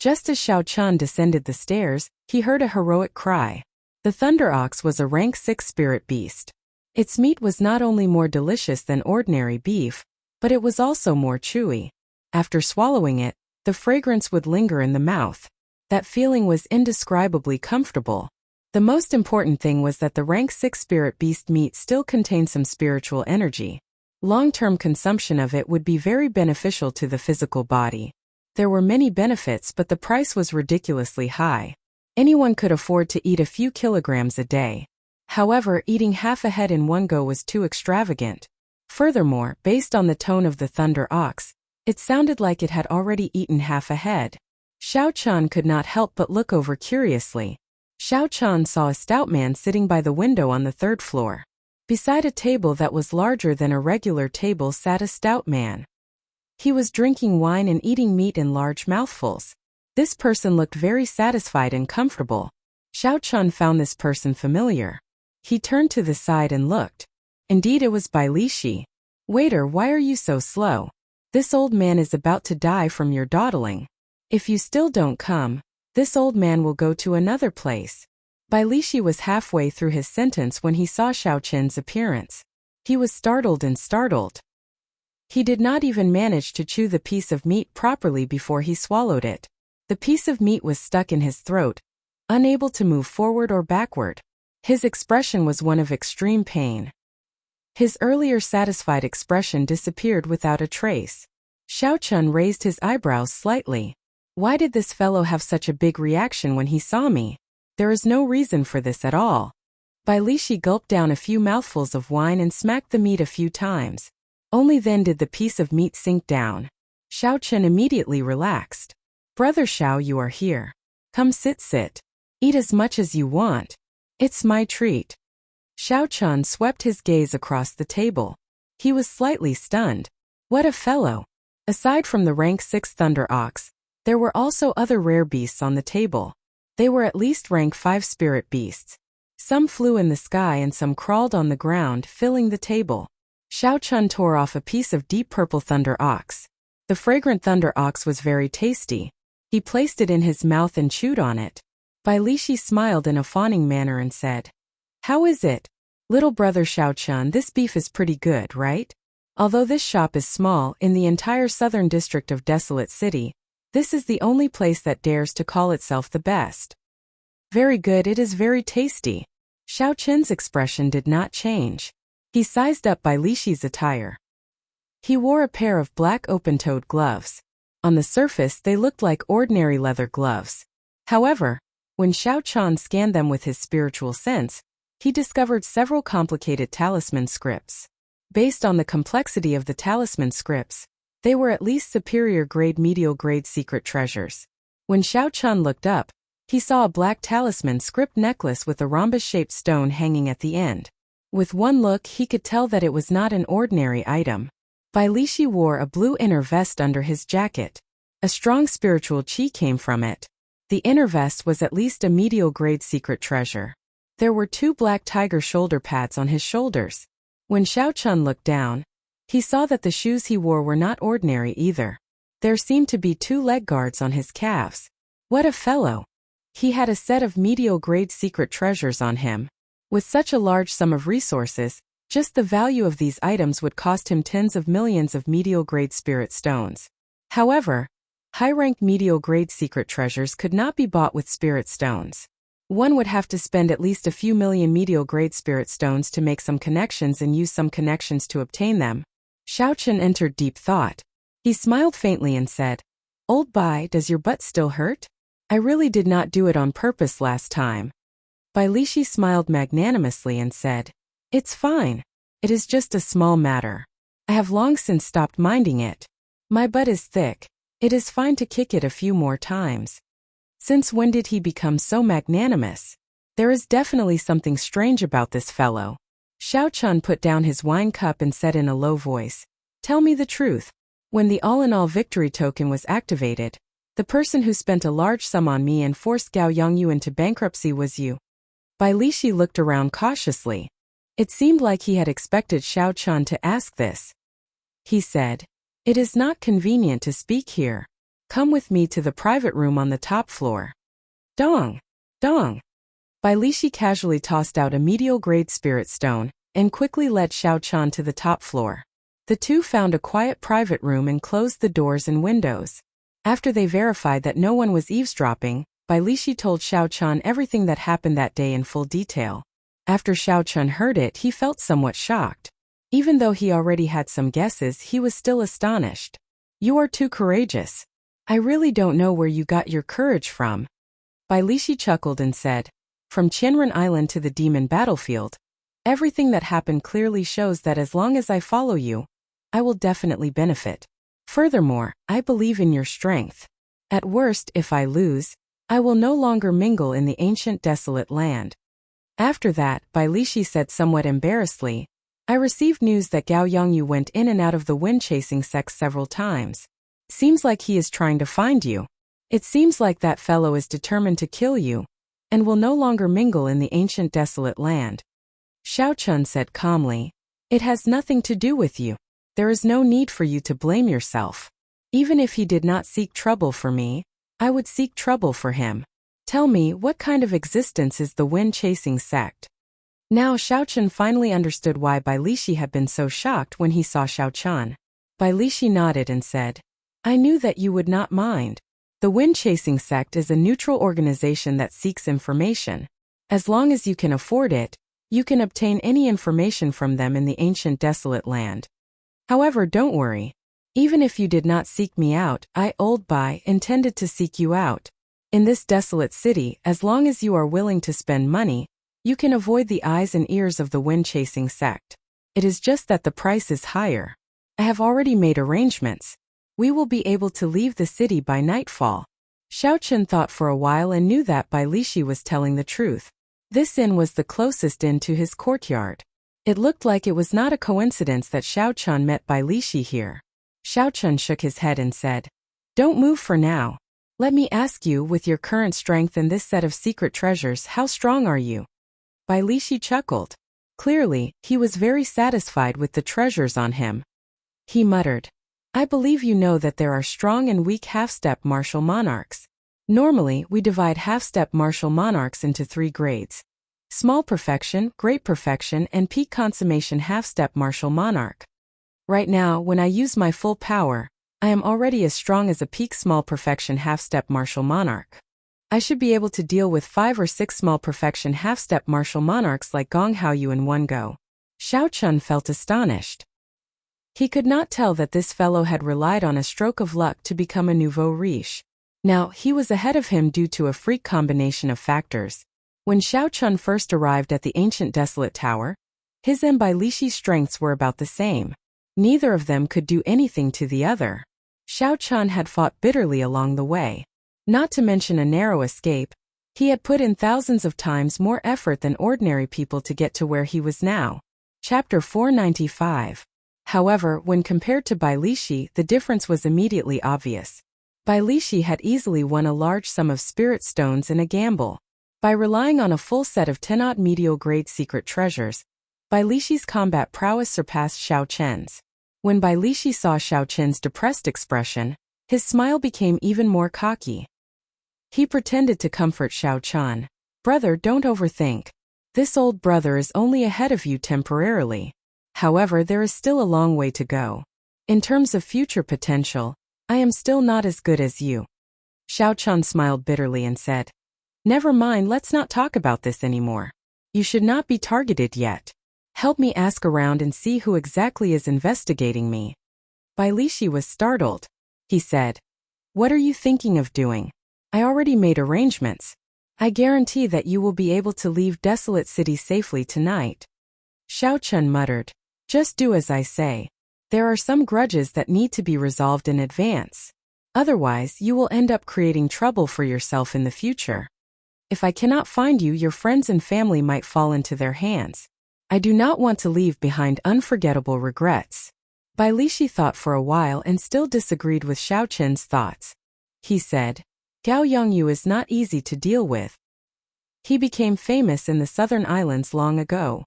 Just as Xiao Chun descended the stairs, he heard a heroic cry. The thunder ox was a rank 6 spirit beast. Its meat was not only more delicious than ordinary beef, but it was also more chewy. After swallowing it, the fragrance would linger in the mouth. That feeling was indescribably comfortable. The most important thing was that the rank 6 spirit beast meat still contained some spiritual energy. Long-term consumption of it would be very beneficial to the physical body. There were many benefits, but the price was ridiculously high. Anyone could afford to eat a few kilograms a day. However, eating half a head in one go was too extravagant. Furthermore, based on the tone of the thunder ox, it sounded like it had already eaten half a head. Xiao Qian could not help but look over curiously. Xiao Qian saw a stout man sitting by the window on the 3rd floor. Beside a table that was larger than a regular table sat a stout man. He was drinking wine and eating meat in large mouthfuls. This person looked very satisfied and comfortable. Xiao Qian found this person familiar. He turned to the side and looked. Indeed, it was Bai Lishi. "Waiter, why are you so slow? This old man is about to die from your dawdling. If you still don't come, this old man will go to another place." Bai Lishi was halfway through his sentence when he saw Xiao Qian's appearance. He was startled. He did not even manage to chew the piece of meat properly before he swallowed it. The piece of meat was stuck in his throat, unable to move forward or backward. His expression was one of extreme pain. His earlier satisfied expression disappeared without a trace. Xiao Qian raised his eyebrows slightly. Why did this fellow have such a big reaction when he saw me? There is no reason for this at all. Bai Lishi gulped down a few mouthfuls of wine and smacked the meat a few times. Only then did the piece of meat sink down. Xiao Qian immediately relaxed. "Brother Xiao, you are here. Come sit. Eat as much as you want. It's my treat." Xiao Qian swept his gaze across the table. He was slightly stunned. What a fellow! Aside from the rank 6 thunder ox, there were also other rare beasts on the table. They were at least rank 5 spirit beasts. Some flew in the sky and some crawled on the ground, filling the table. Xiao Qian tore off a piece of deep purple thunder ox. The fragrant thunder ox was very tasty. He placed it in his mouth and chewed on it. Bai Lishi smiled in a fawning manner and said, "How is it? Little brother Xiao Qian, this beef is pretty good, right? Although this shop is small, in the entire southern district of Desolate City, this is the only place that dares to call itself the best." "Very good, it is very tasty." Xiao Qian's expression did not change. He sized up Bai Lishi's attire. He wore a pair of black open-toed gloves. On the surface, they looked like ordinary leather gloves. However, when Xiao Qian scanned them with his spiritual sense, he discovered several complicated talisman scripts. Based on the complexity of the talisman scripts, they were at least superior grade medial grade secret treasures. When Xiao Qian looked up, he saw a black talisman script necklace with a rhombus-shaped stone hanging at the end. With one look, he could tell that it was not an ordinary item. Bai Lishi wore a blue inner vest under his jacket. A strong spiritual qi came from it. The inner vest was at least a medial grade secret treasure. There were 2 black tiger shoulder pads on his shoulders. When Xiao Qian looked down, he saw that the shoes he wore were not ordinary either. There seemed to be 2 leg guards on his calves. What a fellow! He had a set of medial grade secret treasures on him. With such a large sum of resources, just the value of these items would cost him tens of millions of medial grade spirit stones. However, high-rank medial grade secret treasures could not be bought with spirit stones. One would have to spend at least a few million medial grade spirit stones to make some connections and use some connections to obtain them. Xiao Qian entered deep thought. He smiled faintly and said, "Old Bai, does your butt still hurt? I really did not do it on purpose last time." Bai Lishi smiled magnanimously and said, "It's fine. It is just a small matter. I have long since stopped minding it. My butt is thick. It is fine to kick it a few more times." Since when did he become so magnanimous? There is definitely something strange about this fellow. Xiao Qian put down his wine cup and said in a low voice, "Tell me the truth. When the all-in-all victory token was activated, the person who spent a large sum on me and forced Gao Yongyu into bankruptcy was you." Bai Lishi looked around cautiously. It seemed like he had expected Xiao Qian to ask this. He said, "It is not convenient to speak here. Come with me to the private room on the top floor." Dong! Dong! Bai Lishi casually tossed out a medial grade spirit stone, and quickly led Xiao Chan to the top floor. The two found a quiet private room and closed the doors and windows. After they verified that no one was eavesdropping, Bai Lishi told Xiao Chan everything that happened that day in full detail. After Xiao Chan heard it, he felt somewhat shocked. Even though he already had some guesses, he was still astonished. "You are too courageous. I really don't know where you got your courage from." Bai Lishi chuckled and said, "From Qianren Island to the demon battlefield, everything that happened clearly shows that as long as I follow you, I will definitely benefit. Furthermore, I believe in your strength. At worst, if I lose, I will no longer mingle in the ancient desolate land." After that, Bai Lishi said somewhat embarrassedly, "I received news that Gao Yongyu went in and out of the wind-chasing sect several times. Seems like he is trying to find you. It seems like that fellow is determined to kill you, and will no longer mingle in the ancient desolate land." Xiao Chun said calmly, "It has nothing to do with you. There is no need for you to blame yourself. Even if he did not seek trouble for me, I would seek trouble for him. Tell me, what kind of existence is the wind-chasing sect?" Now Xiao Chun finally understood why Bai Lishi had been so shocked when he saw Xiao Chun. Bai Lishi nodded and said, "I knew that you would not mind. The wind-chasing sect is a neutral organization that seeks information. As long as you can afford it, you can obtain any information from them in the ancient desolate land. However, don't worry. Even if you did not seek me out, I, Old Bai, intended to seek you out. In this desolate city, as long as you are willing to spend money, you can avoid the eyes and ears of the wind-chasing sect. It is just that the price is higher. I have already made arrangements. We will be able to leave the city by nightfall." Xiao Chun thought for a while and knew that Bai Lishi was telling the truth. This inn was the closest inn to his courtyard. It looked like it was not a coincidence that Xiao Chun met Bai Lishi here. Xiao Chun shook his head and said, "Don't move for now. Let me ask you, with your current strength and this set of secret treasures, how strong are you?" Bai Lishi chuckled. Clearly, he was very satisfied with the treasures on him. He muttered, "I believe you know that there are strong and weak half-step martial monarchs. Normally, we divide half-step martial monarchs into 3 grades. Small perfection, great perfection, and peak consummation half-step martial monarch. Right now, when I use my full power, I am already as strong as a peak small perfection half-step martial monarch. I should be able to deal with 5 or 6 small perfection half-step martial monarchs like Gong Haoyu in one go." Xiao Chun felt astonished. He could not tell that this fellow had relied on a stroke of luck to become a nouveau riche. Now, he was ahead of him due to a freak combination of factors. When Xiao Chun first arrived at the ancient desolate tower, his and Bai Lishi's strengths were about the same. Neither of them could do anything to the other. Xiao Chun had fought bitterly along the way. Not to mention a narrow escape, he had put in thousands of times more effort than ordinary people to get to where he was now. Chapter 495. However, when compared to Bai Lishi, the difference was immediately obvious. Bai Lishi had easily won a large sum of spirit stones in a gamble. By relying on a full set of 10-odd medial grade secret treasures, Bai Lishi's combat prowess surpassed Xiao Chen's. When Bai Lishi saw Xiao Chen's depressed expression, his smile became even more cocky. He pretended to comfort Xiao Chen. "Brother, don't overthink. This old brother is only ahead of you temporarily. However, there is still a long way to go. In terms of future potential, I am still not as good as you." Xiao Chen smiled bitterly and said, "Never mind, let's not talk about this anymore. You should not be targeted yet. Help me ask around and see who exactly is investigating me." Bai Lishi was startled. He said, "What are you thinking of doing? I already made arrangements. I guarantee that you will be able to leave Desolate City safely tonight." Xiao Chen muttered, "Just do as I say. There are some grudges that need to be resolved in advance. Otherwise, you will end up creating trouble for yourself in the future. If I cannot find you, your friends and family might fall into their hands. I do not want to leave behind unforgettable regrets." Bai Lishi thought for a while and still disagreed with Xiao Chen's thoughts. He said, "Gao Yongyu is not easy to deal with. He became famous in the southern islands long ago.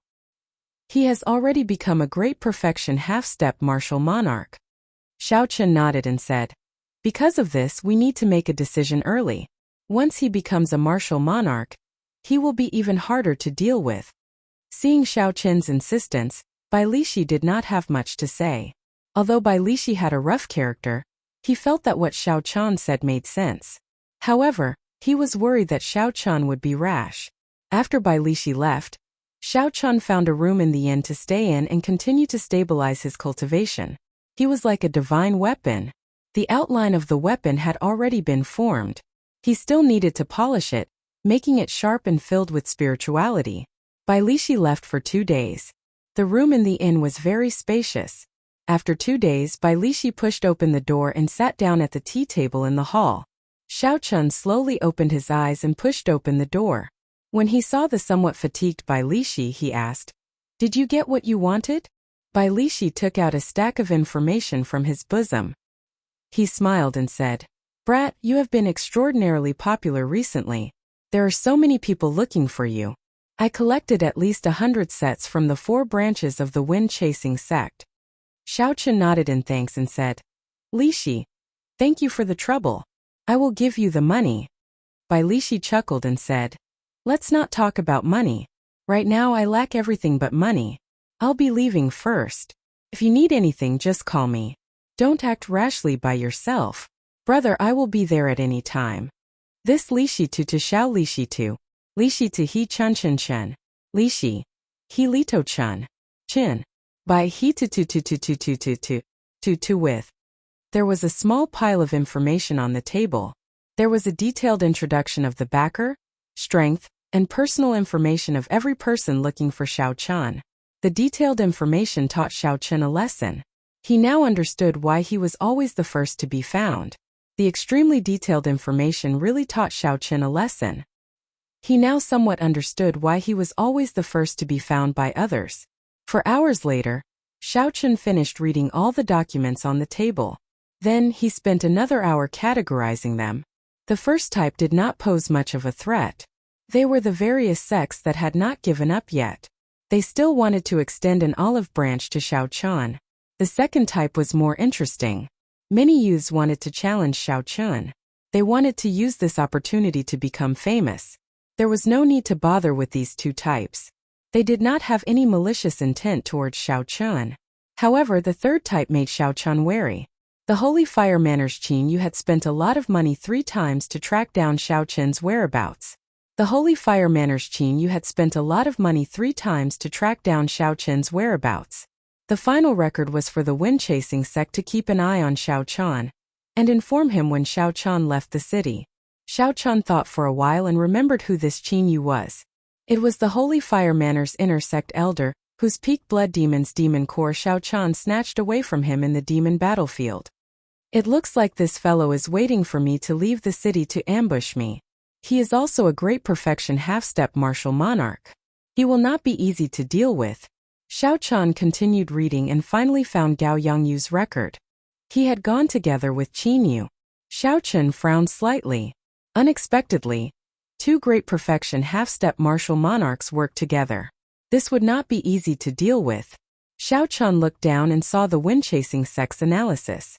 He has already become a great perfection half-step martial monarch." Xiao Chen nodded and said, "Because of this, we need to make a decision early. Once he becomes a martial monarch, he will be even harder to deal with." Seeing Xiao Qin's insistence, Bai Lishi did not have much to say. Although Bai Lishi had a rough character, he felt that what Xiao Qian said made sense. However, he was worried that Xiao Qian would be rash. After Bai Lishi left, Xiao Qian found a room in the inn to stay in and continue to stabilize his cultivation. He was like a divine weapon. The outline of the weapon had already been formed. He still needed to polish it, making it sharp and filled with spirituality. Bai Lishi left for 2 days. The room in the inn was very spacious. After 2 days, Bai Lishi pushed open the door and sat down at the tea table in the hall. Xiao Qian slowly opened his eyes and pushed open the door. When he saw the somewhat fatigued Bai Lishi, he asked, "Did you get what you wanted?" Bai Lishi took out a stack of information from his bosom. He smiled and said, "Brat, you have been extraordinarily popular recently. There are so many people looking for you. I collected at least 100 sets from the 4 branches of the wind-chasing sect." Xiao Qian nodded in thanks and said, "Lishi, thank you for the trouble. I will give you the money." Bai Lishi chuckled and said, "Let's not talk about money. Right now I lack everything but money. I'll be leaving first. If you need anything, just call me. Don't act rashly by yourself. Brother, I will be there at any time." This Lishi to Xiao Lishi to. Lishi to he Chun Chen Chen. Lishi. He Lito Chun. Chin. By he to with. There was a small pile of information on the table. There was a detailed introduction of the backer, strength, and personal information of every person looking for Xiao Qian. The detailed information taught Xiao Qian a lesson. He now understood why he was always the first to be found. The extremely detailed information really taught Xiao Qian a lesson. He now somewhat understood why he was always the first to be found by others. For hours later, Xiao Qian finished reading all the documents on the table. Then he spent another hour categorizing them. The first type did not pose much of a threat. They were the various sects that had not given up yet. They still wanted to extend an olive branch to Xiao Qian. The second type was more interesting. Many youths wanted to challenge Xiao Qian. They wanted to use this opportunity to become famous. There was no need to bother with these 2 types. They did not have any malicious intent towards Xiao Qian. However, the third type made Xiao Qian wary. The Holy Fire Manners Qin Yu had spent a lot of money 3 times to track down Xiao Qian's whereabouts. The Holy Fire Manners Qin Yu had spent a lot of money 3 times to track down Xiao Qian's whereabouts. The final record was for the wind-chasing sect to keep an eye on Xiao Qian and inform him when Xiao Qian left the city. Xiao Qian thought for a while and remembered who this Qin Yu was. It was the Holy Fire Manners inner sect elder, whose peak blood demon's demon core Xiao Qian snatched away from him in the demon battlefield. "It looks like this fellow is waiting for me to leave the city to ambush me. He is also a great perfection half-step martial monarch. He will not be easy to deal with." Xiao Qian continued reading and finally found Gao Yongyu's record. He had gone together with Qin Yu. Xiao Qian frowned slightly. Unexpectedly, 2 great perfection half-step martial monarchs worked together. This would not be easy to deal with. Xiao Qian looked down and saw the wind-chasing sect's analysis.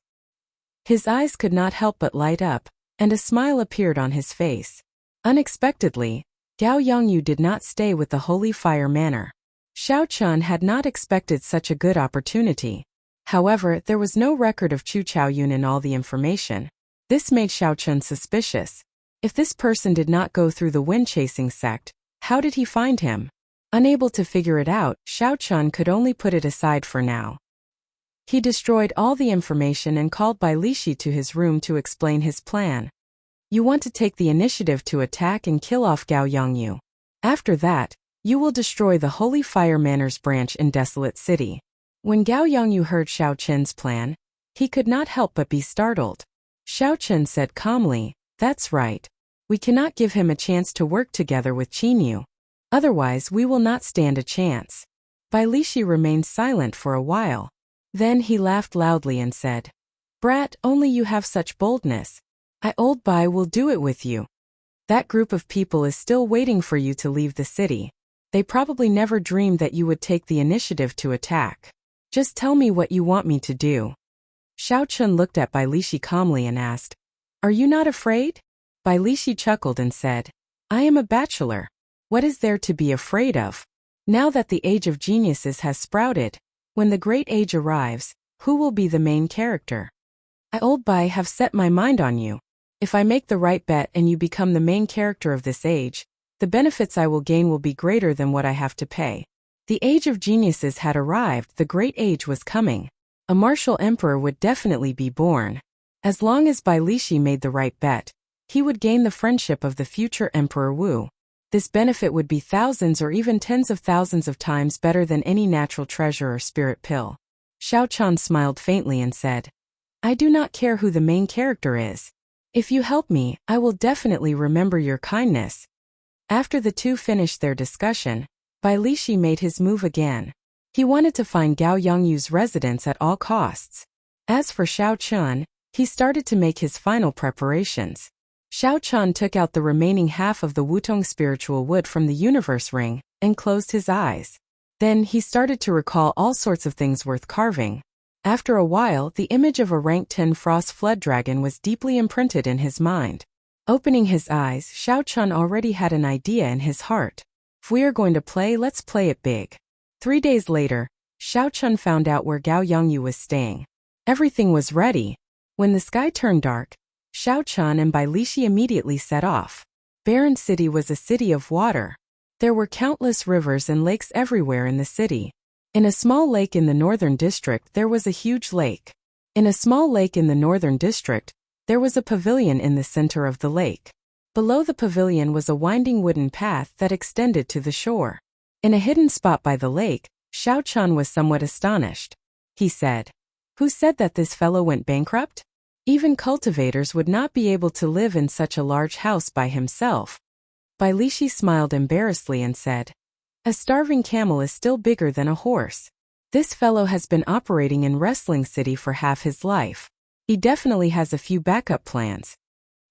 His eyes could not help but light up, and a smile appeared on his face. Unexpectedly, Gao Yongyu did not stay with the Holy Fire Manor. Xiao Qian had not expected such a good opportunity. However, there was no record of Chu Chaoyun in all the information. This made Xiao Qian suspicious. If this person did not go through the wind-chasing sect, how did he find him? Unable to figure it out, Xiao Qian could only put it aside for now. He destroyed all the information and called Bai Lishi to his room to explain his plan. "You want to take the initiative to attack and kill off Gao Yongyu. After that, you will destroy the Holy Fire Manor's branch in Desolate City." When Gao Yongyu heard Xiao Qian's plan, he could not help but be startled. Xiao Qian said calmly, "That's right. We cannot give him a chance to work together with Qin Yu. Otherwise we will not stand a chance." Bai Lishi remained silent for a while. Then he laughed loudly and said, "Brat, only you have such boldness. Old Bai will do it with you. That group of people is still waiting for you to leave the city. They probably never dreamed that you would take the initiative to attack. Just tell me what you want me to do." Xiao Qian looked at Bai Lishi calmly and asked, "Are you not afraid?" Bai Lishi chuckled and said, "I am a bachelor. What is there to be afraid of?" Now that the age of geniuses has sprouted, when the great age arrives, who will be the main character? I old Bai have set my mind on you. If I make the right bet and you become the main character of this age, the benefits I will gain will be greater than what I have to pay. The age of geniuses had arrived, the great age was coming. A martial emperor would definitely be born. As long as Bai Lishi made the right bet, he would gain the friendship of the future Emperor Wu. This benefit would be thousands or even tens of thousands of times better than any natural treasure or spirit pill. Xiao Chan smiled faintly and said, I do not care who the main character is. If you help me, I will definitely remember your kindness. After the two finished their discussion, Bai Lishi made his move again. He wanted to find Gao Yongyu's residence at all costs. As for Xiao Chan, he started to make his final preparations. Xiao Chan took out the remaining half of the Wutong spiritual wood from the universe ring and closed his eyes. Then he started to recall all sorts of things worth carving. After a while, the image of a rank 10 frost flood dragon was deeply imprinted in his mind. Opening his eyes, Xiao Chan already had an idea in his heart. If we are going to play, let's play it big. 3 days later, Xiao Chan found out where Gao Yongyu was staying. Everything was ready. When the sky turned dark, Xiao Chan and Bai Lishi immediately set off. Barren City was a city of water. There were countless rivers and lakes everywhere in the city. In a small lake in the northern district there was a huge lake. In a small lake in the northern district, there was a pavilion in the center of the lake. Below the pavilion was a winding wooden path that extended to the shore. In a hidden spot by the lake, Xiao Chan was somewhat astonished. He said, Who said that this fellow went bankrupt? Even cultivators would not be able to live in such a large house by himself. Bai Lishi smiled embarrassedly and said, A starving camel is still bigger than a horse. This fellow has been operating in Wrestling City for half his life. He definitely has a few backup plans.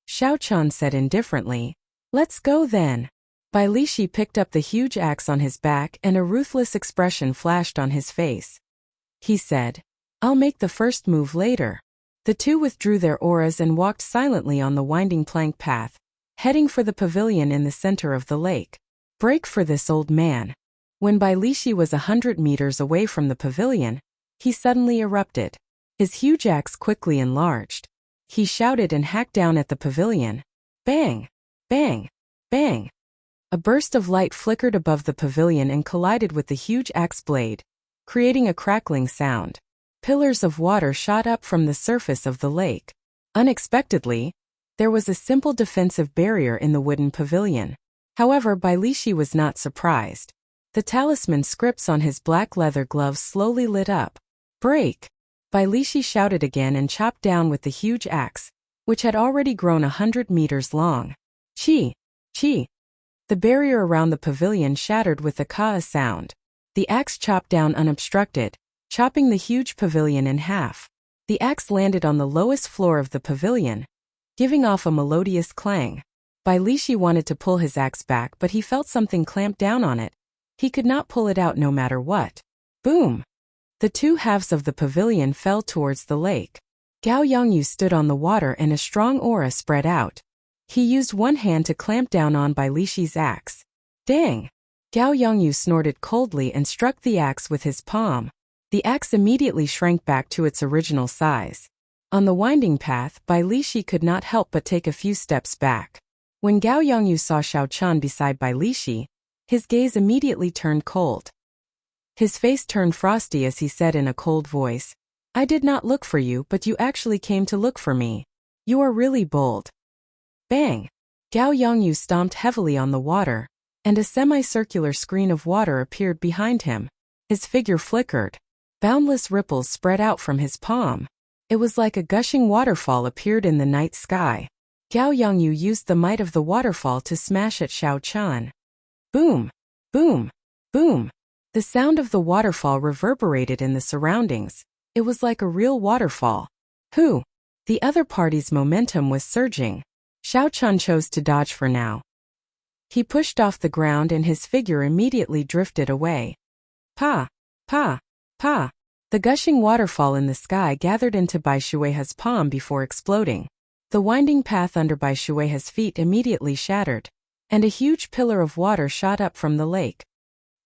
Xiao Chan said indifferently, Let's go then. Bai Lishi picked up the huge axe on his back and a ruthless expression flashed on his face. He said, I'll make the first move later. The two withdrew their auras and walked silently on the winding plank path, heading for the pavilion in the center of the lake. Break for this old man. When Bai Lishi was 100 meters away from the pavilion, he suddenly erupted. His huge axe quickly enlarged. He shouted and hacked down at the pavilion. Bang! Bang! Bang! A burst of light flickered above the pavilion and collided with the huge axe blade, creating a crackling sound. Pillars of water shot up from the surface of the lake. Unexpectedly, there was a simple defensive barrier in the wooden pavilion. However, Bai Lishi was not surprised. The talisman scripts on his black leather gloves slowly lit up. Break! Bai Lishi shouted again and chopped down with the huge axe, which had already grown 100 meters long. Chi! Chi! The barrier around the pavilion shattered with a ka sound. The axe chopped down unobstructed, chopping the huge pavilion in half. The axe landed on the lowest floor of the pavilion, giving off a melodious clang. Bai Lishi wanted to pull his axe back, but he felt something clamp down on it. He could not pull it out no matter what. Boom! The two halves of the pavilion fell towards the lake. Gao Yongyu stood on the water and a strong aura spread out. He used one hand to clamp down on Bai Lishi's axe. Dang! Gao Yongyu snorted coldly and struck the axe with his palm. The axe immediately shrank back to its original size. On the winding path, Bai Lishi could not help but take a few steps back. When Gao Yongyu saw Xiao Chan beside Bai Lishi, his gaze immediately turned cold. His face turned frosty as he said in a cold voice, I did not look for you, but you actually came to look for me. You are really bold. Bang! Gao Yongyu stomped heavily on the water, and a semicircular screen of water appeared behind him. His figure flickered. Boundless ripples spread out from his palm. It was like a gushing waterfall appeared in the night sky. Gao Yongyu used the might of the waterfall to smash at Xiao Chan. Boom! Boom! Boom! The sound of the waterfall reverberated in the surroundings. It was like a real waterfall. Who? The other party's momentum was surging. Xiao Chan chose to dodge for now. He pushed off the ground and his figure immediately drifted away. Pa! Pa! Pa! The gushing waterfall in the sky gathered into Bai Shuihe's palm before exploding. The winding path under Bai Shuihe's feet immediately shattered, and a huge pillar of water shot up from the lake.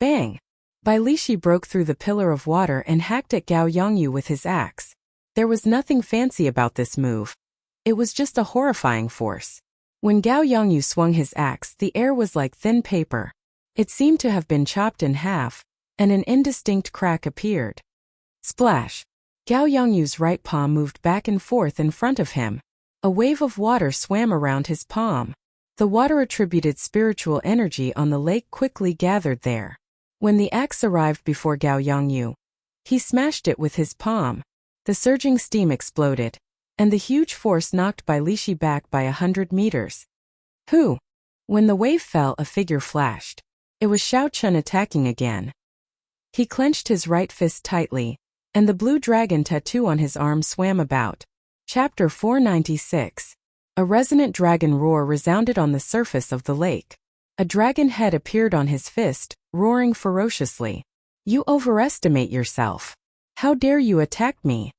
Bang! Bai Lishi broke through the pillar of water and hacked at Gao Yongyu with his axe. There was nothing fancy about this move. It was just a horrifying force. When Gao Yongyu swung his axe, the air was like thin paper. It seemed to have been chopped in half, and an indistinct crack appeared. Splash! Gao Yongyu's right palm moved back and forth in front of him. A wave of water swam around his palm. The water attributed spiritual energy on the lake quickly gathered there. When the axe arrived before Gao Yongyu, he smashed it with his palm. The surging steam exploded, and the huge force knocked Bai Lishi back by 100 meters. Who? When the wave fell, a figure flashed. It was Xiao Chun attacking again. He clenched his right fist tightly, and the blue dragon tattoo on his arm swam about. Chapter 496. A resonant dragon roar resounded on the surface of the lake. A dragon head appeared on his fist, roaring ferociously. You overestimate yourself. How dare you attack me?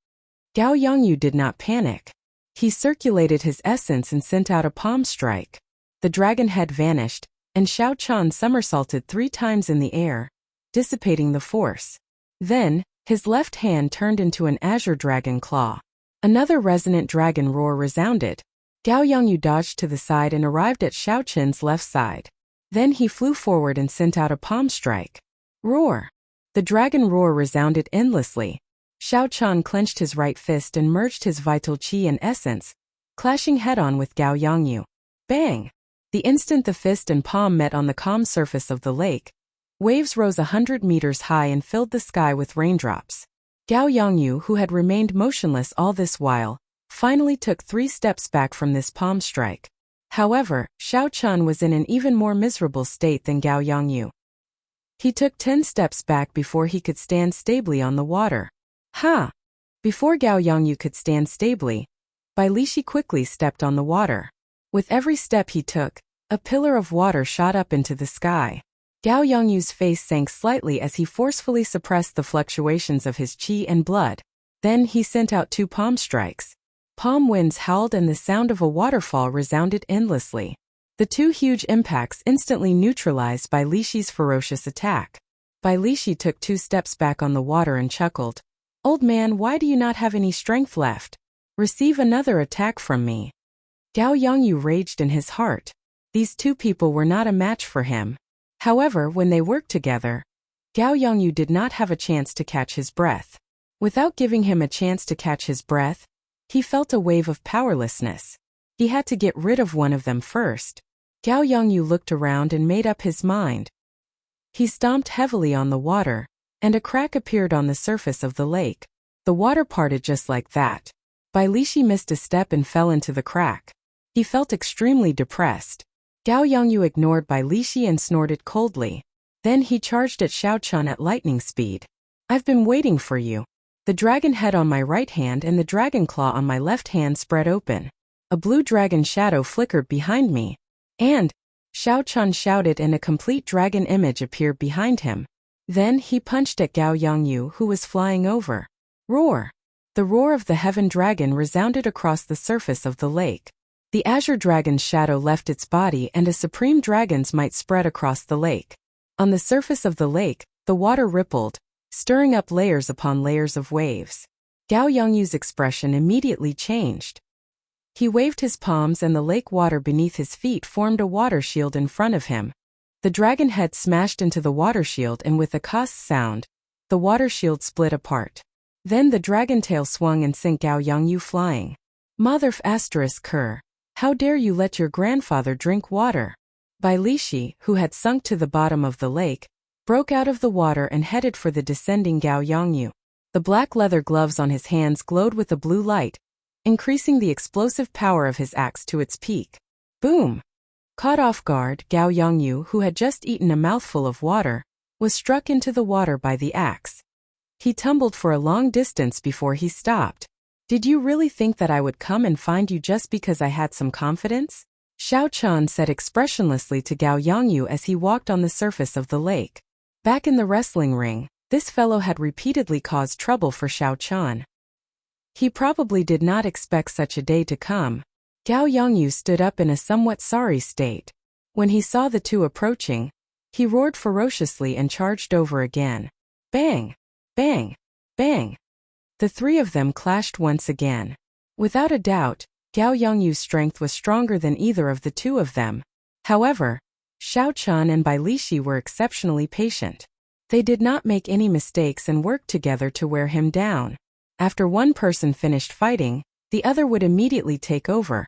Gao Yongyu did not panic. He circulated his essence and sent out a palm strike. The dragon head vanished, and Xiao Chun somersaulted 3 times in the air, dissipating the force. Then, his left hand turned into an azure dragon claw. Another resonant dragon roar resounded. Gao Yongyu dodged to the side and arrived at Xiao Chun's left side. Then he flew forward and sent out a palm strike. Roar! The dragon roar resounded endlessly. Xiao Chun clenched his right fist and merged his vital qi and essence, clashing head-on with Gao Yongyu. Bang! The instant the fist and palm met on the calm surface of the lake, waves rose 100 meters high and filled the sky with raindrops. Gao Yongyu, who had remained motionless all this while, finally took 3 steps back from this palm strike. However, Xiao Chun was in an even more miserable state than Gao Yongyu. He took 10 steps back before he could stand stably on the water. Ha! Before Gao Yongyu could stand stably, Bai Lishi quickly stepped on the water. With every step he took, a pillar of water shot up into the sky. Gao Yongyu's face sank slightly as he forcefully suppressed the fluctuations of his qi and blood. Then he sent out 2 palm strikes. Palm winds howled and the sound of a waterfall resounded endlessly. The 2 huge impacts instantly neutralized Bai Lishi's ferocious attack. Bai Lishi took 2 steps back on the water and chuckled. Old man, why do you not have any strength left? Receive another attack from me. Gao Yongyu raged in his heart. These 2 people were not a match for him. However, when they worked together, Gao Yongyu did not have a chance to catch his breath. Without giving him a chance to catch his breath, he felt a wave of powerlessness. He had to get rid of one of them first. Gao Yongyu looked around and made up his mind. He stomped heavily on the water, and a crack appeared on the surface of the lake. The water parted just like that. Bai Lishi missed a step and fell into the crack. He felt extremely depressed. Gao Yongyu ignored Bai Lishi and snorted coldly. Then he charged at Xiao Chun at lightning speed. I've been waiting for you. The dragon head on my right hand and the dragon claw on my left hand spread open. A blue dragon shadow flickered behind me. And, Xiao Chun shouted and a complete dragon image appeared behind him. Then he punched at Gao Yongyu, who was flying over. Roar! The roar of the heaven dragon resounded across the surface of the lake. The azure dragon's shadow left its body and a supreme dragon's might spread across the lake. On the surface of the lake, the water rippled, stirring up layers upon layers of waves. Gao Yongyu's expression immediately changed. He waved his palms and the lake water beneath his feet formed a water shield in front of him. The dragon head smashed into the water shield and with a "kass" sound, the water shield split apart. Then the dragon tail swung and sent Gao Yongyu flying. Motherf asterisk Ker. How dare you let your grandfather drink water? Bai Lishi, who had sunk to the bottom of the lake, broke out of the water and headed for the descending Gao Yongyu. The black leather gloves on his hands glowed with a blue light, increasing the explosive power of his axe to its peak. Boom! Caught off guard, Gao Yongyu, who had just eaten a mouthful of water, was struck into the water by the axe. He tumbled for a long distance before he stopped. Did you really think that I would come and find you just because I had some confidence? Xiao Chun said expressionlessly to Gao Yongyu as he walked on the surface of the lake. Back in the wrestling ring, this fellow had repeatedly caused trouble for Xiao Chun. He probably did not expect such a day to come. Gao Yongyu stood up in a somewhat sorry state. When he saw the 2 approaching, He roared ferociously and charged over again. Bang! Bang! Bang! The three of them clashed once again. Without a doubt, Gao Yongyu's strength was stronger than either of the two of them. However, Xiao Chun and Bai Lishi were exceptionally patient. They did not make any mistakes and worked together to wear him down. After one person finished fighting, the other would immediately take over,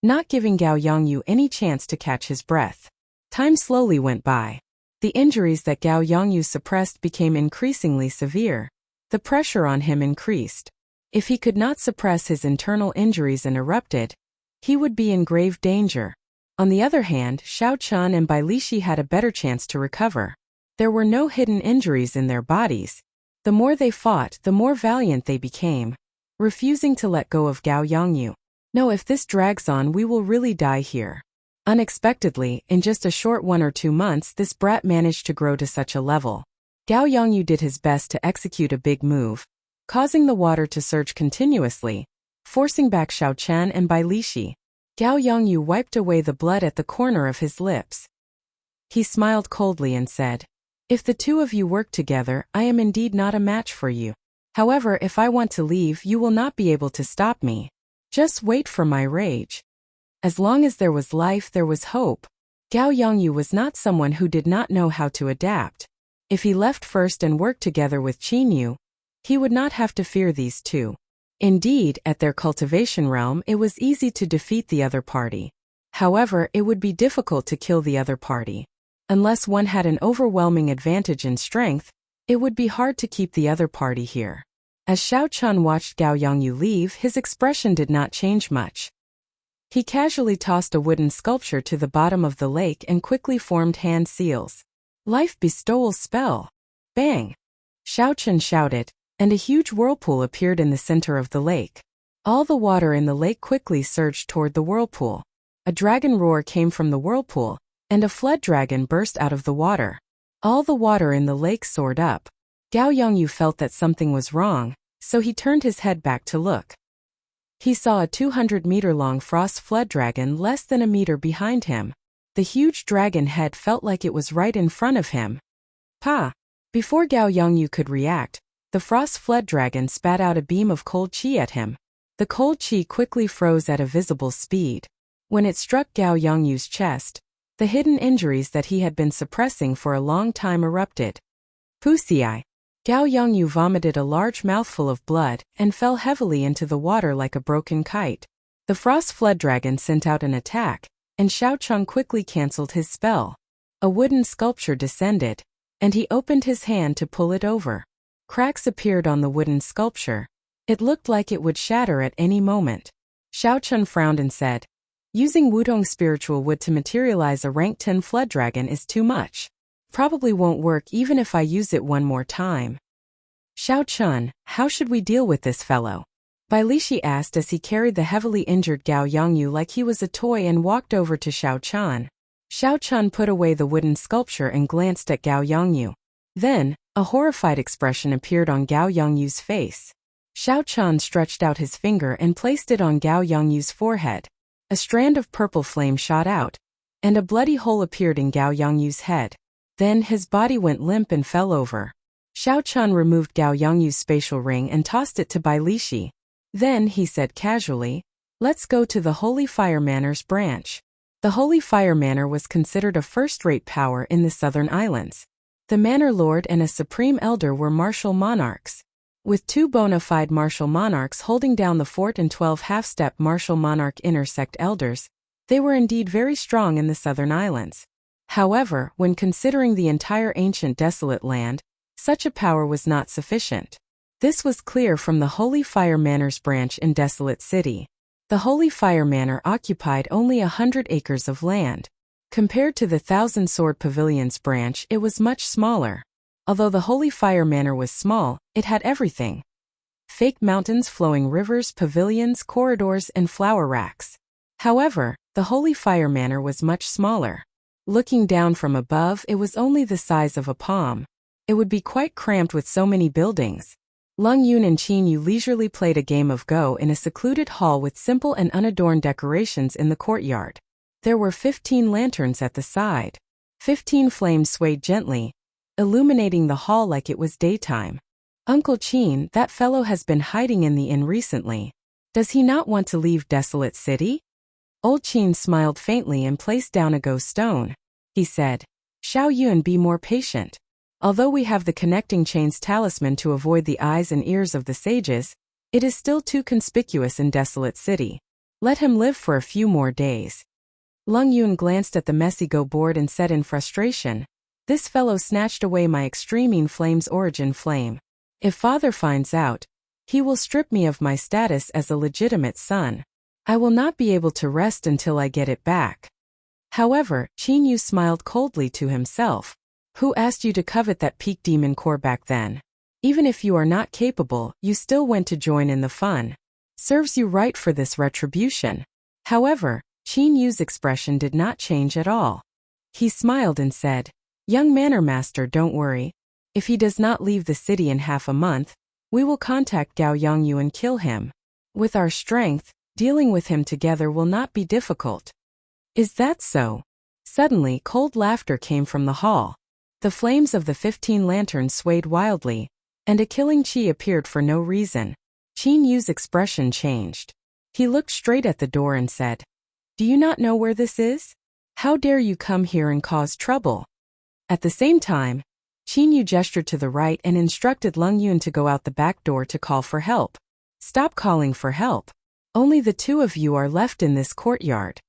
not giving Gao Yongyu any chance to catch his breath. Time slowly went by. The injuries that Gao Yongyu suppressed became increasingly severe. The pressure on him increased. If he could not suppress his internal injuries and erupted, he would be in grave danger. On the other hand, Xiao Chun and Bai Lishi had a better chance to recover. There were no hidden injuries in their bodies. The more they fought, the more valiant they became, refusing to let go of Gao Yongyu. No, if this drags on, we will really die here. Unexpectedly, in just a short 1 or 2 months, this brat managed to grow to such a level. Gao Yongyu did his best to execute a big move, causing the water to surge continuously, forcing back Xiao Chen and Bai Lishi. Gao Yongyu wiped away the blood at the corner of his lips. He smiled coldly and said, "If the two of you work together, I am indeed not a match for you. However, if I want to leave, you will not be able to stop me. Just wait for my rage." As long as there was life, there was hope. Gao Yongyu was not someone who did not know how to adapt. If he left first and worked together with Qinyu, he would not have to fear these two. Indeed, at their cultivation realm, it was easy to defeat the other party. However, it would be difficult to kill the other party. Unless one had an overwhelming advantage in strength, it would be hard to keep the other party here. As Xiao Chun watched Gao Yongyu leave, his expression did not change much. He casually tossed a wooden sculpture to the bottom of the lake and quickly formed hand seals. Life bestowal spell. Bang! Xiao Chun shouted, and a huge whirlpool appeared in the center of the lake. All the water in the lake quickly surged toward the whirlpool. A dragon roar came from the whirlpool, and a flood dragon burst out of the water. All the water in the lake soared up. Gao Yongyu felt that something was wrong, so he turned his head back to look. He saw a 200-meter-long frost flood dragon less than a meter behind him. The huge dragon head felt like it was right in front of him. Pa! Before Gao Yongyu could react, the frost flood dragon spat out a beam of cold qi at him. The cold qi quickly froze at a visible speed. When it struck Gao Yongyu's chest, the hidden injuries that he had been suppressing for a long time erupted. Pussy. Gao Yongyu vomited a large mouthful of blood and fell heavily into the water like a broken kite. The frost flood dragon sent out an attack, and Xiao Chun quickly cancelled his spell. A wooden sculpture descended, and he opened his hand to pull it over. Cracks appeared on the wooden sculpture. It looked like it would shatter at any moment. Xiao Chun frowned and said, "Using Wudong spiritual wood to materialize a rank 10 flood dragon is too much. Probably won't work even if I use it one more time." "Xiao Chun, how should we deal with this fellow?" Bai Lishi asked as he carried the heavily injured Gao Yongyu like he was a toy and walked over to Xiao Chun. Xiao Chun put away the wooden sculpture and glanced at Gao Yongyu. Then, a horrified expression appeared on Gao Yongyu's face. Xiao Chun stretched out his finger and placed it on Gao Yongyu's forehead. A strand of purple flame shot out, and a bloody hole appeared in Gao Yongyu's head. Then his body went limp and fell over. Xiao Chun removed Gao Yongyu's spatial ring and tossed it to Bai Lishi. Then he said casually, "Let's go to the Holy Fire Manor's branch." The Holy Fire Manor was considered a first-rate power in the southern islands. The manor lord and a supreme elder were martial monarchs. With 2 bona fide martial monarchs holding down the fort and 12 half-step martial monarch intersect elders, they were indeed very strong in the southern islands. However, when considering the entire ancient desolate land, such a power was not sufficient. This was clear from the Holy Fire Manor's branch in Desolate City. The Holy Fire Manor occupied only 100 acres of land. Compared to the Thousand Sword Pavilion's branch, it was much smaller. Although the Holy Fire Manor was small, it had everything. Fake mountains, flowing rivers, pavilions, corridors, and flower racks. However, the Holy Fire Manor was much smaller. Looking down from above, it was only the size of a palm. It would be quite cramped with so many buildings. Lung Yun and Qin Yu leisurely played a game of Go in a secluded hall with simple and unadorned decorations in the courtyard. There were 15 lanterns at the side. 15 flames swayed gently, illuminating the hall like it was daytime. Uncle Qin, that fellow has been hiding in the inn recently. Does he not want to leave Desolate City? Old Qin smiled faintly and placed down a ghost stone. He said, Xiao Yun, be more patient. Although we have the connecting chains talisman to avoid the eyes and ears of the sages, it is still too conspicuous in Desolate City. Let him live for a few more days. Lung Yun glanced at the messy go board and said in frustration, This fellow snatched away my extreme flame's origin flame. If father finds out, he will strip me of my status as a legitimate son. I will not be able to rest until I get it back. However, Qin Yu smiled coldly to himself. Who asked you to covet that peak demon core back then? Even if you are not capable, you still went to join in the fun. Serves you right for this retribution. However, Qin Yu's expression did not change at all. He smiled and said, Young Manor Master, don't worry. If he does not leave the city in half a month, we will contact Gao Yongyu and kill him. With our strength, dealing with him together will not be difficult. Is that so? Suddenly, cold laughter came from the hall. The flames of the 15 lanterns swayed wildly, and a killing chi appeared for no reason. Qin Yu's expression changed. He looked straight at the door and said, Do you not know where this is? How dare you come here and cause trouble? At the same time, Qin Yu gestured to the right and instructed Lung Yun to go out the back door to call for help. Stop calling for help. Only the two of you are left in this courtyard.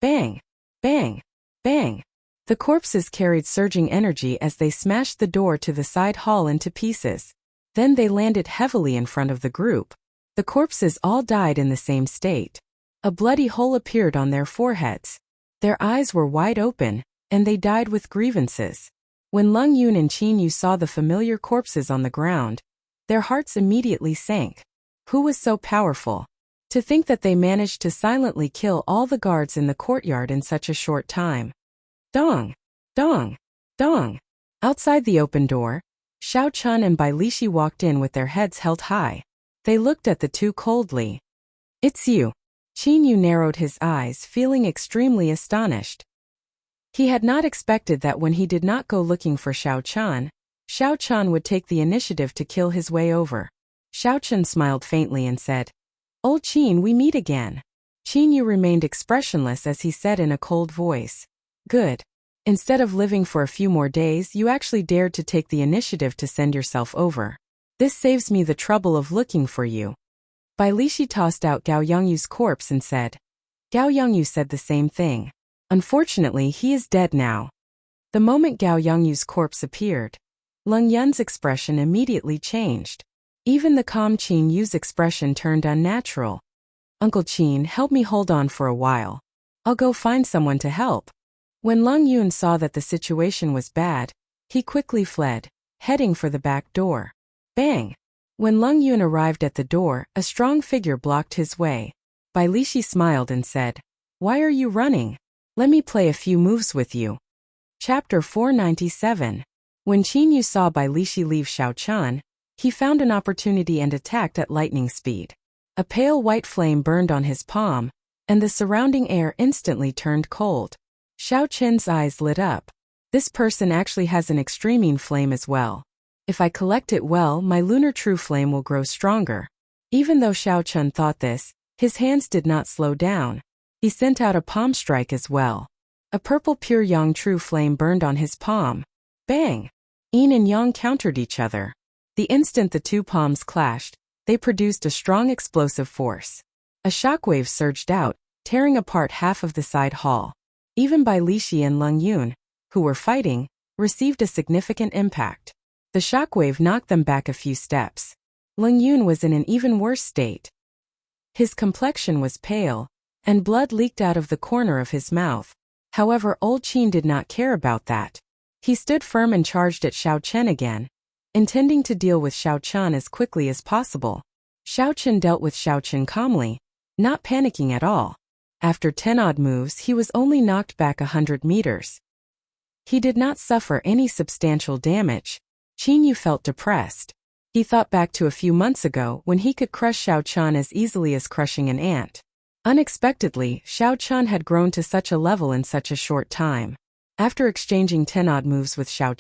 Bang! Bang! Bang! The corpses carried surging energy as they smashed the door to the side hall into pieces. Then they landed heavily in front of the group. The corpses all died in the same state. A bloody hole appeared on their foreheads. Their eyes were wide open, and they died with grievances. When Lung Yun and Qin Yu saw the familiar corpses on the ground, their hearts immediately sank. Who was so powerful? To think that they managed to silently kill all the guards in the courtyard in such a short time. Dong! Dong! Dong! Outside the open door, Xiao Chun and Bai Lishi walked in with their heads held high. They looked at the two coldly. It's you. Qin Yu narrowed his eyes, feeling extremely astonished. He had not expected that when he did not go looking for Xiao Chun would take the initiative to kill his way over. Xiao Chun smiled faintly and said, Old Qin, we meet again. Qin Yu remained expressionless as he said in a cold voice. Good. Instead of living for a few more days, you actually dared to take the initiative to send yourself over. This saves me the trouble of looking for you. Bai Lishi tossed out Gao Yongyu's corpse and said. Gao Yongyu said the same thing. Unfortunately, he is dead now. The moment Gao Yongyu's corpse appeared, Lung Yun's expression immediately changed. Even the calm Qin Yu's expression turned unnatural. Uncle Qin, help me hold on for a while. I'll go find someone to help. When Lung Yun saw that the situation was bad, he quickly fled, heading for the back door. Bang! When Lung Yun arrived at the door, a strong figure blocked his way. Bai Lishi smiled and said, Why are you running? Let me play a few moves with you. Chapter 497. When Qin Yu saw Bai Lishi leave Xiao Chun, he found an opportunity and attacked at lightning speed. A pale white flame burned on his palm, and the surrounding air instantly turned cold. Xiao Chen's eyes lit up. This person actually has an extreme flame as well. If I collect it well, my lunar true flame will grow stronger. Even though Xiao Chun thought this, his hands did not slow down. He sent out a palm strike as well. A purple pure yang true flame burned on his palm. Bang! Yin and yang countered each other. The instant the two palms clashed, they produced a strong explosive force. A shockwave surged out, tearing apart half of the side hall. Even Bai Lishi and Lung Yun, who were fighting, received a significant impact. The shockwave knocked them back a few steps. Lung Yun was in an even worse state. His complexion was pale, and blood leaked out of the corner of his mouth. However, Old Qin did not care about that. He stood firm and charged at Xiao Chen again, intending to deal with Xiao Chun as quickly as possible. Xiao Chen dealt with Xiao Chen calmly, not panicking at all. After 10 odd moves, he was only knocked back 100 meters. He did not suffer any substantial damage. Qin Yu felt depressed. He thought back to a few months ago when he could crush Xiao Chun as easily as crushing an ant. Unexpectedly, Xiao Chun had grown to such a level in such a short time. After exchanging 10 odd moves with Xiao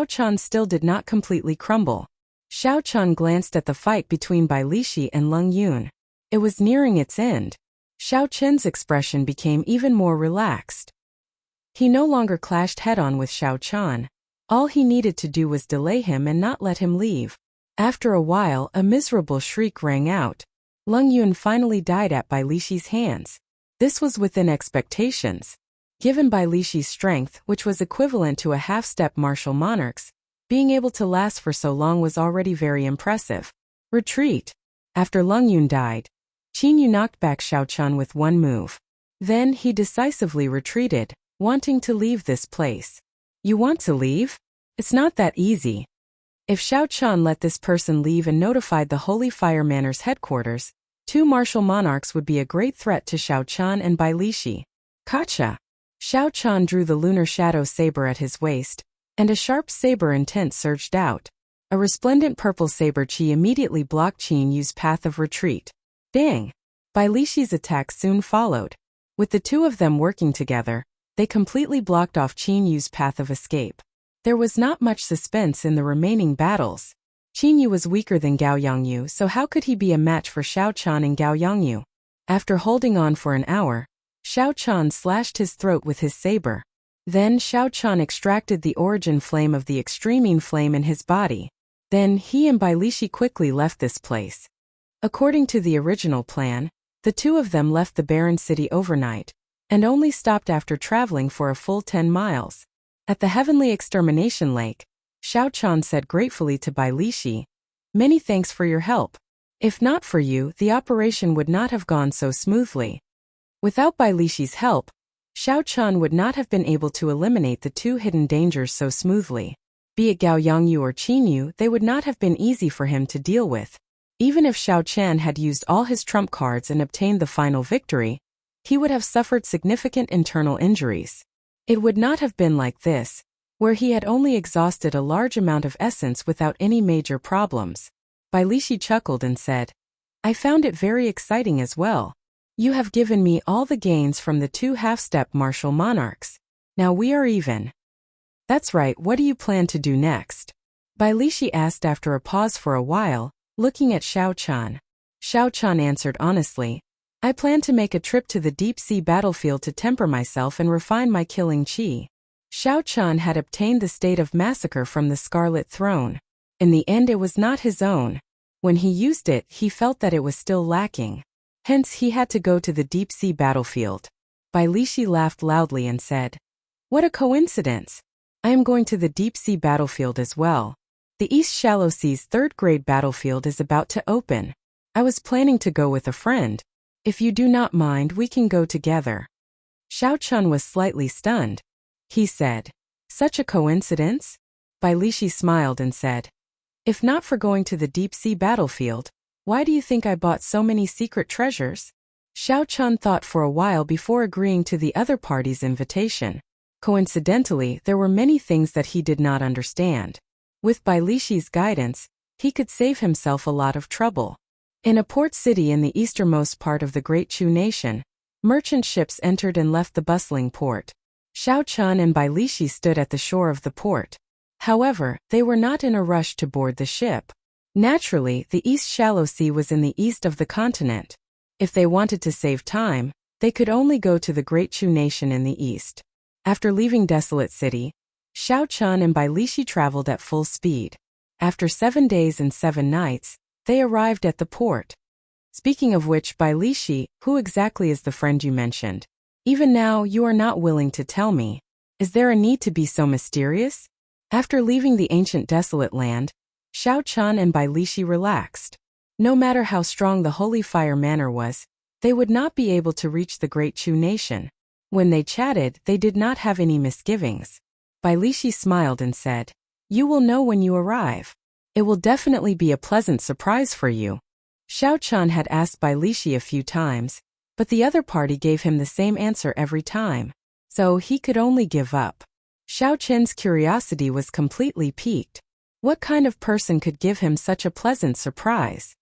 Chan still did not completely crumble. Xiao Chan glanced at the fight between Bai Lishi and Leng Yun. It was nearing its end. Xiao Chen's expression became even more relaxed. He no longer clashed head-on with Xiao Chan. All he needed to do was delay him and not let him leave. After a while, a miserable shriek rang out. Leng Yun finally died at Bai Lishi's hands. This was within expectations. Given Bai Lishi's strength, which was equivalent to a half-step martial monarch's, being able to last for so long was already very impressive. Retreat. After Leng Yun died, Qin Yu knocked back Xiao Chan with one move. Then he decisively retreated, wanting to leave this place. You want to leave? It's not that easy. If Xiao Chan let this person leave and notified the Holy Fire Manor's headquarters, 2 martial monarchs would be a great threat to Xiao Chan and Bai Lishi. Gotcha. Xiao Chan drew the lunar shadow saber at his waist, and a sharp saber intent surged out. A resplendent purple saber chi immediately blocked Qin Yu's path of retreat. Dang! Bai Lishi's attack soon followed. With the two of them working together, they completely blocked off Qin Yu's path of escape. There was not much suspense in the remaining battles. Qin Yu was weaker than Gao Yongyu, so how could he be a match for Xiao Chan and Gao Yongyu? After holding on for an hour, Xiao Chan slashed his throat with his saber. Then Xiao Chan extracted the origin flame of the extremine flame in his body. Then he and Bai Lishi quickly left this place. According to the original plan, the two of them left the barren city overnight, and only stopped after traveling for a full 10 miles. At the Heavenly Extermination Lake, Xiao Chan said gratefully to Bai Lishi, "Many thanks for your help. If not for you, the operation would not have gone so smoothly." Without Bai Lishi's help, Xiao Chan would not have been able to eliminate the 2 hidden dangers so smoothly. Be it Gao Yongyu or Qin Yu, they would not have been easy for him to deal with. Even if Xiao Chan had used all his trump cards and obtained the final victory, he would have suffered significant internal injuries. It would not have been like this, where he had only exhausted a large amount of essence without any major problems. Bai Lishi chuckled and said, "I found it very exciting as well. You have given me all the gains from the 2 half-step martial monarchs. Now we are even." "That's right, what do you plan to do next?" Bai Lishi asked after a pause for a while, looking at Xiao Chan. Xiao Chan answered honestly, "I plan to make a trip to the deep-sea battlefield to temper myself and refine my killing chi." Xiao Chan had obtained the state of massacre from the Scarlet Throne. In the end it was not his own. When he used it, he felt that it was still lacking. Hence he had to go to the deep-sea battlefield. Bai Lishi laughed loudly and said, "What a coincidence! I am going to the deep-sea battlefield as well. The East Shallow Sea's 3rd-grade battlefield is about to open. I was planning to go with a friend. If you do not mind, we can go together." Xiao Chan was slightly stunned. He said, "Such a coincidence?" Bai Lishi smiled and said, "If not for going to the deep-sea battlefield, why do you think I bought so many secret treasures?" Xiao Chan thought for a while before agreeing to the other party's invitation. Coincidentally, there were many things that he did not understand. With Bai Lishi's guidance, he could save himself a lot of trouble. In a port city in the easternmost part of the Great Chu Nation, merchant ships entered and left the bustling port. Xiao Chan and Bai Lishi stood at the shore of the port. However, they were not in a rush to board the ship. Naturally, the East Shallow Sea was in the east of the continent. If they wanted to save time, they could only go to the Great Chu Nation in the east. After leaving Desolate City, Xiao Chan and Bai Lishi traveled at full speed. After 7 days and 7 nights, they arrived at the port. Speaking of which, Bai Lishi, who exactly is the friend you mentioned? Even now, you are not willing to tell me. Is there a need to be so mysterious? After leaving the ancient desolate land, Xiao Chan and Bai Lishi relaxed. No matter how strong the Holy Fire Manor was, they would not be able to reach the Great Chu Nation. When they chatted, they did not have any misgivings. Bai Lishi smiled and said, "You will know when you arrive. It will definitely be a pleasant surprise for you." Xiao Chan had asked Bai Lishi a few times, but the other party gave him the same answer every time, so he could only give up. Xiao Chen's curiosity was completely piqued. What kind of person could give him such a pleasant surprise?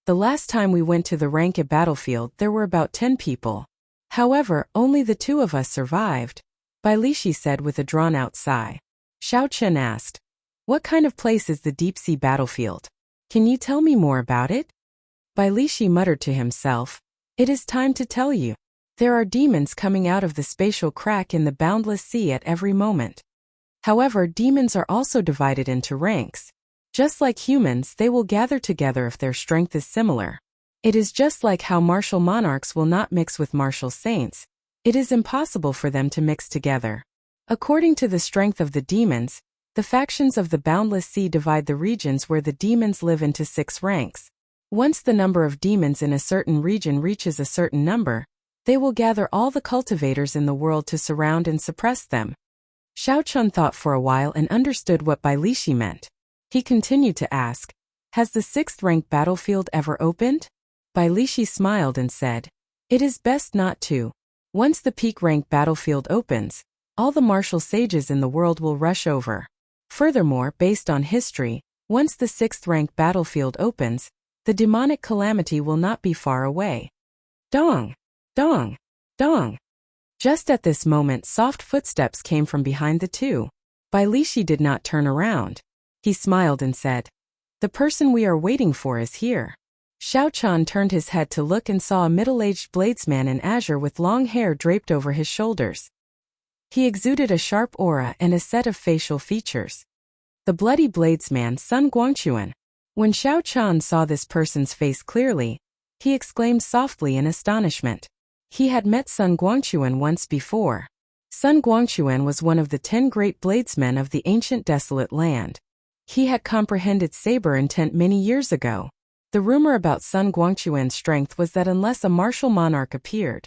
The last time we went to the Ranke battlefield there were about 10 people. However, only the 2 of us survived. Bai Lishi said with a drawn-out sigh. Xiao Chen asked, "What kind of place is the deep-sea battlefield? Can you tell me more about it?" Bai Lishi muttered to himself, "It is time to tell you. There are demons coming out of the spatial crack in the boundless sea at every moment. However, demons are also divided into ranks. Just like humans, they will gather together if their strength is similar. It is just like how martial monarchs will not mix with martial saints. It is impossible for them to mix together. According to the strength of the demons, the factions of the boundless sea divide the regions where the demons live into 6 ranks. Once the number of demons in a certain region reaches a certain number, they will gather all the cultivators in the world to surround and suppress them." Xiao Chun thought for a while and understood what Bai Lishi meant. He continued to ask, "Has the 6th rank battlefield ever opened?" Bai Lishi smiled and said, "It is best not to. Once the peak rank battlefield opens, all the martial sages in the world will rush over. Furthermore, based on history, once the 6th rank battlefield opens, the demonic calamity will not be far away." Dong! Dong! Dong! Just at this moment, soft footsteps came from behind the two. Bai Lishi did not turn around. He smiled and said, "The person we are waiting for is here." Xiao Chan turned his head to look and saw a middle-aged bladesman in azure with long hair draped over his shoulders. He exuded a sharp aura and a set of facial features. The bloody bladesman, Sun Guangquan. When Xiao Chan saw this person's face clearly, he exclaimed softly in astonishment. He had met Sun Guangquan once before. Sun Guangquan was one of the 10 great bladesmen of the ancient desolate land. He had comprehended saber intent many years ago. The rumor about Sun Guangquan's strength was that unless a martial monarch appeared,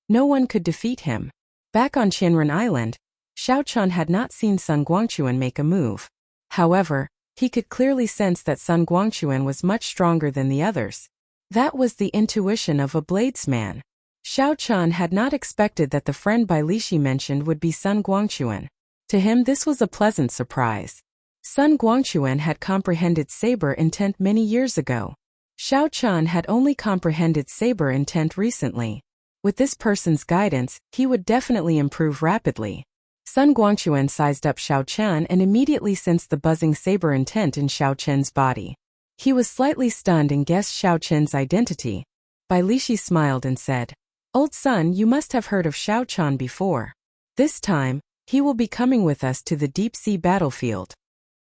no one could defeat him. Back on Qianren Island, Xiao Chan had not seen Sun Guangquan make a move. However, he could clearly sense that Sun Guangquan was much stronger than the others. That was the intuition of a bladesman. Xiao Chan had not expected that the friend Bai Lishi mentioned would be Sun Guangquan. To him, this was a pleasant surprise. Sun Guangquan had comprehended saber intent many years ago. Xiao Chan had only comprehended saber intent recently. With this person's guidance, he would definitely improve rapidly. Sun Guangquan sized up Xiao Chan and immediately sensed the buzzing saber intent in Xiao Chen's body. He was slightly stunned and guessed Xiao Chen's identity. Bai Lishi smiled and said, "Old son, you must have heard of Xiao Chan before. This time, he will be coming with us to the deep-sea battlefield."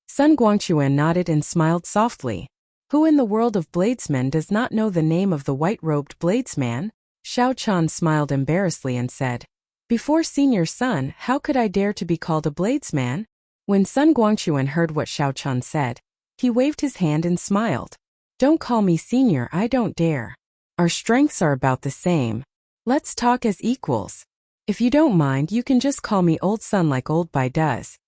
Sun Guangquan nodded and smiled softly. Who in the world of bladesmen does not know the name of the white-robed bladesman? Xiao Chan smiled embarrassedly and said, "Before senior son, how could I dare to be called a bladesman?" When Sun Guangquan heard what Xiao Chan said, he waved his hand and smiled. "Don't call me senior, I don't dare. Our strengths are about the same. Let's talk as equals. If you don't mind, you can just call me old son like old Bai does."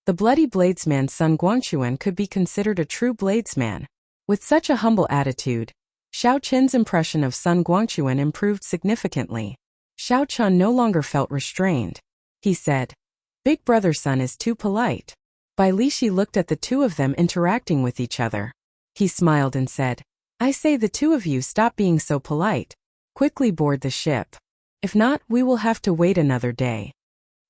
The bloody bladesman Sun Guangquan could be considered a true bladesman. With such a humble attitude, Xiao Chen's impression of Sun Guangquan improved significantly. Xiao Chan no longer felt restrained. He said, "Big brother Sun is too polite." Bai Lishi looked at the two of them interacting with each other. He smiled and said, "I say the two of you stop being so polite. Quickly board the ship. If not, we will have to wait another day."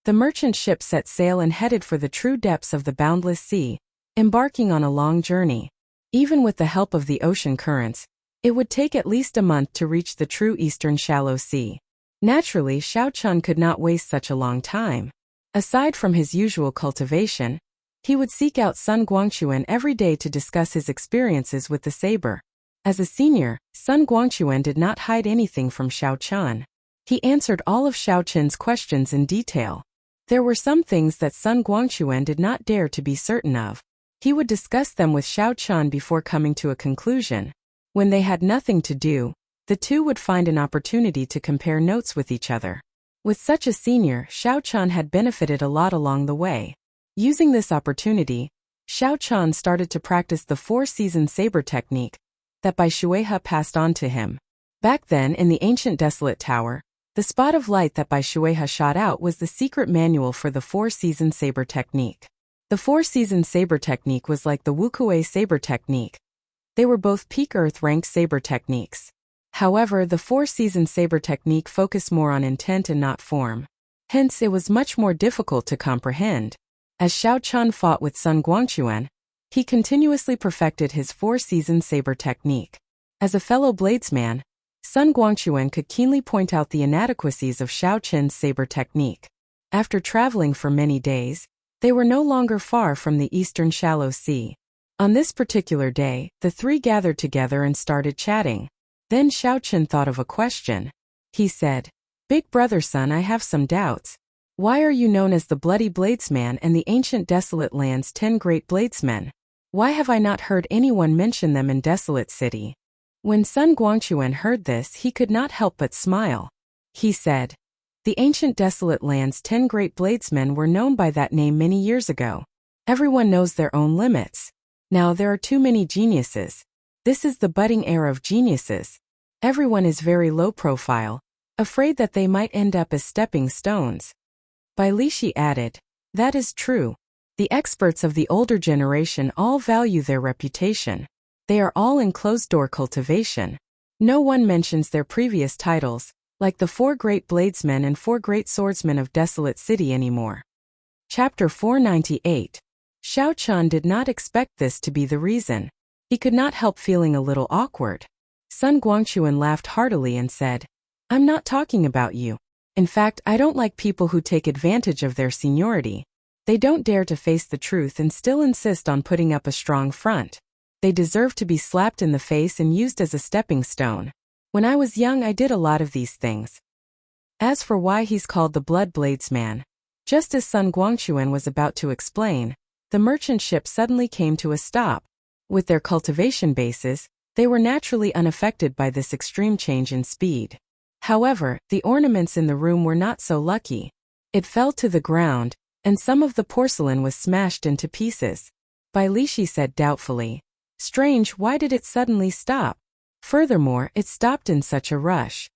The merchant ship set sail and headed for the true depths of the boundless sea, embarking on a long journey. Even with the help of the ocean currents, it would take at least a month to reach the true eastern shallow sea. Naturally, Xiao Chun could not waste such a long time. Aside from his usual cultivation, he would seek out Sun Guangquan every day to discuss his experiences with the saber. As a senior, Sun Guangquan did not hide anything from Xiao Chun. He answered all of Xiao Chun's questions in detail. There were some things that Sun Guangquan did not dare to be certain of. He would discuss them with Xiao Chun before coming to a conclusion. When they had nothing to do, the two would find an opportunity to compare notes with each other. With such a senior, Xiao Chun had benefited a lot along the way. Using this opportunity, Xiao Chun started to practice the 4-season saber technique that Bai Shuihe passed on to him. Back then, in the ancient desolate tower, the spot of light that Bai Shuihe shot out was the secret manual for the 4-season saber technique. The 4-season saber technique was like the Wuxia saber technique. They were both peak earth ranked saber techniques. However, the 4-season saber technique focused more on intent and not form. Hence it was much more difficult to comprehend. As Xiao Qian fought with Sun Guangquan, he continuously perfected his four-season saber technique. As a fellow bladesman, Sun Guangquan could keenly point out the inadequacies of Xiao Qian's saber technique. After traveling for many days, they were no longer far from the eastern shallow sea. On this particular day, the three gathered together and started chatting. Then Xiao Qian thought of a question. He said, "Big brother son, I have some doubts. Why are you known as the Bloody Bladesman and the ancient desolate land's 10 great bladesmen? Why have I not heard anyone mention them in Desolate City?" When Sun Guangquan heard this, he could not help but smile. He said, "The ancient desolate land's 10 great bladesmen were known by that name many years ago. Everyone knows their own limits. Now there are too many geniuses. This is the budding era of geniuses. Everyone is very low profile, afraid that they might end up as stepping stones." Bai Lishi added, "That is true. The experts of the older generation all value their reputation. They are all in closed-door cultivation. No one mentions their previous titles, like the 4 great bladesmen and 4 great swordsmen of Desolate City anymore." Chapter 498. Xiao Qian did not expect this to be the reason. He could not help feeling a little awkward. Sun Guangquan laughed heartily and said, "I'm not talking about you. In fact, I don't like people who take advantage of their seniority. They don't dare to face the truth and still insist on putting up a strong front. They deserve to be slapped in the face and used as a stepping stone. When I was young, I did a lot of these things." As for why he's called the Blood Bladesman, just as Sun Guangquan was about to explain, the merchant ship suddenly came to a stop. With their cultivation bases, they were naturally unaffected by this extreme change in speed. However, the ornaments in the room were not so lucky. It fell to the ground, and some of the porcelain was smashed into pieces. Bai Lishi said doubtfully, "Strange, why did it suddenly stop? Furthermore, it stopped in such a rush."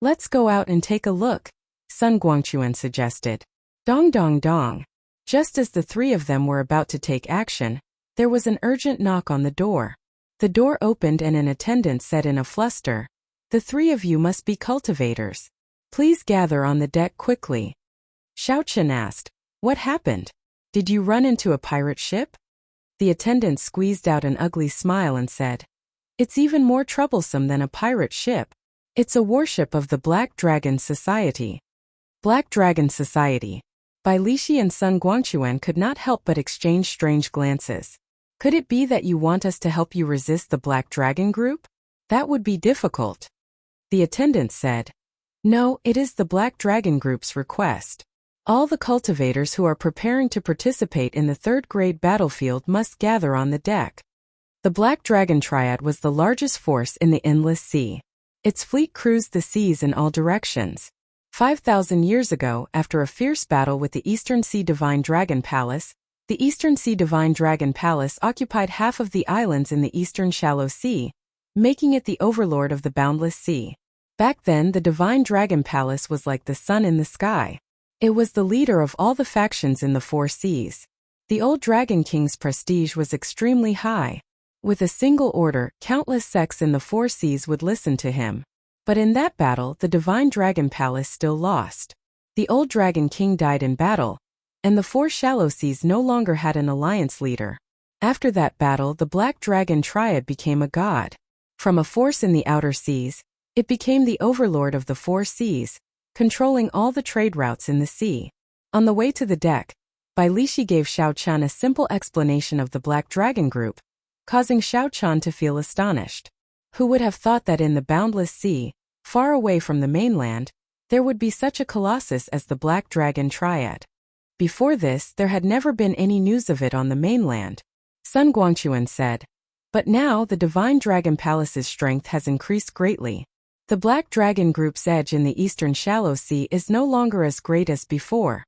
"Let's go out and take a look," Sun Guangquan suggested. Dong dong dong. Just as the three of them were about to take action, there was an urgent knock on the door. The door opened and an attendant said in a fluster, "The 3 of you must be cultivators. Please gather on the deck quickly." Xiao Qian asked, "What happened? Did you run into a pirate ship?" The attendant squeezed out an ugly smile and said, "It's even more troublesome than a pirate ship. It's a warship of the Black Dragon Society." Black Dragon Society. Bai Lishi and Sun Guangquan could not help but exchange strange glances. "Could it be that you want us to help you resist the Black Dragon Group? That would be difficult." The attendant said, "No, it is the Black Dragon Group's request. All the cultivators who are preparing to participate in the 3rd grade battlefield must gather on the deck." The Black Dragon Triad was the largest force in the Endless Sea. Its fleet cruised the seas in all directions. 5,000 years ago, after a fierce battle with the Eastern Sea Divine Dragon Palace, the Eastern Sea Divine Dragon Palace occupied half of the islands in the Eastern Shallow Sea, making it the overlord of the Boundless Sea. Back then, the Divine Dragon Palace was like the sun in the sky. It was the leader of all the factions in the 4 seas. The old Dragon King's prestige was extremely high. With a single order, countless sects in the 4 seas would listen to him. But in that battle, the Divine Dragon Palace still lost. The old Dragon King died in battle, and the 4 shallow seas no longer had an alliance leader. After that battle, the Black Dragon Triad became a god. From a force in the outer seas, it became the overlord of the 4 seas, controlling all the trade routes in the sea. On the way to the deck, Bai Lishi gave Xiao Qian a simple explanation of the Black Dragon Group, causing Xiao Qian to feel astonished. Who would have thought that in the boundless sea, far away from the mainland, there would be such a colossus as the Black Dragon Triad? Before this, there had never been any news of it on the mainland. Sun Guangquan said, "But now the Divine Dragon Palace's strength has increased greatly. The Black Dragon Group's edge in the Eastern Shallow Sea is no longer as great as before.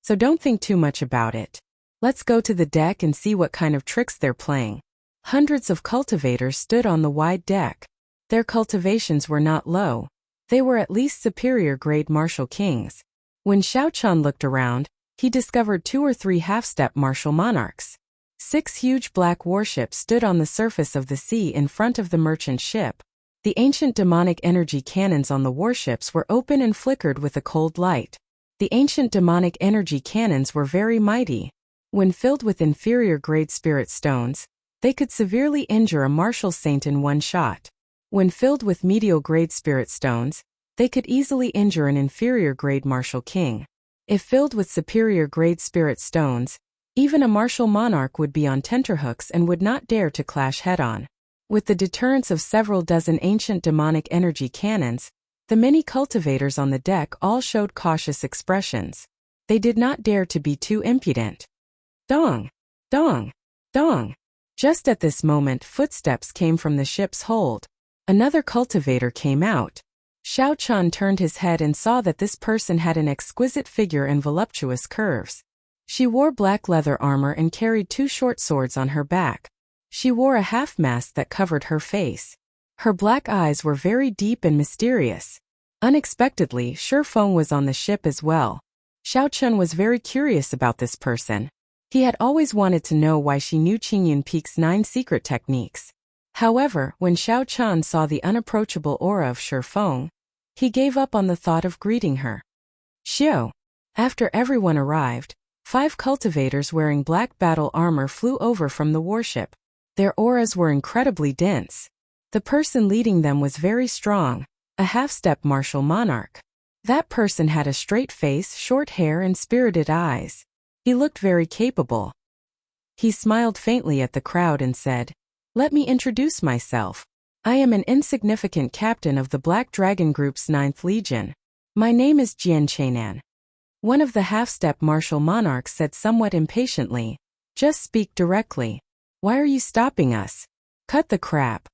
So don't think too much about it. Let's go to the deck and see what kind of tricks they're playing." Hundreds of cultivators stood on the wide deck. Their cultivations were not low. They were at least superior grade martial kings. When Xiao Qian looked around, he discovered 2 or 3 half-step martial monarchs. 6 huge black warships stood on the surface of the sea in front of the merchant ship. The ancient demonic energy cannons on the warships were open and flickered with a cold light. The ancient demonic energy cannons were very mighty. When filled with inferior-grade spirit stones, they could severely injure a martial saint in one shot. When filled with medial-grade spirit stones, they could easily injure an inferior-grade martial king. If filled with superior-grade spirit stones, even a martial monarch would be on tenterhooks and would not dare to clash head-on. With the deterrence of several dozen ancient demonic energy cannons, the many cultivators on the deck all showed cautious expressions. They did not dare to be too impudent. Dong! Dong! Dong! Just at this moment, footsteps came from the ship's hold. Another cultivator came out. Xiao Chun turned his head and saw that this person had an exquisite figure and voluptuous curves. She wore black leather armor and carried 2 short swords on her back. She wore a half-mask that covered her face. Her black eyes were very deep and mysterious. Unexpectedly, Shifeng was on the ship as well. Xiao Chun was very curious about this person. He had always wanted to know why she knew Qingyun Peak's 9 secret techniques. However, when Xiao Chun saw the unapproachable aura of Shifeng, he gave up on the thought of greeting her. Xiao. After everyone arrived, 5 cultivators wearing black battle armor flew over from the warship. Their auras were incredibly dense. The person leading them was very strong, a half-step martial monarch. That person had a straight face, short hair and spirited eyes. He looked very capable. He smiled faintly at the crowd and said, "Let me introduce myself. I am an insignificant captain of the Black Dragon Group's 9th Legion. My name is Jian Chainan." One of the half-step martial monarchs said somewhat impatiently, "Just speak directly. Why are you stopping us? Cut the crap."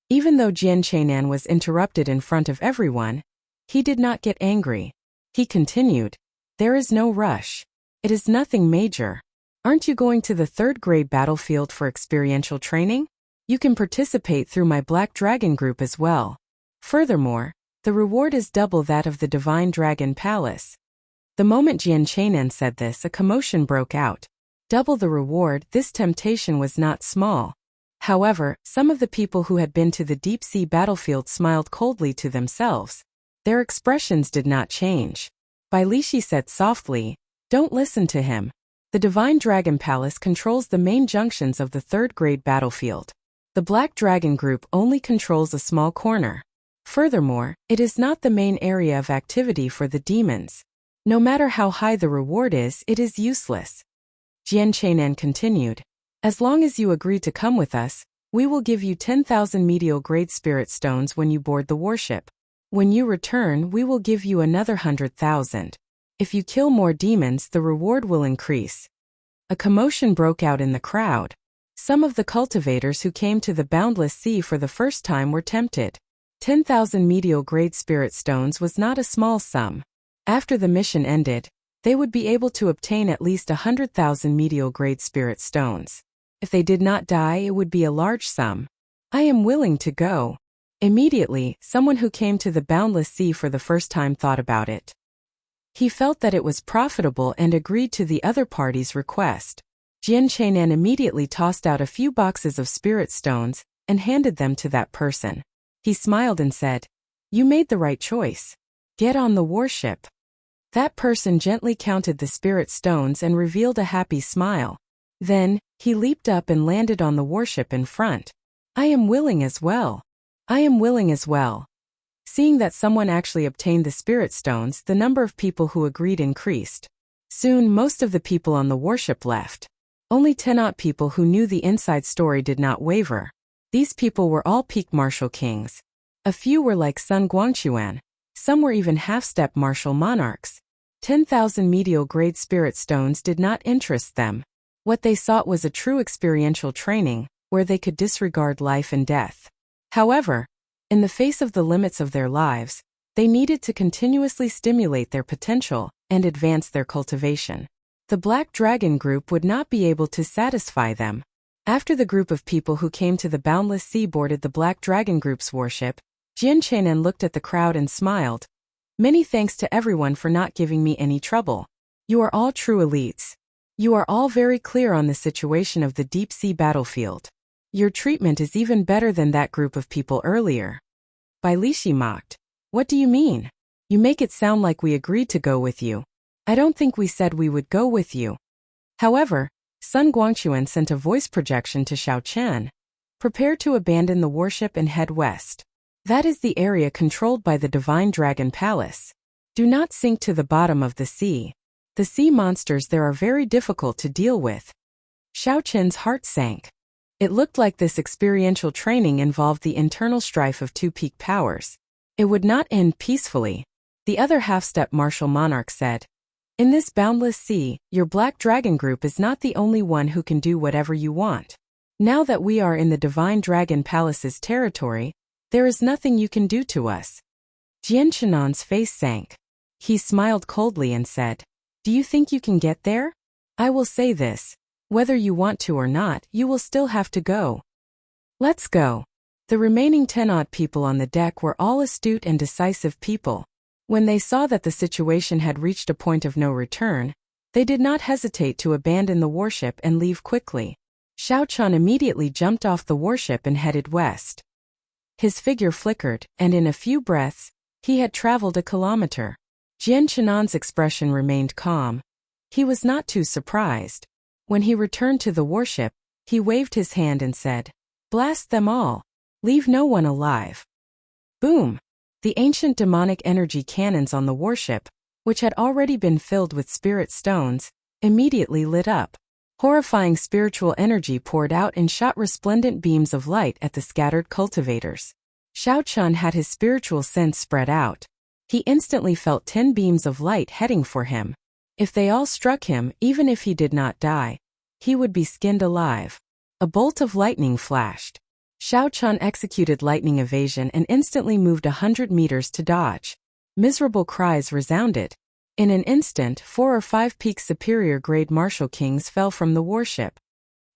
Even though Jian Chainan was interrupted in front of everyone, he did not get angry. He continued, "There is no rush. It is nothing major. Aren't you going to the 3rd grade battlefield for experiential training? You can participate through my Black Dragon Group as well. Furthermore, the reward is double that of the Divine Dragon Palace." The moment Jian Chainan said this, a commotion broke out. Double the reward, this temptation was not small. However, some of the people who had been to the deep-sea battlefield smiled coldly to themselves. Their expressions did not change. Bai Lishi said softly, "Don't listen to him. The Divine Dragon Palace controls the main junctions of the 3rd grade battlefield. The Black Dragon Group only controls a small corner. Furthermore, it is not the main area of activity for the demons. No matter how high the reward is, it is useless." Jian Chainan continued, "As long as you agree to come with us, we will give you 10,000 medial-grade spirit stones when you board the warship. When you return, we will give you another 100,000. If you kill more demons, the reward will increase." A commotion broke out in the crowd. Some of the cultivators who came to the boundless sea for the first time were tempted. 10,000 medial-grade spirit stones was not a small sum. After the mission ended, they would be able to obtain at least 100,000 medial-grade spirit stones. If they did not die, it would be a large sum. "I am willing to go." Immediately, someone who came to the boundless sea for the first time thought about it. He felt that it was profitable and agreed to the other party's request. Jian Chainan immediately tossed out a few boxes of spirit stones and handed them to that person. He smiled and said, "You made the right choice. Get on the warship." That person gently counted the spirit stones and revealed a happy smile. Then, he leaped up and landed on the warship in front. "I am willing as well. I am willing as well." Seeing that someone actually obtained the spirit stones, the number of people who agreed increased. Soon, most of the people on the warship left. Only 10 odd people who knew the inside story did not waver. These people were all peak martial kings. A few were like Sun Guangquan. Some were even half-step martial monarchs. 10,000 medial-grade spirit stones did not interest them. What they sought was a true experiential training, where they could disregard life and death. However, in the face of the limits of their lives, they needed to continuously stimulate their potential and advance their cultivation. The Black Dragon Group would not be able to satisfy them. After the group of people who came to the boundless sea boarded the Black Dragon Group's warship, Jian Chainan looked at the crowd and smiled. "Many thanks to everyone for not giving me any trouble. You are all true elites. You are all very clear on the situation of the deep-sea battlefield. Your treatment is even better than that group of people earlier." Bai Lishi mocked. "What do you mean? You make it sound like we agreed to go with you. I don't think we said we would go with you. However, Sun Guangquan sent a voice projection to Xiao Chen. Prepare to abandon the warship and head west. That is the area controlled by the Divine Dragon Palace. Do not sink to the bottom of the sea. The sea monsters there are very difficult to deal with. Xiao Chen's heart sank. It looked like this experiential training involved the internal strife of two peak powers. It would not end peacefully, the other half-step martial monarch said. In this boundless sea, your Black Dragon group is not the only one who can do whatever you want. Now that we are in the Divine Dragon Palace's territory, there is nothing you can do to us. Jian Chenan's face sank. He smiled coldly and said, Do you think you can get there? I will say this. Whether you want to or not, you will still have to go. Let's go. The remaining 10-odd people on the deck were all astute and decisive people. When they saw that the situation had reached a point of no return, they did not hesitate to abandon the warship and leave quickly. Xiao Chen immediately jumped off the warship and headed west. His figure flickered, and in a few breaths, he had traveled a kilometer. Jian Chenan's expression remained calm. He was not too surprised. When he returned to the warship, he waved his hand and said, Blast them all. Leave no one alive. Boom! The ancient demonic energy cannons on the warship, which had already been filled with spirit stones, immediately lit up. Horrifying spiritual energy poured out and shot resplendent beams of light at the scattered cultivators. Xiao Chen had his spiritual sense spread out. He instantly felt 10 beams of light heading for him. If they all struck him, even if he did not die, he would be skinned alive. A bolt of lightning flashed. Xiao Chen executed lightning evasion and instantly moved 100 meters to dodge. Miserable cries resounded. In an instant, 4 or 5 peak superior grade martial kings fell from the warship.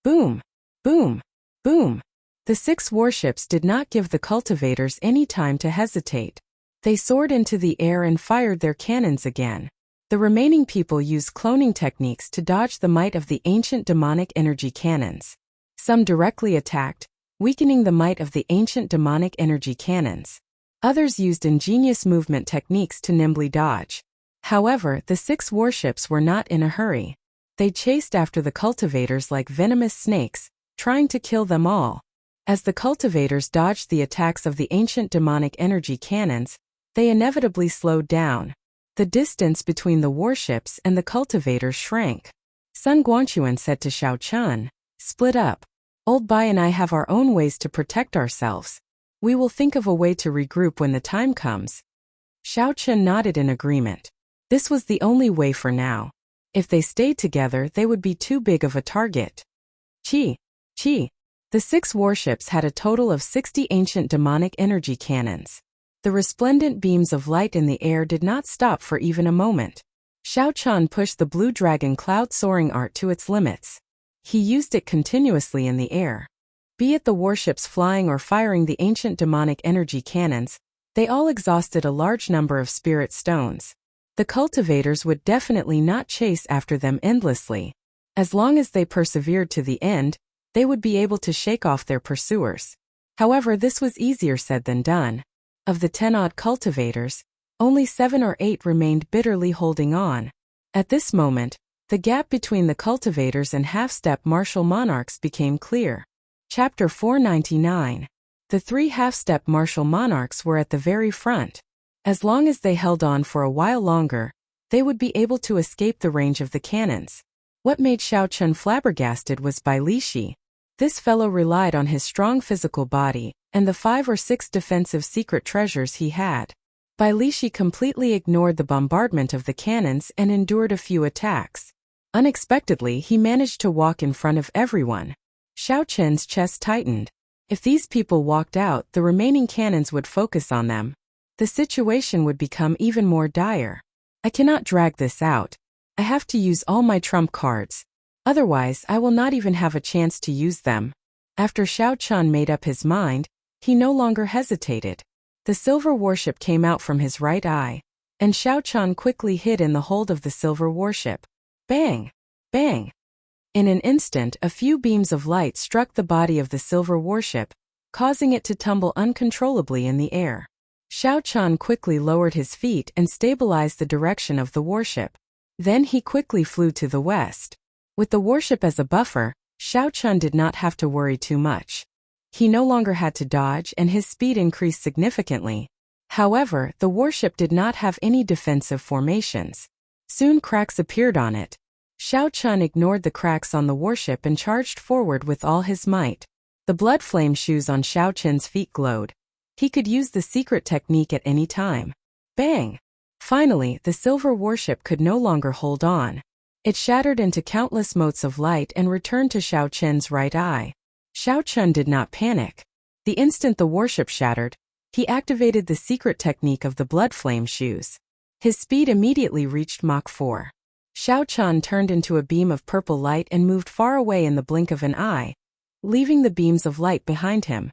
Boom! Boom! Boom! The 6 warships did not give the cultivators any time to hesitate. They soared into the air and fired their cannons again. The remaining people used cloning techniques to dodge the might of the ancient demonic energy cannons. Some directly attacked, weakening the might of the ancient demonic energy cannons. Others used ingenious movement techniques to nimbly dodge. However, the 6 warships were not in a hurry. They chased after the cultivators like venomous snakes, trying to kill them all. As the cultivators dodged the attacks of the ancient demonic energy cannons, they inevitably slowed down. The distance between the warships and the cultivators shrank. Sun Guangquan said to Xiao Chen, Split up. Old Bai and I have our own ways to protect ourselves. We will think of a way to regroup when the time comes. Xiao Chen nodded in agreement. This was the only way for now. If they stayed together, they would be too big of a target. Chi. The 6 warships had a total of 60 ancient demonic energy cannons. The resplendent beams of light in the air did not stop for even a moment. Xiao Chen pushed the blue dragon cloud soaring art to its limits. He used it continuously in the air. Be it the warships flying or firing the ancient demonic energy cannons, they all exhausted a large number of spirit stones. The cultivators would definitely not chase after them endlessly. As long as they persevered to the end, they would be able to shake off their pursuers. However, this was easier said than done. Of the 10-odd cultivators, only 7 or 8 remained bitterly holding on. At this moment, the gap between the cultivators and half-step martial monarchs became clear. Chapter 499. The 3 half-step martial monarchs were at the very front. As long as they held on for a while longer, they would be able to escape the range of the cannons. What made Xiao Chen flabbergasted was Bai Lishi. This fellow relied on his strong physical body and the 5 or 6 defensive secret treasures he had. Bai Lishi completely ignored the bombardment of the cannons and endured a few attacks. Unexpectedly, he managed to walk in front of everyone. Xiao Chen's chest tightened. If these people walked out, the remaining cannons would focus on them. The situation would become even more dire. I cannot drag this out. I have to use all my trump cards. Otherwise, I will not even have a chance to use them. After Xiao Chen made up his mind, he no longer hesitated. The silver warship came out from his right eye, and Xiao Chen quickly hid in the hold of the silver warship. Bang! Bang! In an instant, a few beams of light struck the body of the silver warship, causing it to tumble uncontrollably in the air. Xiao Chen quickly lowered his feet and stabilized the direction of the warship. Then he quickly flew to the west. With the warship as a buffer, Xiao Chun did not have to worry too much. He no longer had to dodge and his speed increased significantly. However, the warship did not have any defensive formations. Soon cracks appeared on it. Xiao Chun ignored the cracks on the warship and charged forward with all his might. The blood flame shoes on Xiao Chun's feet glowed. He could use the secret technique at any time. Bang! Finally, the silver warship could no longer hold on. It shattered into countless motes of light and returned to Xiao Chun's right eye. Xiao Chun did not panic. The instant the warship shattered, he activated the secret technique of the blood flame shoes. His speed immediately reached Mach 4. Xiao Chun turned into a beam of purple light and moved far away in the blink of an eye, leaving the beams of light behind him.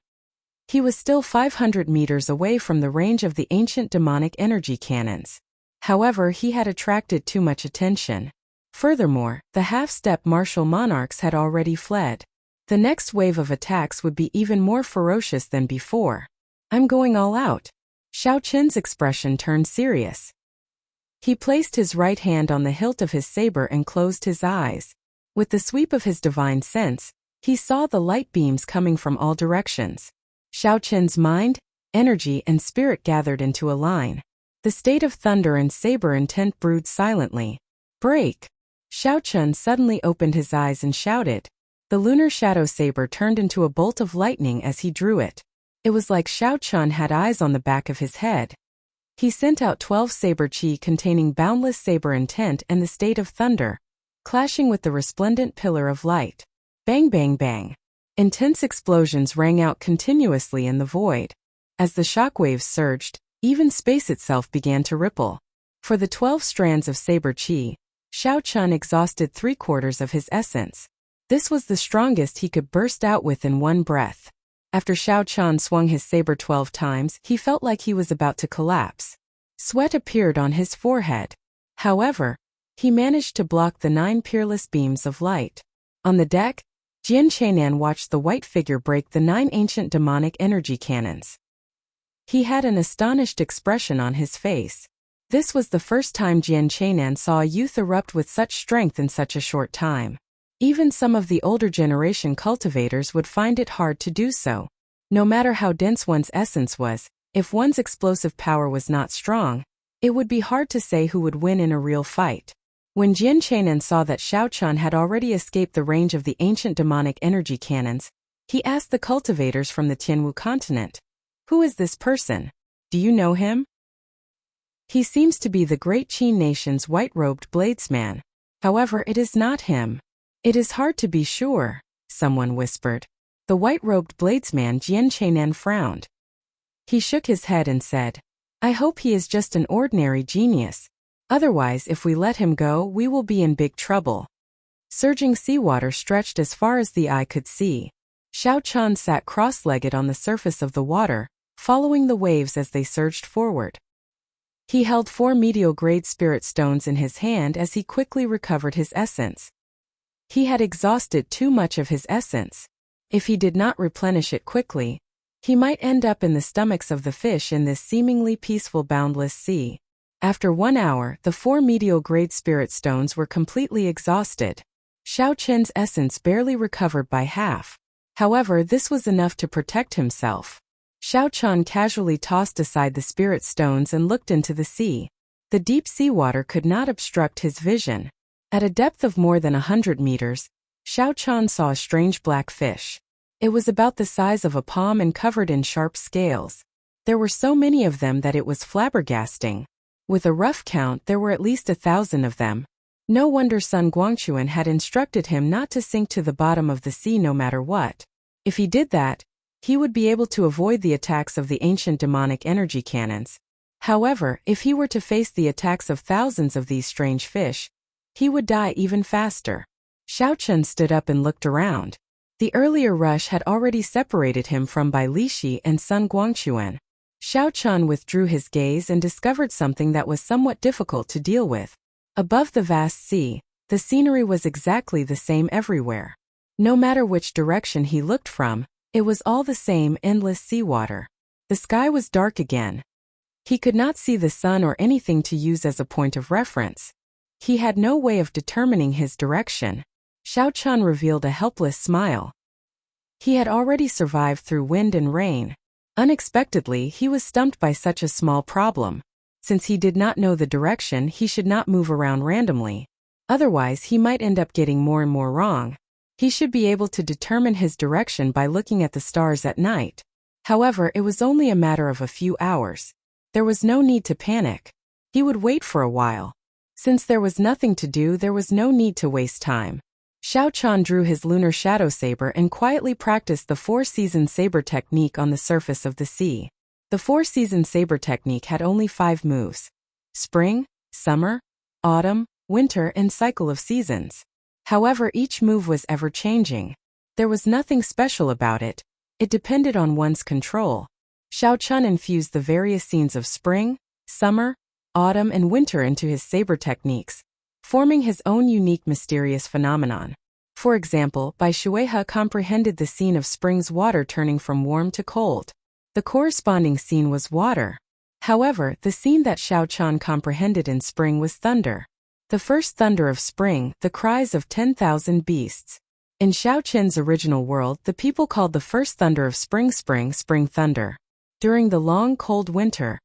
He was still 500 meters away from the range of the ancient demonic energy cannons. However, he had attracted too much attention. Furthermore, the half-step martial monarchs had already fled. The next wave of attacks would be even more ferocious than before. I'm going all out. Xiao Chun's expression turned serious. He placed his right hand on the hilt of his saber and closed his eyes. With the sweep of his divine sense, he saw the light beams coming from all directions. Xiao Chun's mind, energy and spirit gathered into a line. The state of thunder and saber intent brewed silently. Break! Xiao Chun suddenly opened his eyes and shouted. The lunar shadow saber turned into a bolt of lightning as he drew it. It was like Xiao Chun had eyes on the back of his head. He sent out 12 saber chi containing boundless saber intent and the state of thunder, clashing with the resplendent pillar of light. Bang bang bang. Intense explosions rang out continuously in the void. As the shockwaves surged, even space itself began to ripple. For the 12 strands of saber chi, Xiao Chun exhausted 3/4 of his essence. This was the strongest he could burst out with in one breath. After Xiao Chun swung his saber 12 times, he felt like he was about to collapse. Sweat appeared on his forehead. However, he managed to block the 9 peerless beams of light. On the deck, Jian Chainan watched the white figure break the 9 ancient demonic energy cannons. He had an astonished expression on his face. This was the first time Jian Chainan saw a youth erupt with such strength in such a short time. Even some of the older generation cultivators would find it hard to do so. No matter how dense one's essence was, if one's explosive power was not strong, it would be hard to say who would win in a real fight. When Jian Chainan saw that Xiao Chun had already escaped the range of the ancient demonic energy cannons, he asked the cultivators from the Tianwu continent, "Who is this person? Do you know him?" "He seems to be the great Qin nation's white-robed bladesman. However, it is not him." "It is hard to be sure," someone whispered. The white-robed bladesman Jian Chainan frowned. He shook his head and said, "I hope he is just an ordinary genius. Otherwise, if we let him go, we will be in big trouble." Surging seawater stretched as far as the eye could see. Xiao Chun sat cross-legged on the surface of the water, following the waves as they surged forward. He held 4 medial-grade spirit stones in his hand as he quickly recovered his essence. He had exhausted too much of his essence. If he did not replenish it quickly, he might end up in the stomachs of the fish in this seemingly peaceful boundless sea. After 1 hour, the 4 medial-grade spirit stones were completely exhausted. Xiao Chun's essence barely recovered by half. However, this was enough to protect himself. Xiao Chun casually tossed aside the spirit stones and looked into the sea. The deep seawater could not obstruct his vision. At a depth of more than 100 meters, Xiao Chun saw a strange black fish. It was about the size of a palm and covered in sharp scales. There were so many of them that it was flabbergasting. With a rough count, there were at least 1,000 of them. No wonder Sun Guangquan had instructed him not to sink to the bottom of the sea no matter what. If he did that, he would be able to avoid the attacks of the ancient demonic energy cannons. However, if he were to face the attacks of thousands of these strange fish, he would die even faster. Xiao Chun stood up and looked around. The earlier rush had already separated him from Bai Lishi and Sun Guangquan. Xiao Chun withdrew his gaze and discovered something that was somewhat difficult to deal with. Above the vast sea, the scenery was exactly the same everywhere. No matter which direction he looked from, it was all the same endless seawater. The sky was dark again. He could not see the sun or anything to use as a point of reference. He had no way of determining his direction. Xiao Chun revealed a helpless smile. He had already survived through wind and rain. Unexpectedly, he was stumped by such a small problem. Since he did not know the direction, he should not move around randomly. Otherwise, he might end up getting more and more wrong. He should be able to determine his direction by looking at the stars at night. However, it was only a matter of a few hours. There was no need to panic. He would wait for a while. Since there was nothing to do, there was no need to waste time. Xiao Chun drew his lunar shadow saber and quietly practiced the four-season saber technique on the surface of the sea. The four-season saber technique had only 5 moves: spring, summer, autumn, winter, and cycle of seasons. However, each move was ever-changing. There was nothing special about it. It depended on one's control. Xiao Chun infused the various scenes of spring, summer, autumn, and winter into his saber techniques, forming his own unique mysterious phenomenon. For example, Bai Shuihe comprehended the scene of spring's water turning from warm to cold. The corresponding scene was water. However, the scene that Xiao Chun comprehended in spring was thunder. The first thunder of spring, the cries of 10,000 beasts. In Xiao Chun's original world, the people called the first thunder of spring thunder. During the long cold winter,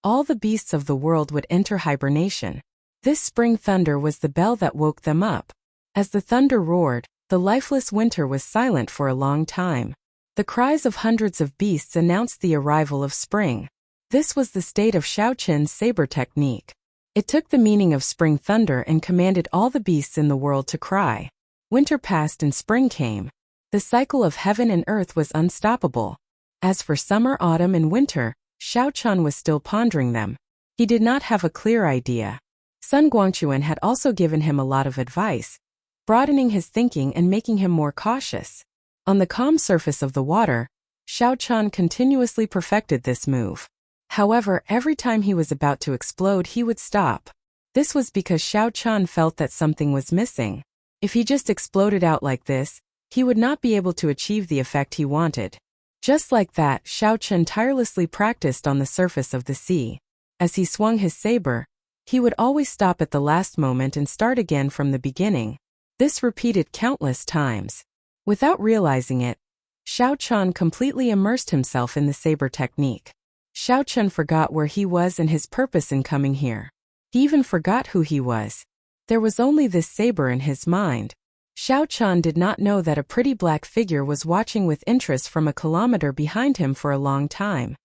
all the beasts of the world would enter hibernation. This spring thunder was the bell that woke them up. As the thunder roared, the lifeless winter was silent for a long time. The cries of hundreds of beasts announced the arrival of spring. This was the state of Xiao Chun's saber technique. It took the meaning of spring thunder and commanded all the beasts in the world to cry. Winter passed and spring came. The cycle of heaven and earth was unstoppable. As for summer, autumn, and winter, Xiao Chun was still pondering them. He did not have a clear idea. Sun Guangquan had also given him a lot of advice, broadening his thinking and making him more cautious. On the calm surface of the water, Xiao Chun continuously perfected this move. However, every time he was about to explode, he would stop. This was because Xiao Chun felt that something was missing. If he just exploded out like this, he would not be able to achieve the effect he wanted. Just like that, Xiao Chun tirelessly practiced on the surface of the sea. As he swung his saber, he would always stop at the last moment and start again from the beginning. This repeated countless times. Without realizing it, Xiao Chun completely immersed himself in the saber technique. Xiao Chun forgot where he was and his purpose in coming here. He even forgot who he was. There was only this saber in his mind. Xiao Chun did not know that a pretty black figure was watching with interest from a kilometer behind him for a long time.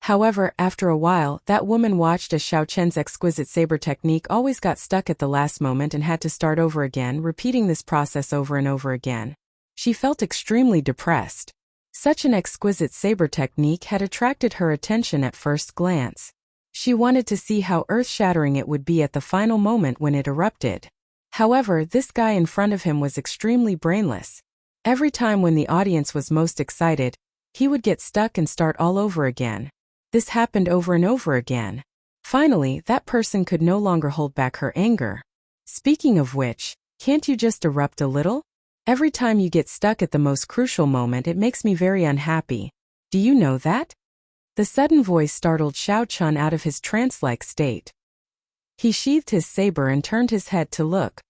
However, after a while, that woman watched as Xiao Chun's exquisite saber technique always got stuck at the last moment and had to start over again, repeating this process over and over again. She felt extremely depressed. Such an exquisite saber technique had attracted her attention at first glance. She wanted to see how earth-shattering it would be at the final moment when it erupted. However, this guy in front of him was extremely brainless. Every time when the audience was most excited, he would get stuck and start all over again. This happened over and over again. Finally, that person could no longer hold back her anger. Speaking of which, can't you just erupt a little? Every time you get stuck at the most crucial moment, it makes me very unhappy. Do you know that? The sudden voice startled Xiao Chun out of his trance-like state. He sheathed his saber and turned his head to look.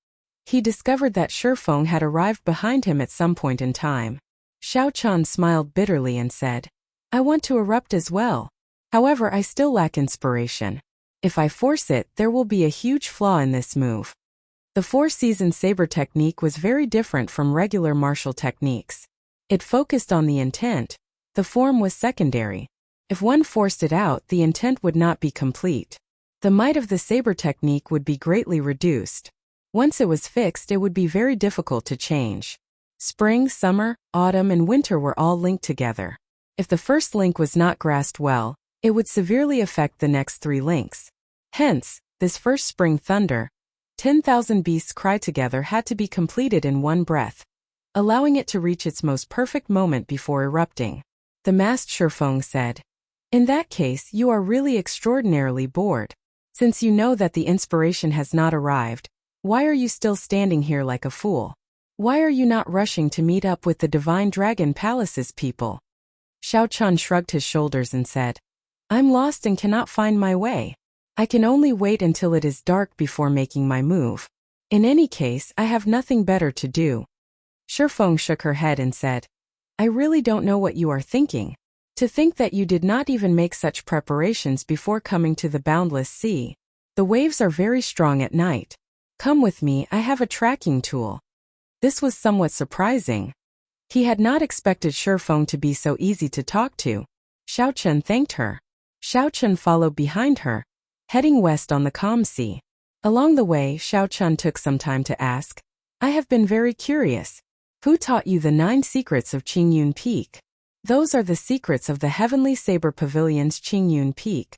He discovered that Shifeng had arrived behind him at some point in time. Xiao Chun smiled bitterly and said, "I want to erupt as well. However, I still lack inspiration. If I force it, there will be a huge flaw in this move." The four-season saber technique was very different from regular martial techniques. It focused on the intent. The form was secondary. If one forced it out, the intent would not be complete. The might of the saber technique would be greatly reduced. Once it was fixed, it would be very difficult to change. Spring, summer, autumn, and winter were all linked together. If the first link was not grasped well, it would severely affect the next 3 links. Hence, this first spring thunder, 10,000 beasts cry together, had to be completed in one breath, allowing it to reach its most perfect moment before erupting. The masked Shifeng said, "In that case, you are really extraordinarily bored. Since you know that the inspiration has not arrived, why are you still standing here like a fool? Why are you not rushing to meet up with the Divine Dragon Palace's people?" Xiao Chun shrugged his shoulders and said, "I'm lost and cannot find my way. I can only wait until it is dark before making my move. In any case, I have nothing better to do. Shifeng shook her head and said, I really don't know what you are thinking. To think that you did not even make such preparations before coming to the boundless sea. The waves are very strong at night. Come with me, I have a tracking tool. This was somewhat surprising. He had not expected Shifeng to be so easy to talk to. Xiaochen thanked her. Xiaochen followed behind her, heading west on the calm sea. Along the way, Xiaochen took some time to ask, I have been very curious. Who taught you the 9 secrets of Qingyun Peak? Those are the secrets of the Heavenly Saber Pavilion's Qingyun Peak.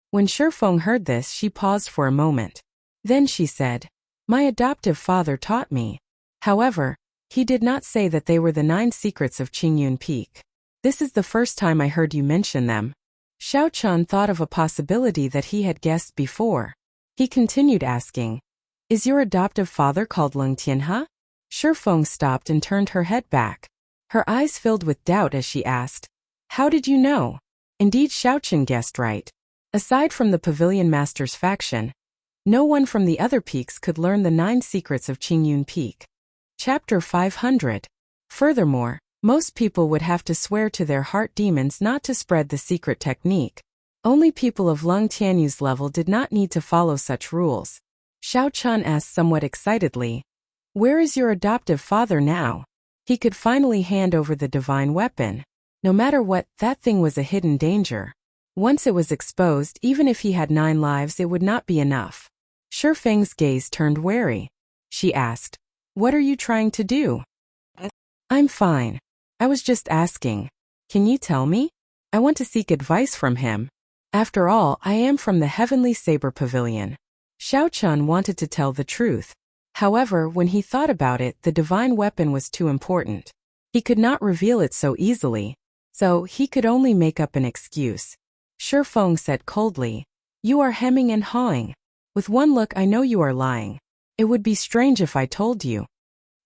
When Shifeng heard this, she paused for a moment. Then she said, My adoptive father taught me. However, he did not say that they were the 9 secrets of Qingyun Peak. This is the first time I heard you mention them. Xiaochen thought of a possibility that he had guessed before. He continued asking, Is your adoptive father called Leng Tianhe? Shifeng stopped and turned her head back. Her eyes filled with doubt as she asked, How did you know? Indeed, Xiaochen guessed right. Aside from the Pavilion Master's faction, no one from the other peaks could learn the 9 secrets of Qingyun Peak. Chapter 500. Furthermore, most people would have to swear to their heart demons not to spread the secret technique. Only people of Leng Tianyu's level did not need to follow such rules. Xiaochen asked somewhat excitedly, Where is your adoptive father now? He could finally hand over the divine weapon. No matter what, that thing was a hidden danger. Once it was exposed, even if he had 9 lives, it would not be enough. Shifeng's gaze turned wary. She asked, What are you trying to do? I'm fine. I was just asking. Can you tell me? I want to seek advice from him. After all, I am from the Heavenly Saber Pavilion. Xiaochen wanted to tell the truth. However, when he thought about it, the divine weapon was too important. He could not reveal it so easily, so he could only make up an excuse. Shifeng said coldly, You are hemming and hawing. With one look I know you are lying. It would be strange if I told you.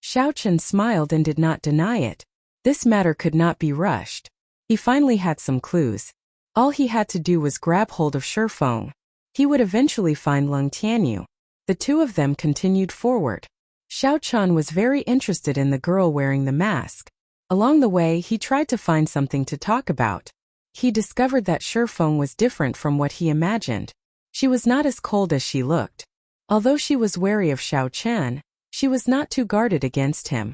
Xiaochen smiled and did not deny it. This matter could not be rushed. He finally had some clues. All he had to do was grab hold of Shifeng. He would eventually find Leng Tianyu. The two of them continued forward. Xiaochen was very interested in the girl wearing the mask. Along the way, he tried to find something to talk about. He discovered that Shifeng was different from what he imagined. She was not as cold as she looked. Although she was wary of Xiaochen, she was not too guarded against him.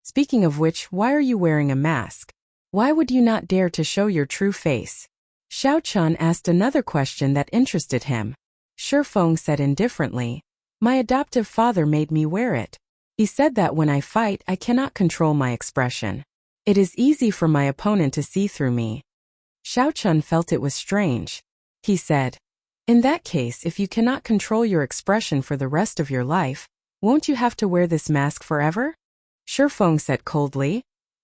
Speaking of which, why are you wearing a mask? Why would you not dare to show your true face? Xiaochen asked another question that interested him. Shifeng said indifferently, My adoptive father made me wear it. He said that when I fight, I cannot control my expression. It is easy for my opponent to see through me. Xiaochen felt it was strange. He said, In that case, if you cannot control your expression for the rest of your life, won't you have to wear this mask forever? Shifeng said coldly,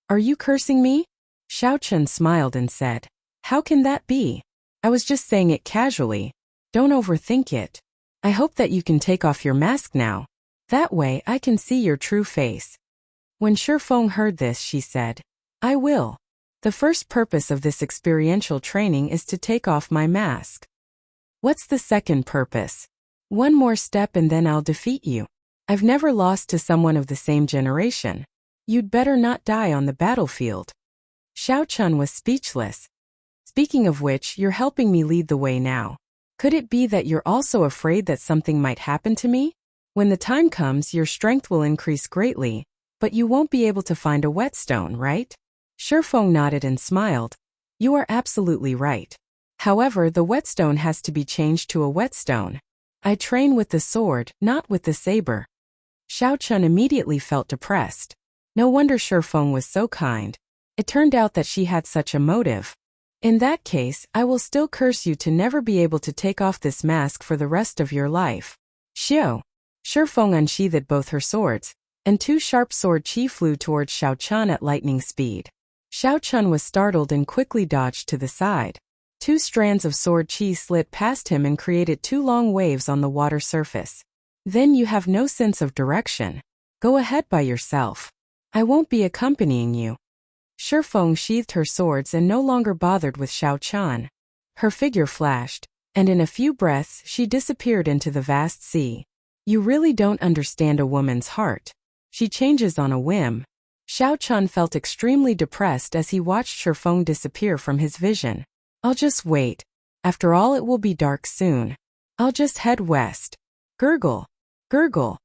Are you cursing me? Xiaochen smiled and said, How can that be? I was just saying it casually. Don't overthink it. I hope that you can take off your mask now. That way I can see your true face. When Shifeng heard this, she said, I will. The first purpose of this experiential training is to take off my mask. What's the second purpose? One more step and then I'll defeat you. I've never lost to someone of the same generation. You'd better not die on the battlefield. Xiaochen was speechless. Speaking of which, you're helping me lead the way now. Could it be that you're also afraid that something might happen to me? When the time comes, your strength will increase greatly, but you won't be able to find a whetstone, right? Shifeng nodded and smiled. You are absolutely right. However, the whetstone has to be changed to a whetstone. I train with the sword, not with the saber. Xiaochen immediately felt depressed. No wonder Shifeng was so kind. It turned out that she had such a motive. In that case, I will still curse you to never be able to take off this mask for the rest of your life. Xiao. Shifeng unsheathed both her swords, and 2 sharp sword chi flew towards Xiaochen at lightning speed. Xiaochen was startled and quickly dodged to the side. 2 strands of sword chi slid past him and created 2 long waves on the water surface. Then you have no sense of direction. Go ahead by yourself. I won't be accompanying you. Shifeng sheathed her swords and no longer bothered with Xiaochen. Her figure flashed. and in a few breaths she disappeared into the vast sea. You really don't understand a woman's heart. She changes on a whim. Xiao Chun felt extremely depressed as he watched her phone disappear from his vision. I'll just wait. After all, it will be dark soon. I'll just head west. Gurgle. Gurgle.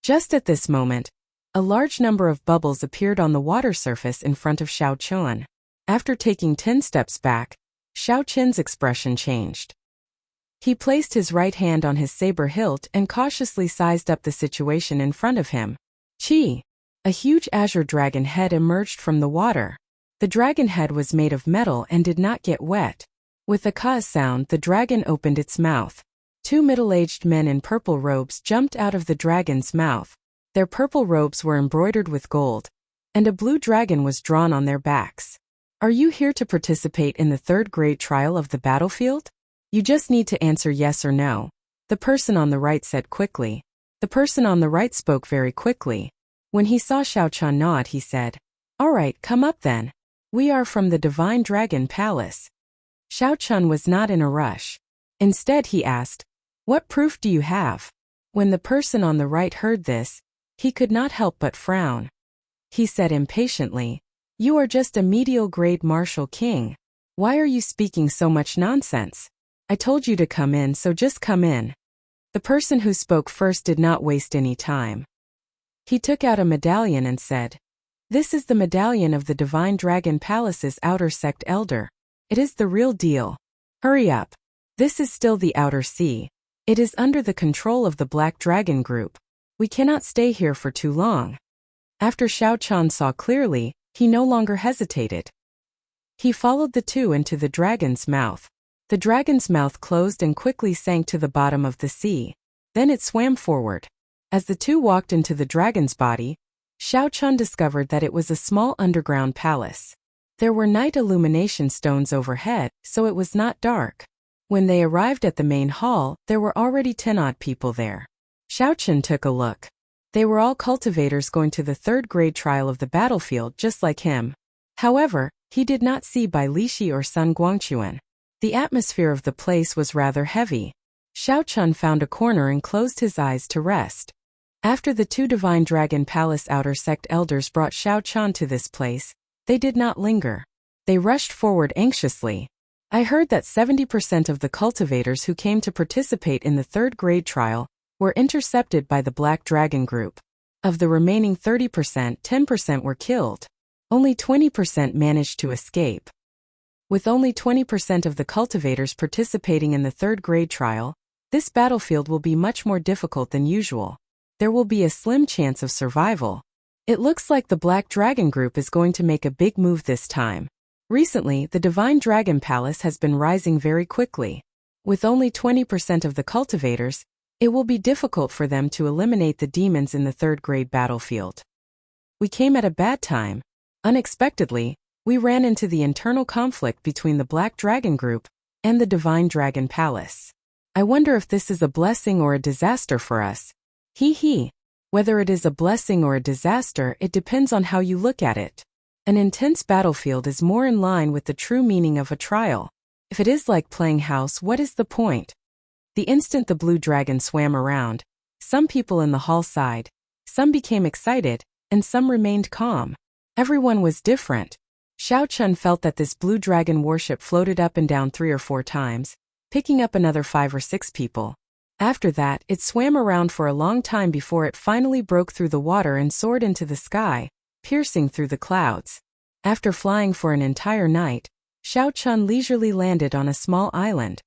Just at this moment, a large number of bubbles appeared on the water surface in front of Xiao Chun. After taking 10 steps back, Xiao Chun's expression changed. He placed his right hand on his saber hilt and cautiously sized up the situation in front of him. Chi! A huge azure dragon head emerged from the water. The dragon head was made of metal and did not get wet. With a ka sound, the dragon opened its mouth. 2 middle-aged men in purple robes jumped out of the dragon's mouth. Their purple robes were embroidered with gold, and a blue dragon was drawn on their backs. Are you here to participate in the 3rd grade trial of the battlefield? You just need to answer yes or no. The person on the right said quickly. The person on the right spoke very quickly. When he saw Xiao Chun nod, he said, "All right, come up then. We are from the Divine Dragon Palace." Xiao Chun was not in a rush. Instead, he asked, "What proof do you have?" When the person on the right heard this, he could not help but frown. He said impatiently, "You are just a medial grade martial king. Why are you speaking so much nonsense? I told you to come in, so just come in." The person who spoke first did not waste any time. He took out a medallion and said, "This is the medallion of the Divine Dragon Palace's outer sect elder. It is the real deal. Hurry up. This is still the outer sea. It is under the control of the Black Dragon Group. We cannot stay here for too long." After Xiao Chun saw clearly, he no longer hesitated. He followed the two into the dragon's mouth. The dragon's mouth closed and quickly sank to the bottom of the sea. Then it swam forward. As the two walked into the dragon's body, Xiao Chun discovered that it was a small underground palace. There were night illumination stones overhead, so it was not dark. When they arrived at the main hall, there were already 10-odd people there. Xiao Chun took a look. They were all cultivators going to the 3rd grade trial of the battlefield just like him. However, he did not see Bai Lishi or Sun Guangquan. The atmosphere of the place was rather heavy. Xiao Chun found a corner and closed his eyes to rest. After the 2 Divine Dragon Palace outer sect elders brought Xiao Chun to this place, they did not linger. They rushed forward anxiously. I heard that 70% of the cultivators who came to participate in the 3rd grade trial were intercepted by the Black Dragon Group. Of the remaining 30%, 10% were killed. Only 20% managed to escape. With only 20% of the cultivators participating in the 3rd grade trial, this battlefield will be much more difficult than usual. There will be a slim chance of survival. It looks like the Black Dragon Group is going to make a big move this time. Recently, the Divine Dragon Palace has been rising very quickly. With only 20% of the cultivators, it will be difficult for them to eliminate the demons in the 3rd grade battlefield. We came at a bad time. Unexpectedly, we ran into the internal conflict between the Black Dragon Group and the Divine Dragon Palace. I wonder if this is a blessing or a disaster for us. Hee. Whether it is a blessing or a disaster, it depends on how you look at it. An intense battlefield is more in line with the true meaning of a trial. If it is like playing house, what is the point? The instant the blue dragon swam around, some people in the hall sighed, some became excited, and some remained calm. Everyone was different. Xiao Chun felt that this blue dragon warship floated up and down 3 or 4 times, picking up another 5 or 6 people. After that, it swam around for a long time before it finally broke through the water and soared into the sky, piercing through the clouds. After flying for an entire night, Xiao Chun leisurely landed on a small island.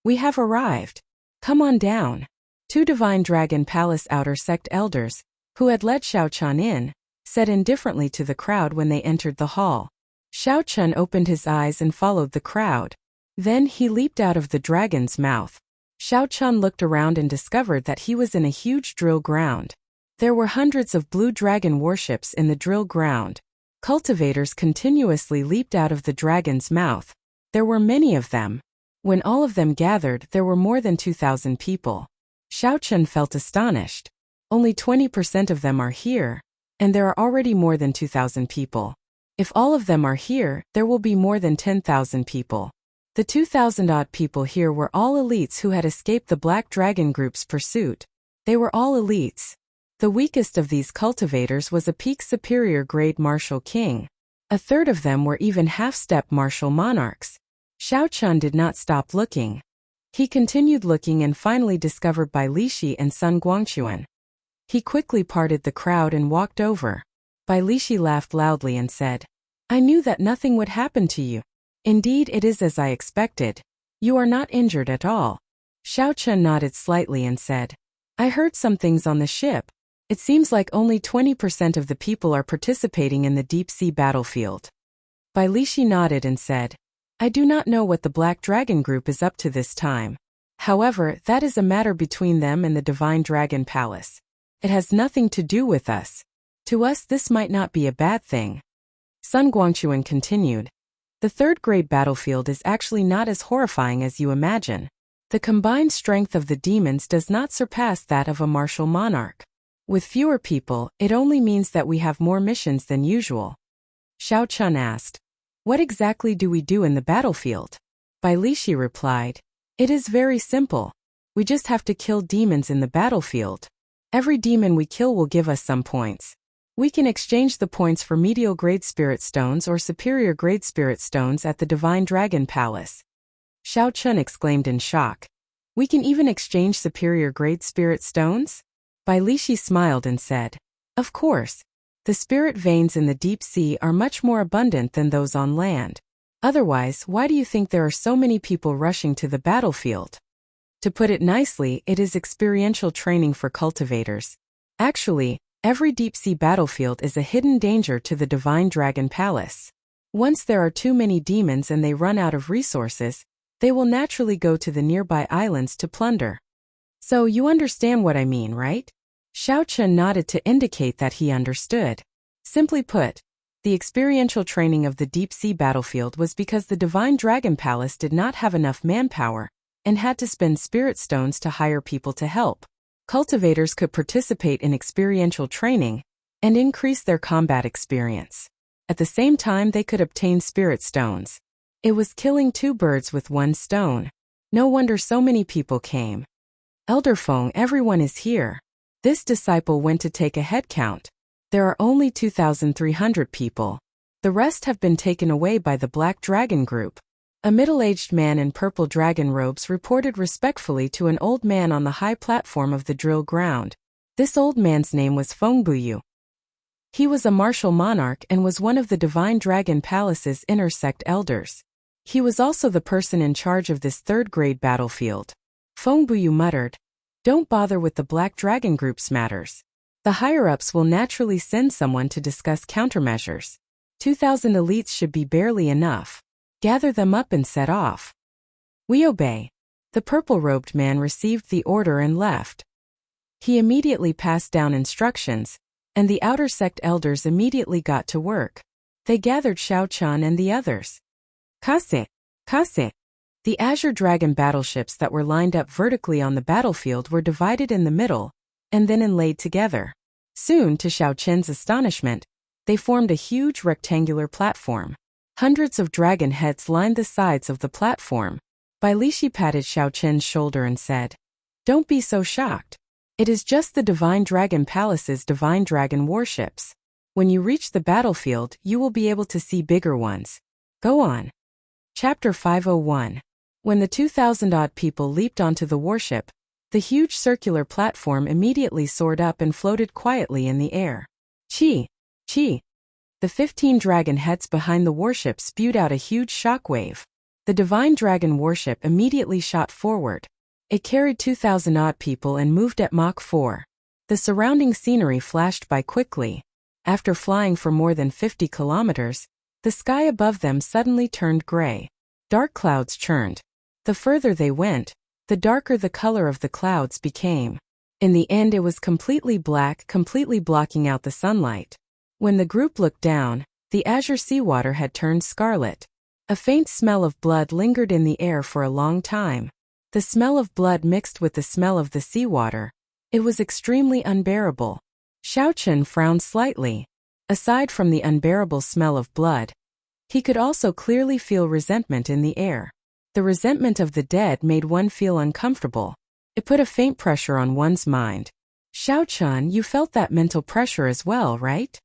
We have arrived. Come on down. 2 Divine Dragon Palace outer sect elders, who had let Xiao Chun in, said indifferently to the crowd when they entered the hall. Xiao Chun opened his eyes and followed the crowd. Then he leaped out of the dragon's mouth. Xiao Chun looked around and discovered that he was in a huge drill ground. There were hundreds of blue dragon warships in the drill ground. Cultivators continuously leaped out of the dragon's mouth. There were many of them. When all of them gathered, there were more than 2,000 people. Xiao Chun felt astonished. Only 20% of them are here, and there are already more than 2,000 people. If all of them are here, there will be more than 10,000 people. The 2,000-odd people here were all elites who had escaped the Black Dragon Group's pursuit. They were all elites. The weakest of these cultivators was a peak superior grade martial king. A third of them were even half-step martial monarchs. Xiao Chun did not stop looking. He continued looking and finally discovered Bai Lishi and Sun Guangquan. He quickly parted the crowd and walked over. Bai Lishi laughed loudly and said, "I knew that nothing would happen to you. Indeed, it is as I expected. You are not injured at all." Xiao Chun nodded slightly and said, "I heard some things on the ship. It seems like only 20% of the people are participating in the deep-sea battlefield." Bai Lishi nodded and said, "I do not know what the Black Dragon Group is up to this time. However, that is a matter between them and the Divine Dragon Palace. It has nothing to do with us. To us this might not be a bad thing." Sun Guangquan continued, "The third-grade battlefield is actually not as horrifying as you imagine. The combined strength of the demons does not surpass that of a martial monarch. With fewer people, it only means that we have more missions than usual." Xiao Chun asked, "What exactly do we do in the battlefield?" Bai Lishi replied, "It is very simple. We just have to kill demons in the battlefield. Every demon we kill will give us some points. We can exchange the points for medial grade spirit stones or superior grade spirit stones at the Divine Dragon Palace." Xiao Chun exclaimed in shock. "We can even exchange superior grade spirit stones?" Bai Lishi smiled and said, "Of course. The spirit veins in the deep sea are much more abundant than those on land. Otherwise, why do you think there are so many people rushing to the battlefield? To put it nicely, it is experiential training for cultivators. Actually, every deep-sea battlefield is a hidden danger to the Divine Dragon Palace. Once there are too many demons and they run out of resources, they will naturally go to the nearby islands to plunder. So you understand what I mean, right?" Xiao Chun nodded to indicate that he understood. Simply put, the experiential training of the deep-sea battlefield was because the Divine Dragon Palace did not have enough manpower and had to spend spirit stones to hire people to help. Cultivators could participate in experiential training and increase their combat experience. At the same time, they could obtain spirit stones. It was killing two birds with one stone. No wonder so many people came. "Elder Feng, everyone is here." This disciple went to take a head count. There are only 2,300 people. The rest have been taken away by the Black Dragon Group. A middle-aged man in purple dragon robes reported respectfully to an old man on the high platform of the drill ground. This old man's name was Feng Buyu. He was a martial monarch and was one of the Divine Dragon Palace's inner sect elders. He was also the person in charge of this third-grade battlefield. Feng Buyu muttered, "Don't bother with the Black Dragon Group's matters. The higher-ups will naturally send someone to discuss countermeasures. 2,000 elites should be barely enough. Gather them up and set off." "We obey." The purple-robed man received the order and left. He immediately passed down instructions, and the outer sect elders immediately got to work. They gathered Xiao Chun and the others. "Kase! Kase!" The Azure Dragon battleships that were lined up vertically on the battlefield were divided in the middle, and then inlaid together. Soon, to Xiao Chen's astonishment, they formed a huge rectangular platform. Hundreds of dragon heads lined the sides of the platform. Bai Lishi patted Xiao Chen's shoulder and said, "Don't be so shocked. It is just the Divine Dragon Palace's Divine Dragon warships. When you reach the battlefield, you will be able to see bigger ones. Go on." Chapter 501. When the 2,000-odd people leaped onto the warship, the huge circular platform immediately soared up and floated quietly in the air. Chi! Chi! The 15 dragon heads behind the warship spewed out a huge shockwave. The Divine Dragon warship immediately shot forward. It carried 2,000-odd people and moved at Mach 4. The surrounding scenery flashed by quickly. After flying for more than 50 kilometers, the sky above them suddenly turned gray. Dark clouds churned. The further they went, the darker the color of the clouds became. In the end, it was completely black, completely blocking out the sunlight. When the group looked down, the azure seawater had turned scarlet. A faint smell of blood lingered in the air for a long time. The smell of blood mixed with the smell of the seawater. It was extremely unbearable. Xiao Chun frowned slightly. Aside from the unbearable smell of blood, he could also clearly feel resentment in the air. The resentment of the dead made one feel uncomfortable. It put a faint pressure on one's mind. Xiao-Chun, you felt that mental pressure as well, right?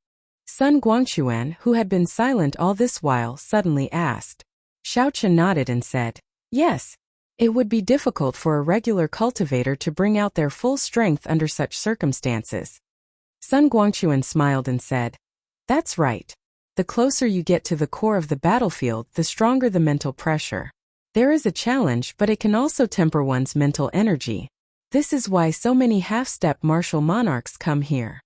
Sun Guangquan, who had been silent all this while, suddenly asked. Xiao-Chun nodded and said, yes. It would be difficult for a regular cultivator to bring out their full strength under such circumstances. Sun Guangquan smiled and said, that's right. The closer you get to the core of the battlefield, the stronger the mental pressure. There is a challenge, but it can also temper one's mental energy. This is why so many half-step martial monarchs come here.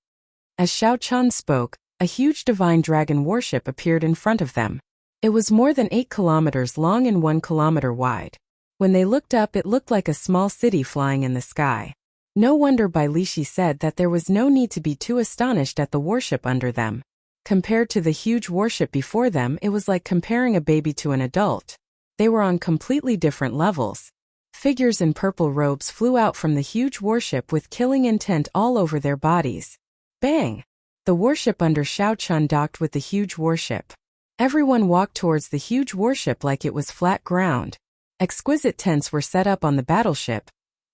As Xiao-Chun spoke, a huge divine dragon warship appeared in front of them. It was more than 8 kilometers long and 1 kilometer wide. When they looked up, it looked like a small city flying in the sky. No wonder Bai Lishi said that there was no need to be too astonished at the warship under them. Compared to the huge warship before them, it was like comparing a baby to an adult. They were on completely different levels. Figures in purple robes flew out from the huge warship with killing intent all over their bodies. Bang! The warship under Xiao-Chun docked with the huge warship. Everyone walked towards the huge warship like it was flat ground. Exquisite tents were set up on the battleship,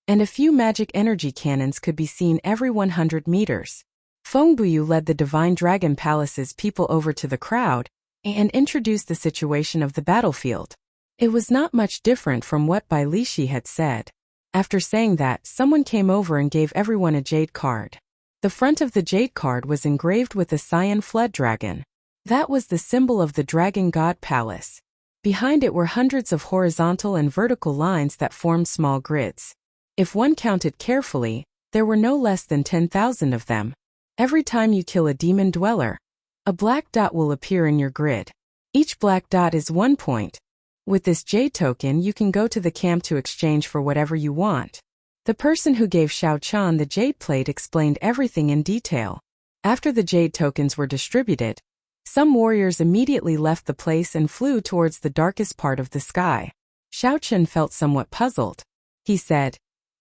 and a few magic energy cannons could be seen every 100 meters. Feng Buyu led the Divine Dragon Palace's people over to the crowd and introduced the situation of the battlefield. It was not much different from what Bai Lishi had said. After saying that, someone came over and gave everyone a jade card. The front of the jade card was engraved with a cyan flood dragon. That was the symbol of the Dragon God Palace. Behind it were hundreds of horizontal and vertical lines that formed small grids. If one counted carefully, there were no less than 10,000 of them. Every time you kill a demon dweller, a black dot will appear in your grid. Each black dot is 1 point. With this jade token, you can go to the camp to exchange for whatever you want. The person who gave Xiao-Chun the jade plate explained everything in detail. After the jade tokens were distributed, some warriors immediately left the place and flew towards the darkest part of the sky. Xiao-Chun felt somewhat puzzled. He said,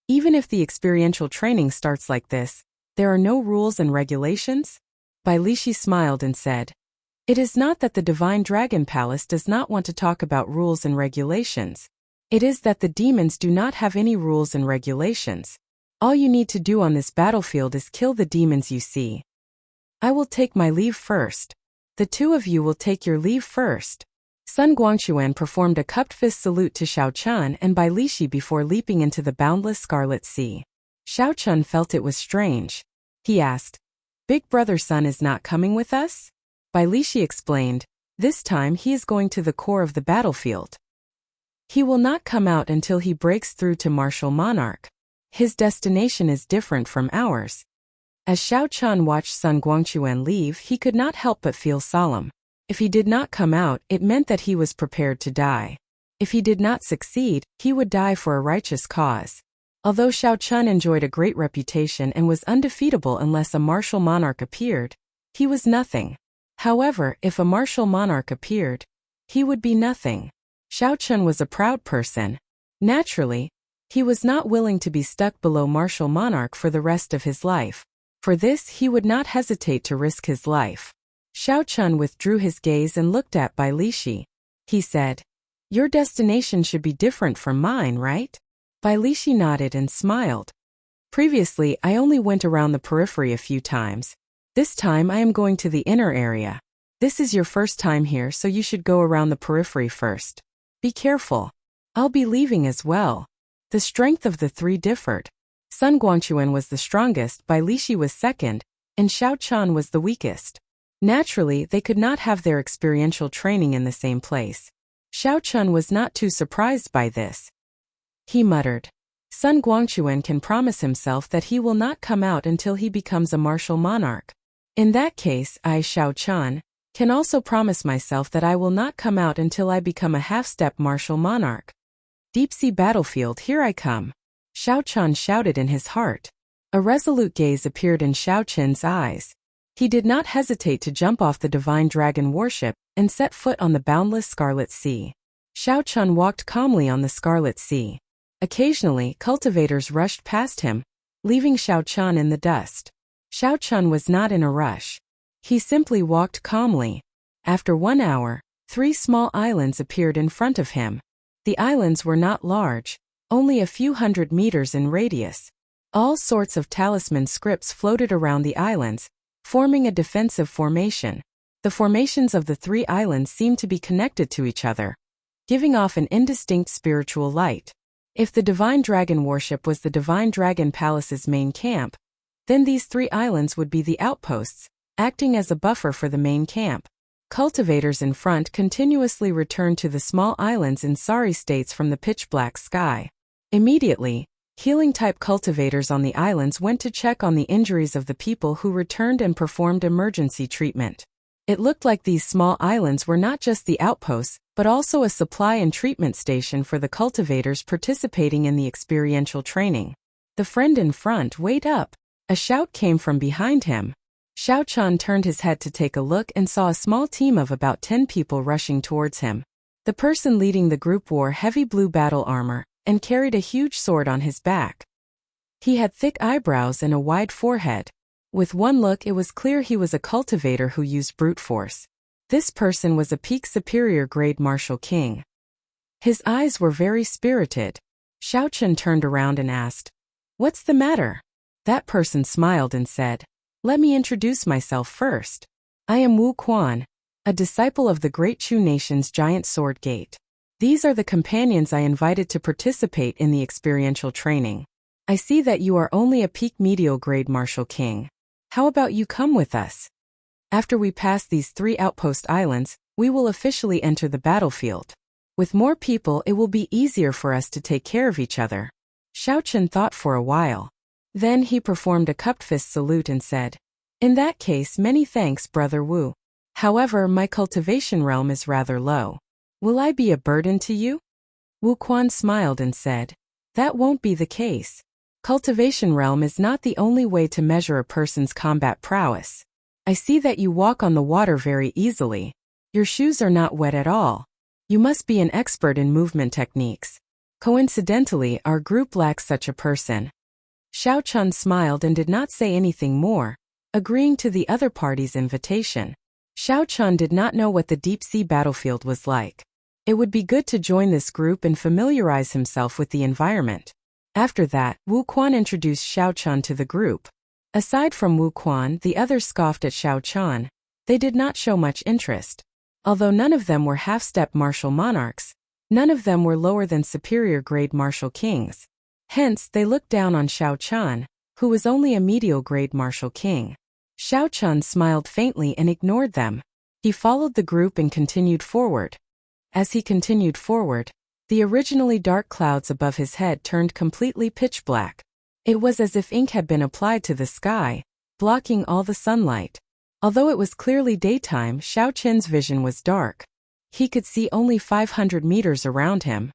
even if the experiential training starts like this, there are no rules and regulations? Bai Lishi smiled and said, it is not that the Divine Dragon Palace does not want to talk about rules and regulations. It is that the demons do not have any rules and regulations. All you need to do on this battlefield is kill the demons you see. I will take my leave first. The two of you will take your leave first. Sun Guangquan performed a cupped fist salute to Xiao-Chun and Bai Lishi before leaping into the boundless Scarlet Sea. Xiao-Chun felt it was strange. He asked, Big Brother Sun is not coming with us? Bai Lishi explained, this time he is going to the core of the battlefield. He will not come out until he breaks through to Martial Monarch. His destination is different from ours. As Xiao-Chun watched Sun Guangquan leave, he could not help but feel solemn. If he did not come out, it meant that he was prepared to die. If he did not succeed, he would die for a righteous cause. Although Xiao-Chun enjoyed a great reputation and was undefeatable unless a martial monarch appeared, he was nothing. However, if a martial monarch appeared, he would be nothing. Xiao-Chun was a proud person. Naturally, he was not willing to be stuck below martial monarch for the rest of his life. For this, he would not hesitate to risk his life. Xiao-Chun withdrew his gaze and looked at Bai Lishi. He said, your destination should be different from mine, right? Bai Lishi nodded and smiled. Previously, I only went around the periphery a few times. This time I am going to the inner area. This is your first time here, so you should go around the periphery first. Be careful. I'll be leaving as well. The strength of the three differed. Sun Guangquan was the strongest, Bai Lishi was second, and Xiao-Chun was the weakest. Naturally, they could not have their experiential training in the same place. Xiao-Chun was not too surprised by this. He muttered, Sun Guangquan can promise himself that he will not come out until he becomes a martial monarch. In that case, I, Xiao-Chun, can also promise myself that I will not come out until I become a half-step martial monarch. Deep-sea battlefield, here I come. Xiao-Chun shouted in his heart. A resolute gaze appeared in Xiao-Chun's eyes. He did not hesitate to jump off the Divine Dragon warship and set foot on the boundless Scarlet Sea. Xiao-Chun walked calmly on the Scarlet Sea. Occasionally, cultivators rushed past him, leaving Xiao-Chun in the dust. Xiao-Chun was not in a rush. He simply walked calmly. After 1 hour, 3 small islands appeared in front of him. The islands were not large, only a few hundred meters in radius. All sorts of talisman scripts floated around the islands, forming a defensive formation. The formations of the 3 islands seemed to be connected to each other, giving off an indistinct spiritual light. If the Divine Dragon worship was the Divine Dragon Palace's main camp, then these 3 islands would be the outposts, acting as a buffer for the main camp. Cultivators in front continuously returned to the small islands in sorry states from the pitch-black sky. Immediately, healing-type cultivators on the islands went to check on the injuries of the people who returned and performed emergency treatment. It looked like these small islands were not just the outposts, but also a supply and treatment station for the cultivators participating in the experiential training. The friend in front, "Wait up!" A shout came from behind him. Xiao Chun turned his head to take a look and saw a small team of about 10 people rushing towards him. The person leading the group wore heavy blue battle armor and carried a huge sword on his back. He had thick eyebrows and a wide forehead. With one look, it was clear he was a cultivator who used brute force. This person was a peak superior grade martial king. His eyes were very spirited. Xiao Chun turned around and asked, "What's the matter?" That person smiled and said, "Let me introduce myself first. I am Wu Quan, a disciple of the Great Chu Nation's giant sword gate. These are the companions I invited to participate in the experiential training. I see that you are only a peak medial grade martial king. How about you come with us? After we pass these 3 outpost islands, we will officially enter the battlefield. With more people, it will be easier for us to take care of each other." Xiao Chun thought for a while. Then he performed a cupped fist salute and said, "In that case, many thanks, Brother Wu. However, my cultivation realm is rather low. Will I be a burden to you?" Wu Quan smiled and said, "That won't be the case. Cultivation realm is not the only way to measure a person's combat prowess. I see that you walk on the water very easily. Your shoes are not wet at all. You must be an expert in movement techniques. Coincidentally, our group lacks such a person." Xiao Chun smiled and did not say anything more, agreeing to the other party's invitation. Xiao Chun did not know what the deep-sea battlefield was like. It would be good to join this group and familiarize himself with the environment. After that, Wu Quan introduced Xiao Chun to the group. Aside from Wu Quan, the others scoffed at Xiao Chun. They did not show much interest. Although none of them were half-step martial monarchs, none of them were lower than superior-grade martial kings. Hence, they looked down on Xiao Chun, who was only a medial-grade martial king. Xiao Chun smiled faintly and ignored them. He followed the group and continued forward. As he continued forward, the originally dark clouds above his head turned completely pitch black. It was as if ink had been applied to the sky, blocking all the sunlight. Although it was clearly daytime, Xiao Chun's vision was dark. He could see only 500 meters around him.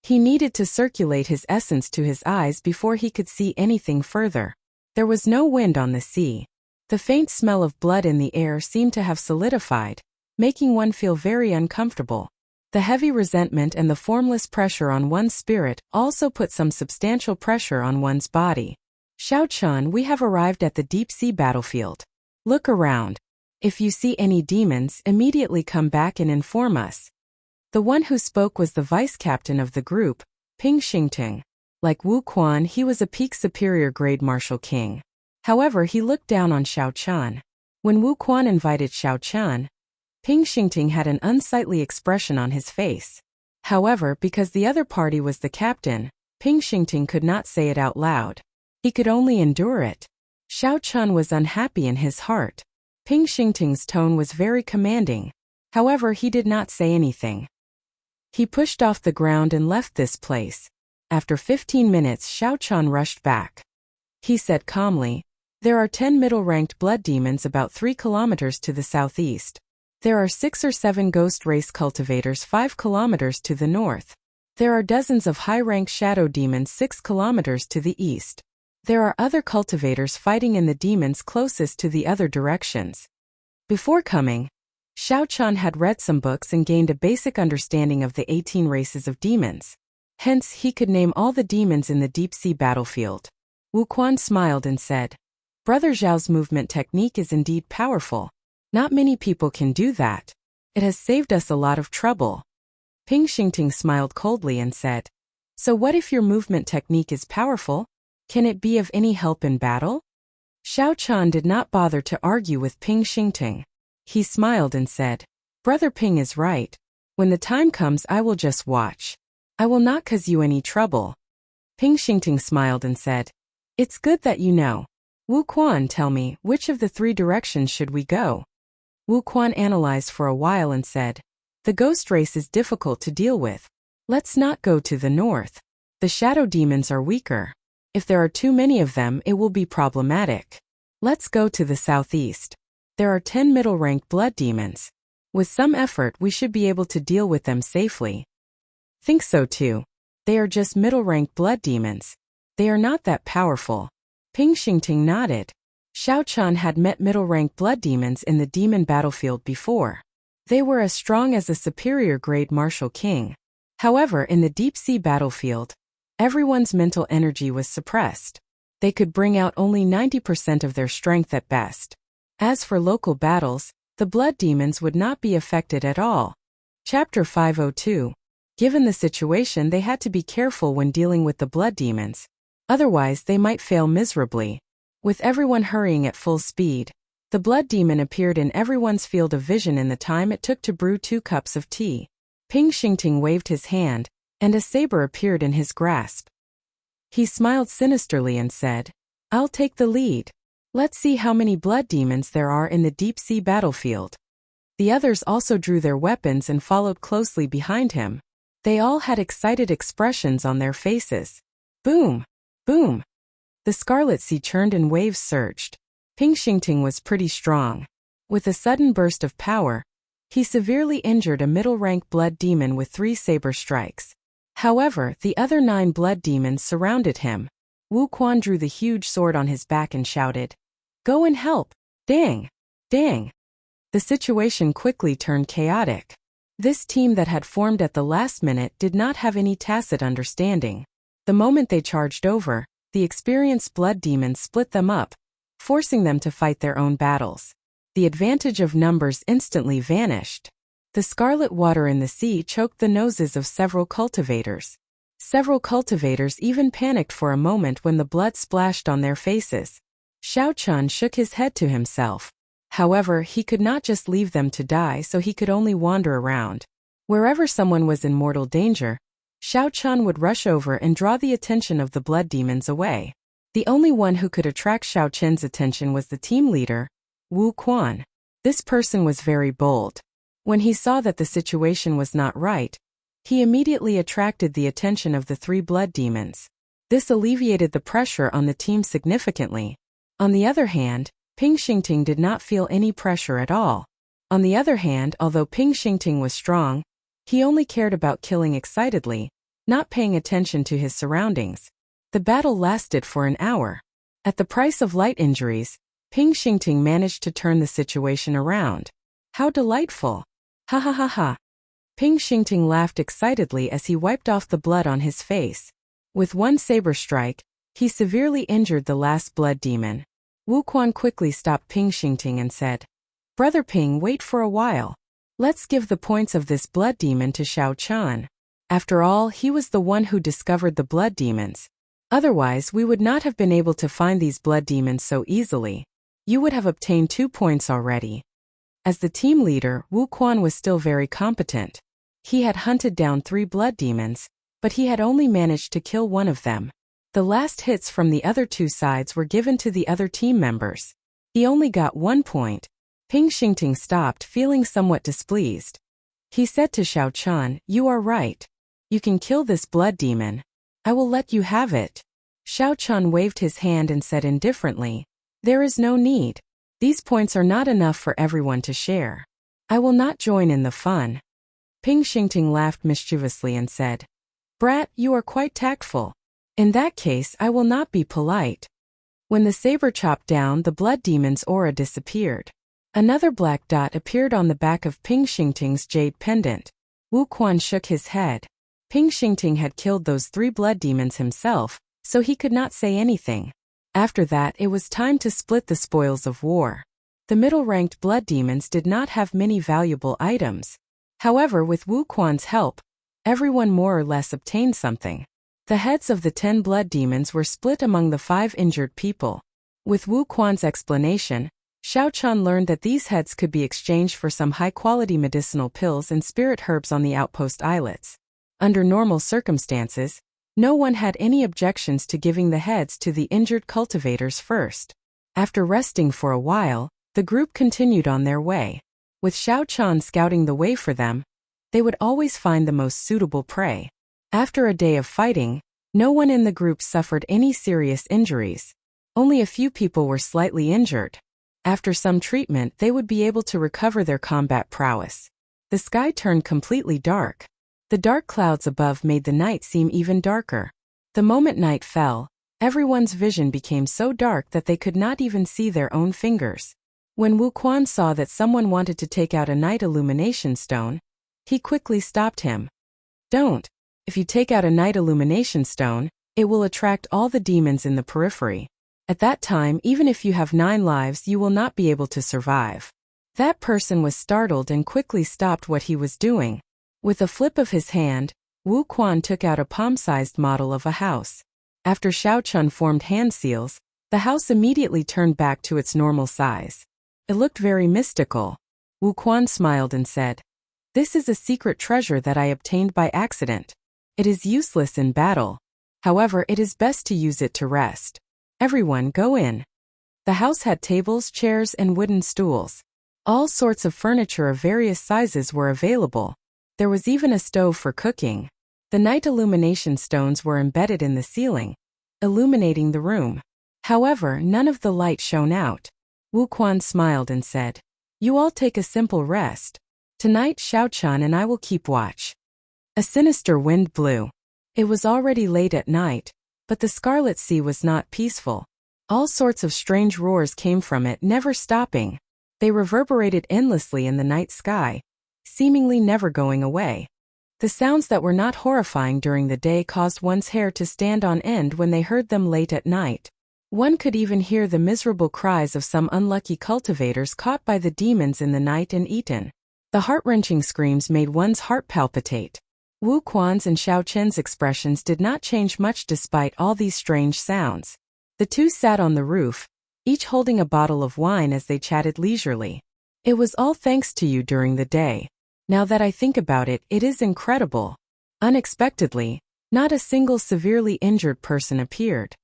He needed to circulate his essence to his eyes before he could see anything further. There was no wind on the sea. The faint smell of blood in the air seemed to have solidified, making one feel very uncomfortable. The heavy resentment and the formless pressure on one's spirit also put some substantial pressure on one's body. "Xiao Chun, we have arrived at the deep-sea battlefield. Look around. If you see any demons, immediately come back and inform us." The one who spoke was the vice-captain of the group, Ping Xingting. Like Wu Quan, he was a peak superior grade martial king. However, he looked down on Xiao Chun. When Wu Quan invited Xiao Chun, Ping Xingting had an unsightly expression on his face. However, because the other party was the captain, Ping Xingting could not say it out loud. He could only endure it. Xiao Chun was unhappy in his heart. Ping Xingting's tone was very commanding. However, he did not say anything. He pushed off the ground and left this place. After 15 minutes, Xiao Chun rushed back. He said calmly, "There are 10 middle-ranked blood demons about 3 kilometers to the southeast. There are 6 or 7 ghost race cultivators 5 kilometers to the north. There are dozens of high-rank shadow demons 6 kilometers to the east. There are other cultivators fighting in the demons closest to the other directions." Before coming, Xiao Chun had read some books and gained a basic understanding of the 18 races of demons. Hence, he could name all the demons in the deep-sea battlefield. Wu Quan smiled and said, "Brother Zhao's movement technique is indeed powerful. Not many people can do that. It has saved us a lot of trouble." Ping Xingting smiled coldly and said, "So what if your movement technique is powerful? Can it be of any help in battle?" Xiao Chan did not bother to argue with Ping Xingting. He smiled and said, "Brother Ping is right. When the time comes I will just watch. I will not cause you any trouble." Ping Xingting smiled and said, "It's good that you know. Wu Quan, tell me, which of the 3 directions should we go?" Wu Quan analyzed for a while and said, "The ghost race is difficult to deal with. Let's not go to the north. The shadow demons are weaker. If there are too many of them, it will be problematic. Let's go to the southeast. There are 10 middle-ranked blood demons. With some effort, we should be able to deal with them safely." "Think so too. They are just middle-ranked blood demons. They are not that powerful." Ping Xingting nodded. Xiao Chan had met middle-ranked blood demons in the demon battlefield before. They were as strong as a superior-grade martial king. However, in the deep-sea battlefield, everyone's mental energy was suppressed. They could bring out only 90% of their strength at best. As for local battles, the blood demons would not be affected at all. Chapter 502. Given the situation, they had to be careful when dealing with the blood demons. Otherwise, they might fail miserably. With everyone hurrying at full speed, the blood demon appeared in everyone's field of vision in the time it took to brew 2 cups of tea. Ping Xingting waved his hand, and a saber appeared in his grasp. He smiled sinisterly and said, "I'll take the lead. Let's see how many blood demons there are in the deep-sea battlefield." The others also drew their weapons and followed closely behind him. They all had excited expressions on their faces. Boom! Boom! The Scarlet Sea churned and waves surged. Ping Xingting was pretty strong. With a sudden burst of power, he severely injured a middle-rank blood demon with 3 saber strikes. However, the other 9 blood demons surrounded him. Wu Quan drew the huge sword on his back and shouted, "Go and help! Dang! Dang!" The situation quickly turned chaotic. This team that had formed at the last minute did not have any tacit understanding. The moment they charged over, the experienced blood demons split them up, forcing them to fight their own battles. The advantage of numbers instantly vanished. The scarlet water in the sea choked the noses of several cultivators. Several cultivators even panicked for a moment when the blood splashed on their faces. Xiao Chan shook his head to himself. However, he could not just leave them to die, so he could only wander around. Wherever someone was in mortal danger, Xiao Chan would rush over and draw the attention of the blood demons away. The only one who could attract Xiao Chen's attention was the team leader, Wu Quan. This person was very bold. When he saw that the situation was not right, he immediately attracted the attention of the 3 blood demons. This alleviated the pressure on the team significantly. On the other hand, Ping Xingting did not feel any pressure at all. On the other hand, although Ping Xingting was strong, he only cared about killing excitedly, not paying attention to his surroundings. The battle lasted for an hour. At the price of light injuries, Ping Xingting managed to turn the situation around. How delightful! Ha ha ha ha! Ping Xingting laughed excitedly as he wiped off the blood on his face. With one saber strike, he severely injured the last blood demon. Wu Quan quickly stopped Ping Xingting and said, "Brother Ping, wait for a while. Let's give the points of this blood demon to Xiao Chan. After all, he was the one who discovered the blood demons. Otherwise, we would not have been able to find these blood demons so easily. You would have obtained 2 points already." As the team leader, Wu Quan was still very competent. He had hunted down 3 blood demons, but he had only managed to kill one of them. The last hits from the other 2 sides were given to the other team members. He only got 1 point. Ping Xingting stopped, feeling somewhat displeased. He said to Xiao Chan, "You are right. You can kill this blood demon. I will let you have it." Xiao Chan waved his hand and said indifferently, "There is no need. These points are not enough for everyone to share. I will not join in the fun." Ping Xingting laughed mischievously and said, "Brat, you are quite tactful. In that case, I will not be polite." When the saber chopped down, the blood demon's aura disappeared. Another black dot appeared on the back of Ping Xingting's jade pendant. Wu Quan shook his head. Ping Xingting had killed those 3 blood demons himself, so he could not say anything. After that, it was time to split the spoils of war. The middle-ranked blood demons did not have many valuable items. However, with Wu Quan's help, Everyone more or less obtained something. The heads of the 10 blood demons were split among the 5 injured people. With Wu Quan's explanation, Xiao Chen learned that these heads could be exchanged for some high-quality medicinal pills and spirit herbs on the outpost islets. Under normal circumstances, no one had any objections to giving the heads to the injured cultivators first. After resting for a while, the group continued on their way. With Xiao Chen scouting the way for them, they would always find the most suitable prey. After a day of fighting, no one in the group suffered any serious injuries. Only a few people were slightly injured. After some treatment, they would be able to recover their combat prowess. The sky turned completely dark. The dark clouds above made the night seem even darker. The moment night fell, everyone's vision became so dark that they could not even see their own fingers. When Wu Quan saw that someone wanted to take out a night illumination stone, he quickly stopped him. Don't. If you take out a night illumination stone, it will attract all the demons in the periphery. At that time, even if you have 9 lives, you will not be able to survive. That person was startled and quickly stopped what he was doing. With a flip of his hand, Wu Quan took out a palm-sized model of a house. After Xiao Chen formed hand seals, the house immediately turned back to its normal size. It looked very mystical. Wu Quan smiled and said, "This is a secret treasure that I obtained by accident. It is useless in battle. However, it is best to use it to rest. Everyone go in." The house had tables, chairs, and wooden stools. All sorts of furniture of various sizes were available. There was even a stove for cooking. The night illumination stones were embedded in the ceiling, illuminating the room. However, none of the light shone out. Wu Quan smiled and said, "You all take a simple rest. Tonight Xiao Chen and I will keep watch." A sinister wind blew. It was already late at night, but the Scarlet Sea was not peaceful. All sorts of strange roars came from it, never stopping. They reverberated endlessly in the night sky, seemingly never going away. The sounds that were not horrifying during the day caused one's hair to stand on end when they heard them late at night. One could even hear the miserable cries of some unlucky cultivators caught by the demons in the night and eaten. The heart-wrenching screams made one's heart palpitate. Wu Quan's and Xiao Chen's expressions did not change much despite all these strange sounds. The two sat on the roof, each holding a bottle of wine as they chatted leisurely. "It was all thanks to you during the day. Now that I think about it, it is incredible. Unexpectedly, not a single severely injured person appeared."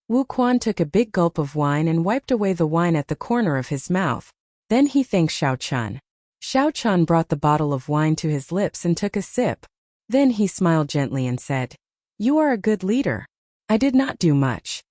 Wu Quan took a big gulp of wine and wiped away the wine at the corner of his mouth. Then he thanked Xiao Chen. Xiao Chen brought the bottle of wine to his lips and took a sip. Then he smiled gently and said, "You are a good leader. I did not do much."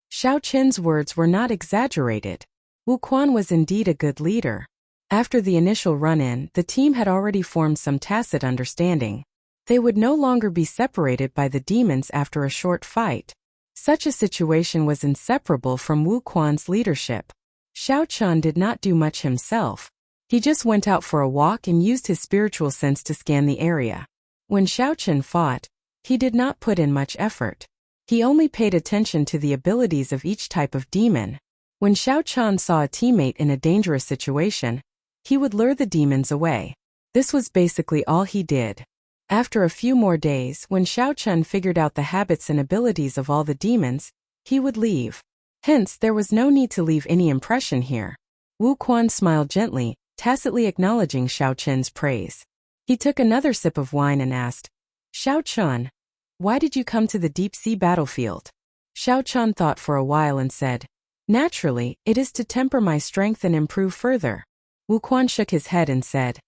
Xiao Chen's words were not exaggerated. Wu Quan was indeed a good leader. After the initial run-in, the team had already formed some tacit understanding. They would no longer be separated by the demons after a short fight. Such a situation was inseparable from Wu Quan's leadership. Xiao Chen did not do much himself. He just went out for a walk and used his spiritual sense to scan the area. When Xiao Chen fought, he did not put in much effort. He only paid attention to the abilities of each type of demon. When Xiao Chen saw a teammate in a dangerous situation, he would lure the demons away. This was basically all he did. After a few more days, when Xiao Chen figured out the habits and abilities of all the demons, he would leave. Hence, there was no need to leave any impression here. Wu Quan smiled gently, tacitly acknowledging Xiao Chen's praise. He took another sip of wine and asked, "Xiao Chen, why did you come to the deep-sea battlefield?" Xiao Chen thought for a while and said, "Naturally, it is to temper my strength and improve further." Wu Quan shook his head and said,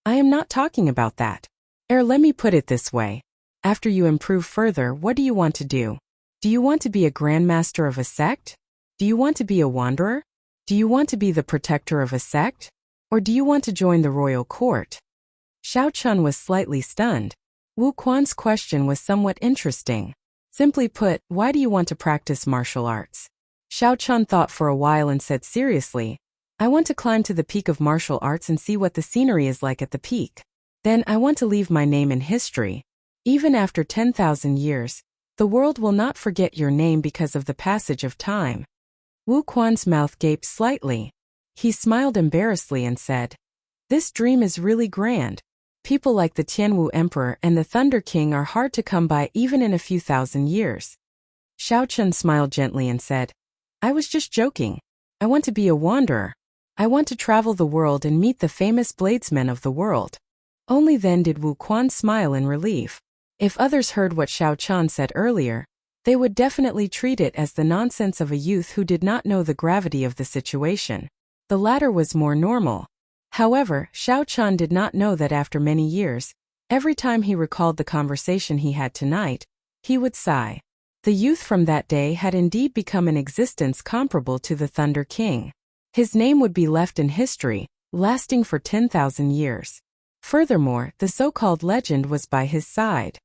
"I am not talking about that. Let me put it this way. After you improve further, what do you want to do? Do you want to be a grandmaster of a sect? Do you want to be a wanderer? Do you want to be the protector of a sect? Or do you want to join the royal court?" Xiao Chen was slightly stunned. Wu Quan's question was somewhat interesting. Simply put, why do you want to practice martial arts? Xiao Chen thought for a while and said seriously, "I want to climb to the peak of martial arts and see what the scenery is like at the peak. Then I want to leave my name in history. Even after 10,000 years, the world will not forget your name because of the passage of time." Wu Quan's mouth gaped slightly. He smiled embarrassedly and said, "This dream is really grand. People like the Tianwu Emperor and the Thunder King are hard to come by even in a few thousand years. Xiao Chun smiled gently and said, I was just joking. I want to be a wanderer. I want to travel the world and meet the famous bladesmen of the world. Only then did Wu Quan smile in relief. If others heard what Xiao Chun said earlier, they would definitely treat it as the nonsense of a youth who did not know the gravity of the situation. The latter was more normal. However, Xiao Chun did not know that after many years, every time he recalled the conversation he had tonight, he would sigh. The youth from that day had indeed become an existence comparable to the Thunder King. His name would be left in history, lasting for 10,000 years. Furthermore, the so-called legend was by his side.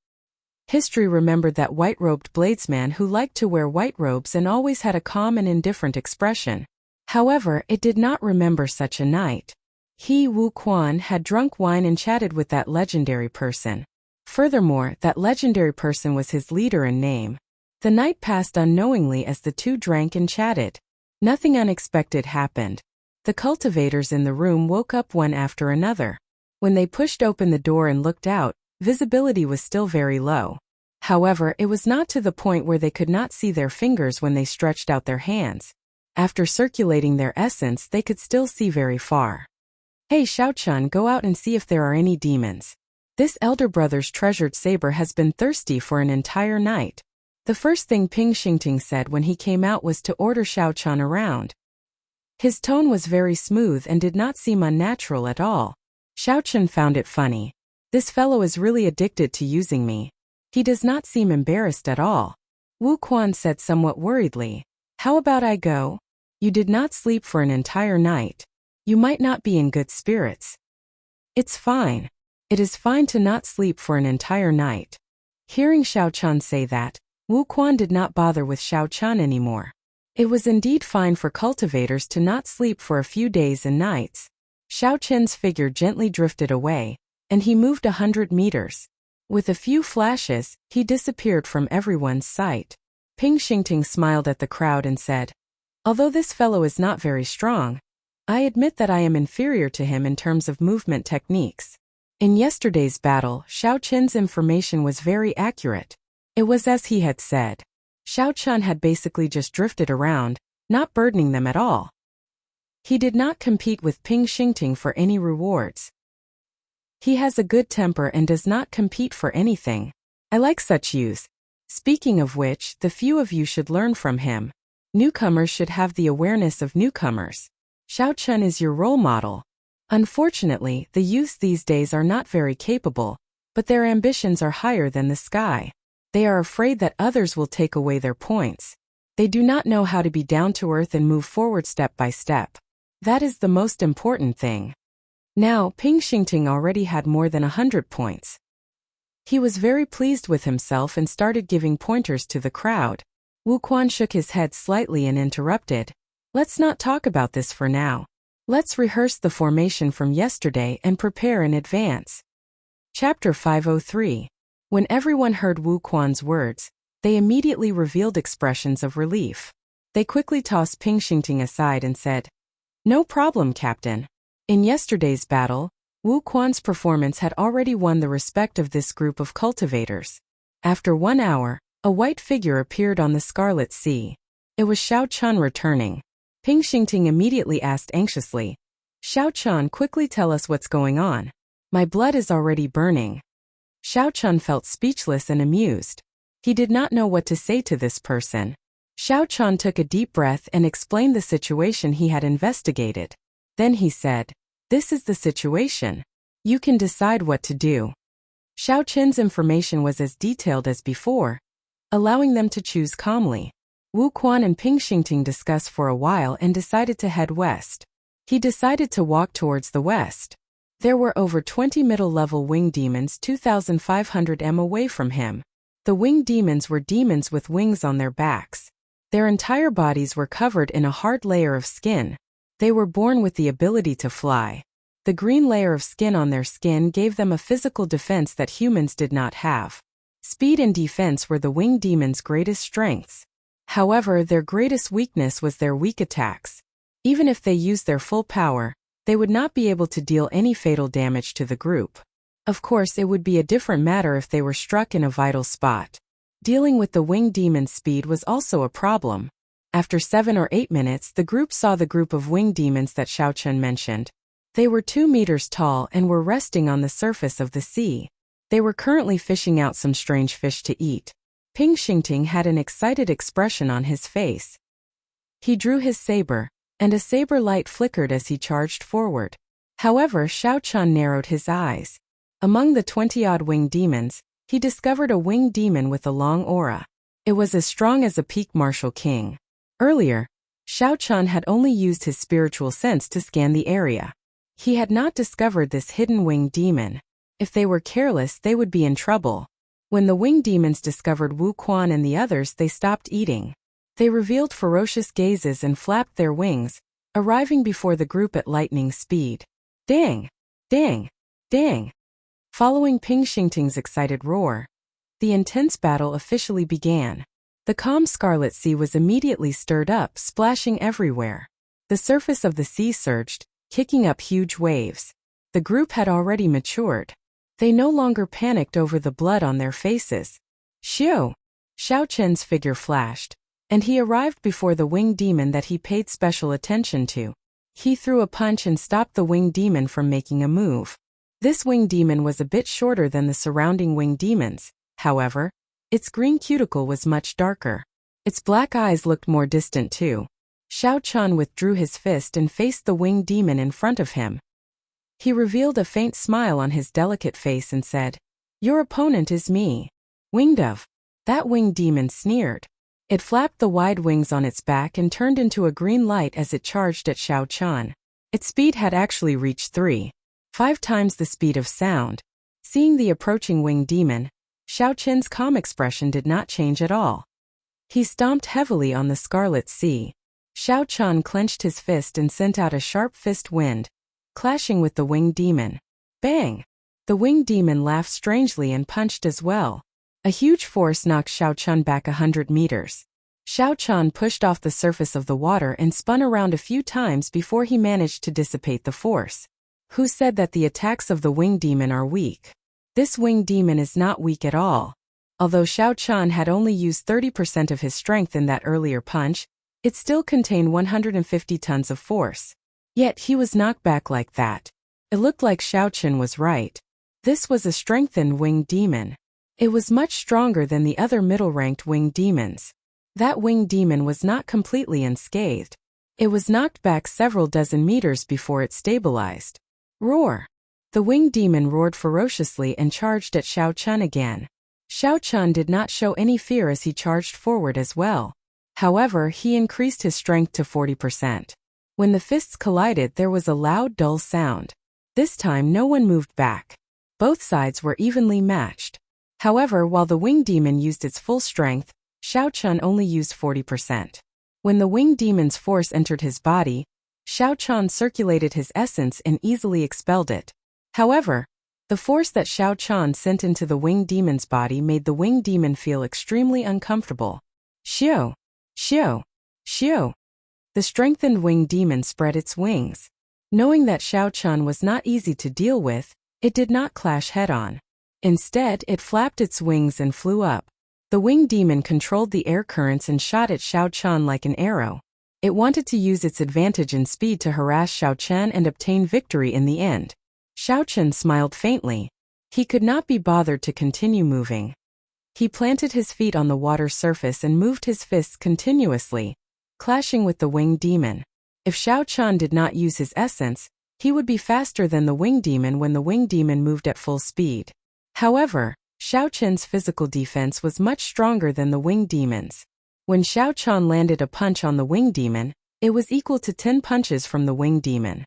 History remembered that white-robed bladesman who liked to wear white robes and always had a calm and indifferent expression. However, it did not remember such a night. He, Wu Quan, had drunk wine and chatted with that legendary person. Furthermore, that legendary person was his leader in name. The night passed unknowingly as the two drank and chatted. Nothing unexpected happened. The cultivators in the room woke up one after another. When they pushed open the door and looked out, visibility was still very low. However, it was not to the point where they could not see their fingers when they stretched out their hands. After circulating their essence, they could still see very far. Hey Xiao Chun, go out and see if there are any demons. This elder brother's treasured saber has been thirsty for an entire night. The first thing Ping Xingting said when he came out was to order Xiao Chun around. His tone was very smooth and did not seem unnatural at all. Xiao Chun found it funny. This fellow is really addicted to using me. He does not seem embarrassed at all. Wu Quan said somewhat worriedly, how about I go? You did not sleep for an entire night. You might not be in good spirits. It's fine. It is fine to not sleep for an entire night. Hearing Xiao Chun say that, Wu Quan did not bother with Xiao Chun anymore. It was indeed fine for cultivators to not sleep for a few days and nights. Xiao Chun's figure gently drifted away, and he moved 100 meters. With a few flashes, he disappeared from everyone's sight. Ping Xingting smiled at the crowd and said, although this fellow is not very strong, I admit that I am inferior to him in terms of movement techniques. In yesterday's battle, Xiao Chun's information was very accurate. It was as he had said. Xiao Chun had basically just drifted around, not burdening them at all. He did not compete with Ping Xingting for any rewards. He has a good temper and does not compete for anything. I like such youth. Speaking of which, the few of you should learn from him. Newcomers should have the awareness of newcomers. Xiao Chun is your role model. Unfortunately, the youths these days are not very capable, but their ambitions are higher than the sky. They are afraid that others will take away their points. They do not know how to be down to earth and move forward step by step. That is the most important thing. Now, Ping Xingting already had more than 100 points. He was very pleased with himself and started giving pointers to the crowd. Wu Quan shook his head slightly and interrupted. Let's not talk about this for now. Let's rehearse the formation from yesterday and prepare in advance. Chapter 503. When everyone heard Wu Quan's words, they immediately revealed expressions of relief. They quickly tossed Ping Xingting aside and said, no problem, Captain. In yesterday's battle, Wu Quan's performance had already won the respect of this group of cultivators. After 1 hour, a white figure appeared on the Scarlet Sea. It was Xiao Chun returning. Ping Xingting immediately asked anxiously, Xiao Chun, quickly tell us what's going on. My blood is already burning. Xiao Chun felt speechless and amused. He did not know what to say to this person. Xiao Chun took a deep breath and explained the situation he had investigated. Then he said, this is the situation. You can decide what to do. Xiao Chun's information was as detailed as before, allowing them to choose calmly. Wu Quan and Ping Xingting discussed for a while and decided to head west. He decided to walk towards the west. There were over 20 middle-level winged demons 2,500 m away from him. The winged demons were demons with wings on their backs. Their entire bodies were covered in a hard layer of skin. They were born with the ability to fly. The green layer of skin on their skin gave them a physical defense that humans did not have. Speed and defense were the winged demons' greatest strengths. However, their greatest weakness was their weak attacks. Even if they used their full power, they would not be able to deal any fatal damage to the group. Of course, it would be a different matter if they were struck in a vital spot. Dealing with the winged demon's speed was also a problem. After 7 or 8 minutes, the group saw the group of winged demons that Xiao Chen mentioned. They were 2 meters tall and were resting on the surface of the sea. They were currently fishing out some strange fish to eat. Ping Xingting had an excited expression on his face. He drew his saber, and a saber light flickered as he charged forward. However, Xiao Chen narrowed his eyes. Among the 20-odd winged demons, he discovered a winged demon with a long aura. It was as strong as a peak martial king. Earlier, Xiao Chen had only used his spiritual sense to scan the area. He had not discovered this hidden winged demon. If they were careless, they would be in trouble. When the winged demons discovered Wu Quan and the others, they stopped eating. They revealed ferocious gazes and flapped their wings, arriving before the group at lightning speed. Dang! Dang! Dang! Following Ping Xingting's excited roar, the intense battle officially began. The calm Scarlet Sea was immediately stirred up, splashing everywhere. The surface of the sea surged, kicking up huge waves. The group had already matured. They no longer panicked over the blood on their faces. Xiao Chen's figure flashed, and he arrived before the winged demon that he paid special attention to. He threw a punch and stopped the winged demon from making a move. This winged demon was a bit shorter than the surrounding winged demons. However, its green cuticle was much darker. Its black eyes looked more distant too. Xiao Chen withdrew his fist and faced the winged demon in front of him. He revealed a faint smile on his delicate face and said, "Your opponent is me, Winged Dove." That winged demon sneered. It flapped the wide wings on its back and turned into a green light as it charged at Xiao Chen. Its speed had actually reached 3.5 times the speed of sound. Seeing the approaching winged demon, Xiao Chen's calm expression did not change at all. He stomped heavily on the Scarlet Sea. Xiao Chen clenched his fist and sent out a sharp fist wind, clashing with the winged demon. Bang! The winged demon laughed strangely and punched as well. A huge force knocked Xiao Chen back 100 meters. Xiao Chen pushed off the surface of the water and spun around a few times before he managed to dissipate the force. Who said that the attacks of the winged demon are weak? This winged demon is not weak at all. Although Xiao Chen had only used 30% of his strength in that earlier punch, it still contained 150 tons of force. Yet he was knocked back like that. It looked like Xiao Chen was right. This was a strengthened winged demon. It was much stronger than the other middle-ranked winged demons. That winged demon was not completely unscathed. It was knocked back several dozen meters before it stabilized. Roar! The winged demon roared ferociously and charged at Xiao Chen again. Xiao Chen did not show any fear as he charged forward as well. However, he increased his strength to 40%. When the fists collided, there was a loud, dull sound. This time no one moved back. Both sides were evenly matched. However, while the winged demon used its full strength, Xiao Chen only used 40%. When the winged demon's force entered his body, Xiao Chen circulated his essence and easily expelled it. However, the force that Xiao Chen sent into the winged demon's body made the winged demon feel extremely uncomfortable. Xiao! Xiao! Xiao! The strengthened winged demon spread its wings. Knowing that Xiao Chen was not easy to deal with, it did not clash head-on. Instead, it flapped its wings and flew up. The winged demon controlled the air currents and shot at Xiao Chen like an arrow. It wanted to use its advantage in speed to harass Xiao Chen and obtain victory in the end. Xiao Chen smiled faintly. He could not be bothered to continue moving. He planted his feet on the water surface and moved his fists continuously, clashing with the winged demon. If Xiao Chen did not use his essence, he would be faster than the winged demon when the winged demon moved at full speed. However, Xiao Chen's physical defense was much stronger than the winged demon's. When Xiao Chen landed a punch on the winged demon, it was equal to 10 punches from the winged demon.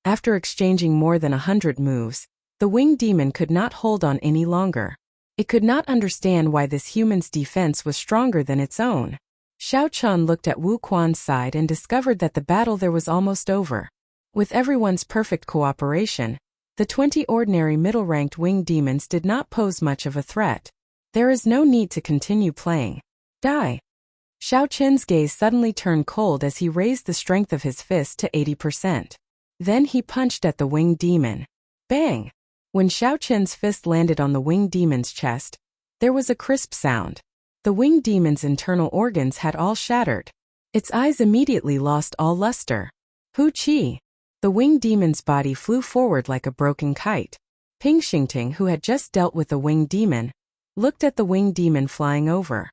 After exchanging more than 100 moves, the winged demon could not hold on any longer. It could not understand why this human's defense was stronger than its own. Xiao Chen looked at Wu Quan's side and discovered that the battle there was almost over. With everyone's perfect cooperation, the 20 ordinary middle-ranked winged demons did not pose much of a threat. There is no need to continue playing. Die! Xiao Chen's gaze suddenly turned cold as he raised the strength of his fist to 80%. Then he punched at the winged demon. Bang! When Xiao Chen's fist landed on the winged demon's chest, there was a crisp sound. The winged demon's internal organs had all shattered. Its eyes immediately lost all luster. Hu Qi! The winged demon's body flew forward like a broken kite. Ping Xingting, who had just dealt with the winged demon, looked at the winged demon flying over.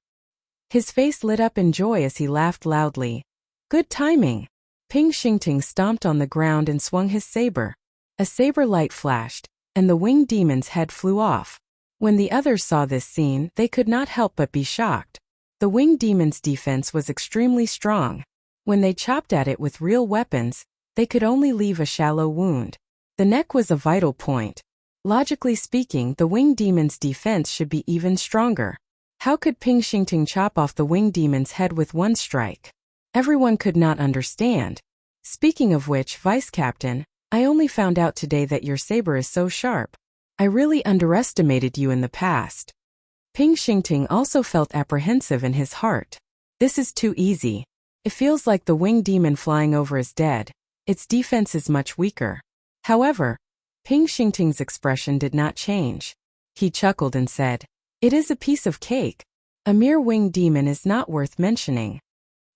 His face lit up in joy as he laughed loudly. Good timing! Ping Xingting stomped on the ground and swung his saber. A saber light flashed, and the winged demon's head flew off. When the others saw this scene, they could not help but be shocked. The winged demon's defense was extremely strong. When they chopped at it with real weapons, they could only leave a shallow wound. The neck was a vital point. Logically speaking, the winged demon's defense should be even stronger. How could Ping Xingting chop off the winged demon's head with one strike? Everyone could not understand. Speaking of which, Vice Captain, I only found out today that your saber is so sharp. I really underestimated you in the past. Ping Xingting also felt apprehensive in his heart. This is too easy. It feels like the winged demon flying over is dead. Its defense is much weaker. However, Ping Xingting's expression did not change. He chuckled and said, "It is a piece of cake. A mere winged demon is not worth mentioning."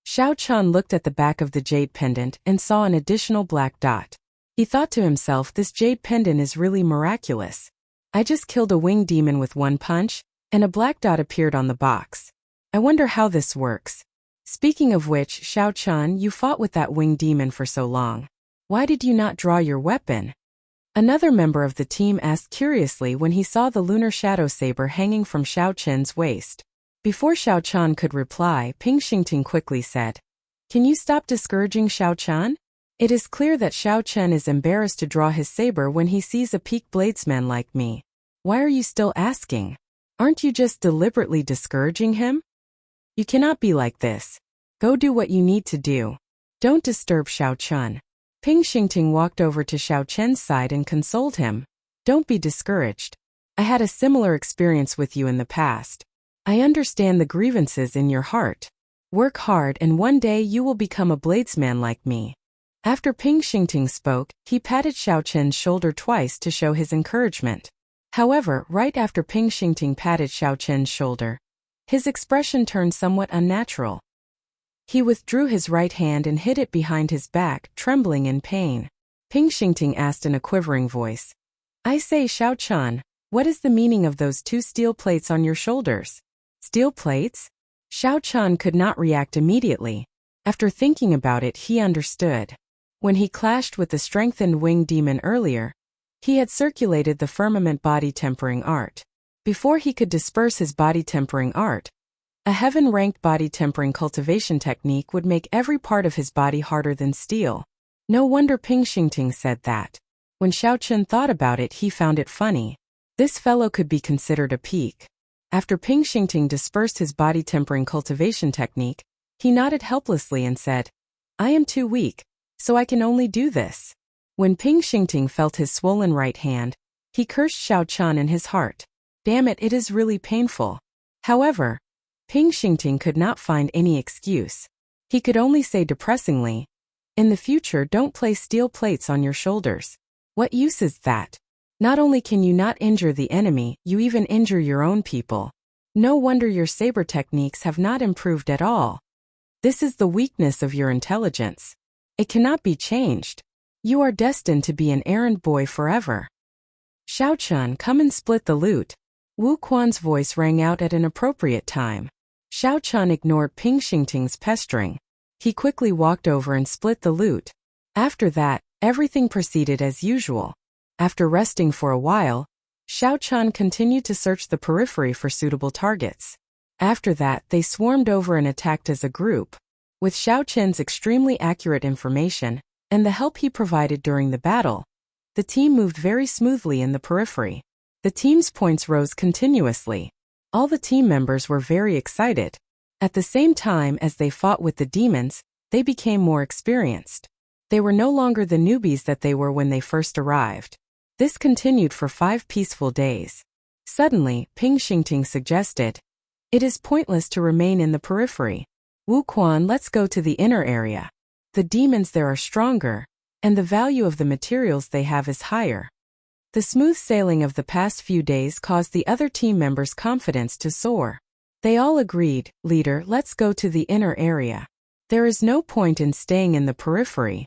Xiao Chan looked at the back of the jade pendant and saw an additional black dot. He thought to himself, this jade pendant is really miraculous. I just killed a winged demon with one punch, and a black dot appeared on the box. I wonder how this works. Speaking of which, Xiao Chan, you fought with that winged demon for so long. Why did you not draw your weapon? Another member of the team asked curiously when he saw the lunar shadow saber hanging from Xiao Chen's waist. Before Xiao Chan could reply, Ping Xingting quickly said, "Can you stop discouraging Xiao Chan? It is clear that Xiao Chen is embarrassed to draw his saber when he sees a peak bladesman like me. Why are you still asking? Aren't you just deliberately discouraging him? You cannot be like this. Go do what you need to do. Don't disturb Xiao Chen." Ping Xingting walked over to Xiao Chen's side and consoled him. "Don't be discouraged. I had a similar experience with you in the past. I understand the grievances in your heart. Work hard and one day you will become a bladesman like me." After Ping Xingting spoke, he patted Xiao Chen's shoulder twice to show his encouragement. However, right after Ping Xingting patted Xiao Chen's shoulder, his expression turned somewhat unnatural. He withdrew his right hand and hid it behind his back, trembling in pain. Ping Xingting asked in a quivering voice, "I say, Xiao Chen, what is the meaning of those two steel plates on your shoulders?" Steel plates? Xiao Chen could not react immediately. After thinking about it, he understood. When he clashed with the strengthened winged demon earlier, he had circulated the firmament body tempering art. Before he could disperse his body tempering art, a heaven-ranked body tempering cultivation technique would make every part of his body harder than steel. No wonder Ping Xingting said that. When Xiao Chen thought about it, he found it funny. This fellow could be considered a peak. After Ping Xingting dispersed his body tempering cultivation technique, he nodded helplessly and said, "I am too weak, so I can only do this." When Ping Xingting felt his swollen right hand, he cursed Xiao Chen in his heart. Damn it, it is really painful. However, Ping Xingting could not find any excuse. He could only say depressingly, "In the future, don't place steel plates on your shoulders. What use is that? Not only can you not injure the enemy, you even injure your own people. No wonder your saber techniques have not improved at all. This is the weakness of your intelligence. It cannot be changed. You are destined to be an errand boy forever." "Xiao Chen, come and split the loot." Wu Quan's voice rang out at an appropriate time. Xiao Chen ignored Ping Xingting's pestering. He quickly walked over and split the loot. After that, everything proceeded as usual. After resting for a while, Xiao Chen continued to search the periphery for suitable targets. After that, they swarmed over and attacked as a group. With Xiao Chen's extremely accurate information, and the help he provided during the battle, the team moved very smoothly in the periphery. The team's points rose continuously. All the team members were very excited. At the same time as they fought with the demons, they became more experienced. They were no longer the newbies that they were when they first arrived. This continued for 5 peaceful days. Suddenly, Ping Xingting suggested, "It is pointless to remain in the periphery. Wu Quan, let's go to the inner area. The demons there are stronger, and the value of the materials they have is higher." The smooth sailing of the past few days caused the other team members' confidence to soar. They all agreed, "Leader, let's go to the inner area. There is no point in staying in the periphery."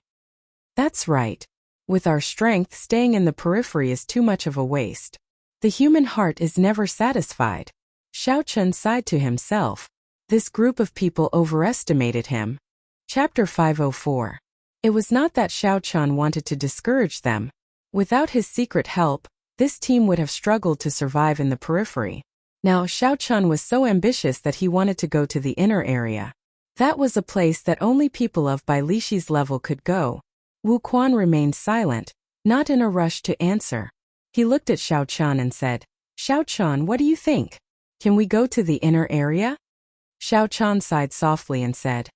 "That's right. With our strength, staying in the periphery is too much of a waste. The human heart is never satisfied." Xiao Chun sighed to himself. This group of people overestimated him. Chapter 504. It was not that Xiao Chun wanted to discourage them. Without his secret help, this team would have struggled to survive in the periphery. Now Xiao Chun was so ambitious that he wanted to go to the inner area. That was a place that only people of Bai Lixi's level could go. Wu Quan remained silent, not in a rush to answer. He looked at Xiao Chun and said, "Xiao Chun, what do you think? Can we go to the inner area?" Xiao Chun sighed softly and said,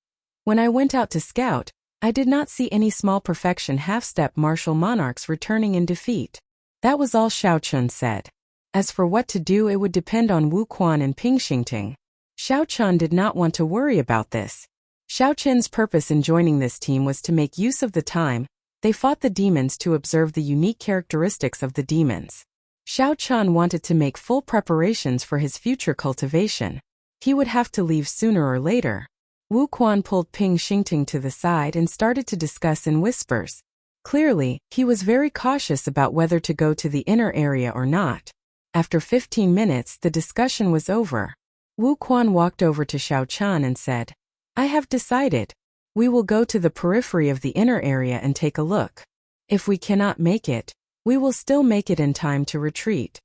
"When I went out to scout, I did not see any small perfection half-step martial monarchs returning in defeat." That was all Xiao Chun said. As for what to do, it would depend on Wu Quan and Ping Xingting. Xiao Chun did not want to worry about this. Xiao Chun's purpose in joining this team was to make use of the time they fought the demons to observe the unique characteristics of the demons. Xiao Chun wanted to make full preparations for his future cultivation. He would have to leave sooner or later. Wu Quan pulled Ping Xingting to the side and started to discuss in whispers. Clearly, he was very cautious about whether to go to the inner area or not. After 15 minutes, the discussion was over. Wu Quan walked over to Xiao Chun and said, "I have decided. We will go to the periphery of the inner area and take a look. If we cannot make it, we will still make it in time to retreat.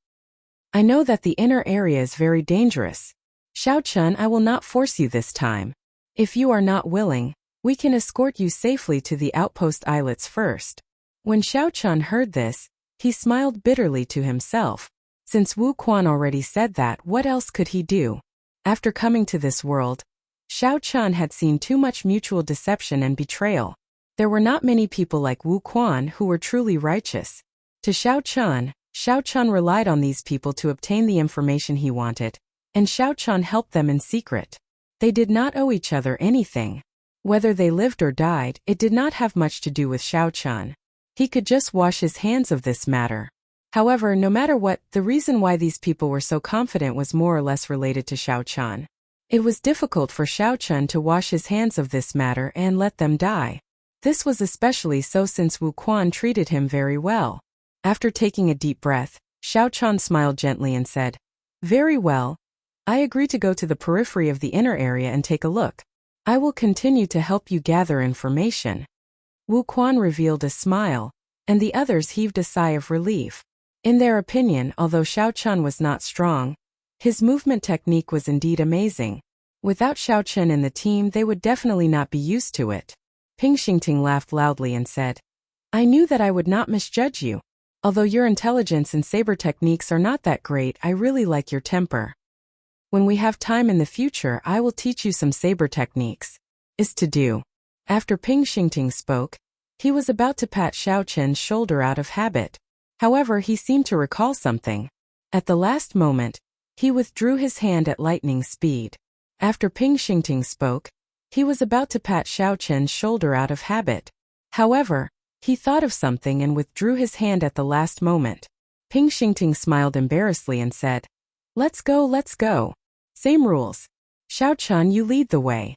I know that the inner area is very dangerous. Xiao Chun, I will not force you this time. If you are not willing, we can escort you safely to the outpost islets first." When Xiao Chun heard this, he smiled bitterly to himself. Since Wu Quan already said that, what else could he do? After coming to this world, Xiao Chun had seen too much mutual deception and betrayal. There were not many people like Wu Quan who were truly righteous. To Xiao Chun relied on these people to obtain the information he wanted, and Xiao Chun helped them in secret. They did not owe each other anything. Whether they lived or died, it did not have much to do with Xiao Chun. He could just wash his hands of this matter. However, no matter what, the reason why these people were so confident was more or less related to Xiao Chun. It was difficult for Xiao Chun to wash his hands of this matter and let them die. This was especially so since Wu Quan treated him very well. After taking a deep breath, Xiao Chun smiled gently and said, "Very well. I agree to go to the periphery of the inner area and take a look. I will continue to help you gather information." Wu Quan revealed a smile, and the others heaved a sigh of relief. In their opinion, although Xiao Chun was not strong, his movement technique was indeed amazing. Without Xiao Chun in the team, they would definitely not be used to it. Ping Xingting laughed loudly and said, "I knew that I would not misjudge you. Although your intelligence and saber techniques are not that great, I really like your temper. When we have time in the future, I will teach you some saber techniques. Is to do." After Ping Xingting spoke, he was about to pat Xiao Chun's shoulder out of habit. However, he seemed to recall something. At the last moment, he withdrew his hand at lightning speed. After Ping Xingting spoke, he was about to pat Xiao Chun's shoulder out of habit. However, he thought of something and withdrew his hand at the last moment. Ping Xingting smiled embarrassedly and said, let's go. Same rules. Xiao Chun, you lead the way."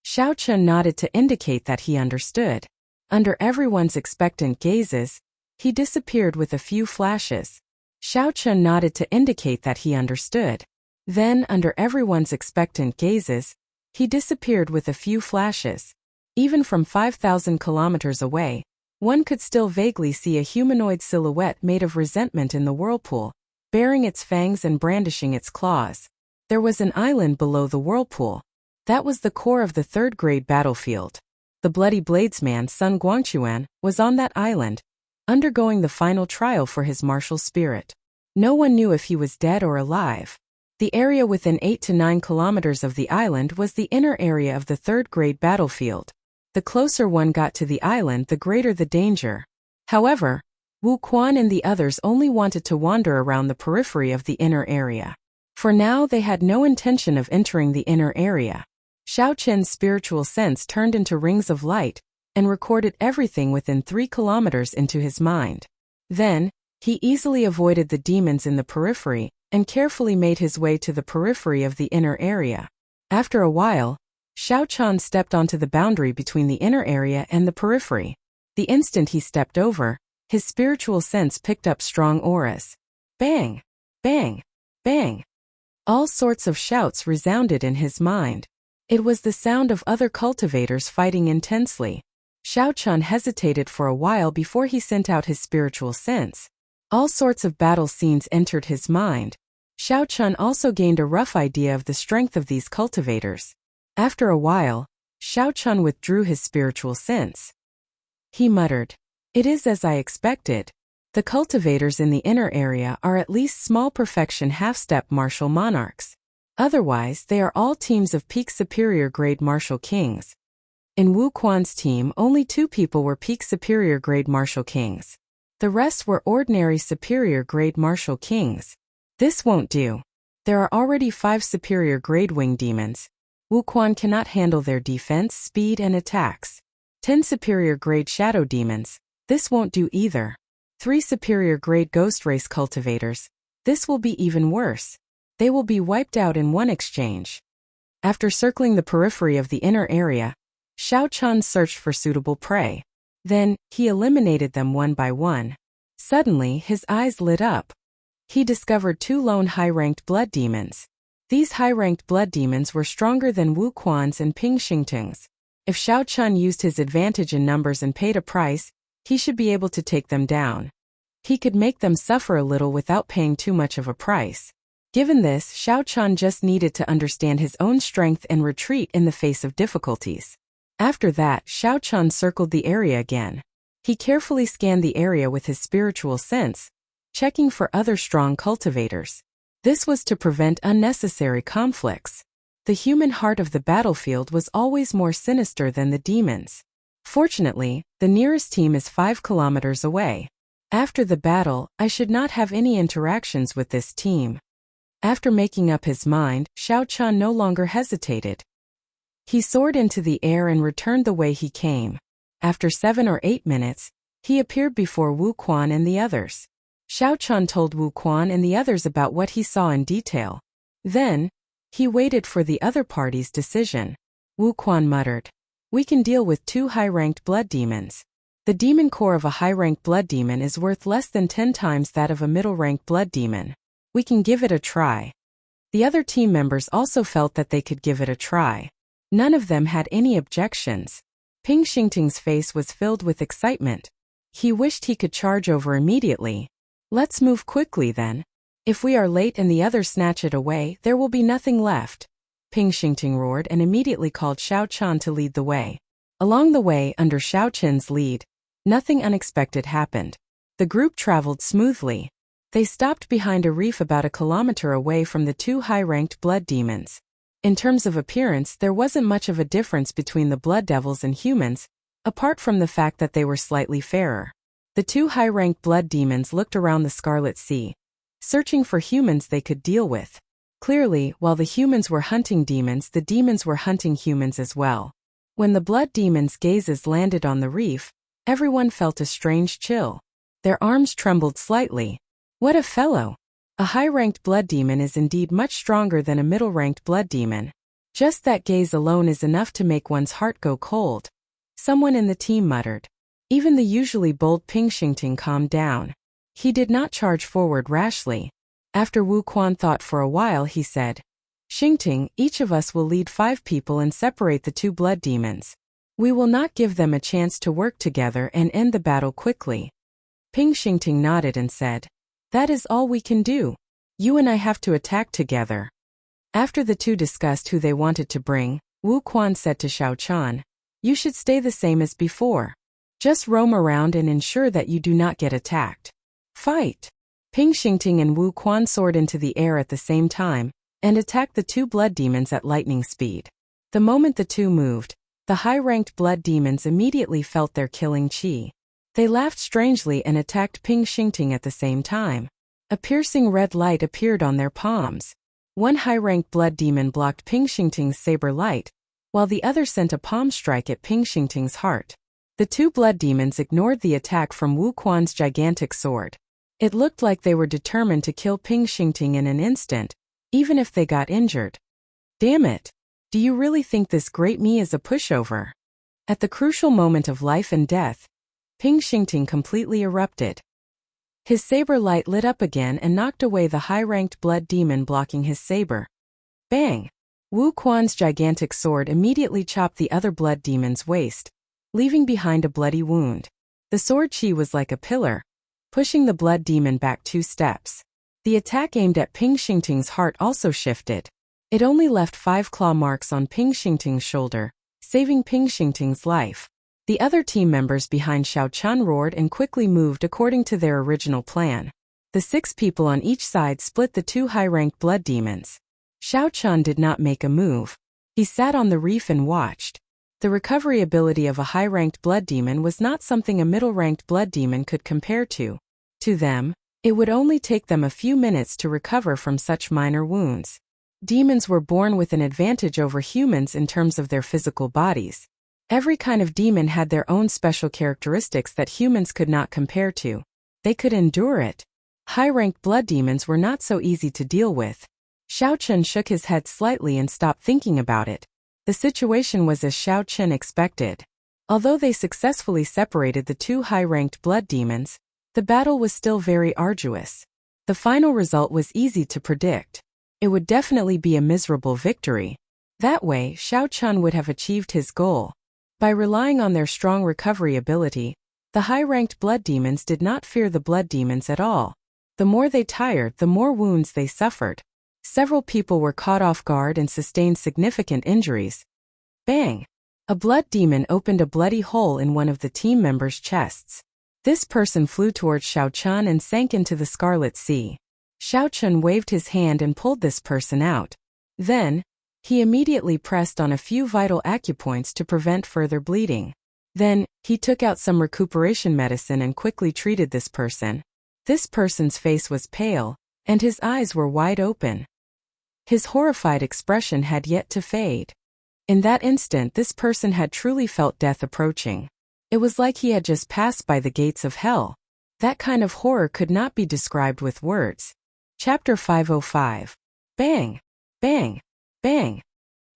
Xiao Chun nodded to indicate that he understood. Under everyone's expectant gazes, he disappeared with a few flashes. Xiao Chun nodded to indicate that he understood. Then, under everyone's expectant gazes, he disappeared with a few flashes. Even from 5,000 kilometers away, one could still vaguely see a humanoid silhouette made of resentment in the whirlpool, baring its fangs and brandishing its claws. There was an island below the whirlpool. That was the core of the third-grade battlefield. The bloody bladesman Sun Guangquan was on that island, undergoing the final trial for his martial spirit. No one knew if he was dead or alive. The area within 8 to 9 kilometers of the island was the inner area of the third-grade battlefield. The closer one got to the island, the greater the danger. However, Wu Quan and the others only wanted to wander around the periphery of the inner area. For now, they had no intention of entering the inner area. Xiao Chen's spiritual sense turned into rings of light and recorded everything within 3 kilometers into his mind. Then, He easily avoided the demons in the periphery and carefully made his way to the periphery of the inner area. After a while, Xiao Chan stepped onto the boundary between the inner area and the periphery. The instant he stepped over, his spiritual sense picked up strong auras. Bang! Bang! Bang! All sorts of shouts resounded in his mind. It was the sound of other cultivators fighting intensely. Xiao Chan hesitated for a while before he sent out his spiritual sense. All sorts of battle scenes entered his mind. Xiao Chan also gained a rough idea of the strength of these cultivators. After a while, Xiao Chan withdrew his spiritual sense. He muttered, "It is as I expected. The cultivators in the inner area are at least small perfection half-step martial monarchs. Otherwise, they are all teams of peak superior grade martial kings." In Wu Quan's team, only 2 people were peak superior grade martial kings. The rest were ordinary superior grade martial kings. This won't do. There are already 5 superior grade wing demons. Wu Quan cannot handle their defense, speed, and attacks. 10 superior grade shadow demons. This won't do either. 3 superior grade ghost race cultivators. This will be even worse. They will be wiped out in one exchange. After circling the periphery of the inner area, Xiao Chan searched for suitable prey. Then, he eliminated them one by one. Suddenly, his eyes lit up. He discovered 2 lone high-ranked blood demons. These high-ranked blood demons were stronger than Wu Quan's and Ping Xingting's. If Xiao Chan used his advantage in numbers and paid a price, he should be able to take them down. He could make them suffer a little without paying too much of a price. Given this, Xiao Chan just needed to understand his own strength and retreat in the face of difficulties. After that, Xiao Chan circled the area again. He carefully scanned the area with his spiritual sense, checking for other strong cultivators. This was to prevent unnecessary conflicts. The human heart of the battlefield was always more sinister than the demons. Fortunately, the nearest team is 5 kilometers away. After the battle, I should not have any interactions with this team. After making up his mind, Xiao Chan no longer hesitated. He soared into the air and returned the way he came. After 7 or 8 minutes, he appeared before Wu Quan and the others. Xiao Chan told Wu Quan and the others about what he saw in detail. Then, he waited for the other party's decision. Wu Quan muttered, "We can deal with 2 high-ranked blood demons. The demon core of a high-ranked blood demon is worth less than 10 times that of a middle-ranked blood demon. We can give it a try." The other team members also felt that they could give it a try. None of them had any objections. Ping Xingting's face was filled with excitement. He wished he could charge over immediately. "Let's move quickly then. If we are late and the others snatch it away, there will be nothing left." Ping Xingting roared and immediately called Xiao Chan to lead the way. Along the way, under Xiao Chen's lead, nothing unexpected happened. The group traveled smoothly. They stopped behind a reef about a kilometer away from the 2 high-ranked blood demons. In terms of appearance, there wasn't much of a difference between the blood devils and humans, apart from the fact that they were slightly fairer. The 2 high-ranked blood demons looked around the Scarlet Sea, searching for humans they could deal with. Clearly, while the humans were hunting demons, the demons were hunting humans as well. When the blood demons' gazes landed on the reef, everyone felt a strange chill. Their arms trembled slightly. What a fellow! A high-ranked blood demon is indeed much stronger than a middle-ranked blood demon. Just that gaze alone is enough to make one's heart go cold. Someone in the team muttered. Even the usually bold Ping Xingting calmed down. He did not charge forward rashly. After Wu Quan thought for a while, he said, "Xingting, each of us will lead 5 people and separate the 2 blood demons. We will not give them a chance to work together and end the battle quickly." Ping Xingting nodded and said, "That is all we can do. You and I have to attack together." After the 2 discussed who they wanted to bring, Wu Quan said to Xiao Chan, "You should stay the same as before. Just roam around and ensure that you do not get attacked. Fight!" Ping Xingting and Wu Quan soared into the air at the same time, and attacked the 2 blood demons at lightning speed. The moment the 2 moved, the high-ranked blood demons immediately felt their killing chi. They laughed strangely and attacked Ping Xingting at the same time. A piercing red light appeared on their palms. One high-ranked blood demon blocked Ping Xingting's saber light, while the other sent a palm strike at Ping Xingting's heart. The 2 blood demons ignored the attack from Wu Quan's gigantic sword. It looked like they were determined to kill Ping Xingting in an instant, even if they got injured. Damn it! Do you really think this great me is a pushover? At the crucial moment of life and death, Ping Xingting completely erupted. His saber light lit up again and knocked away the high-ranked blood demon blocking his saber. Bang! Wu Quan's gigantic sword immediately chopped the other blood demon's waist, leaving behind a bloody wound. The sword chi was like a pillar, pushing the blood demon back 2 steps. The attack aimed at Ping Xingting's heart also shifted. It only left 5 claw marks on Ping Xingting's shoulder, saving Ping Xingting's life. The other team members behind Xiao Chun roared and quickly moved according to their original plan. The 6 people on each side split the 2 high-ranked blood demons. Xiao Chun did not make a move. He sat on the reef and watched. The recovery ability of a high-ranked blood demon was not something a middle-ranked blood demon could compare to. To them, it would only take them a few minutes to recover from such minor wounds. Demons were born with an advantage over humans in terms of their physical bodies. Every kind of demon had their own special characteristics that humans could not compare to. They could endure it. High-ranked blood demons were not so easy to deal with. Xiao Chun shook his head slightly and stopped thinking about it. The situation was as Xiao Chun expected. Although they successfully separated the 2 high-ranked blood demons, the battle was still very arduous. The final result was easy to predict. It would definitely be a miserable victory. That way, Xiao Chun would have achieved his goal. By relying on their strong recovery ability, the high-ranked blood demons did not fear the blood demons at all. The more they tired, the more wounds they suffered. Several people were caught off guard and sustained significant injuries. Bang! A blood demon opened a bloody hole in one of the team members' chests. This person flew towards Xiao Chun and sank into the Scarlet Sea. Xiao Chun waved his hand and pulled this person out. Then, he immediately pressed on a few vital acupoints to prevent further bleeding. Then, he took out some recuperation medicine and quickly treated this person. This person's face was pale, and his eyes were wide open. His horrified expression had yet to fade. In that instant, this person had truly felt death approaching. It was like he had just passed by the gates of hell. That kind of horror could not be described with words. Chapter 505. Bang! Bang! Bang!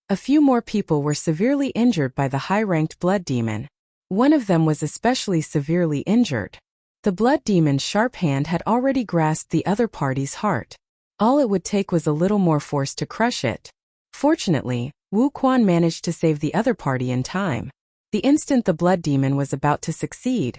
A few more people were severely injured by the high-ranked blood demon. One of them was especially severely injured. The blood demon's sharp hand had already grasped the other party's heart. All it would take was a little more force to crush it. Fortunately, Wu Quan managed to save the other party in time. The instant the blood demon was about to succeed,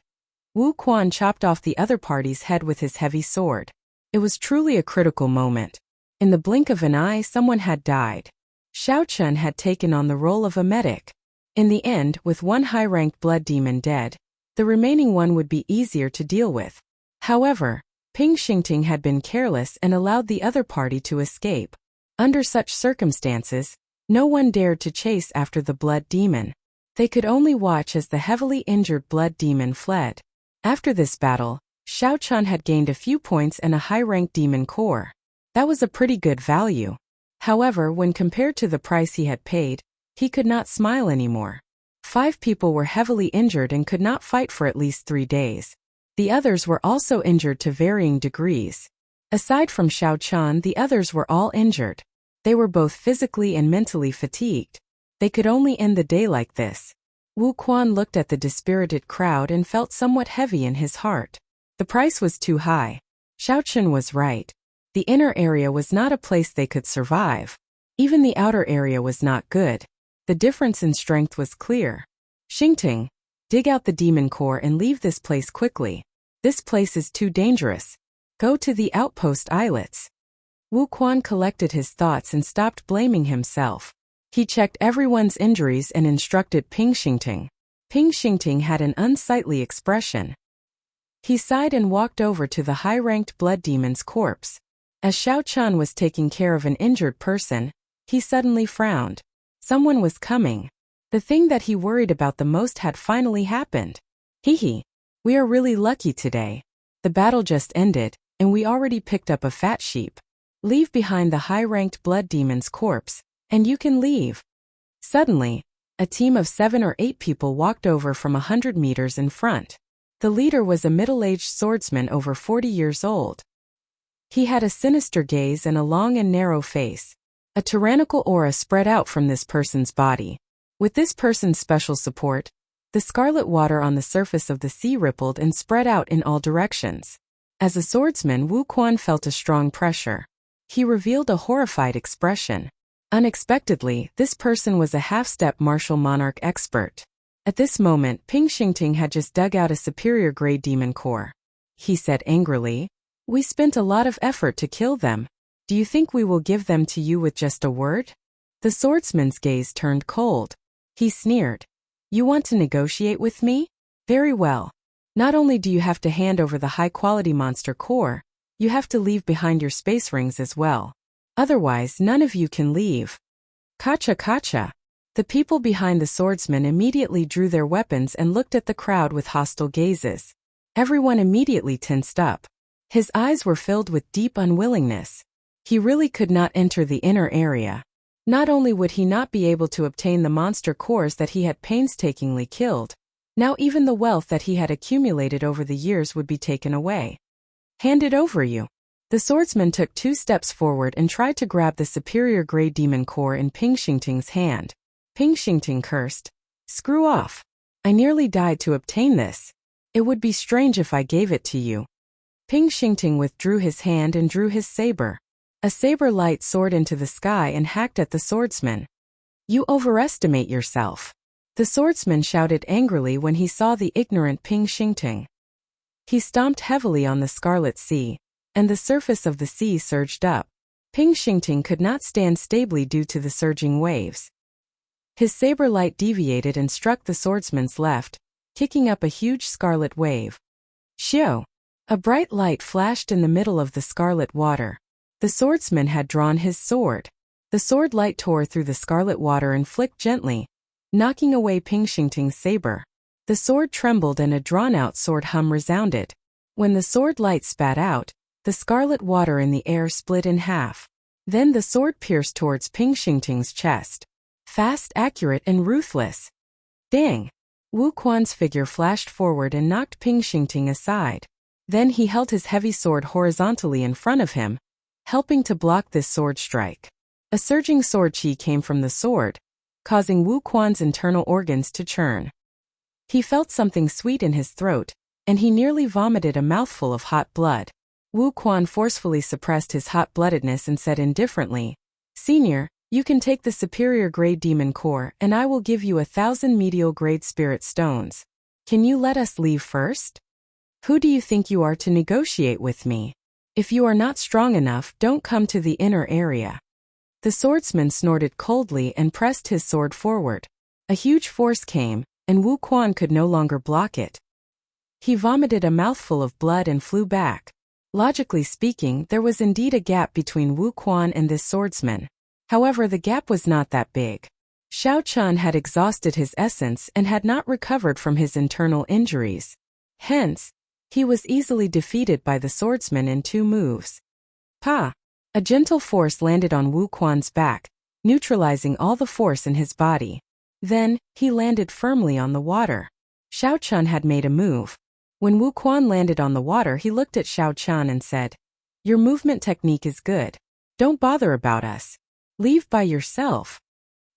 Wu Quan chopped off the other party's head with his heavy sword. It was truly a critical moment. In the blink of an eye, someone had died. Xiao Chun had taken on the role of a medic. In the end, with one high-ranked blood demon dead, the remaining one would be easier to deal with. However, Ping Xingting had been careless and allowed the other party to escape. Under such circumstances, no one dared to chase after the blood demon. They could only watch as the heavily injured blood demon fled. After this battle, Xiao Chun had gained a few points and a high-ranked demon core. That was a pretty good value. However, when compared to the price he had paid, he could not smile anymore. 5 people were heavily injured and could not fight for at least 3 days. The others were also injured to varying degrees. Aside from Xiao Chun, the others were all injured. They were both physically and mentally fatigued. They could only end the day like this. Wu Quan looked at the dispirited crowd and felt somewhat heavy in his heart. The price was too high. Xiao Chun was right. The inner area was not a place they could survive. Even the outer area was not good. The difference in strength was clear. Xingting, dig out the demon core and leave this place quickly. This place is too dangerous. Go to the outpost islets. Wu Quan collected his thoughts and stopped blaming himself. He checked everyone's injuries and instructed Ping Xingting. Ping Xingting had an unsightly expression. He sighed and walked over to the high-ranked blood demon's corpse. As Xiao Chun was taking care of an injured person, he suddenly frowned. Someone was coming. The thing that he worried about the most had finally happened. Hee, we are really lucky today. The battle just ended, and we already picked up a fat sheep. Leave behind the high-ranked blood demon's corpse, and you can leave. Suddenly, a team of 7 or 8 people walked over from 100 meters in front. The leader was a middle-aged swordsman over 40 years old. He had a sinister gaze and a long and narrow face. A tyrannical aura spread out from this person's body. With this person's special support, the scarlet water on the surface of the sea rippled and spread out in all directions. As a swordsman, Wu Quan felt a strong pressure. He revealed a horrified expression. Unexpectedly, this person was a half-step martial monarch expert. At this moment, Ping Xingting had just dug out a superior-grade demon core. He said angrily, "We spent a lot of effort to kill them. Do you think we will give them to you with just a word?" The swordsman's gaze turned cold. He sneered. "You want to negotiate with me? Very well. Not only do you have to hand over the high-quality monster core, you have to leave behind your space rings as well. Otherwise, none of you can leave." Kacha kacha. The people behind the swordsman immediately drew their weapons and looked at the crowd with hostile gazes. Everyone immediately tensed up. His eyes were filled with deep unwillingness. He really could not enter the inner area. Not only would he not be able to obtain the monster cores that he had painstakingly killed, now even the wealth that he had accumulated over the years would be taken away. "Hand it over, you." The swordsman took 2 steps forward and tried to grab the superior-grade demon core in Ping Xingting's hand. Ping Xingting cursed. "Screw off. I nearly died to obtain this. It would be strange if I gave it to you." Ping Xingting withdrew his hand and drew his saber. A saber light soared into the sky and hacked at the swordsman. "You overestimate yourself." The swordsman shouted angrily when he saw the ignorant Ping Xingting. He stomped heavily on the Scarlet Sea, and the surface of the sea surged up. Ping Xingting could not stand stably due to the surging waves. His saber light deviated and struck the swordsman's left, kicking up a huge scarlet wave. Xiu! A bright light flashed in the middle of the scarlet water. The swordsman had drawn his sword. The sword light tore through the scarlet water and flicked gently, knocking away Ping Xingting's saber. The sword trembled and a drawn-out sword hum resounded. When the sword light spat out, the scarlet water in the air split in half. Then the sword pierced towards Ping Xingting's chest. Fast, accurate, and ruthless. Dang! Wu Quan's figure flashed forward and knocked Ping Xingting aside. Then he held his heavy sword horizontally in front of him, helping to block this sword strike. A surging sword chi came from the sword, causing Wu Quan's internal organs to churn. He felt something sweet in his throat, and he nearly vomited a mouthful of hot blood. Wu Quan forcefully suppressed his hot-bloodedness and said indifferently, "Senior, you can take the superior-grade demon core and I will give you 1,000 medial-grade spirit stones. Can you let us leave first? Who do you think you are to negotiate with me? If you are not strong enough, don't come to the inner area." The swordsman snorted coldly and pressed his sword forward. A huge force came, and Wu Quan could no longer block it. He vomited a mouthful of blood and flew back. Logically speaking, there was indeed a gap between Wu Quan and this swordsman. However, the gap was not that big. Xiao Chun had exhausted his essence and had not recovered from his internal injuries. Hence, he was easily defeated by the swordsman in 2 moves. Pa! A gentle force landed on Wu Quan's back, neutralizing all the force in his body. Then, he landed firmly on the water. Xiao Chun had made a move. When Wu Quan landed on the water, he looked at Xiao Chun and said, "Your movement technique is good. Don't bother about us. Leave by yourself."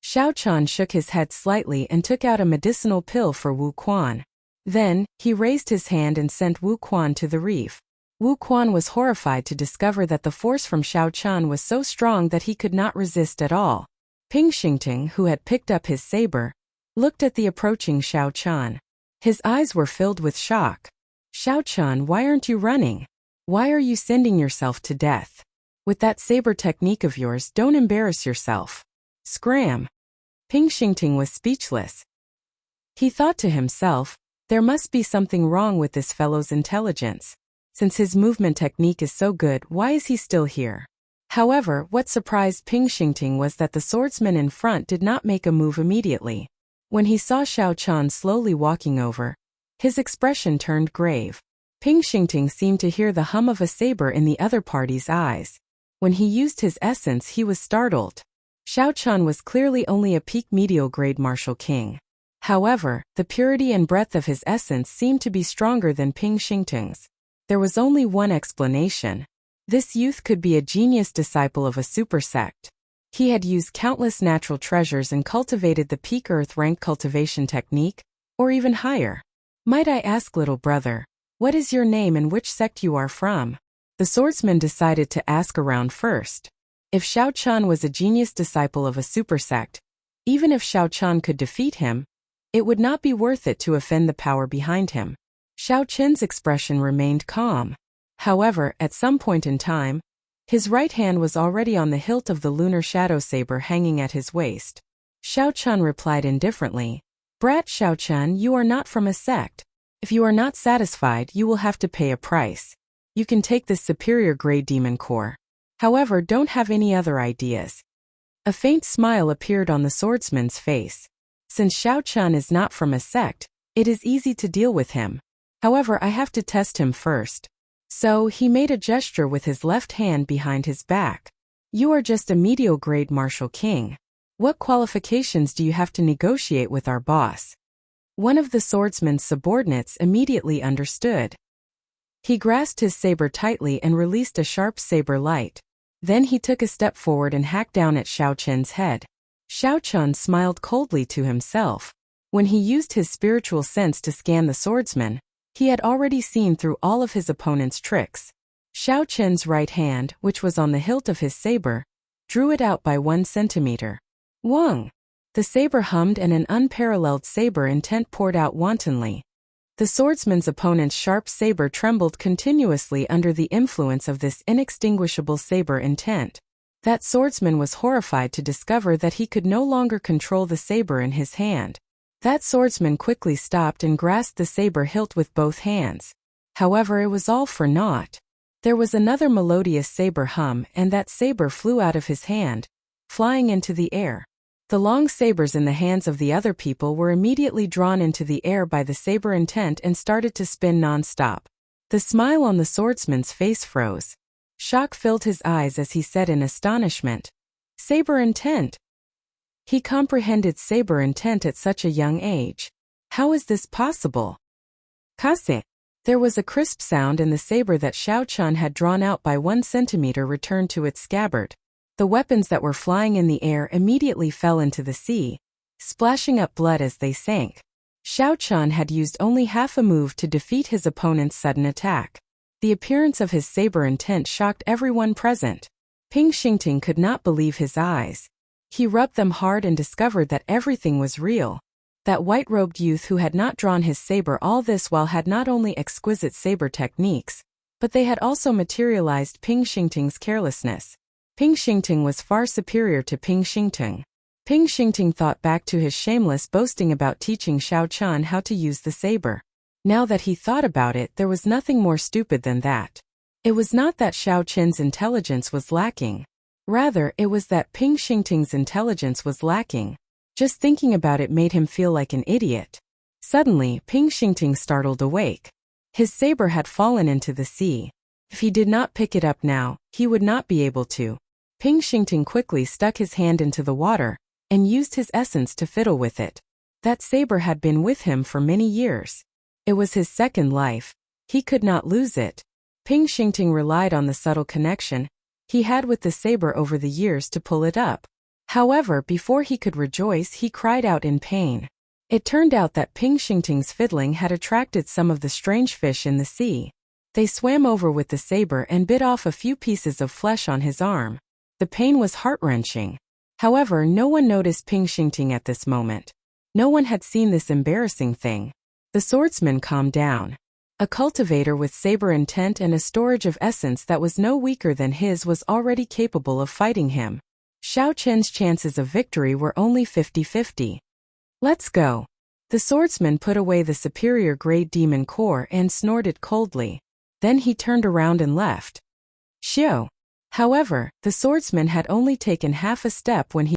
Xiao Chun shook his head slightly and took out a medicinal pill for Wu Quan. Then, he raised his hand and sent Wu Quan to the reef. Wu Quan was horrified to discover that the force from Xiao Chun was so strong that he could not resist at all. Ping Xingting, who had picked up his saber, looked at the approaching Xiao Chun. His eyes were filled with shock. "Xiao Chun, why aren't you running? Why are you sending yourself to death? With that saber technique of yours, don't embarrass yourself. Scram!" Ping Xingting was speechless. He thought to himself, there must be something wrong with this fellow's intelligence. Since his movement technique is so good, why is he still here? However, what surprised Ping Xingting was that the swordsman in front did not make a move immediately. When he saw Xiao Chun slowly walking over, his expression turned grave. Ping Xingting seemed to hear the hum of a saber in the other party's eyes. When he used his essence, he was startled. Xiao Chun was clearly only a peak medial grade martial king. However, the purity and breadth of his essence seemed to be stronger than Ping Xingting's. There was only one explanation. This youth could be a genius disciple of a super sect. He had used countless natural treasures and cultivated the peak earth rank cultivation technique, or even higher. Might I ask, little brother, what is your name and which sect you are from? The swordsman decided to ask around first. If Xiao Chun was a genius disciple of a super sect, even if Xiao Chun could defeat him, it would not be worth it to offend the power behind him. Xiao Chen's expression remained calm. However, at some point in time, his right hand was already on the hilt of the lunar shadow saber hanging at his waist. Xiao Chun replied indifferently, "Brat Xiao Chun, you are not from a sect. If you are not satisfied, you will have to pay a price. You can take this superior grade demon core. However, don't have any other ideas." A faint smile appeared on the swordsman's face. Since Xiao Chun is not from a sect, it is easy to deal with him. However, I have to test him first. So, he made a gesture with his left hand behind his back. You are just a medial grade martial king. What qualifications do you have to negotiate with our boss? One of the swordsman's subordinates immediately understood. He grasped his saber tightly and released a sharp saber light. Then he took a step forward and hacked down at Xiao Chen's head. Xiao Chun smiled coldly to himself. When he used his spiritual sense to scan the swordsman, he had already seen through all of his opponent's tricks. Xiao Chen's right hand, which was on the hilt of his saber, drew it out by 1 centimeter. Wang! The saber hummed and an unparalleled saber intent poured out wantonly. The swordsman's opponent's sharp saber trembled continuously under the influence of this inextinguishable saber intent. That swordsman was horrified to discover that he could no longer control the saber in his hand. That swordsman quickly stopped and grasped the saber hilt with both hands. However, it was all for naught. There was another melodious saber hum, and that saber flew out of his hand, flying into the air. The long sabers in the hands of the other people were immediately drawn into the air by the saber intent and started to spin non-stop. The smile on the swordsman's face froze. Shock filled his eyes as he said in astonishment, "Saber intent." He comprehended saber intent at such a young age. How is this possible? Kase. There was a crisp sound and the saber that Xiao Chun had drawn out by 1 centimeter returned to its scabbard. The weapons that were flying in the air immediately fell into the sea, splashing up blood as they sank. Xiao Chun had used only half a move to defeat his opponent's sudden attack. The appearance of his saber intent shocked everyone present. Ping Xingting could not believe his eyes. He rubbed them hard and discovered that everything was real. That white-robed youth who had not drawn his saber all this while had not only exquisite saber techniques, but they had also materialized Ping Xingting's carelessness. Ping Xingting was far superior to Ping Xingting. Ping Xingting thought back to his shameless boasting about teaching Xiao Chun how to use the saber. Now that he thought about it, there was nothing more stupid than that. It was not that Xiao Chen's intelligence was lacking. Rather, it was that Ping Xingting's intelligence was lacking. Just thinking about it made him feel like an idiot. Suddenly, Ping Xingting startled awake. His saber had fallen into the sea. If he did not pick it up now, he would not be able to. Ping Xingting quickly stuck his hand into the water and used his essence to fiddle with it. That saber had been with him for many years. It was his second life. He could not lose it. Ping Xingting relied on the subtle connection he had with the saber over the years to pull it up. However, before he could rejoice, he cried out in pain. It turned out that Ping Xingting's fiddling had attracted some of the strange fish in the sea. They swam over with the saber and bit off a few pieces of flesh on his arm. The pain was heart-wrenching. However, no one noticed Ping Xingting at this moment. No one had seen this embarrassing thing. The swordsman calmed down. A cultivator with saber intent and a storage of essence that was no weaker than his was already capable of fighting him. Xiao Chen's chances of victory were only 50-50. Let's go. The swordsman put away the superior grade demon core and snorted coldly. Then he turned around and left. Xiao. However, the swordsman had only taken half a step when he